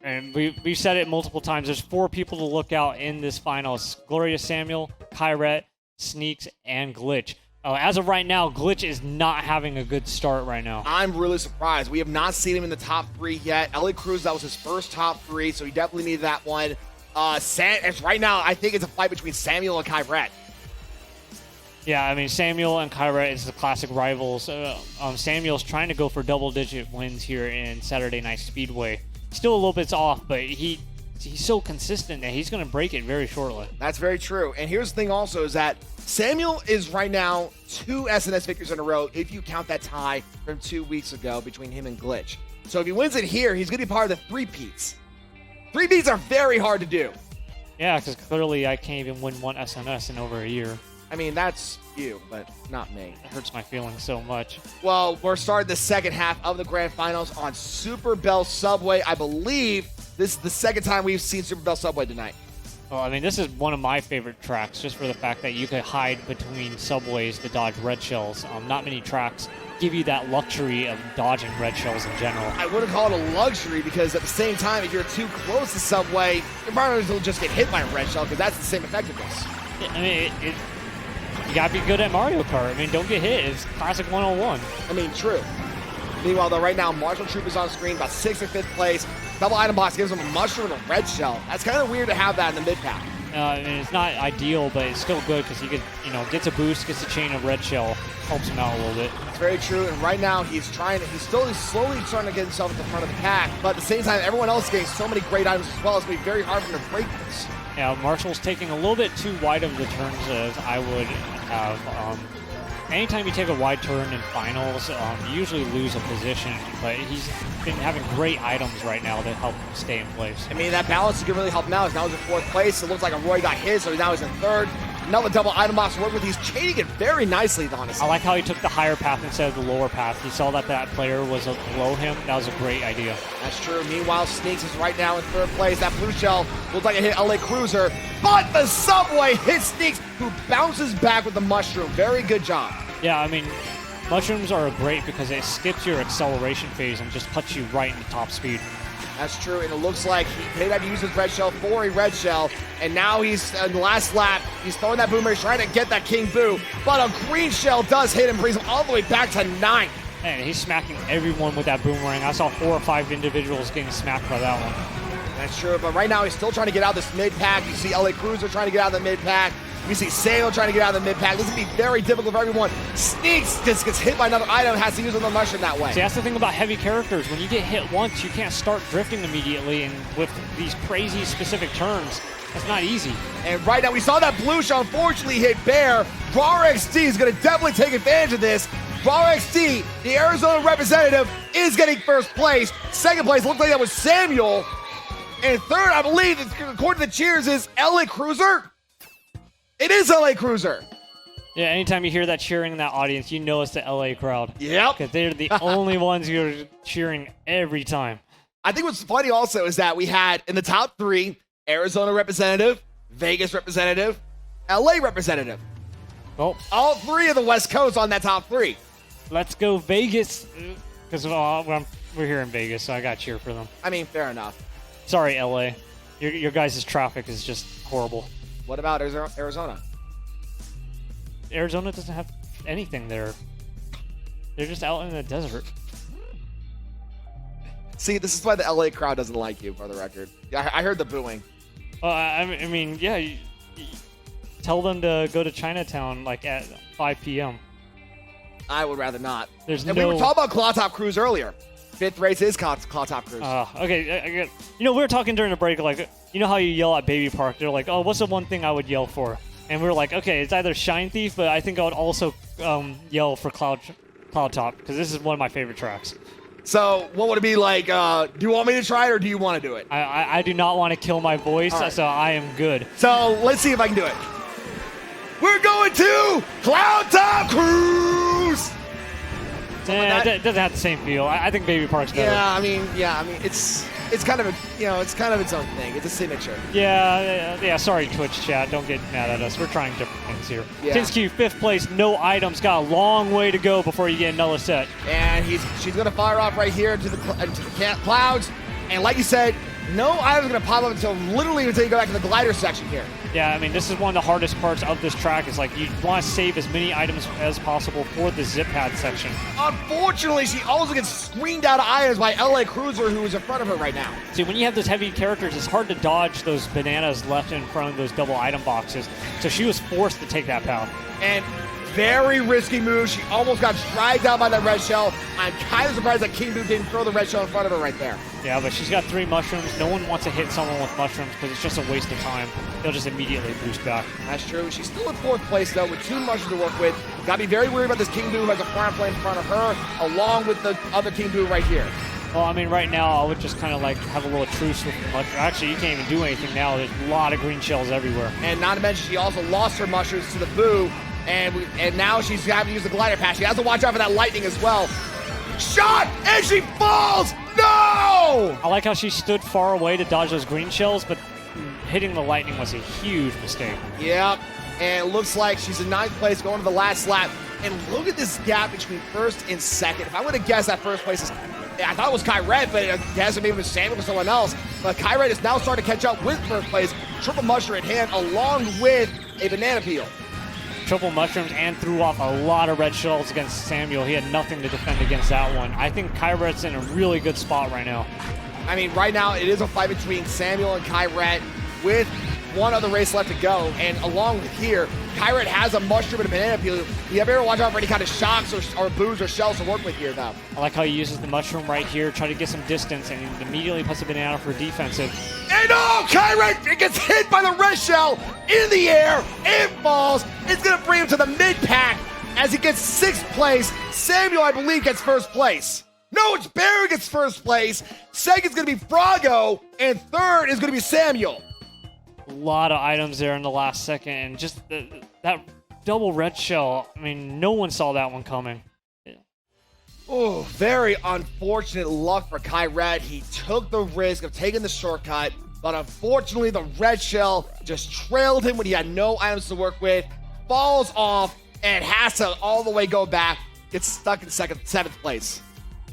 B: And we've said it multiple times. There's 4 people to look out in this finals. Gloria Samuel, Kyret, Sneaks, and Glitch. As of right now, Glitch is not having a good start right now.
A: I'm really surprised. We have not seen him in the top 3 yet. LA Cruz, that was his first top 3, so he definitely needed that one. Right now, I think it's a fight between Samuel and Kyret.
B: Yeah, I mean, Samuel and Kyret is the classic rivals. Samuel's trying to go for double-digit wins here in Saturday Night Speedway. Still a little bit off, but he's so consistent that he's going to break it very shortly.
A: That's very true. And here's the thing also is that Samuel is right now 2 SNS victories in a row if you count that tie from 2 weeks ago between him and Glitch. So if he wins it here, he's going to be part of the 3-peats. 3-peats are very hard to do.
B: Yeah, because clearly I can't even win one SNS in over a year.
A: I mean, that's you, but not me.
B: It hurts my feelings so much.
A: Well, we're starting the second half of the grand finals on Super Bell Subway. I believe this is the second time we've seen Super Bell Subway tonight.
B: Well, I mean, this is one of my favorite tracks, just for the fact that you could hide between subways to dodge red shells. Not many tracks give you that luxury of dodging red shells in general.
A: I wouldn't call it a luxury because at the same time, if you're too close to Subway, your partners will just get hit by a red shell because that's the same effectiveness.
B: I mean, you gotta be good at Mario Kart. I mean, don't get hit. It's classic 101.
A: I mean, true. Meanwhile, though, right now, Marshall Troop is on screen, about 6th or 5th place. Double item box gives him a mushroom and a red shell. That's kind of weird to have that in the mid-pack.
B: I mean, it's not ideal, but it's still good because he gets, gets a boost, gets a chain of red shell, helps him out a little bit.
A: It's very true, and right now he's slowly starting to get himself at the front of the pack, but at the same time, everyone else is getting so many great items as well, it's going to be very hard for him to break this.
B: Yeah, Marshall's taking a little bit too wide of the turns as I would have. Anytime you take a wide turn in finals, you usually lose a position, but he's been having great items right now that help him stay in place.
A: I mean, that balance is going to really help him out. Now he's in 4th place. It looks like Roy got his, so now he's in 3rd. Another double item box to work with. He's chaining it very nicely, honestly.
B: I like how he took the higher path instead of the lower path. He saw that player was below him. That was a great idea.
A: That's true. Meanwhile, Sneaks is right now in 3rd place. That blue shell looks like it hit LA Cruiser, but the Subway hits Sneaks, who bounces back with the mushroom. Very good job.
B: Yeah, I mean, mushrooms are great because it skips your acceleration phase and just puts you right into top speed.
A: That's true, and it looks like he may have to use his red shell for a red shell, and now he's in the last lap. He's throwing that boomerang, trying to get that King Boo, but a green shell does hit him, brings him all the way back to 9th.
B: And he's smacking everyone with that boomerang. I saw 4 or 5 individuals getting smacked by that one.
A: That's true, but right now he's still trying to get out of this mid-pack. You see LA Cruiser trying to get out of the mid-pack. We see Samuel trying to get out of the mid-pack. This is going to be very difficult for everyone. Sneaks just gets hit by another item, has to use another mushroom that way.
B: See, that's the thing about heavy characters. When you get hit once, you can't start drifting immediately, and with these crazy specific turns, that's not easy.
A: And right now, we saw that blue shell unfortunately hit Bear. Brawler XD is going to definitely take advantage of this. Brawler XD, the Arizona representative, is getting first place. Second place looked like that was Samuel. And third, I believe, according to the cheers, is LA Cruiser. It is LA Cruiser.
B: Yeah, anytime you hear that cheering in that audience, you know it's the LA crowd.
A: Yep.
B: Because they're the only ones who are cheering every time.
A: I think what's funny also is that we had in the top 3, Arizona representative, Vegas representative, LA representative.
B: Well,
A: All 3 of the West Coast on that top 3.
B: let's go Vegas. Because we're here in Vegas, so I got to cheer for them.
A: I mean, fair enough.
B: Sorry, LA. Your guys' traffic is just horrible.
A: What about Arizona?
B: Arizona doesn't have anything there. They're just out in the desert.
A: See, this is why the LA crowd doesn't like you, for the record. I heard the booing.
B: I mean, yeah. You tell them to go to Chinatown like at 5 p.m.
A: I would rather not.
B: There's
A: and
B: no.
A: we were talking about Claw Top Cruise earlier. 5th race is Claw Top Cruise.
B: Okay. I get, we were talking during the break, like, you know how you yell at Baby Park? They're like, oh, what's the one thing I would yell for? And we were like, okay, it's either Shine Thief, but I think I would also yell for Cloud Top, because this is one of my favorite tracks.
A: So, what would it be like? Do you want me to try it, or do you want to do it?
B: I do not want to kill my voice,
A: All right.
B: so I am good.
A: So, let's see if I can do it. We're going to Cloud Top Cruise!
B: It doesn't have the same feel. I think Baby Park's better.
A: Yeah, I mean, it's kind of it's kind of its own thing. It's a signature.
B: Yeah. Sorry, Twitch chat. Don't get mad at us. We're trying different things here.
A: Yeah.
B: Tinsky, 5th place, no items. Got a long way to go before you get another set.
A: And she's gonna fire off right here into the clouds. And like you said, no items gonna pop up until you go back to the glider section here.
B: Yeah, I mean, this is one of the hardest parts of this track. Is like you want to save as many items as possible for the zip pad section.
A: Unfortunately, she also gets screened out of items by LA Cruiser, who is in front of her right now.
B: See, when you have those heavy characters, it's hard to dodge those bananas left in front of those double item boxes. So she was forced to take that path.
A: And very risky move. She almost got dragged out by that red shell. I'm kind of surprised that King Boo didn't throw the red shell in front of her right there.
B: Yeah, but she's got 3 mushrooms. No one wants to hit someone with mushrooms because it's just a waste of time. They'll just immediately boost back.
A: That's true. She's still in 4th place, though, with 2 mushrooms to work with. Gotta be very worried about this King Boo who has a fire flame in front of her, along with the other King Boo right here.
B: Well, I mean, right now, I would just kind of like have a little truce with the mushroom. Actually, you can't even do anything now. There's a lot of green shells everywhere.
A: And not to mention, she also lost her mushrooms to the Boo, and now she's having to use the glider pass. She has to watch out for that lightning as well. Shot! And she falls! No!
B: I like how she stood far away to dodge those green shells, but hitting the lightning was a huge mistake.
A: Yep. And it looks like she's in 9th place going to the last lap. And look at this gap between 1st and 2nd. If I would have guessed that 1st place is... I thought it was Kyred, but I guess maybe it was Samuel or someone else. But Kyred is now starting to catch up with 1st place. Triple mushroom in hand along with a banana peel.
B: Triple mushrooms and threw off a lot of red shells against Samuel. He had nothing to defend against that one. I think Kyret's in a really good spot right now.
A: I mean, right now it is a fight between Samuel and Kyret with one other race left to go. And along with here, Kyret has a mushroom and a banana peel. You better watch out for any kind of shocks or boos or shells to work with here, though.
B: I like how he uses the mushroom right here, try to get some distance, and he immediately puts a banana for defensive.
A: And Kyret gets hit by the red shell in the air. It falls. It's going to bring him to the mid-pack as he gets 6th place. Samuel, I believe, gets 1st place. No, it's Barry gets 1st place. 2nd's going to be Frago, and 3rd is going to be Samuel.
B: A lot of items there in the last second, and just that double red shell, I mean, no one saw that one coming.
A: Oh, very unfortunate luck for Kyret. He took the risk of taking the shortcut, but unfortunately the red shell just trailed him when he had no items to work with, falls off, and has to all the way go back, gets stuck in 7th place.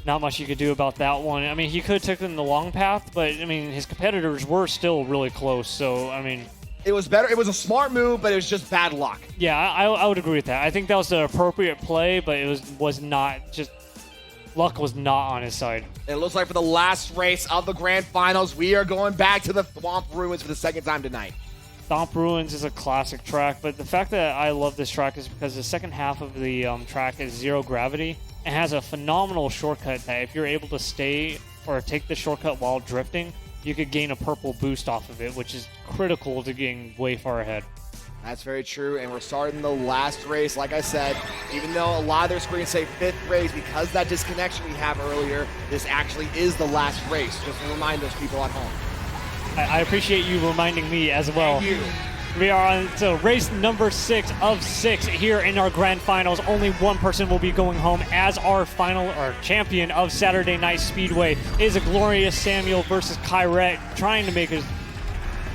B: Not much you could do about that one. I mean, he could have taken the long path, but, I mean, his competitors were still really close, so, I mean...
A: It was better. It was a smart move, but it was just bad luck.
B: Yeah, I would agree with that. I think that was the appropriate play, but it was not just... luck was not on his side.
A: It looks like for the last race of the Grand Finals, we are going back to the Thwomp Ruins for the second time tonight.
B: Thwomp Ruins is a classic track, but the fact that I love this track is because the second half of the track is zero gravity and has a phenomenal shortcut that if you're able to stay or take the shortcut while drifting, you could gain a purple boost off of it, which is critical to getting way far ahead.
A: That's very true, and we're starting the last race. Like I said, even though a lot of their screens say 5th race, because of that disconnection we have earlier, this actually is the last race, just to remind those people at home.
B: I appreciate you reminding me as well.
A: Thank you.
B: We are on to race number 6 of 6 here in our grand finals. Only one person will be going home as our final or champion of Saturday Night Speedway is a Glorious Samuel versus Kyrette, trying to make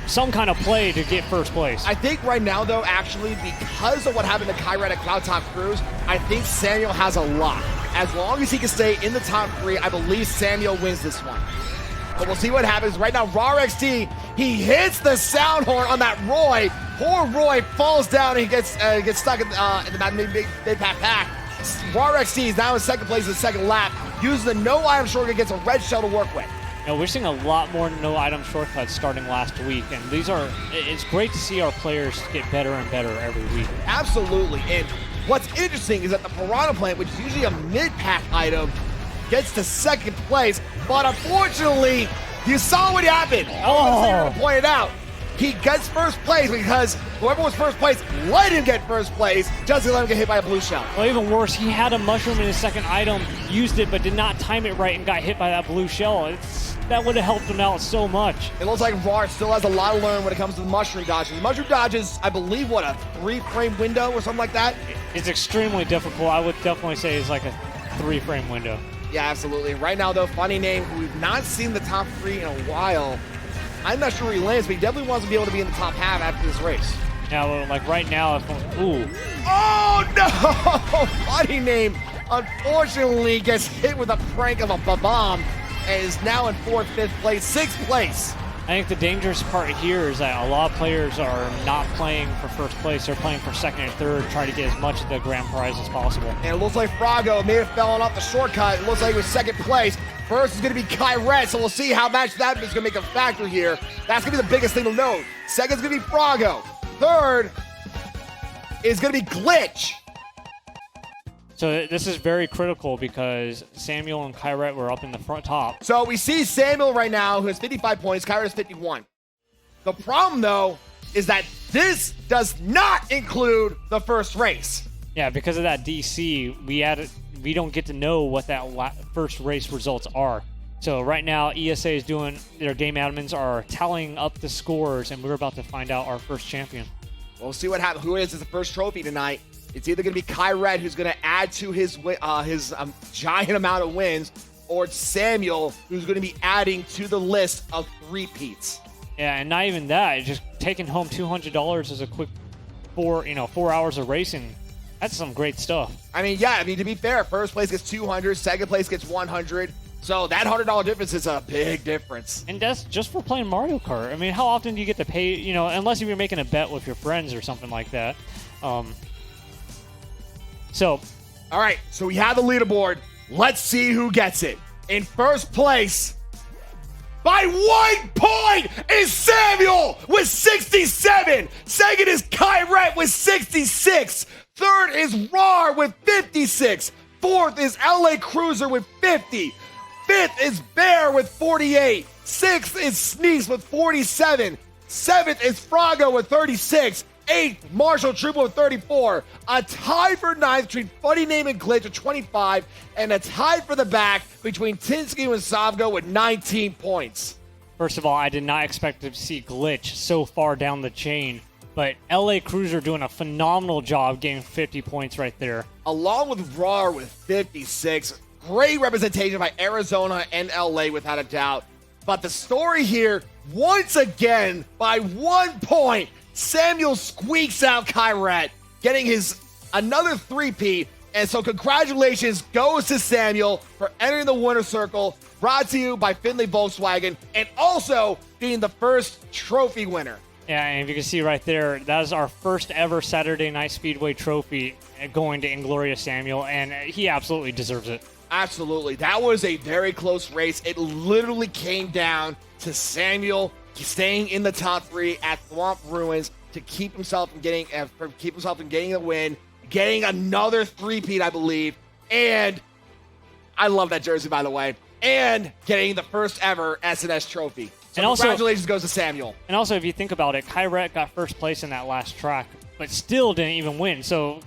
B: some kind of play to get first place.
A: I think right now, though, actually, because of what happened to Kyrette at Cloud Top Cruise, I think Samuel has a lot. As long as he can stay in the top 3, I believe Samuel wins this one. But we'll see what happens. Right now, RARXT, he hits the sound horn on that Roy. Poor Roy falls down and he gets stuck in the big pack. RARXT is now in second place in the second lap, using the no item shortcut, gets a red shell to work with.
B: You know, we're seeing a lot more no item shortcuts starting last week, and it's great to see our players get better and better every week.
A: Absolutely. And what's interesting is that the Piranha Plant, which is usually a mid-pack item, gets to second place, but unfortunately, you saw what happened.
B: Oh!
A: Pointed out, he gets first place because whoever was first place let him get first place, just to let him get hit by a blue shell.
B: Well, even worse, he had a mushroom in his second item, used it, but did not time it right and got hit by that blue shell. That would have helped him out so much.
A: It looks like RAR still has a lot to learn when it comes to the mushroom dodges. The mushroom dodges, I believe, a 3-frame window or something like that?
B: It's extremely difficult. I would definitely say it's like a 3-frame window.
A: Yeah, absolutely. Right now, though, funny name, who we've not seen the top 3 in a while. I'm not sure where he lands, but he definitely wants to be able to be in the top half after this race.
B: Now, like right now, ooh.
A: Oh, no! Funny name, unfortunately, gets hit with a prank of a bomb and is now in 4th, 5th place, 6th place.
B: I think the dangerous part here is that a lot of players are not playing for first place. They're playing for second and third, trying to get as much of the grand prize as possible.
A: And it looks like Frago may have fallen off the shortcut. It looks like he was second place. First is going to be Kyrette, so we'll see how much that is going to make a factor here. That's going to be the biggest thing to note. Second is going to be Frago. Third is going to be Glitch.
B: So this is very critical because Samuel and Kyrette were up in the front top.
A: So we see Samuel right now, who has 55 points. Kyrette has 51. The problem, though, is that this does not include the first race.
B: Yeah, because of that DC, we don't get to know what that first race results are. So right now, ESA is doing, their game admins are tallying up the scores, and we're about to find out our first champion.
A: We'll see what happens. Who is the first trophy tonight? It's either going to be Kyrette, who's going to add to his giant amount of wins, or it's Samuel, who's going to be adding to the list of repeats.
B: Yeah, and not even that. Just taking home $200 is a quick 4 hours of racing. That's some great stuff.
A: I mean, yeah. To be fair, first place gets 200, second place gets 100. So that $100 difference is a big difference.
B: And that's just for playing Mario Kart. I mean, how often do you get to pay? Unless you're making a bet with your friends or something like that. So,
A: all right, so we have the leaderboard. Let's see who gets it. In first place, by 1 point, is Samuel with 67. Second is Kyrette with 66. Third is RAR with 56. Fourth is LA Cruiser with 50. Fifth is Bear with 48. Sixth is Sneaks with 47. Seventh is Frago with 36. 8th, Marshall Trooper with 34. A tie for 9th between Funny Name and Glitch with 25. And a tie for the back between Tinsky and Savgo with 19 points.
B: First of all, I did not expect to see Glitch so far down the chain. But LA Cruiser doing a phenomenal job getting 50 points right there.
A: Along with RAR with 56. Great representation by Arizona and LA without a doubt. But the story here, once again, by 1 point, Samuel squeaks out Kyrette, getting his another 3-peat. And so congratulations goes to Samuel for entering the winner's circle, brought to you by Findlay Volkswagen, and also being the first trophy winner.
B: Yeah, and if you can see right there, that is our first ever Saturday Night Speedway trophy going to Inglorious Samuel, and he absolutely deserves it.
A: Absolutely. That was a very close race. It literally came down to Samuel staying in the top 3 at Swamp Ruins to keep himself from getting the win, getting another 3-peat, I believe, and I love that jersey, by the way, and getting the first ever SNS trophy. So
B: and also,
A: congratulations goes to Samuel.
B: And also, if you think about it, Kyret got first place in that last track, but still didn't even win. So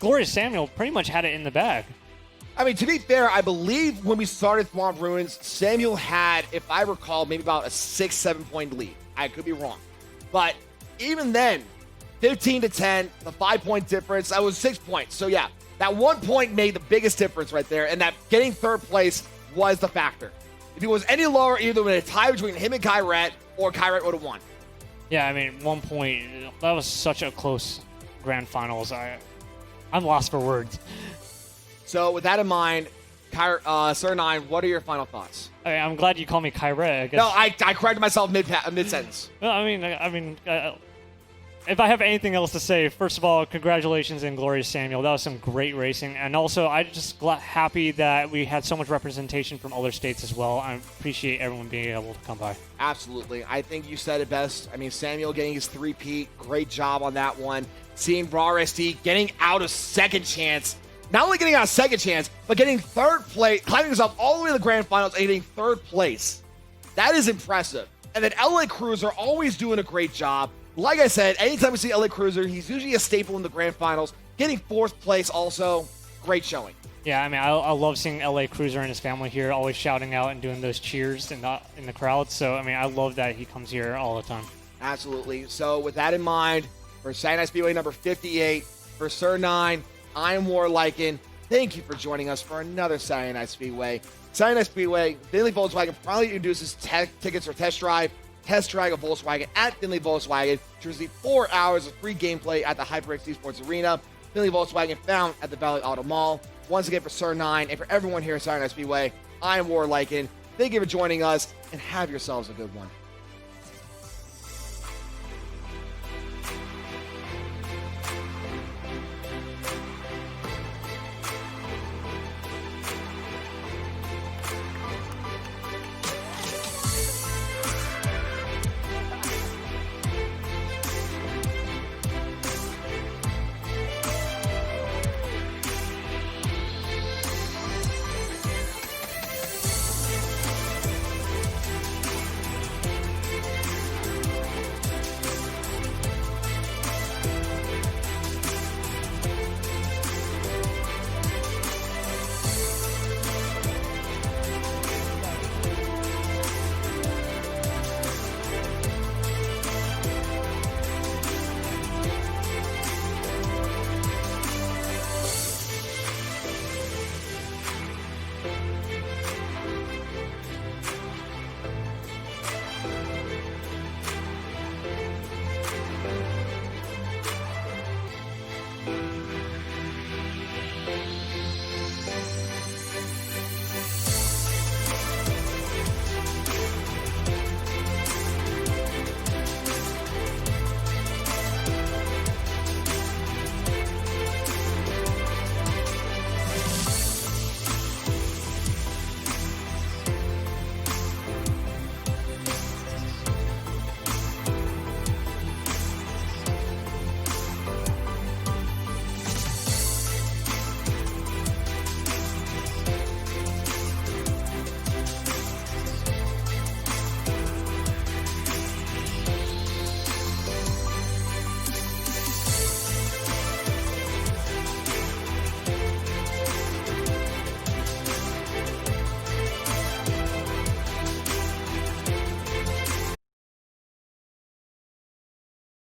B: Glorious Samuel pretty much had it in the bag.
A: I mean, to be fair, I believe when we started Swamp Ruins, Samuel had, if I recall, maybe about a 6-7 point lead. I could be wrong. But even then, 15 to 10, the 5-point difference, that was 6 points. So yeah, that 1 point made the biggest difference right there, and that getting third place was the factor. If it was any lower, either with a tie between him and Kyret, or Kyret would have won.
B: Yeah, I mean, 1 point, that was such a close grand finals. I'm lost for words.
A: So with that in mind, Sir9, what are your final thoughts?
B: I'm glad you call me Kyret. I guess.
A: No, I corrected myself mid-sentence.
B: No, I mean, if I have anything else to say, first of all, congratulations and Glorious Samuel. That was some great racing, and also I'm just happy that we had so much representation from other states as well. I appreciate everyone being able to come by.
A: Absolutely. I think you said it best. I mean, Samuel getting his 3-peat, great job on that one. Seeing Raw SD getting out of second chance. Not only getting out of second chance, but getting third place, climbing himself all the way to the grand finals and getting third place. That is impressive. And then LA Cruiser always doing a great job. Like I said, anytime we see LA Cruiser, he's usually a staple in the grand finals. Getting fourth place also, great showing.
B: Yeah, I mean, I love seeing LA Cruiser and his family here, always shouting out and doing those cheers in the crowd. So, I mean, I love that he comes here all the time.
A: Absolutely. So with that in mind, for Saturday Night Speedway number 58, for Sir9, I'm Warliken. Thank you for joining us for another Saturday Night Speedway. Saturday Night Speedway, Finley Volkswagen proudly introduces tickets for test drive a Volkswagen at Finley Volkswagen, which receive 4 hours of free gameplay at the HyperX Esports Arena. Finley Volkswagen found at the Valley Auto Mall. Once again, for Sir9 and for everyone here at Saturday Night Speedway, I am Warliken. Thank you for joining us, and have yourselves a good one.